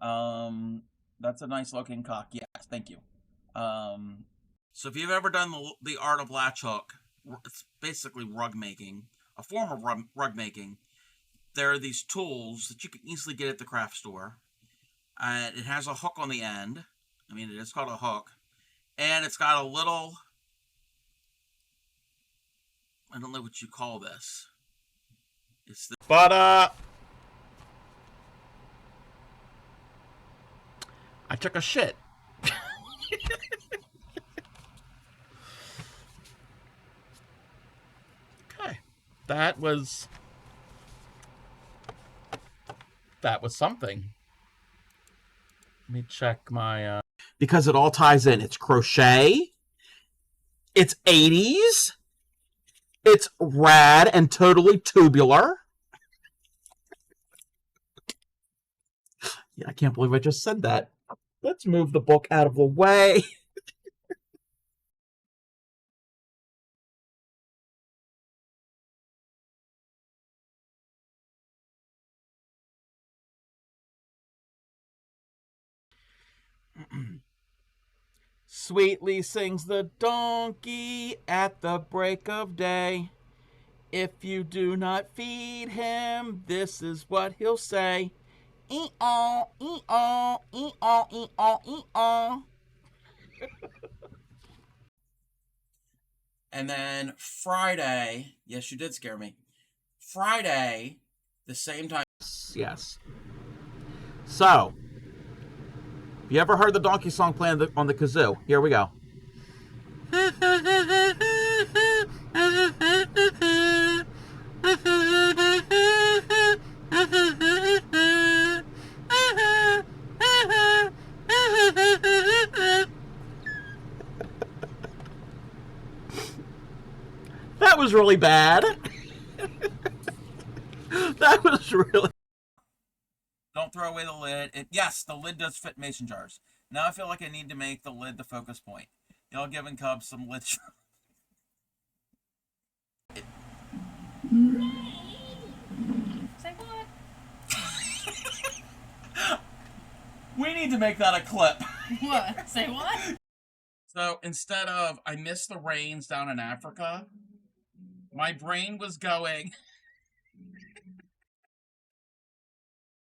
That's a nice looking cock. Yes, thank you. So if you've ever done the art of latch hook, it's basically rug making, a form of rug making. There are these tools that you can easily get at the craft store. It has a hook on the end. I mean, it is called a hook. And it's got a little, I don't know what you call this. It's the... But, I took a shit. Okay. That was something. Let me check my, because it all ties in. It's crochet. It's 80s. It's rad and totally tubular. Yeah, I can't believe I just said that. Let's move the book out of the way. Sweetly sings the donkey at the break of day. If you do not feed him, this is what he'll say. E-aw, e-aw, e-aw, e-aw, e-aw. And then Friday, yes, you did scare me. Friday, the same time. Yes. So, you ever heard the donkey song playing on the kazoo? Here we go. That was really bad. It's really. Don't throw away the lid. Yes, the lid does fit mason jars. Now I feel like I need to make the lid the focus point. Y'all giving Cubs some lid. Say what? We need to make that a clip. What? Say what? So instead of I miss the rains down in Africa, my brain was going.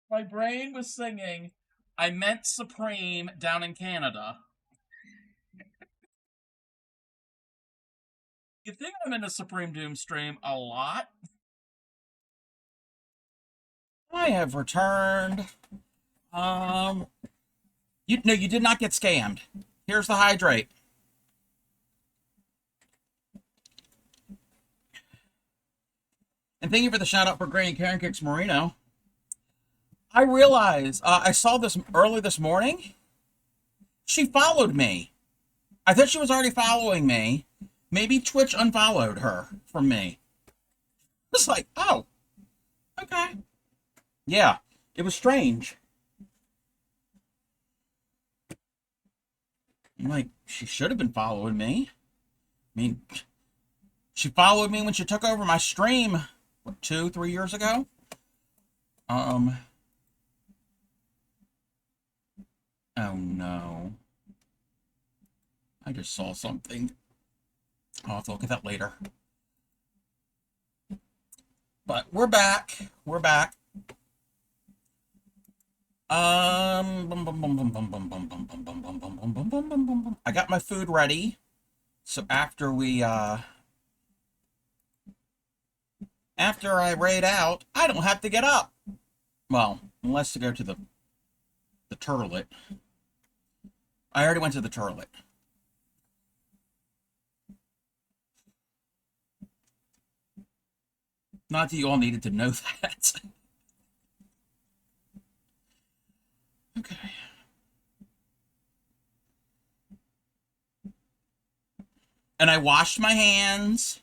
My brain was singing, I meant Supreme down in Canada. You think I'm in a Supreme Doom stream a lot? I have returned. You did not get scammed. Here's the hydrate. And thank you for the shout out for Granny Karen Kicks Marino. I realized, I saw this early this morning. She followed me. I thought she was already following me. Maybe Twitch unfollowed her from me. It's like, oh, okay. Yeah, it was strange. I'm like, she should have been following me. I mean, she followed me when she took over my stream, what, 2-3 years ago? Oh no. I just saw something. I'll have to look at that later. But we're back. We're back. I got my food ready. So after I raid out, I don't have to get up. Well, unless to go to the turlet. I already went to the turlet. Not that you all needed to know that. Okay. And I washed my hands.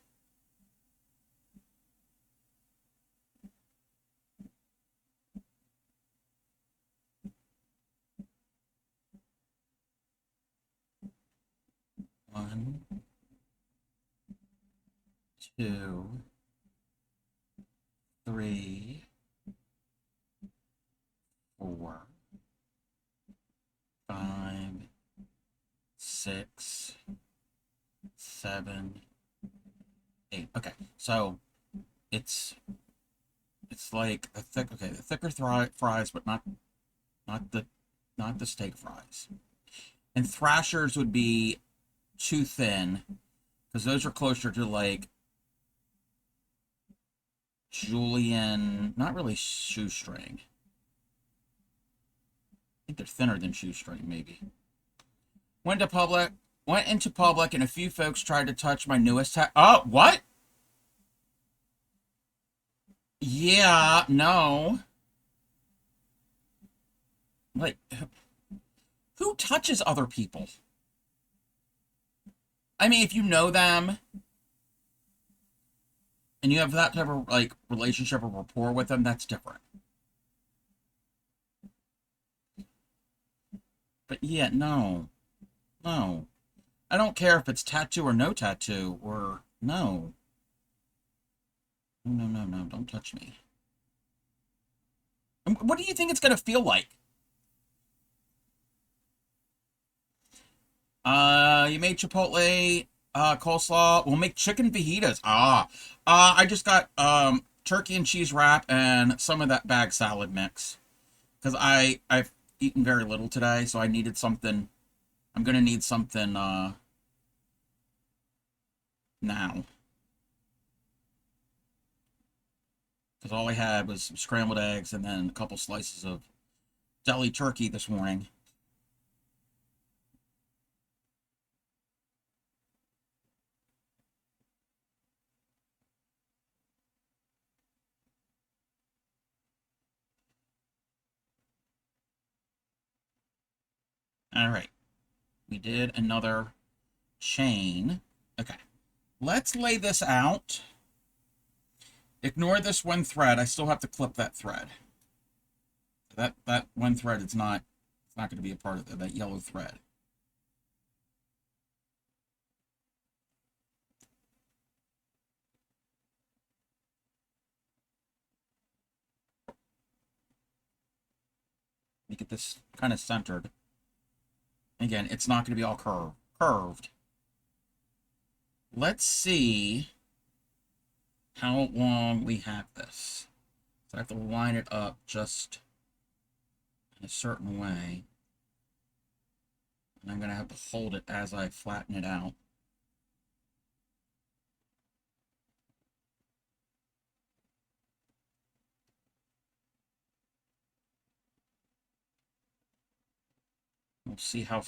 One, two, three, 4, 5, 6, 7, 8. Okay, so it's like a thick. Okay, the thicker fries, but not the steak fries. And Thrashers would be too thin because those are closer to like Julian, not really shoestring. I think they're thinner than shoestring, maybe. Went into public, and a few folks tried to touch my newest Oh, what? Yeah, no. Like, who touches other people? I mean, if you know them, and you have that type of, like, relationship or rapport with them, that's different. But yeah, no. No. I don't care if it's tattoo or no tattoo, or no. No, don't touch me. What do you think it's going to feel like? You made Chipotle, coleslaw. We'll make chicken fajitas. I just got, turkey and cheese wrap and some of that bag salad mix. Because I've eaten very little today, so I needed something. I'm going to need something, now. Because all I had was some scrambled eggs and then a couple slices of deli turkey this morning. All right. We did another chain. Okay. Let's lay this out. Ignore this one thread. I still have to clip that thread. That one thread, it's not going to be a part of that yellow thread. Let me get this kind of centered. Again, it's not going to be all curved. Let's see how long we have this. So I have to line it up just in a certain way. And I'm going to have to hold it as I flatten it out. We'll see how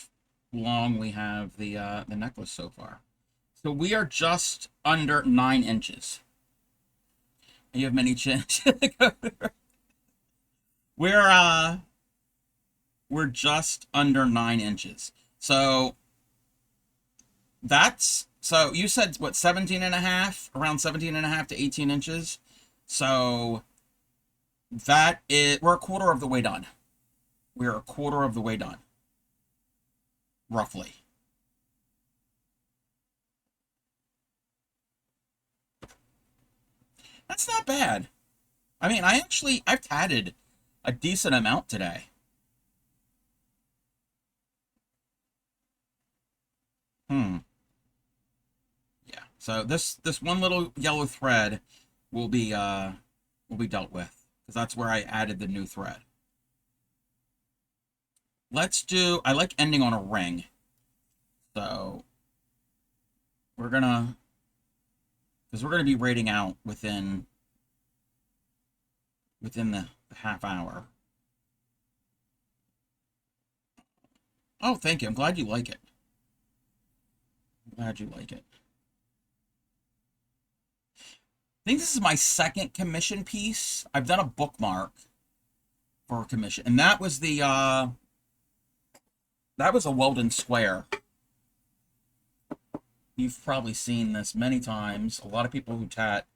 long we have the necklace so far. So we are just under 9 inches. You have many chins. We're just under 9 inches. So that's, so you said what, 17 and a half, around 17 and a half to 18 inches. So that is, we're a quarter of the way done. We're a quarter of the way done. Roughly. That's not bad. I mean, I've tatted a decent amount today. Yeah. So this one little yellow thread will be dealt with, because that's where I added the new thread. Let's do, I like ending on a ring. So we're gonna, because we're gonna be rating out within the half hour. Oh, thank you. I'm glad you like it. I'm glad you like it. I think this is my second commission piece. I've done a bookmark for a commission, and that was the that was a Weldon square. You've probably seen this many times. A lot of people who tat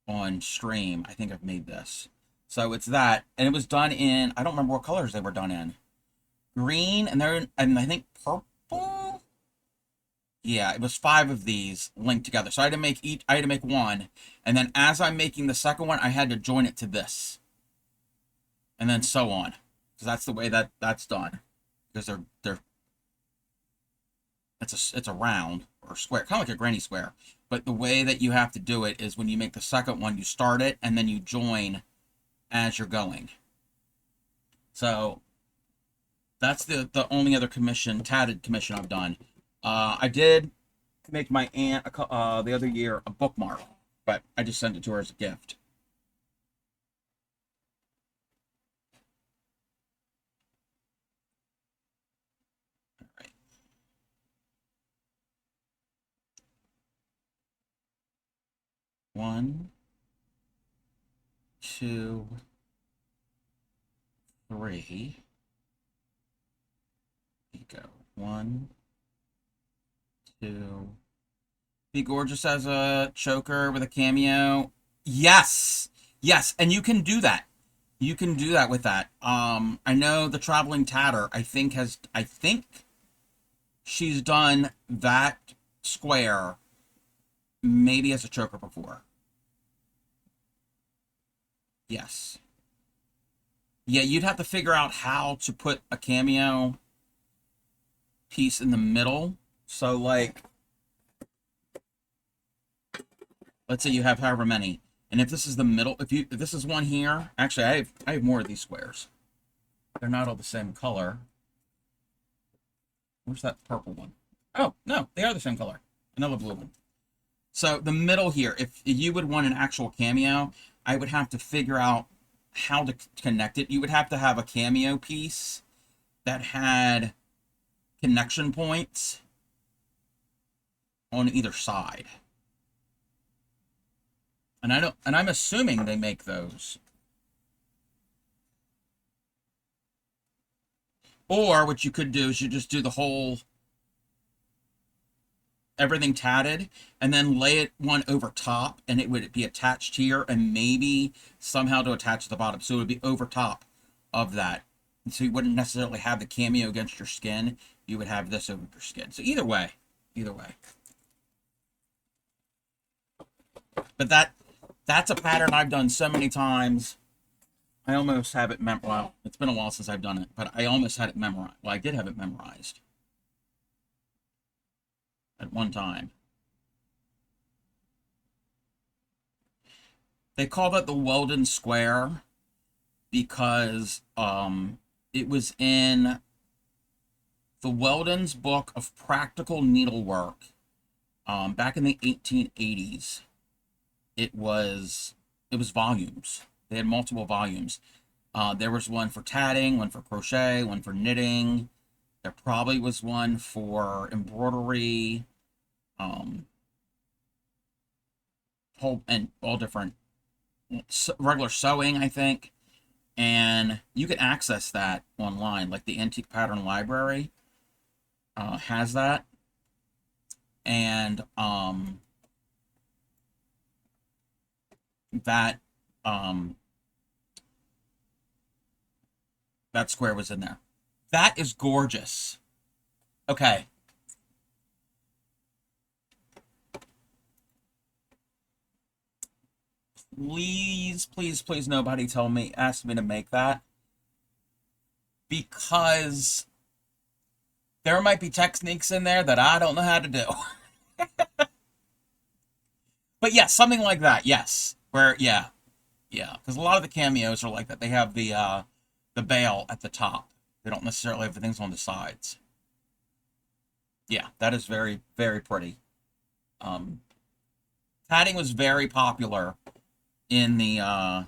on stream, I think, have made this. So it's that, and it was done in, I don't remember what colors they were done in. Green, and I think purple. Yeah, it was 5 of these linked together. So I had to make one, and then as I'm making the second one, I had to join it to this, and then so on. Because that's the way that's done. Because it's a round or square, kind of like a granny square. But the way that you have to do it is when you make the second one, you start it and then you join as you're going. So that's the only other tatted commission I've done. I did make my aunt the other year a bookmark, but I just sent it to her as a gift. All right. 1, 2, 3. There you go. 1, 2. Be gorgeous as a choker with a cameo. Yes, yes, and you can do that. You can do that with that. I know the Traveling Tatter, I think she's done that square maybe as a choker before. Yes. Yeah, you'd have to figure out how to put a cameo piece in the middle. So, like, let's say you have however many, and if this is the middle, if this is one here, actually, I have more of these squares. They're not all the same color. Where's that purple one? Oh, no, they are the same color. Another blue one. So the middle here, if you would want an actual cameo, I would have to figure out how to connect it. You would have to have a cameo piece that had connection points on either side. And I'm assuming they make those. Or what you could do is you just do the whole everything tatted, and then lay it one over top, and it would be attached here, and maybe somehow to attach to the bottom. So it would be over top of that. And so you wouldn't necessarily have the cameo against your skin. You would have this over your skin. So either way. But that's a pattern I've done so many times. I almost have it well, it's been a while since I've done it, but I almost had it memorized. Well, I did have it memorized at one time. They call that the Weldon Square because it was in the Weldon's book of practical needlework back in the 1880s. It was volumes. They had multiple volumes. There was one for tatting, one for crochet, one for knitting. There probably was one for embroidery, all different regular sewing, I think. And you can access that online, like the Antique Pattern Library has that. And that square was in there. That is gorgeous. Okay. Please, nobody ask me to make that. Because there might be techniques in there that I don't know how to do. But yeah, something like that, yes. Where, yeah. Because a lot of the cameos are like that. They have the bail at the top. They don't necessarily have the things on the sides. Yeah, that is very, very pretty. Tatting was very popular in the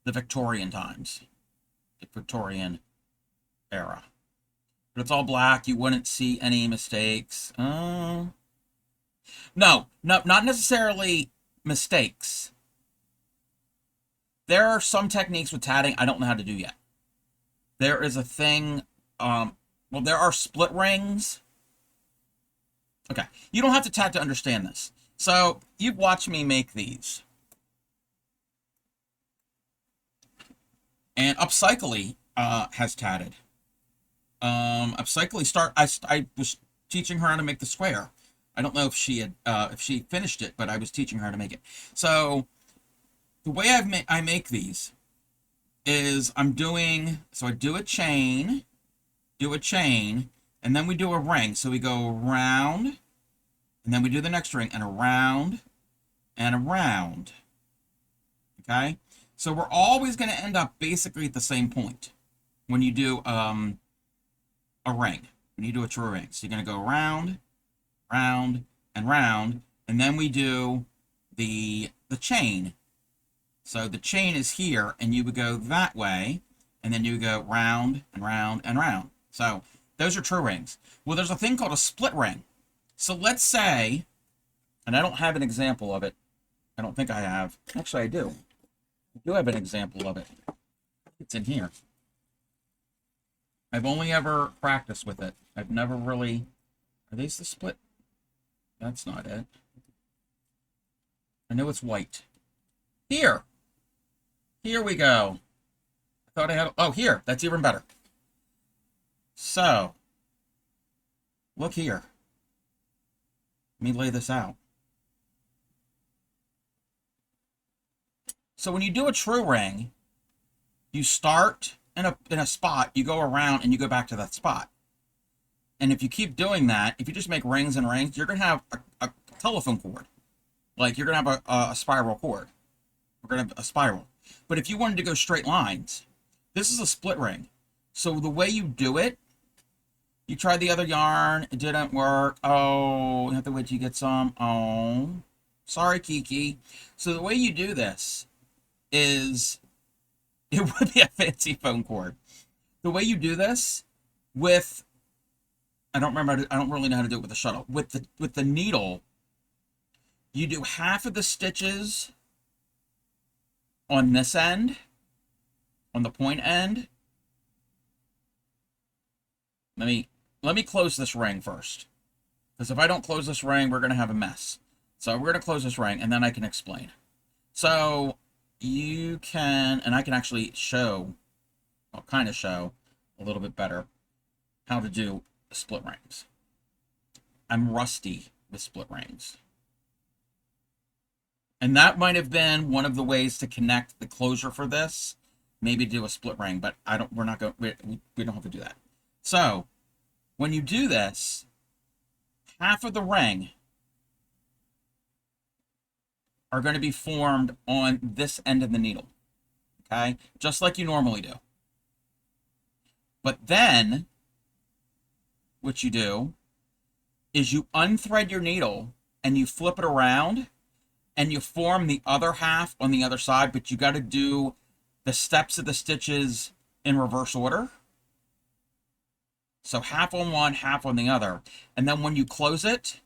Victorian times. The Victorian era. But it's all black. You wouldn't see any mistakes. No, not necessarily mistakes. There are some techniques with tatting I don't know how to do yet. There is a thing, well, there are split rings. Okay, you don't have to tat to understand this. So, you've watched me make these. And Upcycly has tatted. Upcycly I was teaching her how to make the square. I don't know if she finished it, but I was teaching her how to make it. So, the way I make these is I do a chain, and then we do a ring. So we go around, and then we do the next ring, and around, and around. Okay? So we're always going to end up basically at the same point when you do a ring, when you do a true ring. So you're going to go round, round, and round, and then we do the chain. So the chain is here, and you would go that way, and then you would go round, and round, and round. So those are true rings. Well, there's a thing called a split ring. So let's say, and I don't have an example of it. I don't think I have. Actually, I do. I do have an example of it. It's in here. I've only ever practiced with it. I've never really... Are these the split? That's not it. I know it's white. Here! Here we go. I thought I had... Oh, here. That's even better. So, look here. Let me lay this out. So when you do a true ring, you start in a spot, you go around, and you go back to that spot. And if you keep doing that, if you just make rings and rings, you're going to have a telephone cord. Like, you're going to have a spiral cord. We're going to have a spiral. But if you wanted to go straight lines, this is a split ring. So the way you do it, you tried the other yarn, it didn't work. Oh, you have to wait till you get some. Oh, sorry, Kiki. So the way you do this is, it would be a fancy phone cord. The way you do this with, I don't really know how to do it with the shuttle. With the needle, you do half of the stitches on this end, on the point end. Let me close this ring first. Because if I don't close this ring, we're going to have a mess. So we're going to close this ring, and then I can explain. So you can, and I can actually show, well, kind of show a little bit better how to do split rings. I'm rusty with split rings. And that might have been one of the ways to connect the closure for this. Maybe do a split ring, but we're not going, we don't have to do that. So when you do this, half of the ring are going to be formed on this end of the needle, okay? Just like you normally do. But then, what you do is you unthread your needle and you flip it around and you form the other half on the other side, but you got to do the steps of the stitches in reverse order. So half on one, half on the other. And then when you close it,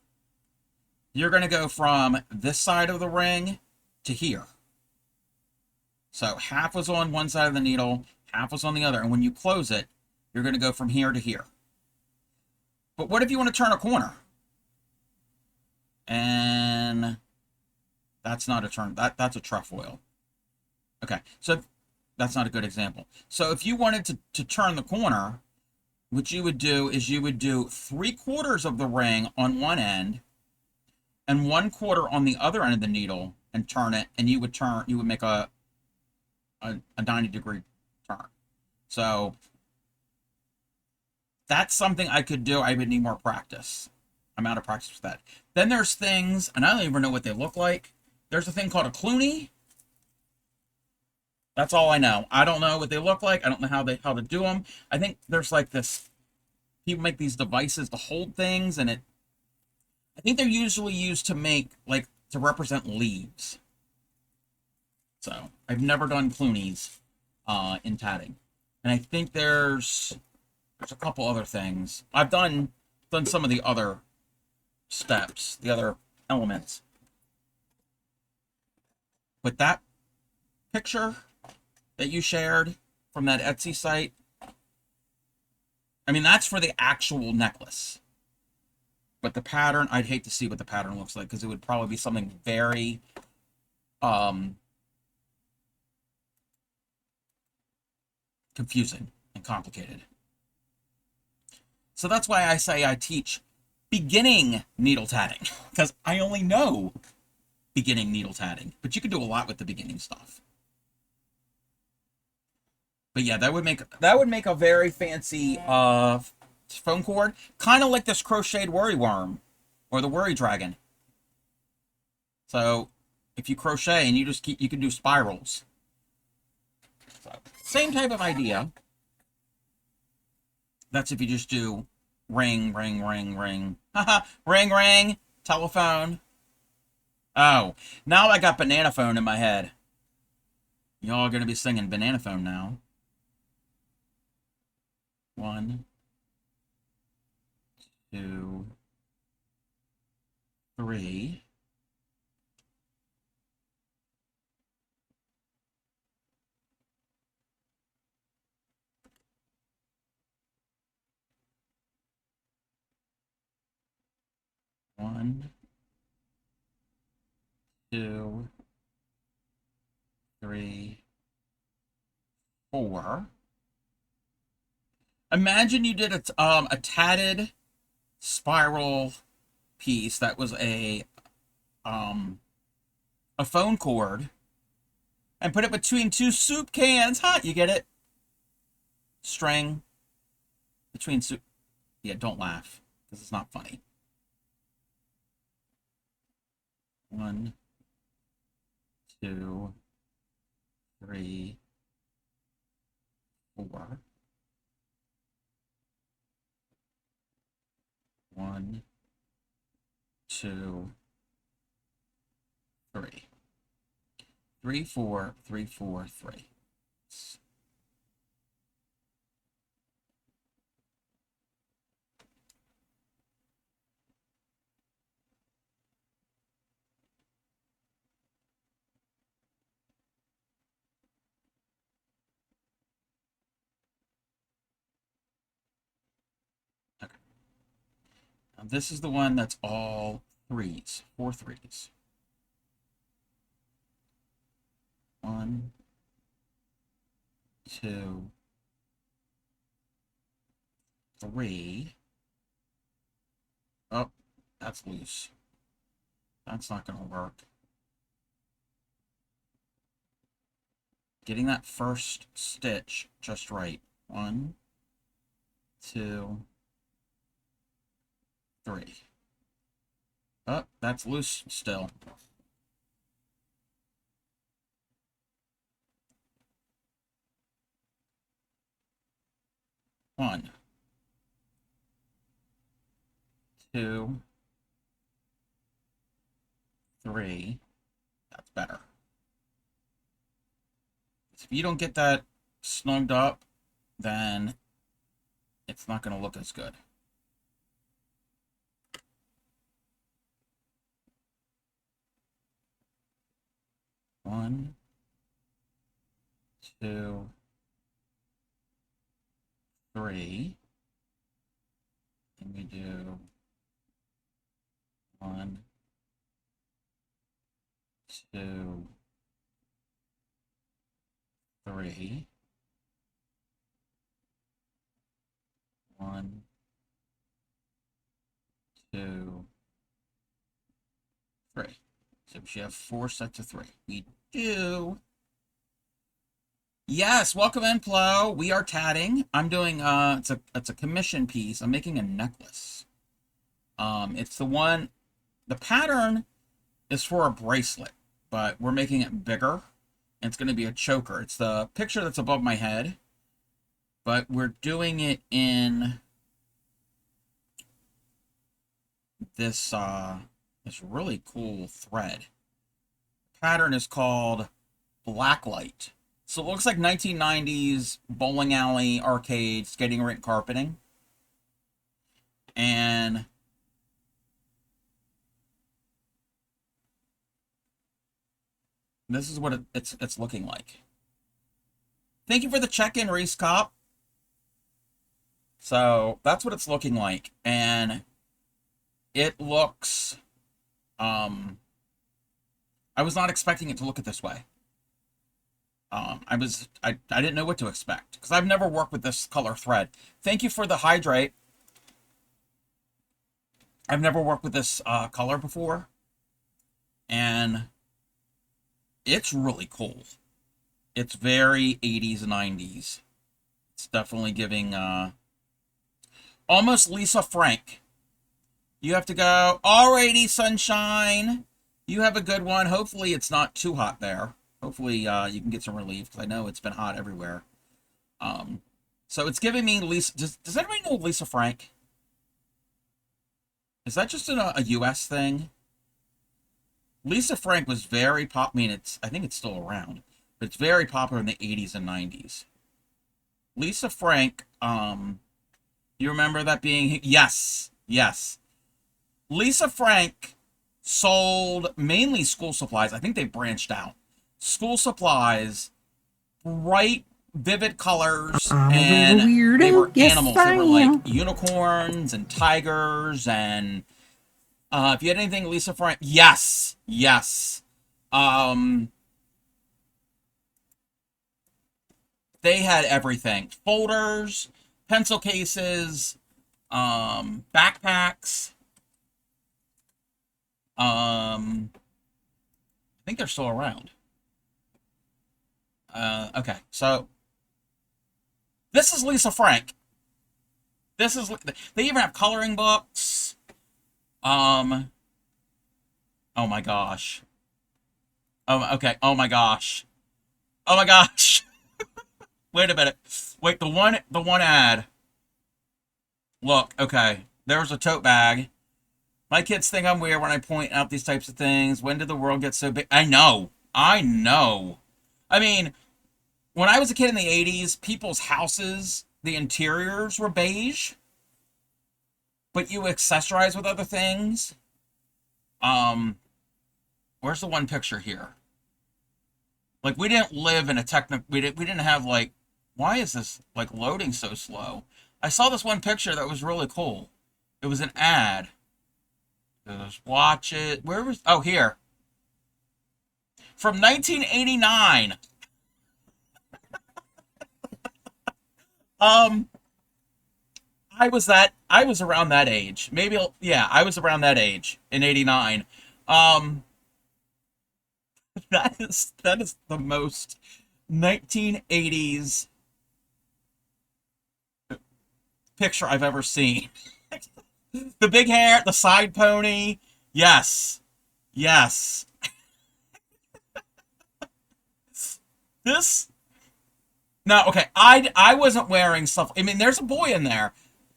you're going to go from this side of the ring to here. So half was on one side of the needle, half was on the other. And when you close it, you're going to go from here to here. But what if you want to turn a corner? And that's not a turn. That's a trefoil. Okay, so that's not a good example. So if you wanted to turn the corner, what you would do is you would do 3/4 of the ring on one end and 1/4 on the other end of the needle and turn it, and you would make a 90-degree turn. So that's something I could do. I would need more practice. I'm out of practice with that. Then there's things, and I don't even know what they look like. There's a thing called a Clooney. That's all I know. I don't know what they look like. I don't know how to do them. I think there's like this, people make these devices to hold things, and I think they're usually used to make, like, to represent leaves. So I've never done Cloonies in tatting. And I think there's a couple other things. I've done some of the other steps, the other elements. But that picture that you shared from that Etsy site, I mean, that's for the actual necklace. But the pattern, I'd hate to see what the pattern looks like, because it would probably be something very confusing and complicated. So that's why I say I teach beginning needle tatting, because I only know beginning needle tatting. But you can do a lot with the beginning stuff. But yeah, that would make a very fancy phone cord, kind of like this crocheted worry worm or the worry dragon. So if you crochet and you can do spirals. So, same type of idea. That's if you just do ring, ring, ring, ring. Haha, ring, ring, telephone. Oh, now I got banana phone in my head. Y'all are going to be singing banana phone now. 1, 2, 3. One, 2, 3, 4. Imagine you did a tatted spiral piece that was a phone cord and put it between 2 soup cans. Huh? You get it? String between soup. Yeah, don't laugh, because it's not funny. 1, 2, 3, 4. 1, 2, 3. 3, 4, 3, 4, 3. This is the one that's all threes, 4 threes. 1, 2, 3. Oh, that's loose. That's not going to work. Getting that first stitch just right. 1, 2, 3. Oh, that's loose still. One, 2, 3. That's better. If you don't get that snugged up, then it's not going to look as good. One, 2, 3. And we do 1, 2, 3. 1, 2, 3. So we should have 4 sets of 3. We do. Yes, welcome in, Plo. We are tatting. I'm doing it's a commission piece. I'm making a necklace. It's the pattern is for a bracelet, but we're making it bigger. And it's going to be a choker. It's the picture that's above my head, but we're doing it in this this really cool thread. Pattern is called Blacklight. So it looks like 1990s bowling alley, arcade, skating rink carpeting. And this is what it's looking like. Thank you for the check-in, Reese Cop. So that's what it's looking like. And it looks, I was not expecting it to look at this way. I didn't know what to expect because I've never worked with this color thread. Thank you for the hydrate. I've never worked with this color before, and it's really cool. It's very 80s, 90s. It's definitely giving almost Lisa Frank. You have to go, alrighty, sunshine. You have a good one. Hopefully it's not too hot there. Hopefully you can get some relief, because I know it's been hot everywhere. So it's giving me Lisa. Does anybody know Lisa Frank? Is that just a U.S. thing? Lisa Frank was very I mean, I think it's still around, but it's very popular in the 80s and 90s. Lisa Frank, you remember that being... Yes, yes. Lisa Frank sold mainly school supplies. I think they branched out. School supplies, bright, vivid colors, and they were animals. They were like unicorns and tigers, and if you had anything Lisa Frank, yes, yes. They had everything: folders, pencil cases, backpacks. I think they're still around. Okay, so this is Lisa Frank. This is, they even have coloring books. Oh my gosh. Oh, okay. Oh my gosh. Oh my gosh. Wait a minute. Wait, the one ad. Look, okay. There's a tote bag. My kids think I'm weird when I point out these types of things. When did the world get so big? I know. I know. I mean, when I was a kid in the 80s, people's houses, the interiors were beige, but you accessorize with other things. Where's the one picture here? Like, we didn't live in a we didn't have, like, why is this, like, loading so slow? I saw this one picture that was really cool. It was an ad. Let's watch it. Where was... Oh, here. From 1989. I was around that age. Maybe, yeah, I was around that age in 89. That is the most 1980s picture I've ever seen. The big hair, the side pony. Yes. Yes. This... No, okay. I wasn't wearing stuff. I mean, there's a boy in there.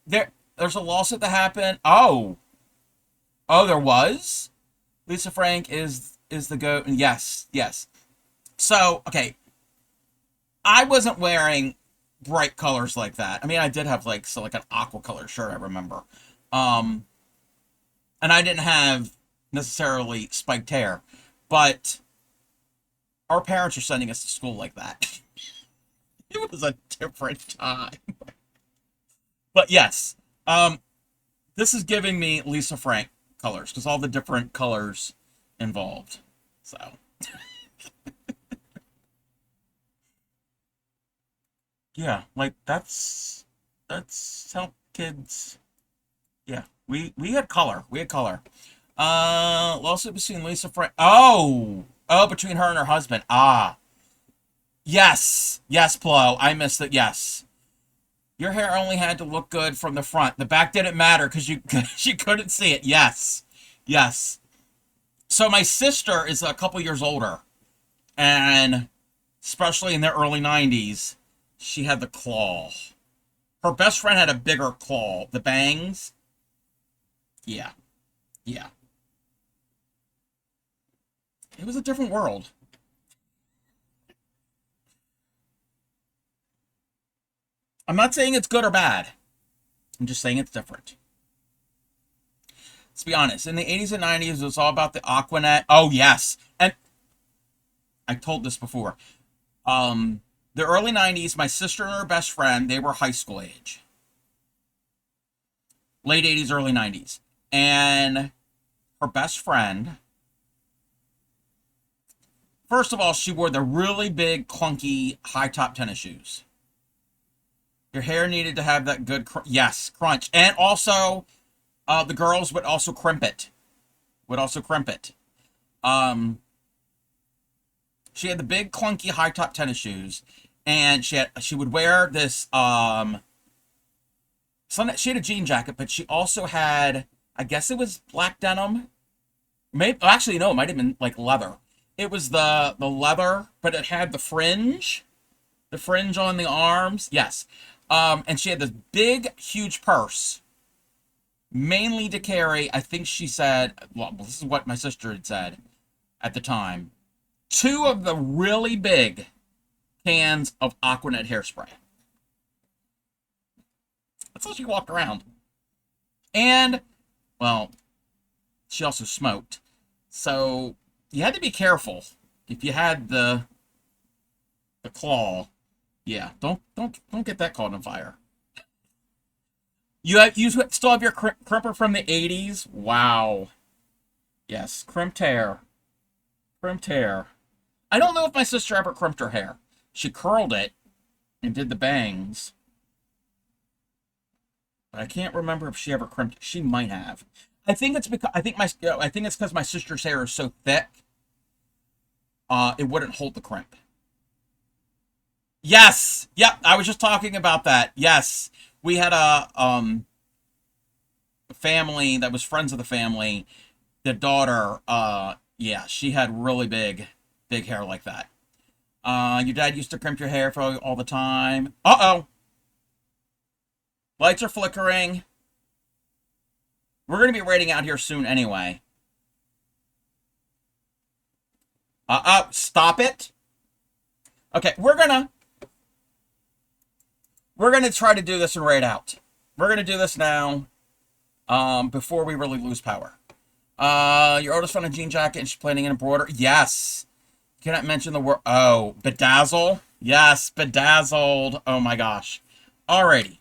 There's a lawsuit that happened. Oh, there was. Lisa Frank is the goat. Yes, yes. So okay, I wasn't wearing bright colors like that. I mean, I did have like an aqua color shirt. I remember, and I didn't have necessarily spiked hair, but our parents are sending us to school like that. It was a different time. But yes, this is giving me Lisa Frank colors, because all the different colors involved. So. Yeah, like, that's how kids... Yeah, we had color. We had color. Lawsuit between Lisa Frank... Oh, between her and her husband. Ah. Yes. Yes, Plo. I missed it. Yes. Your hair only had to look good from the front. The back didn't matter because you couldn't see it. Yes. Yes. So my sister is a couple years older. And especially in the early 90s, she had the claw. Her best friend had a bigger claw. The bangs. Yeah. Yeah. It was a different world. I'm not saying it's good or bad. I'm just saying it's different. Let's be honest. In the 80s and 90s, it was all about the Aquanet. Oh, yes. And I told this before. The early 90s, my sister and her best friend, they were high school age. Late 80s, early 90s. And her best friend... First of all, she wore the really big, clunky, high-top tennis shoes. Your hair needed to have that good, crunch. And also, the girls would also crimp it. She had the big, clunky, high-top tennis shoes. And she would wear this, she had a jean jacket, but she also had, I guess it was black denim. Actually, no, it might have been, like, leather. It was the leather, but it had the fringe. The fringe on the arms. Yes. And she had this big, huge purse, mainly to carry, I think she said, well, this is what my sister had said at the time, 2 of the really big cans of Aquanet hairspray. That's how she walked around. And, well, she also smoked. So, you had to be careful if you had the claw. Yeah, don't get that caught on fire. You still have your crimper from the 80s? Wow. Yes, crimped hair. Crimped hair. I don't know if my sister ever crimped her hair. She curled it and did the bangs. But I can't remember if she ever crimped it. She might have. I think it's because my sister's hair is so thick. It wouldn't hold the crimp. Yes. Yep. I was just talking about that. Yes. We had a family that was friends of the family. The daughter, yeah, she had really big hair like that. Your dad used to crimp your hair for all the time. Uh-oh. Lights are flickering. We're going to be raiding out here soon anyway. Stop it. Okay, we're gonna try to do this and raid out. We're gonna do this now, before we really lose power. Your oldest found a jean jacket and she's planning an embroider. Yes. Cannot mention the word. Oh, bedazzle. Yes, bedazzled. Oh my gosh. Alrighty.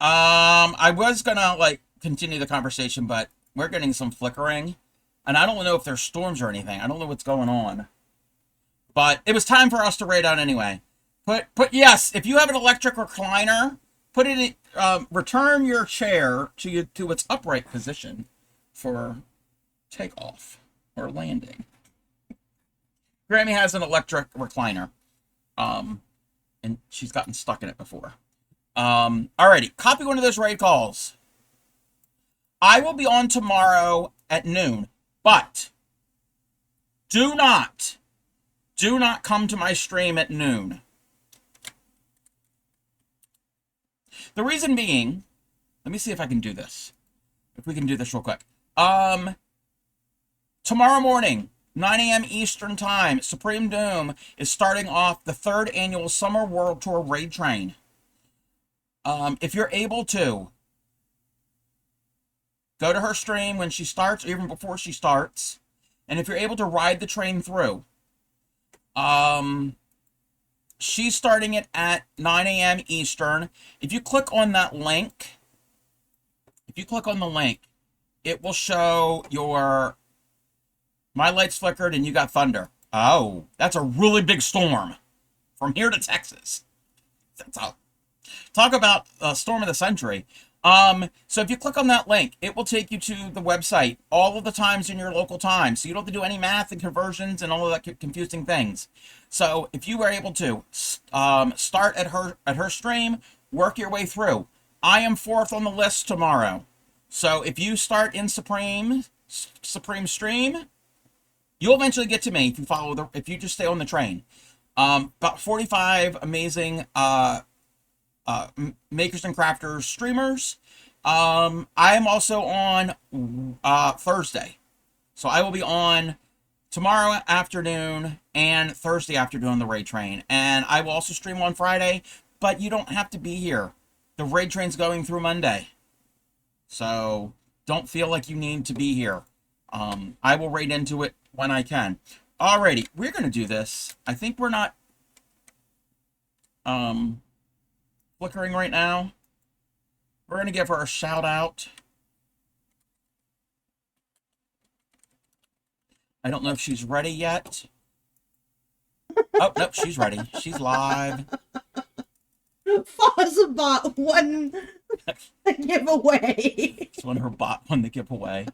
I was gonna like continue the conversation, but we're getting some flickering, and I don't know if there's storms or anything. I don't know what's going on. But it was time for us to raid out anyway. Yes, if you have an electric recliner, put it in, return your chair to its upright position for takeoff or landing. Grammy has an electric recliner. And she's gotten stuck in it before. Alrighty, copy one of those raid calls. I will be on tomorrow at noon, but do not come to my stream at noon. The reason being, let me see if I can do this. If we can do this real quick. Tomorrow morning, 9 a.m. Eastern Time, Supreme Doom is starting off the 3rd annual Summer World Tour Raid Train. If you're able to, go to her stream when she starts, or even before she starts. And if you're able to ride the train through, she's starting it at 9 a.m. Eastern. If you click on that link, it will show your my lights flickered and you got thunder. Oh, that's a really big storm from here to Texas. Talk about a storm of the century. So if you click on that link, it will take you to the website, all of the times in your local time. So you don't have to do any math and conversions and all of that confusing things. So if you were able to start at her stream, work your way through. I am 4th on the list tomorrow. So if you start in Supreme stream, you'll eventually get to me if you just stay on the train. About 45 amazing makers and crafters streamers. I am also on Thursday. So I will be on tomorrow afternoon and Thursday afternoon on the raid train. And I will also stream on Friday, but you don't have to be here. The raid train's going through Monday. So don't feel like you need to be here. I will raid into it when I can. Alrighty, we're going to do this. I think we're not flickering right now. We're going to give her a shout out. I don't know if she's ready yet. Oh, nope, she's ready. She's live. Fozzabot won the giveaway. It's when her bot won the giveaway.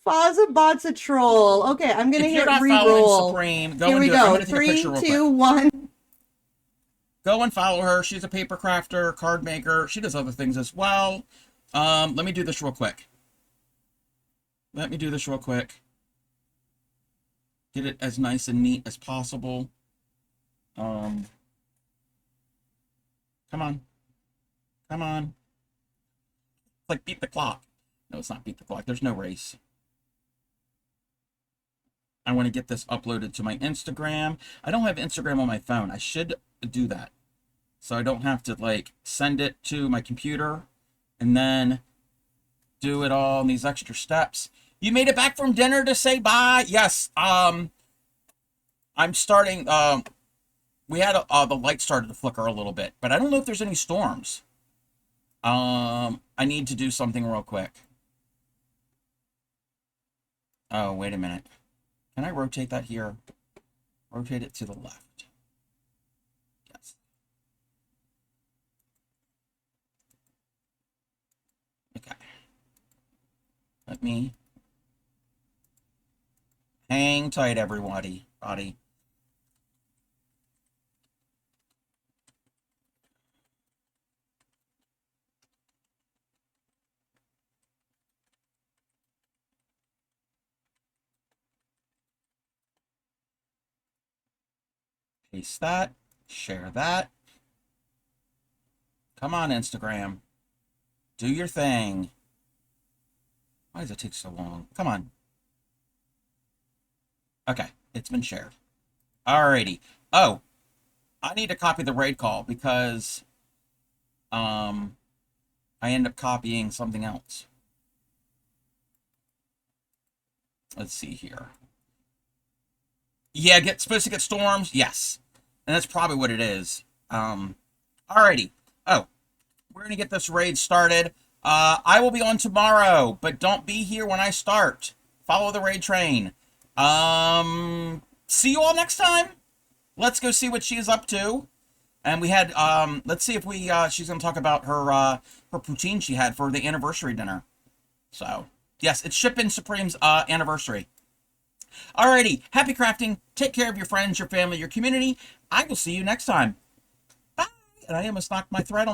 Fozzabot's a troll. Okay, I'm gonna hit re-roll. Supreme, Here we go. 3, 2, 1. Go and follow her. She's a paper crafter, card maker. She does other things as well. Let me do this real quick. Get it as nice and neat as possible. Come on. It's like beat the clock. No, it's not beat the clock. There's no race. I want to get this uploaded to my Instagram. I don't have Instagram on my phone. I should do that. So I don't have to, like, send it to my computer and then do it all in these extra steps. You made it back from dinner to say bye? Yes. I'm starting... we had the light started to flicker a little bit, but I don't know if there's any storms. I need to do something real quick. Oh, wait a minute. Can I rotate that here? Rotate it to the left. Yes. Okay. Let me hang tight, everybody. Paste that. Share that. Come on, Instagram. Do your thing. Why does it take so long? Come on. Okay, it's been shared. Alrighty. Oh, I need to copy the raid call because I end up copying something else. Let's see here. Yeah, supposed to get storms? Yes. And that's probably what it is. Alrighty. Oh, we're going to get this raid started. I will be on tomorrow, but don't be here when I start. Follow the raid train. See you all next time. Let's go see what she's up to. And we had, let's see if she's going to talk about her poutine she had for the anniversary dinner. So, yes, it's Shippin' Supreme's anniversary. Alrighty, happy crafting. Take care of your friends, your family, your community. I will see you next time. Bye. And I almost knocked my thread on the